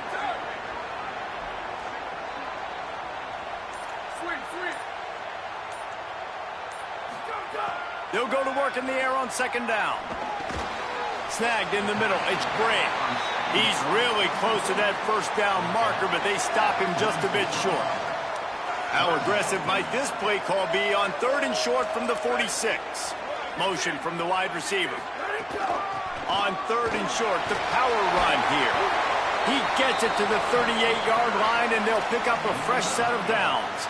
They'll go to work in the air on 2nd down. Snagged in the middle. It's Bray. He's really close to that 1st down marker, but they stop him just a bit short. How aggressive might this play call be on 3rd and short from the 46? Motion from the wide receiver. On 3rd and short, the power run here. He gets it to the 38-yard line, and they'll pick up a fresh set of downs.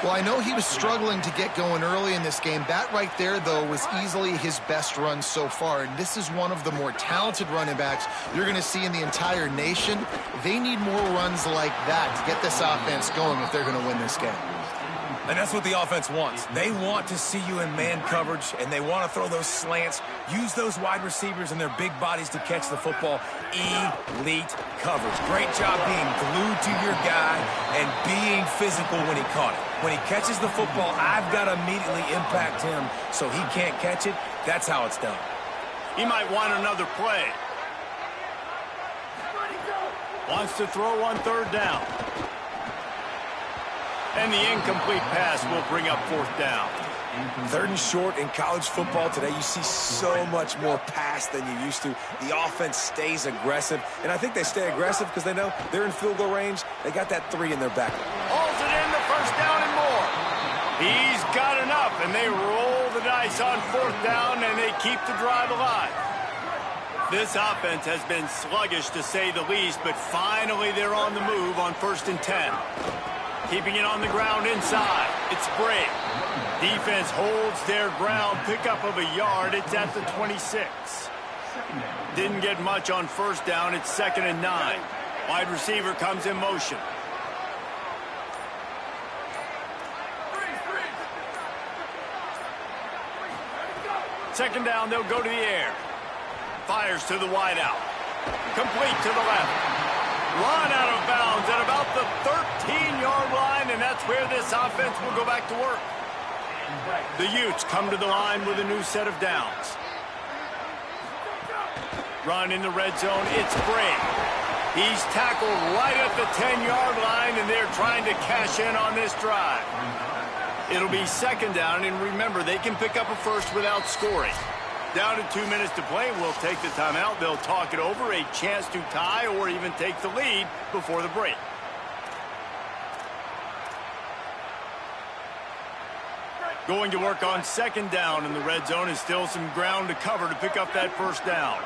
Well, I know he was struggling to get going early in this game. That right there, though, was easily his best run so far. And this is one of the more talented running backs you're going to see in the entire nation. They need more runs like that to get this offense going if they're going to win this game. And that's what the offense wants. They want to see you in man coverage, and they want to throw those slants, use those wide receivers and their big bodies to catch the football. Elite coverage. Great job being glued to your guy and being physical when he caught it. When he catches the football, I've got to immediately impact him so he can't catch it. That's how it's done. He might want another play. Wants to throw on third down. And the incomplete pass will bring up fourth down. Third and short in college football today, you see so much more pass than you used to. The offense stays aggressive, and I think they stay aggressive because they know they're in field goal range. They got that 3 in their back. Hauls it in, the first down and more. He's got enough, and they roll the dice on fourth down, and they keep the drive alive. This offense has been sluggish, to say the least, but finally they're on the move on 1st and 10. Keeping it on the ground inside. It's Bray. Defense holds their ground. Pickup of a yard. It's at the 26. Didn't get much on first down. It's 2nd and 9. Wide receiver comes in motion. Second down, they'll go to the air. Fires to the wideout. Complete to the left. Run out of bounds at about the 13-yard line, and that's where this offense will go back to work. The Utes come to the line with a new set of downs. Run in the red zone, it's Bray. He's tackled right at the 10-yard line, and they're trying to cash in on this drive. It'll be 2nd down, and remember, they can pick up a first without scoring. Down to 2 minutes to play, we'll take the timeout. They'll talk it over, a chance to tie or even take the lead before the break. Going to work on 2nd down in the red zone, and still some ground to cover to pick up that first down.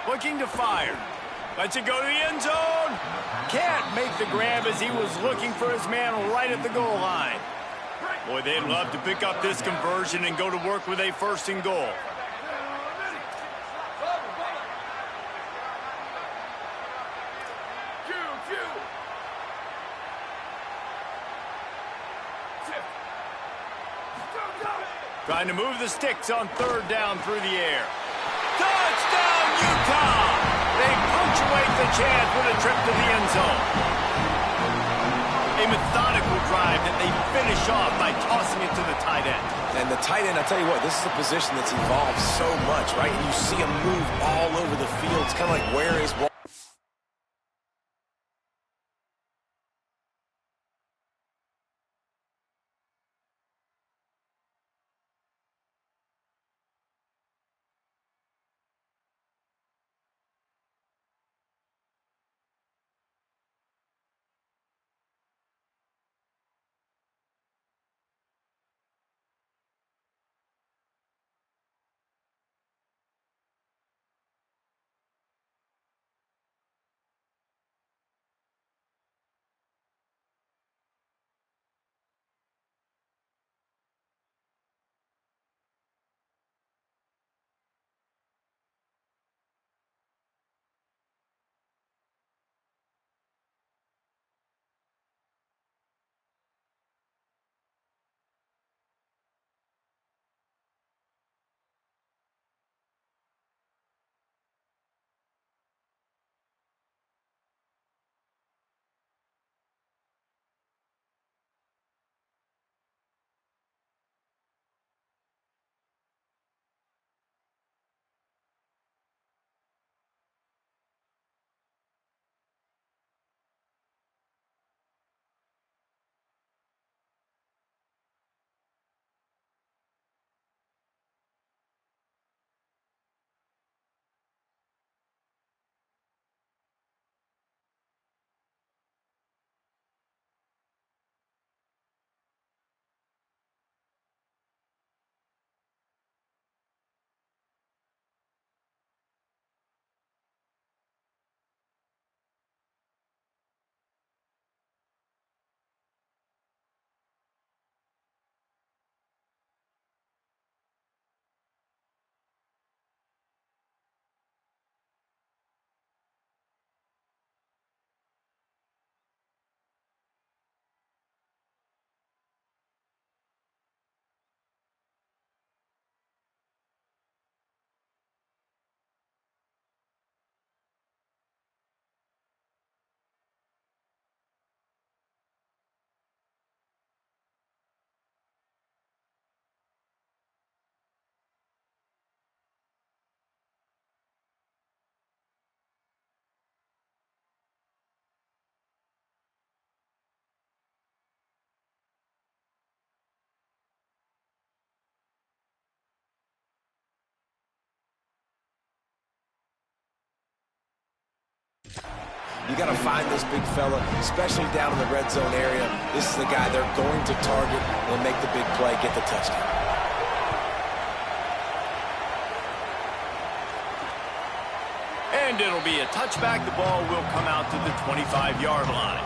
Looking to fire. Lets it go to the end zone. Can't make the grab as he was looking for his man right at the goal line. Boy, they'd love to pick up this conversion and go to work with a 1st and goal. Trying to move the sticks on 3rd down through the air. Touchdown, Utah! They punctuate the chance with a trip to the end zone. A methodical drive that they finish off by tossing it to the tight end. And the tight end, I'll tell you what, this is a position that's evolved so much, right? And you see him move all over the field. It's kind of like, where is ball? You got to find this big fella, especially down in the red zone area. This is the guy they're going to target and make the big play, get the touchdown. And it'll be a touchback. The ball will come out to the 25-yard line.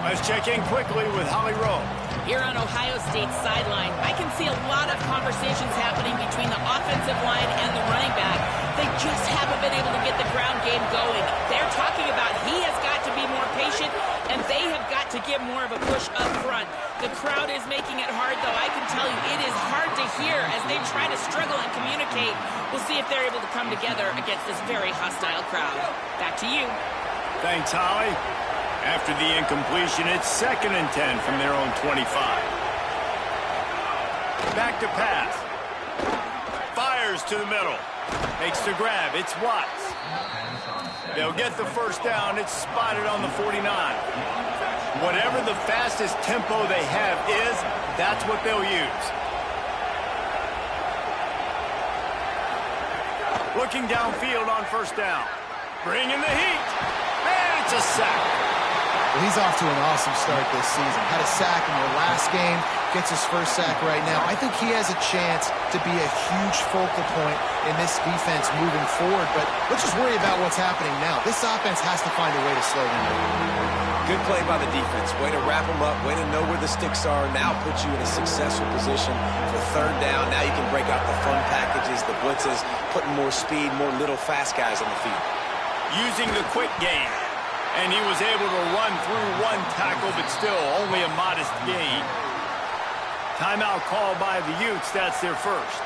Let's check in quickly with Holly Rowe. Here on Ohio State's sideline, I can see a lot of conversations happening between the offensive line and the running back. They just haven't been able to get the ground game going. They're talking about he has got to be more patient, and they have got to give more of a push up front. The crowd is making it hard, though. I can tell you it is hard to hear as they try to struggle and communicate. We'll see if they're able to come together against this very hostile crowd. Back to you. Thanks, Holly. After the incompletion, it's 2nd and 10 from their own 25. Back to pass. Fires to the middle. Makes the grab. It's Watts. They'll get the first down. It's spotted on the 49. Whatever the fastest tempo they have is, that's what they'll use. Looking downfield on first down. Bringing the heat. And it's a sack. Well, he's off to an awesome start this season. Had a sack in their last game, gets his first sack right now. I think he has a chance to be a huge focal point in this defense moving forward, but let's just worry about what's happening now. This offense has to find a way to slow them down. Good play by the defense. Way to wrap them up. Way to know where the sticks are. Now put you in a successful position for third down. Now you can break out the fun packages, the blitzes, putting more speed, more little fast guys on the field. Using the quick game. And he was able to run through one tackle, but still only a modest gain. Timeout called by the Utes. That's their first.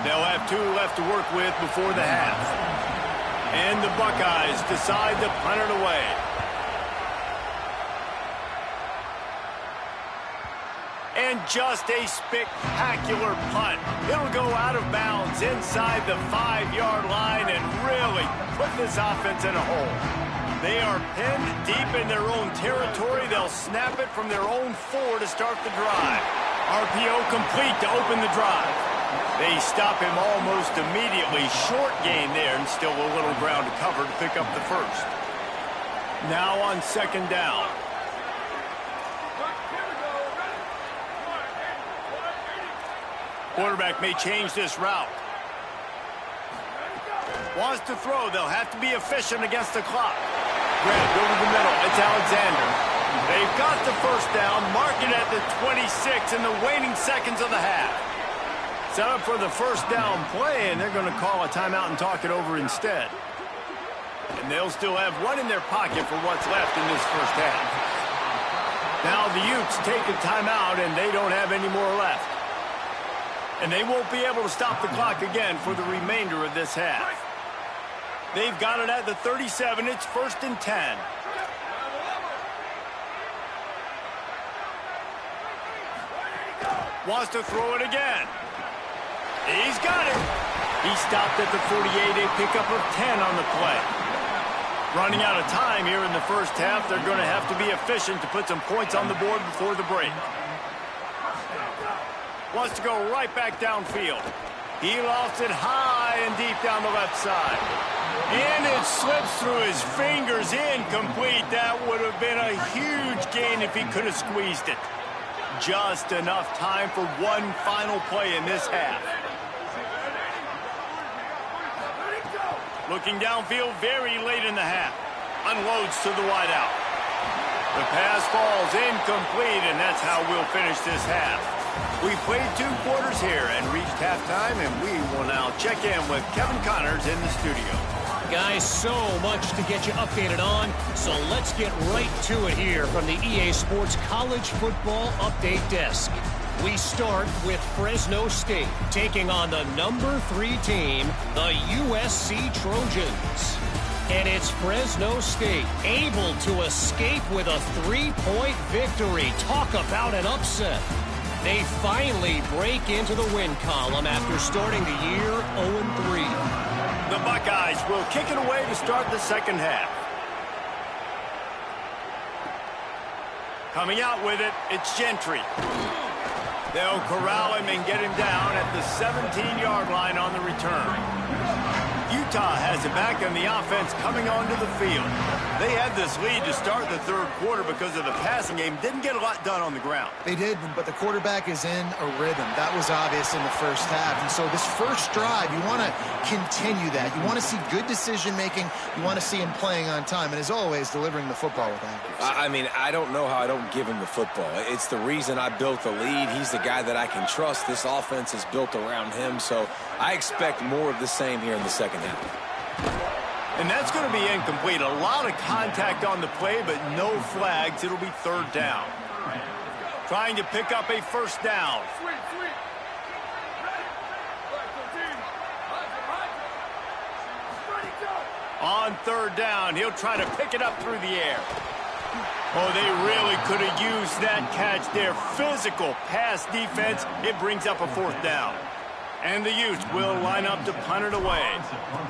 They'll have 2 left to work with before the half. And the Buckeyes decide to punt it away. And just a spectacular punt. It'll go out of bounds inside the 5-yard line and really put this offense in a hole. They are pinned deep in their own territory. They'll snap it from their own 4 to start the drive. RPO complete to open the drive. They stop him almost immediately. Short gain there and still a little ground to cover to pick up the first. Now on 2nd down. Quarterback may change this route. Wants to throw. They'll have to be efficient against the clock. Grabbed over the middle. It's Alexander. They've got the first down. Mark it at the 26 in the waning seconds of the half. Set up for the first down play, and they're going to call a timeout and talk it over instead. And they'll still have one in their pocket for what's left in this first half. Now the Utes take a timeout, and they don't have any more left. And they won't be able to stop the clock again for the remainder of this half. They've got it at the 37. It's 1st and 10. Wants to throw it again. He's got it. He stopped at the 48, a pickup of 10 on the play. Running out of time here in the first half. They're going to have to be efficient to put some points on the board before the break. Wants to go right back downfield. He lost it high and deep down the left side. And it slips through his fingers, incomplete. That would have been a huge gain if he could have squeezed it. Just enough time for one final play in this half. Looking downfield very late in the half. Unloads to the wideout. The pass falls incomplete, and that's how we'll finish this half. We played 2 quarters here and reached halftime, and we will now check in with Kevin Connors in the studio. Guys, so much to get you updated on, so let's get right to it here from the EA Sports College Football Update Desk. We start with Fresno State taking on the number 3 team, the USC Trojans. And it's Fresno State able to escape with a 3-point victory. Talk about an upset. They finally break into the win column after starting the year 0-3. The Buckeyes will kick it away to start the second half. Coming out with it, it's Gentry. They'll corral him and get him down at the 17-yard line on the return. Utah has it back on the offense coming onto the field. They had this lead to start the third quarter because of the passing game. Didn't get a lot done on the ground. They did, but the quarterback is in a rhythm. That was obvious in the first half. And so this first drive, you want to continue that. You want to see good decision-making. You want to see him playing on time. And as always, delivering the football with accuracy. I mean, I don't know how I don't give him the football. It's the reason I built the lead. He's the guy that I can trust. This offense is built around him. So I expect more of the same here in the second half. And that's going to be incomplete. A lot of contact on the play, but no flags. It'll be third down. Trying to pick up a first down. On third down, he'll try to pick it up through the air. Oh, they really could have used that catch there. Physical pass defense. It brings up a fourth down. And the Utes will line up to punt it away.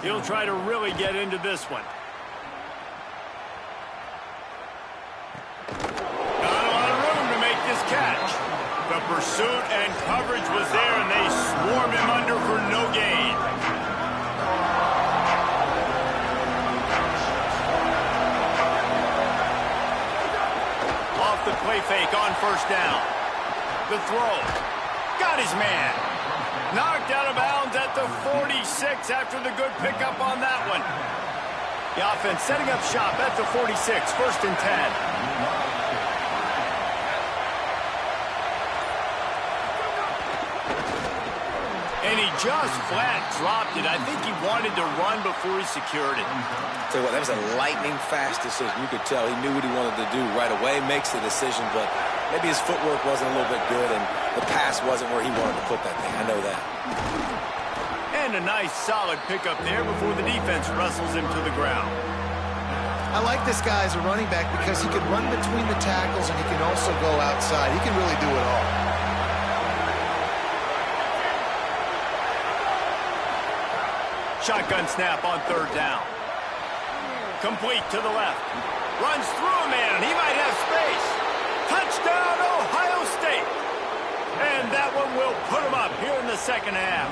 He'll try to really get into this one. Not a lot of room to make this catch. The pursuit and coverage was there, and they swarm him under for no gain. Off the play fake on first down. The throw. Got his man. Knocked out of bounds at the 46 after the good pickup on that one. The offense setting up shop at the 46, first and 10. And he just flat dropped it. I think he wanted to run before he secured it. Tell you what, that was a lightning-fast decision. You could tell he knew what he wanted to do right away, makes the decision, but maybe his footwork wasn't a little bit good, and the pass wasn't where he wanted to put that thing. I know that. And a nice, solid pickup there before the defense wrestles him to the ground. I like this guy as a running back because he can run between the tackles and he can also go outside. He can really do it all. Shotgun snap on third down. Complete to the left. Runs through a man. He might have space. Touchdown, Ohio State. And that one will put him up here in the second half.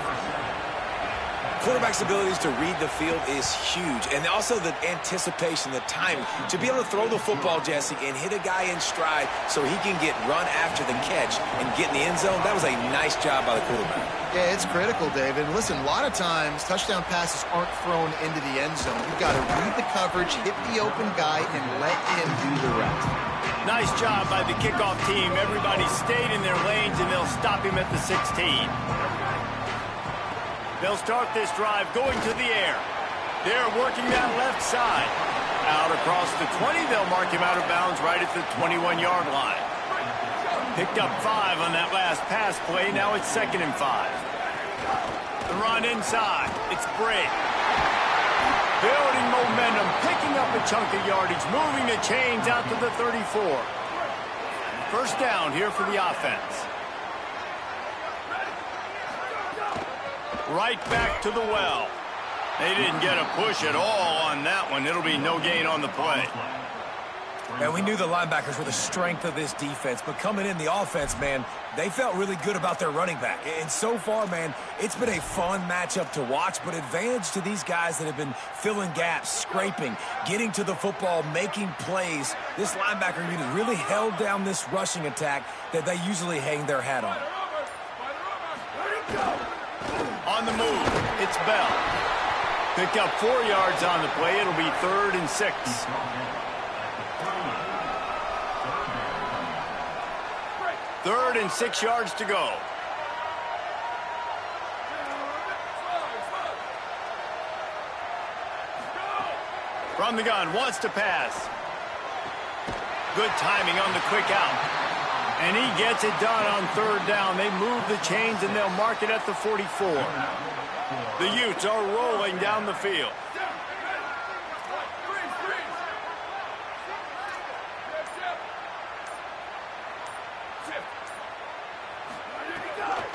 Quarterback's abilities to read the field is huge. And also the anticipation, the timing. To be able to throw the football, Jesse, and hit a guy in stride so he can get run after the catch and get in the end zone, that was a nice job by the quarterback. Yeah, it's critical, David. Listen, a lot of times touchdown passes aren't thrown into the end zone. You've got to read the coverage, hit the open guy, and let him do the rest. Nice job by the kickoff team. Everybody stayed in their lanes, and they'll stop him at the 16. They'll start this drive going to the air. They're working that left side. Out across the 20, they'll mark him out of bounds right at the 21-yard line. Picked up 5 on that last pass play. Now it's 2nd and 5. The run inside. It's Bray. Building momentum, picking up a chunk of yardage, moving the chains out to the 34. First down here for the offense. Right back to the well. They didn't get a push at all on that one. It'll be no gain on the play. And we knew the linebackers were the strength of this defense, but coming in the offense, man, they felt really good about their running back. And so far, man, it's been a fun matchup to watch, but advantage to these guys that have been filling gaps, scraping, getting to the football, making plays. This linebacker unit really held down this rushing attack that they usually hang their hat on. On the move, it's Bell. Picked up 4 yards on the play. It'll be 3rd and 6. Third and 6 yards to go. From the gun, wants to pass. Good timing on the quick out. And he gets it done on third down. They move the chains, and they'll mark it at the 44. The Utes are rolling down the field.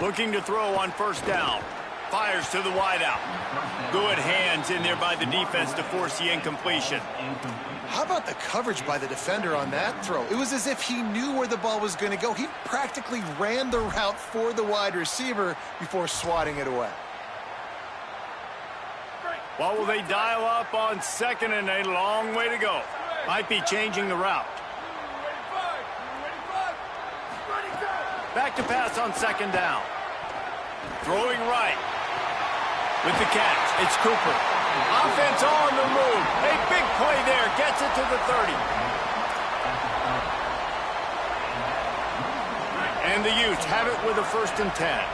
Looking to throw on first down. Fires to the wideout. Good hands in there by the defense to force the incompletion. How about the coverage by the defender on that throw? It was as if he knew where the ball was going to go. He practically ran the route for the wide receiver before swatting it away. What will they dial up on second and a long way to go? Might be changing the route. Back to pass on second down. Throwing right. With the catch, it's Cooper. Offense on the move. A big play there. Gets it to the 30. And the Utes have it with a 1st and 10.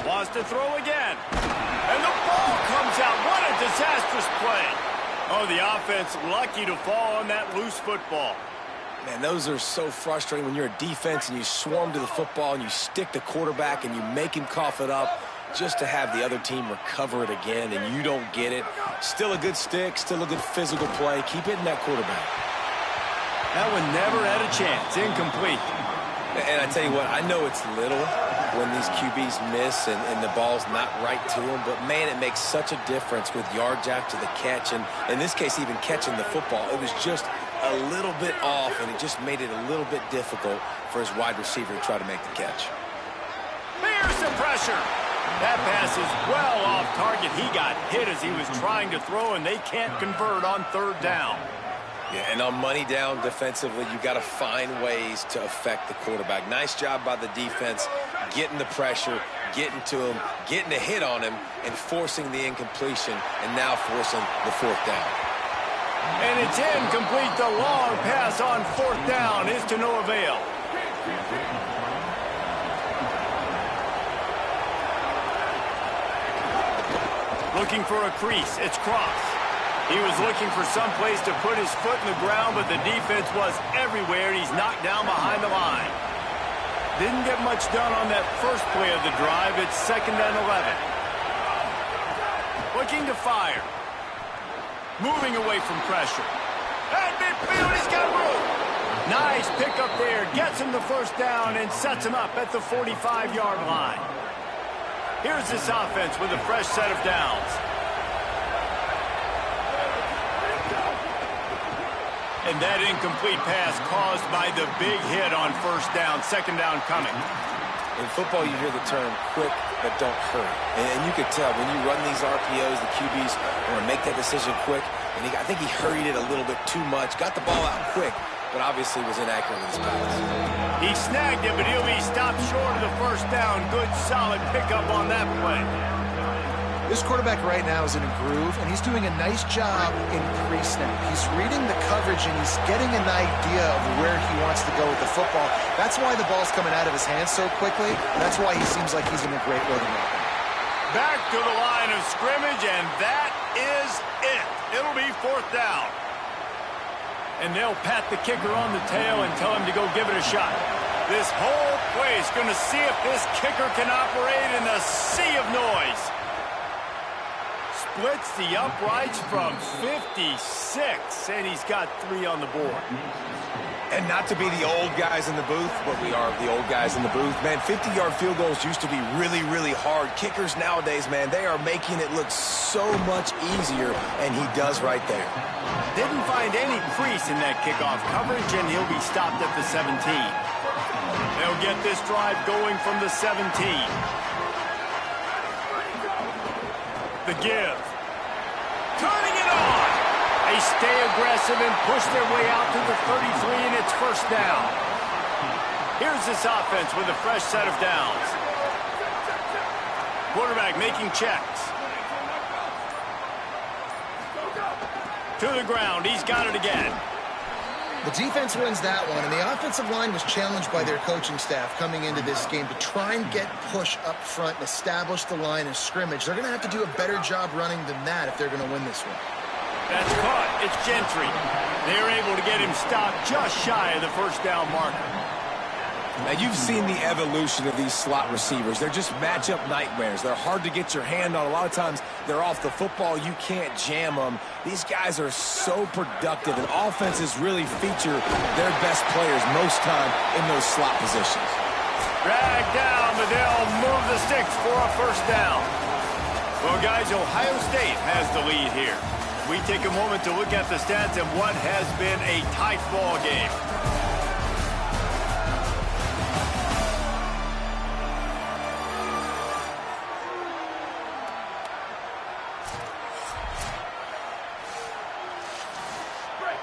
Wants to throw again. And the ball comes out. What a disastrous play. Oh, the offense lucky to fall on that loose football. Man, those are so frustrating when you're a defense and you swarm to the football and you stick the quarterback and you make him cough it up just to have the other team recover it again and you don't get it. Still a good stick, still a good physical play. Keep hitting that quarterback. That one never had a chance. Incomplete. And I tell you what, I know it's little when these QBs miss and the ball's not right to them, but man, it makes such a difference with yards after the catch, and in this case, even catching the football. It was just a little bit off, and it just made it a little bit difficult for his wide receiver to try to make the catch. There's some pressure. That pass is well off target. He got hit as he was trying to throw, and they can't convert on 3rd down. Yeah, and on money down defensively, you got to find ways to affect the quarterback. Nice job by the defense, getting the pressure, getting to him, getting a hit on him, and forcing the incompletion, and now forcing the 4th down. And it's incomplete. The long pass on 4th down is to no avail. Looking for a crease. It's Cross. He was looking for some place to put his foot in the ground, but the defense was everywhere, and he's knocked down behind the line. Didn't get much done on that first play of the drive. It's 2nd and 11. Looking to fire. Moving away from pressure. At midfield, he's got room. Nice pickup there. Gets him the 1st down and sets him up at the 45-yard line. Here's this offense with a fresh set of downs. And that incomplete pass caused by the big hit on 1st down. 2nd down coming. In football, you hear the term quick but don't hurry. And you could tell when you run these RPOs, the QBs want to make that decision quick. And I think he hurried it a little bit too much. Got the ball out quick, but obviously was inaccurate with his pass. He snagged it, but he'll be stopped short of the 1st down. Good, solid pickup on that play. This quarterback right now is in a groove, and he's doing a nice job in pre-snap. He's reading the coverage, and he's getting an idea of where he wants to go with the football. That's why the ball's coming out of his hands so quickly. That's why he seems like he's in a great rhythm right now. Back to the line of scrimmage, and that is it. It'll be 4th down. And they'll pat the kicker on the tail and tell him to go give it a shot. This whole place going to see if this kicker can operate in the sea of noise. Splits the uprights from 56, and he's got 3 on the board. And not to be the old guys in the booth, but we are the old guys in the booth. Man, 50-yard field goals used to be really, really hard. Kickers nowadays, man, they are making it look so much easier, and he does right there. Didn't find any crease in that kickoff coverage, and he'll be stopped at the 17. They'll get this drive going from the 17. The give. Turning it on. They stay aggressive and push their way out to the 33, and it's 1st down. Here's this offense with a fresh set of downs. Quarterback making checks. To the ground. He's got it again. The defense wins that one, and the offensive line was challenged by their coaching staff coming into this game to try and get push up front and establish the line of scrimmage. They're going to have to do a better job running than that if they're going to win this one. That's caught. It's Gentry. They're able to get him stopped just shy of the 1st down marker. Now, you've seen the evolution of these slot receivers. They're just matchup nightmares. They're hard to get your hand on. A lot of times, they're off the football. You can't jam them. These guys are so productive, and offenses really feature their best players most time in those slot positions. Dragged down, but they'll move the sticks for a 1st down. Well, guys, Ohio State has the lead here. We take a moment to look at the stats of what has been a tight ball game.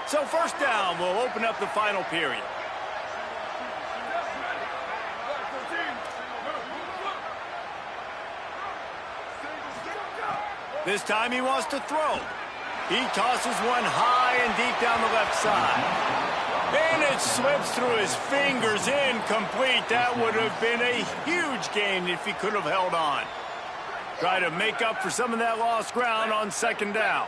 So first down will open up the final period. This time he wants to throw. He tosses one high and deep down the left side. And it slips through his fingers, incomplete. That would have been a huge gain if he could have held on. Try to make up for some of that lost ground on second down.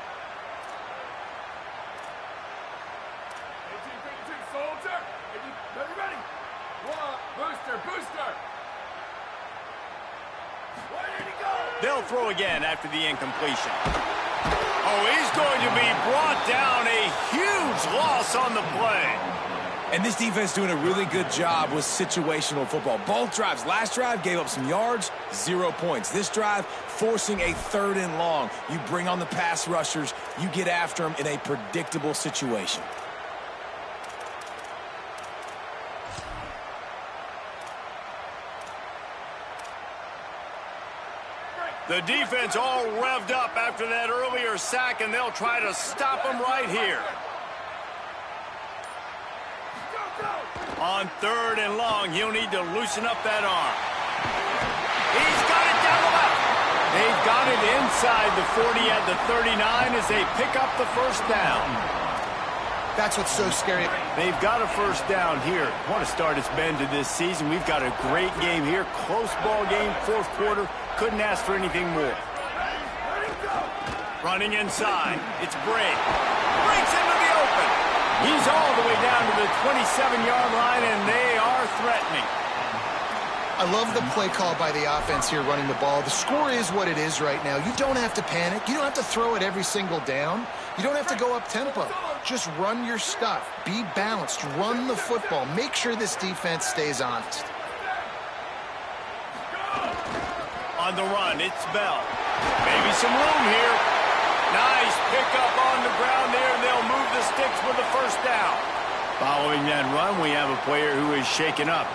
They'll throw again after the incompletion. Oh, he's going to be brought down. A huge loss on the play. And this defense doing a really good job with situational football. Both drives. Last drive gave up some yards, 0 points. This drive forcing a 3rd and long. You bring on the pass rushers. You get after them in a predictable situation. The defense all revved up after that earlier sack, and they'll try to stop him right here. On 3rd and long, he'll need to loosen up that arm. He's got it down the left. They've got it inside the 40 at the 39 as they pick up the first down. That's what's so scary. They've got a first down here. What a start it's been to this season. We've got a great game here. Close ball game, 4th quarter. Couldn't ask for anything more. Running inside. It's Bray. Breaks into the open. He's all the way down to the 27-yard line, and they are threatening. I love the play call by the offense here running the ball. The score is what it is right now. You don't have to panic. You don't have to throw it every single down. You don't have to go up tempo. Just run your stuff. Be balanced. Run the football. Make sure this defense stays honest. On the run, it's Bell. Maybe some room here. Nice pickup on the ground there, and they'll move the sticks with the first down. Following that run, we have a player who is shaken up.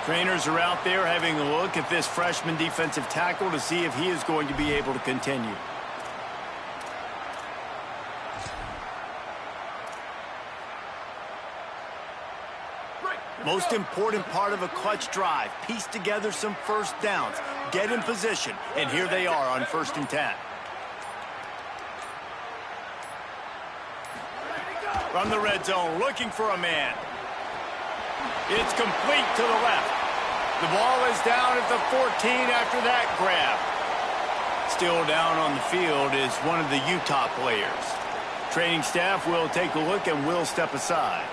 Trainers are out there having a look at this freshman defensive tackle to see if he is going to be able to continue. Most important part of a clutch drive. Piece together some first downs. Get in position. And here they are on 1st and 10. From the red zone, looking for a man. It's complete to the left. The ball is down at the 14 after that grab. Still down on the field is one of the Utah players. Training staff will take a look and will step aside.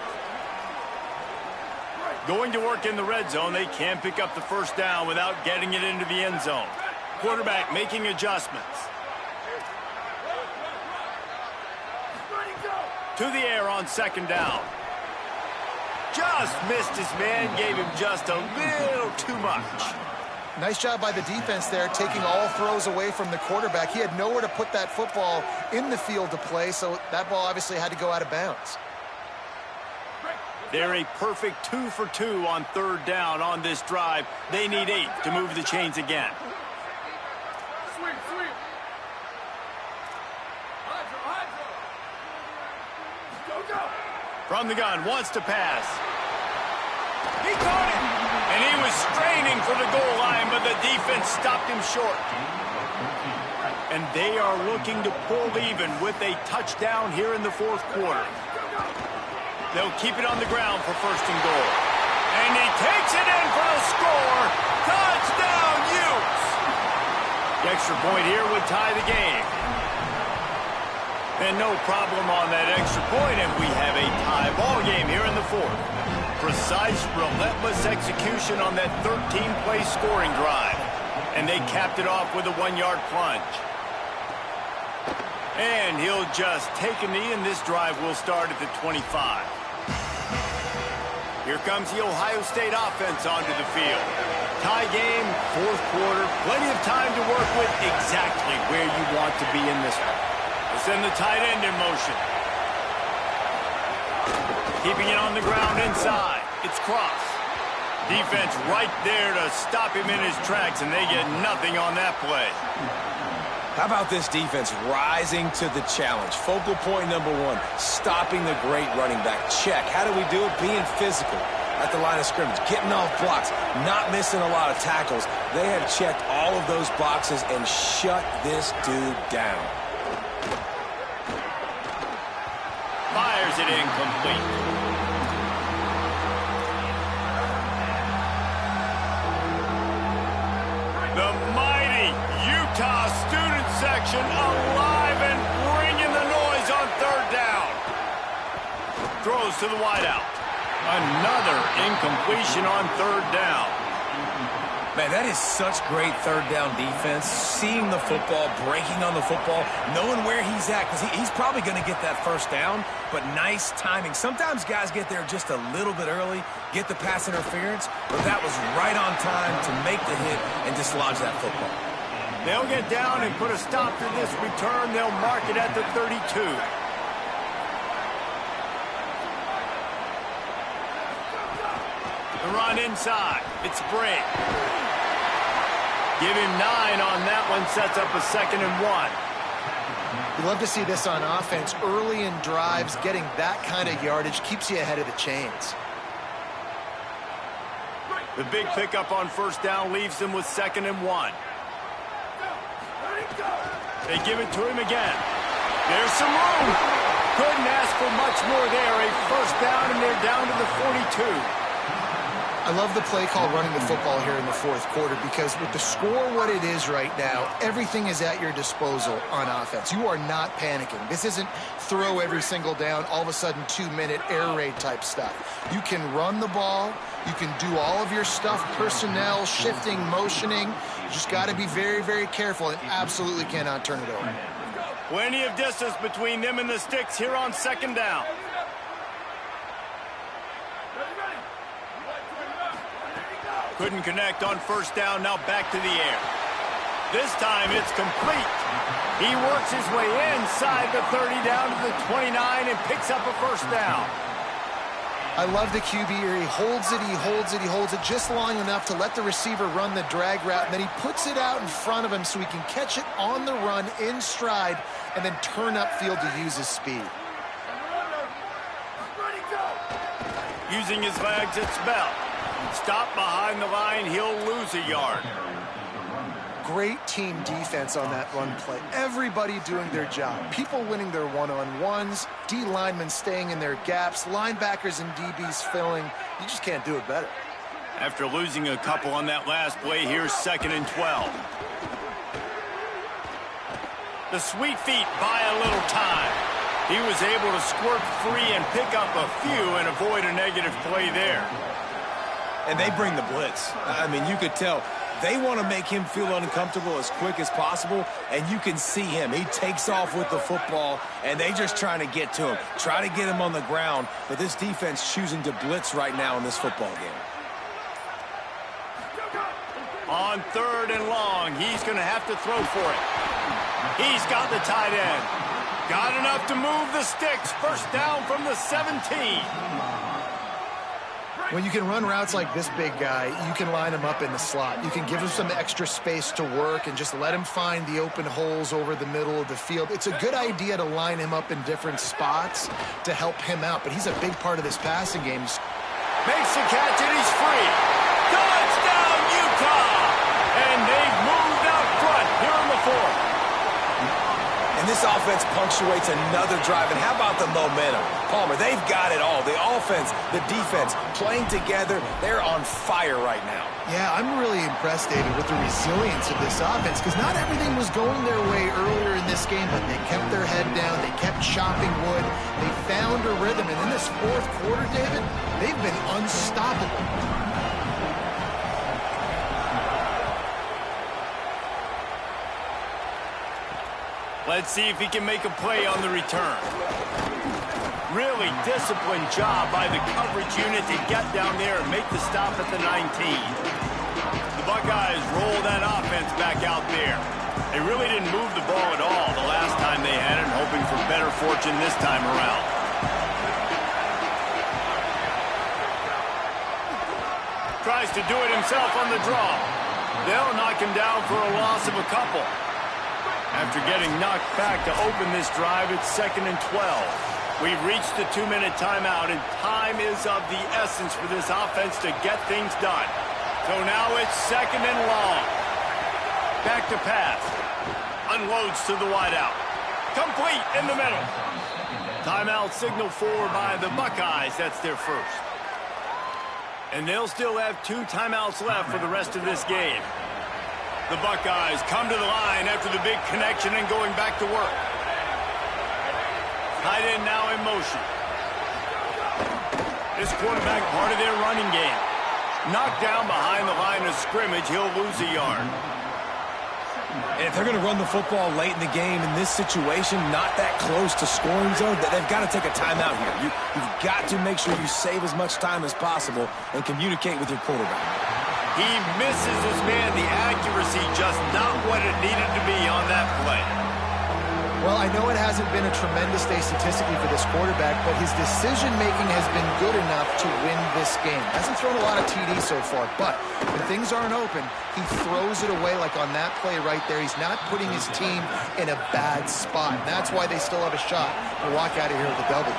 Going to work in the red zone, they can't pick up the first down without getting it into the end zone. Quarterback making adjustments. To the air on 2nd down. Just missed his man, gave him just a little too much. Nice job by the defense there, taking all throws away from the quarterback. He had nowhere to put that football in the field to play, so that ball obviously had to go out of bounds. They're a perfect 2 for 2 on 3rd down on this drive. They need 8 to move the chains again. From the gun, wants to pass. He caught it! And he was straining for the goal line, but the defense stopped him short. And they are looking to pull even with a touchdown here in the 4th quarter. They'll keep it on the ground for 1st and goal. And he takes it in for the score. Touchdown, Utes! The extra point here would tie the game. And no problem on that extra point, and we have a tie ball game here in the 4th. Precise, relentless execution on that 13-play scoring drive. And they capped it off with a 1-yard plunge. And he'll just take a knee, and this drive will start at the 25. Here comes the Ohio State offense onto the field. Tie game, 4th quarter, plenty of time to work with, exactly where you want to be in this one. They send the tight end in motion. Keeping it on the ground inside. It's Cross. Defense right there to stop him in his tracks, and they get nothing on that play. How about this defense rising to the challenge? Focal point number one, stopping the great running back. Check. How do we do it? Being physical at the line of scrimmage, getting off blocks, not missing a lot of tackles. They have checked all of those boxes and shut this dude down. Fires it incomplete. The mighty Utah student section alive and bringing the noise on third down. Throws to the wideout. Another incompletion on third down. Man, that is such great third down defense. Seeing the football, breaking on the football, knowing where he's at, because he's probably going to get that first down, but nice timing. Sometimes guys get there just a little bit early, get the pass interference, but that was right on time to make the hit and dislodge that football. They'll get down and put a stop to this return. They'll mark it at the 32. The run inside. It's Bray. Give him 9 on that one. Sets up a 2nd and 1. You love to see this on offense. Early in drives, getting that kind of yardage keeps you ahead of the chains. The big pickup on first down leaves them with 2nd and 1. They give it to him again. There's some room. Couldn't ask for much more there. A first down, and they're down to the 42. I love the play call running the football here in the fourth quarter, because with the score what it is right now, everything is at your disposal on offense. You are not panicking. This isn't throw every single down, all of a sudden 2-minute air raid type stuff. You can run the ball. You can do all of your stuff, personnel, shifting, motioning. You just got to be very, very careful and absolutely cannot turn it over. Plenty of distance between them and the sticks here on 2nd down. Couldn't connect on first down, now back to the air. This time it's complete. He works his way inside the 30 down to the 29 and picks up a first down. I love the QB here. He holds it, he holds it, he holds it just long enough to let the receiver run the drag route, and then he puts it out in front of him so he can catch it on the run in stride and then turn upfield to use his speed. Using his legs, it's Bell. Stop behind the line, he'll lose a yard. Great team defense on that run play. Everybody doing their job. People winning their one-on-ones, D linemen staying in their gaps, linebackers and DBs filling. You just can't do it better. After losing a couple on that last play, here's 2nd and 12. The sweet feet buy a little time. He was able to squirt free and pick up a few and avoid a negative play there. And they bring the blitz. I mean, you could tell they want to make him feel uncomfortable as quick as possible, and you can see him. He takes off with the football, and they just trying to get to him, try to get him on the ground, but this defense choosing to blitz right now in this football game. On 3rd and long, he's going to have to throw for it. He's got the tight end. Got enough to move the sticks. First down from the 17. When you can run routes like this big guy, you can line him up in the slot. You can give him some extra space to work and just let him find the open holes over the middle of the field. It's a good idea to line him up in different spots to help him out, but he's a big part of this passing game. Makes the catch and he's free. Touchdown, Utah! And they've moved out front here in the 4th. And this offense punctuates another drive. And how about the momentum? Palmer, they've got it all. The offense, the defense, playing together. They're on fire right now. Yeah, I'm really impressed, David, with the resilience of this offense, because not everything was going their way earlier in this game, but they kept their head down. They kept chopping wood. They found a rhythm. And in this fourth quarter, David, they've been unstoppable. Let's see if he can make a play on the return. Really disciplined job by the coverage unit to get down there and make the stop at the 19. The Buckeyes roll that offense back out there. They really didn't move the ball at all the last time they had it, hoping for better fortune this time around. Tries to do it himself on the draw. They'll knock him down for a loss of a couple. After getting knocked back to open this drive, it's 2nd and 12. We've reached the 2-minute timeout, and time is of the essence for this offense to get things done. So now it's 2nd and long. Back to pass. Unloads to the wideout. Complete in the middle. Timeout signal forward by the Buckeyes. That's their first. And they'll still have 2 timeouts left for the rest of this game. The Buckeyes come to the line after the big connection and going back to work. Tight end now in motion. This quarterback part of their running game. Knocked down behind the line of scrimmage, he'll lose a yard. And if they're going to run the football late in the game in this situation, not that close to scoring zone, they've got to take a timeout here. You've got to make sure you save as much time as possible and communicate with your quarterback. He misses his man. The accuracy just not what it needed to be on that play. Well, I know it hasn't been a tremendous day statistically for this quarterback, but his decision-making has been good enough to win this game. Hasn't thrown a lot of TDs so far, but when things aren't open, he throws it away like on that play right there. He's not putting his team in a bad spot. And that's why they still have a shot to walk out of here with a W.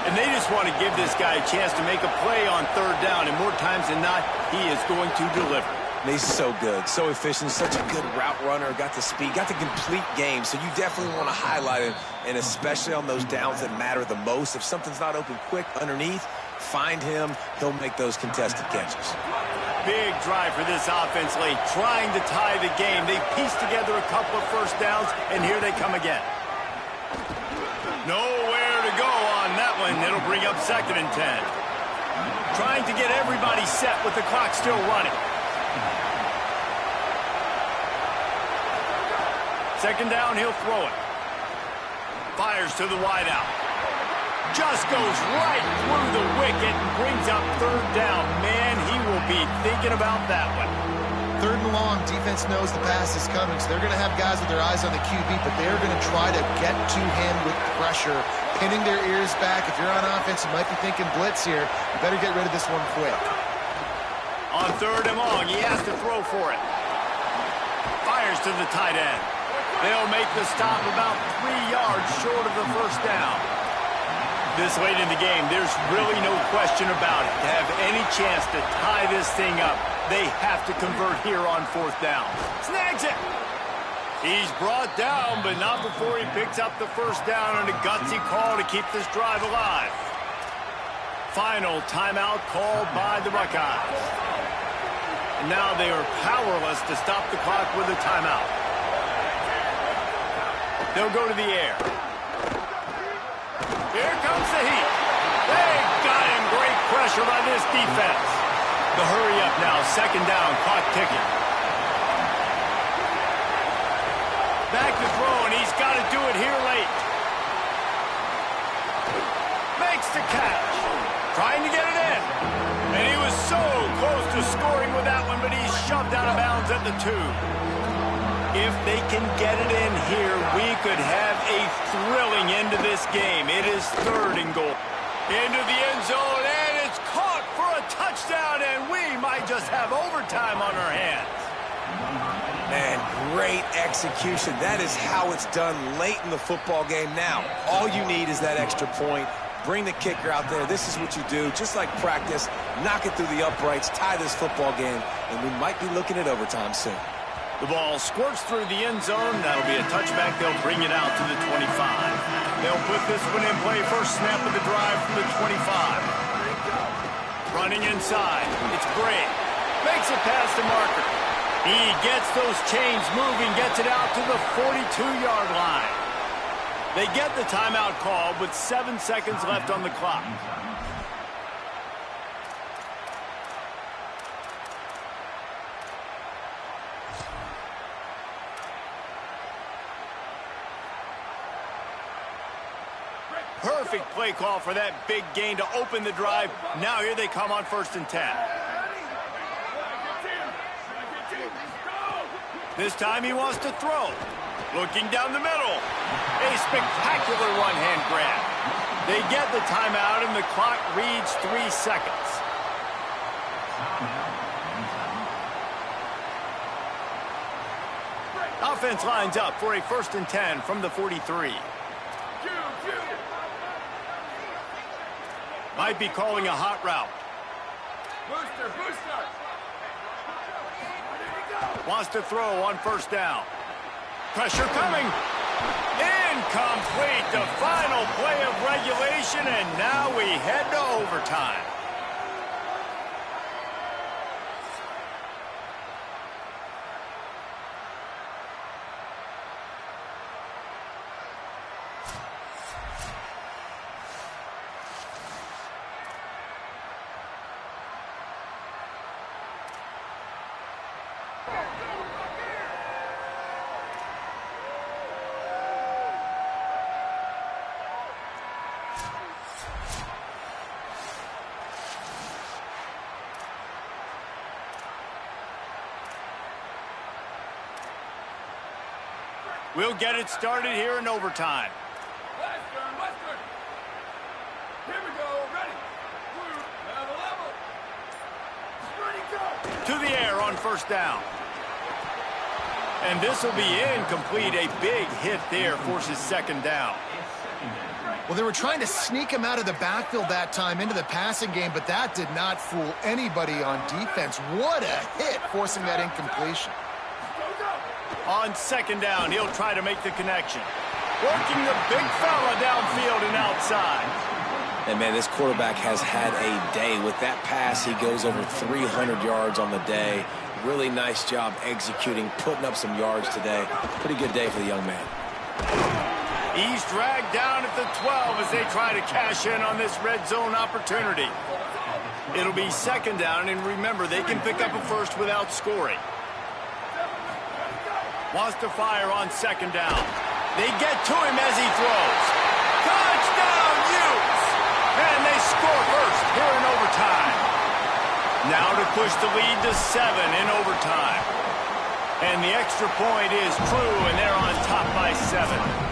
And they just want to give this guy a chance to make a play on 3rd down, and more times than not, he is going to deliver. He's so good, so efficient, such a good route runner, got the speed, got the complete game, so you definitely want to highlight him, and especially on those downs that matter the most. If something's not open quick underneath, find him, he'll make those contested catches. Big drive for this offense late, trying to tie the game. They pieced together a couple of first downs, and here they come again. Nowhere to go on that one. It'll bring up 2nd and 10. Trying to get everybody set with the clock still running. 2nd down, he'll throw it. Fires to the wideout. Just goes right through the wicket and brings up 3rd down. Man, he will be thinking about that one. 3rd and long, defense knows the pass is coming, so they're going to have guys with their eyes on the QB, but they're going to try to get to him with pressure, pinning their ears back. If you're on offense, you might be thinking blitz here. You better get rid of this one quick. On 3rd and long, he has to throw for it. Fires to the tight end. They'll make the stop about 3 yards short of the 1st down. This late in the game, there's really no question about it. To have any chance to tie this thing up, they have to convert here on 4th down. Snags it! He's brought down, but not before he picks up the 1st down and a gutsy call to keep this drive alive. Final timeout called by the Buckeyes. And now they are powerless to stop the clock with a timeout. They'll go to the air. Here comes the heat. They got him. Great pressure by this defense. The hurry up now. 2nd down. Clock ticking. Back to throw, and he's got to do it here late. Makes the catch. Trying to get it in. And he was so close to scoring with that one, but he's shoved out of bounds at the 2. If they can get it in here, we could have a thrilling end to this game. It is 3rd and goal. Into the end zone, and it's caught for a touchdown, and we might just have overtime on our hands. Man, great execution. That is how it's done late in the football game. Now, all you need is that extra point. Bring the kicker out there. This is what you do. Just like practice, knock it through the uprights, tie this football game, and we might be looking at overtime soon. The ball squirts through the end zone. That'll be a touchback. They'll bring it out to the 25. They'll put this one in play. First snap of the drive from the 25. Running inside. It's Bray. Makes it past the marker. He gets those chains moving, gets it out to the 42-yard line. They get the timeout call with 7 seconds left on the clock. Perfect play call for that big gain to open the drive. Now here they come on 1st and 10. This time he wants to throw. Looking down the middle. A spectacular one-hand grab. They get the timeout, and the clock reads 3 seconds. Offense lines up for a 1st and 10 from the 43. Might be calling a hot route. Booster. Wants to throw on 1st down. Pressure coming. Incomplete. The final play of regulation, and now we head to overtime. We'll get it started here in overtime. Western. Here we go. Ready. Level. Ready, go. To the air on 1st down. And this will be incomplete. A big hit there forces 2nd down. Well, they were trying to sneak him out of the backfield that time into the passing game, but that did not fool anybody on defense. What a hit, forcing that incompletion. On 2nd down, he'll try to make the connection. Working the big fella downfield and outside. And, man, this quarterback has had a day. With that pass, he goes over 300 yards on the day. Really nice job executing, putting up some yards today. Pretty good day for the young man. He's dragged down at the 12 as they try to cash in on this red zone opportunity. It'll be 2nd down, and remember, they can pick up a first without scoring. Wants to fire on 2nd down. They get to him as he throws. Touchdown, Utes! And they score first here in overtime. Now to push the lead to 7 in overtime. And the extra point is true, and they're on top by 7.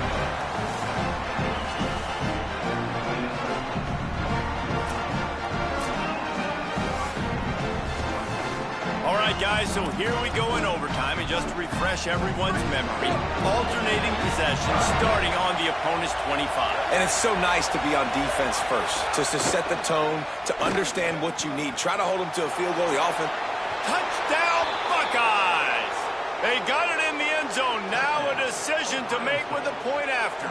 All right, guys, so here we go in overtime, and just to refresh everyone's memory, alternating possession starting on the opponent's 25. And it's so nice to be on defense first, to set the tone, to understand what you need. Try to hold them to a field goal. The offense. Touchdown, Buckeyes! They got it in the end zone. Now a decision to make with a point after.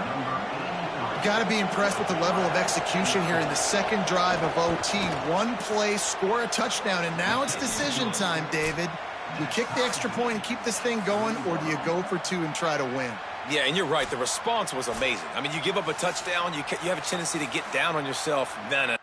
Got to be impressed with the level of execution here in the 2nd drive of OT. One play, score a touchdown, and now it's decision time, David. Do you kick the extra point and keep this thing going, or do you go for 2 and try to win? Yeah, and you're right. The response was amazing. I mean, you give up a touchdown, you have a tendency to get down on yourself. No.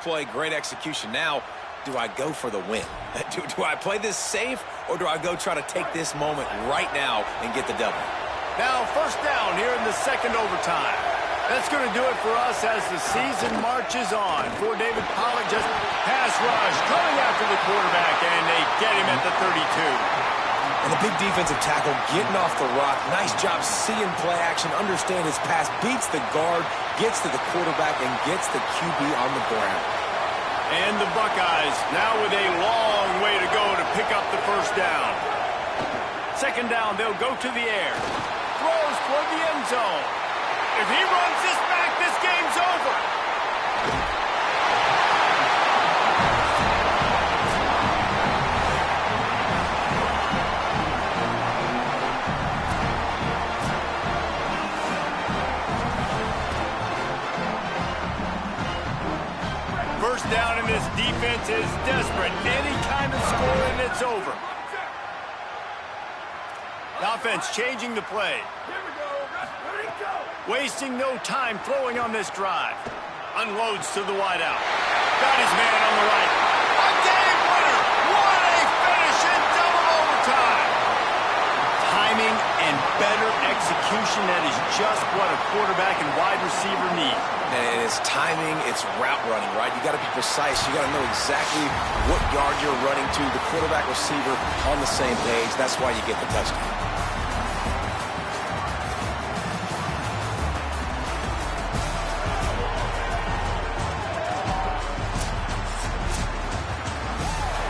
Play, great execution. Now, do I go for the win? Do I play this safe, or do I go try to take this moment right now and get the W? Now 1st down here in the 2nd overtime. That's going to do it for us as the season marches on. For David Pollack, just pass rush coming after the quarterback, and they get him at the 32. And the big defensive tackle getting off the rock. Nice job seeing play action, understand his pass, beats the guard, gets to the quarterback, and gets the QB on the ground. And the Buckeyes now with a long way to go to pick up the 1st down. 2nd down, they'll go to the air. Throws toward the end zone. If he runs this back, this game's over. defense is desperate. Any kind of score and it's over. The offense changing the play. Here we go. Ready, go. Wasting no time throwing on this drive. Unloads to the wideout. Got his man on the right. A game winner. What a finish in double overtime. Timing and better execution. That is just what a quarterback and wide receiver need. And it's timing, it's route running, right? You got to be precise. You got to know exactly what yard you're running to. The quarterback receiver on the same page. That's why you get the touchdown.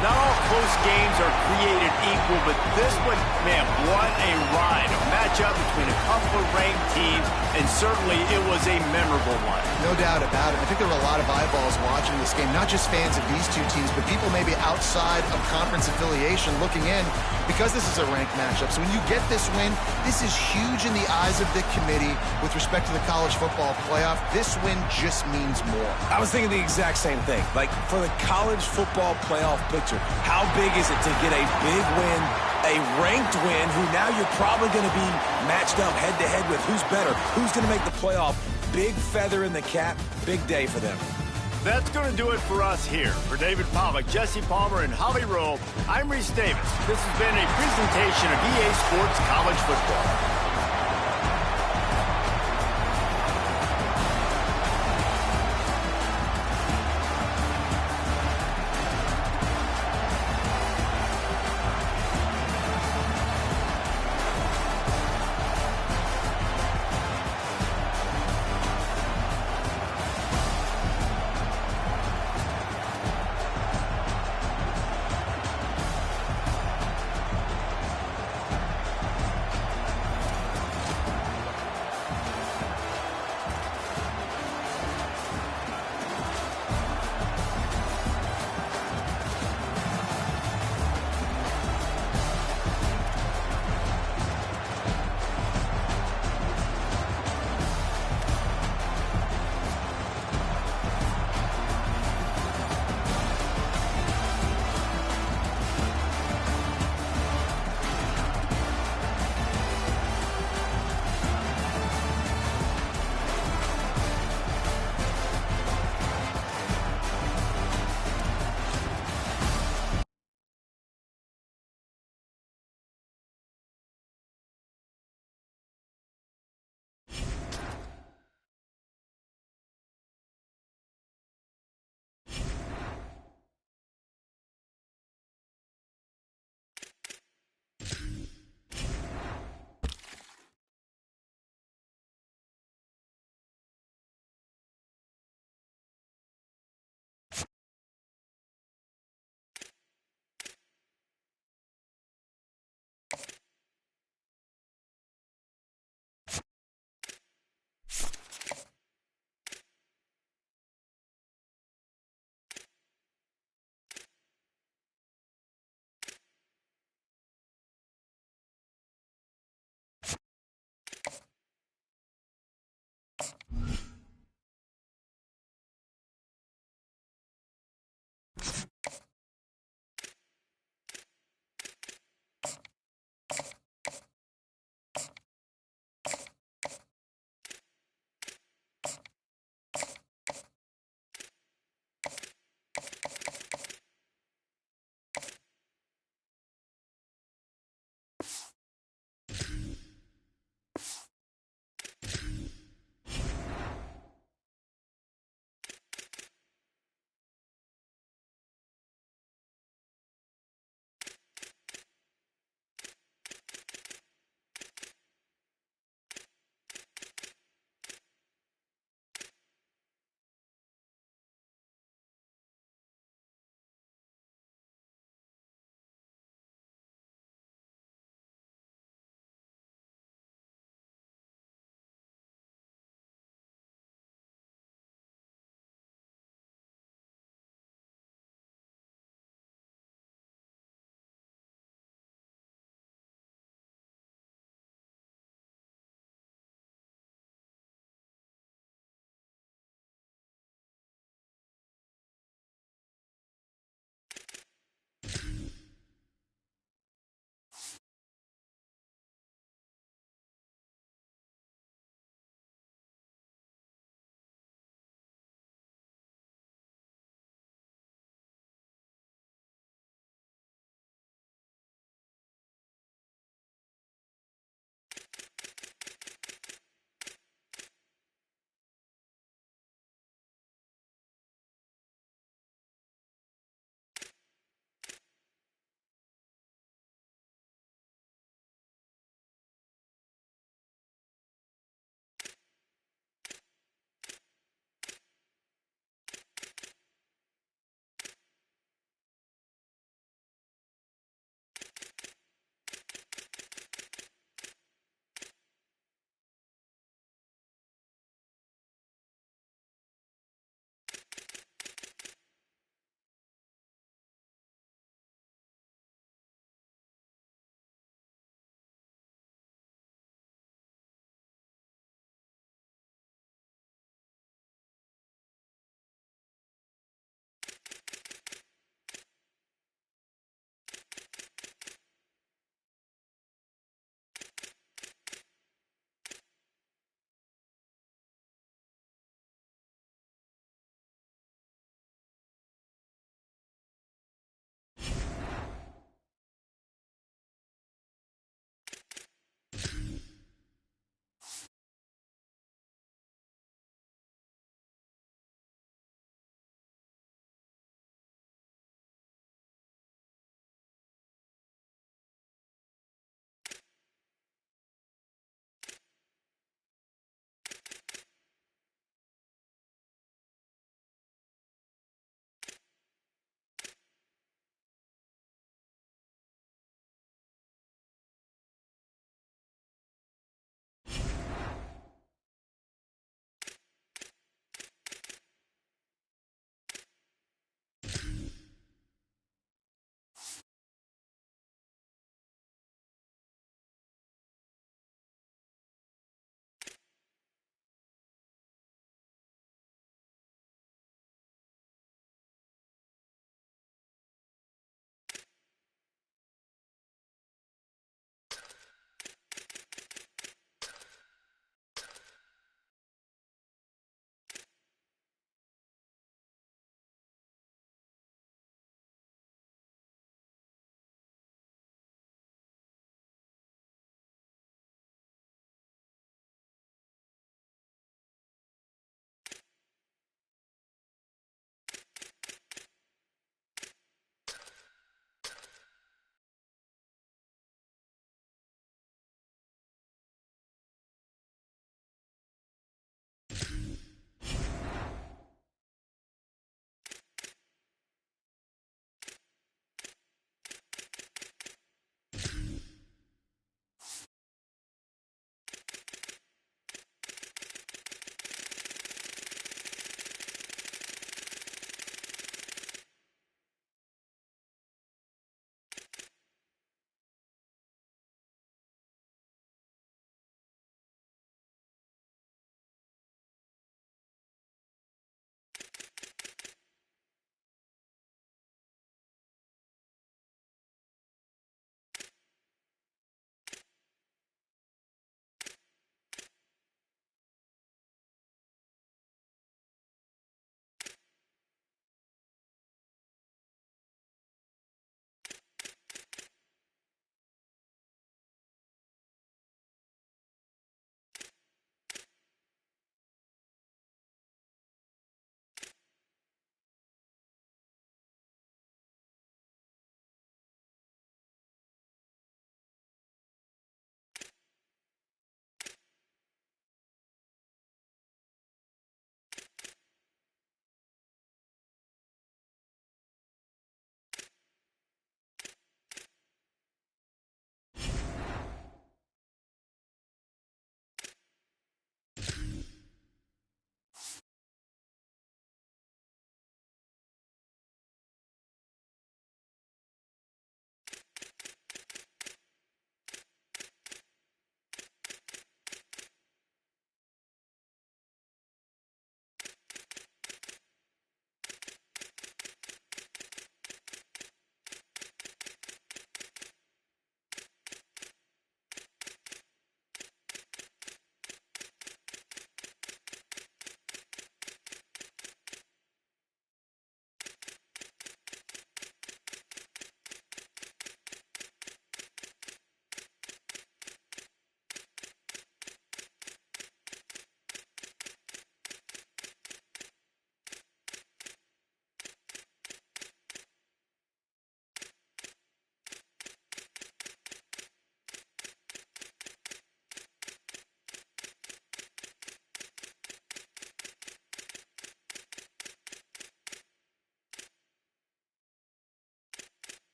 Not all close games are created equal, but this one, man, what a ride. A matchup between a couple of ranked teams, and certainly it was a memorable one. No doubt about it. I think there were a lot of eyeballs watching this game, not just fans of these two teams, but people maybe outside of conference affiliation looking in because this is a ranked matchup. So when you get this win, this is huge in the eyes of the committee with respect to the college football playoff. This win just means more. I was thinking the exact same thing. Like, for the college football playoff picture, how big is it to get a big win, a ranked win, who now you're probably going to be matched up head-to-head with who's better, who's going to make the playoff. Big feather in the cap, big day for them. That's going to do it for us here. For David Pollack, Jesse Palmer, and Holly Rowe, I'm Reese Davis. This has been a presentation of EA Sports College Football.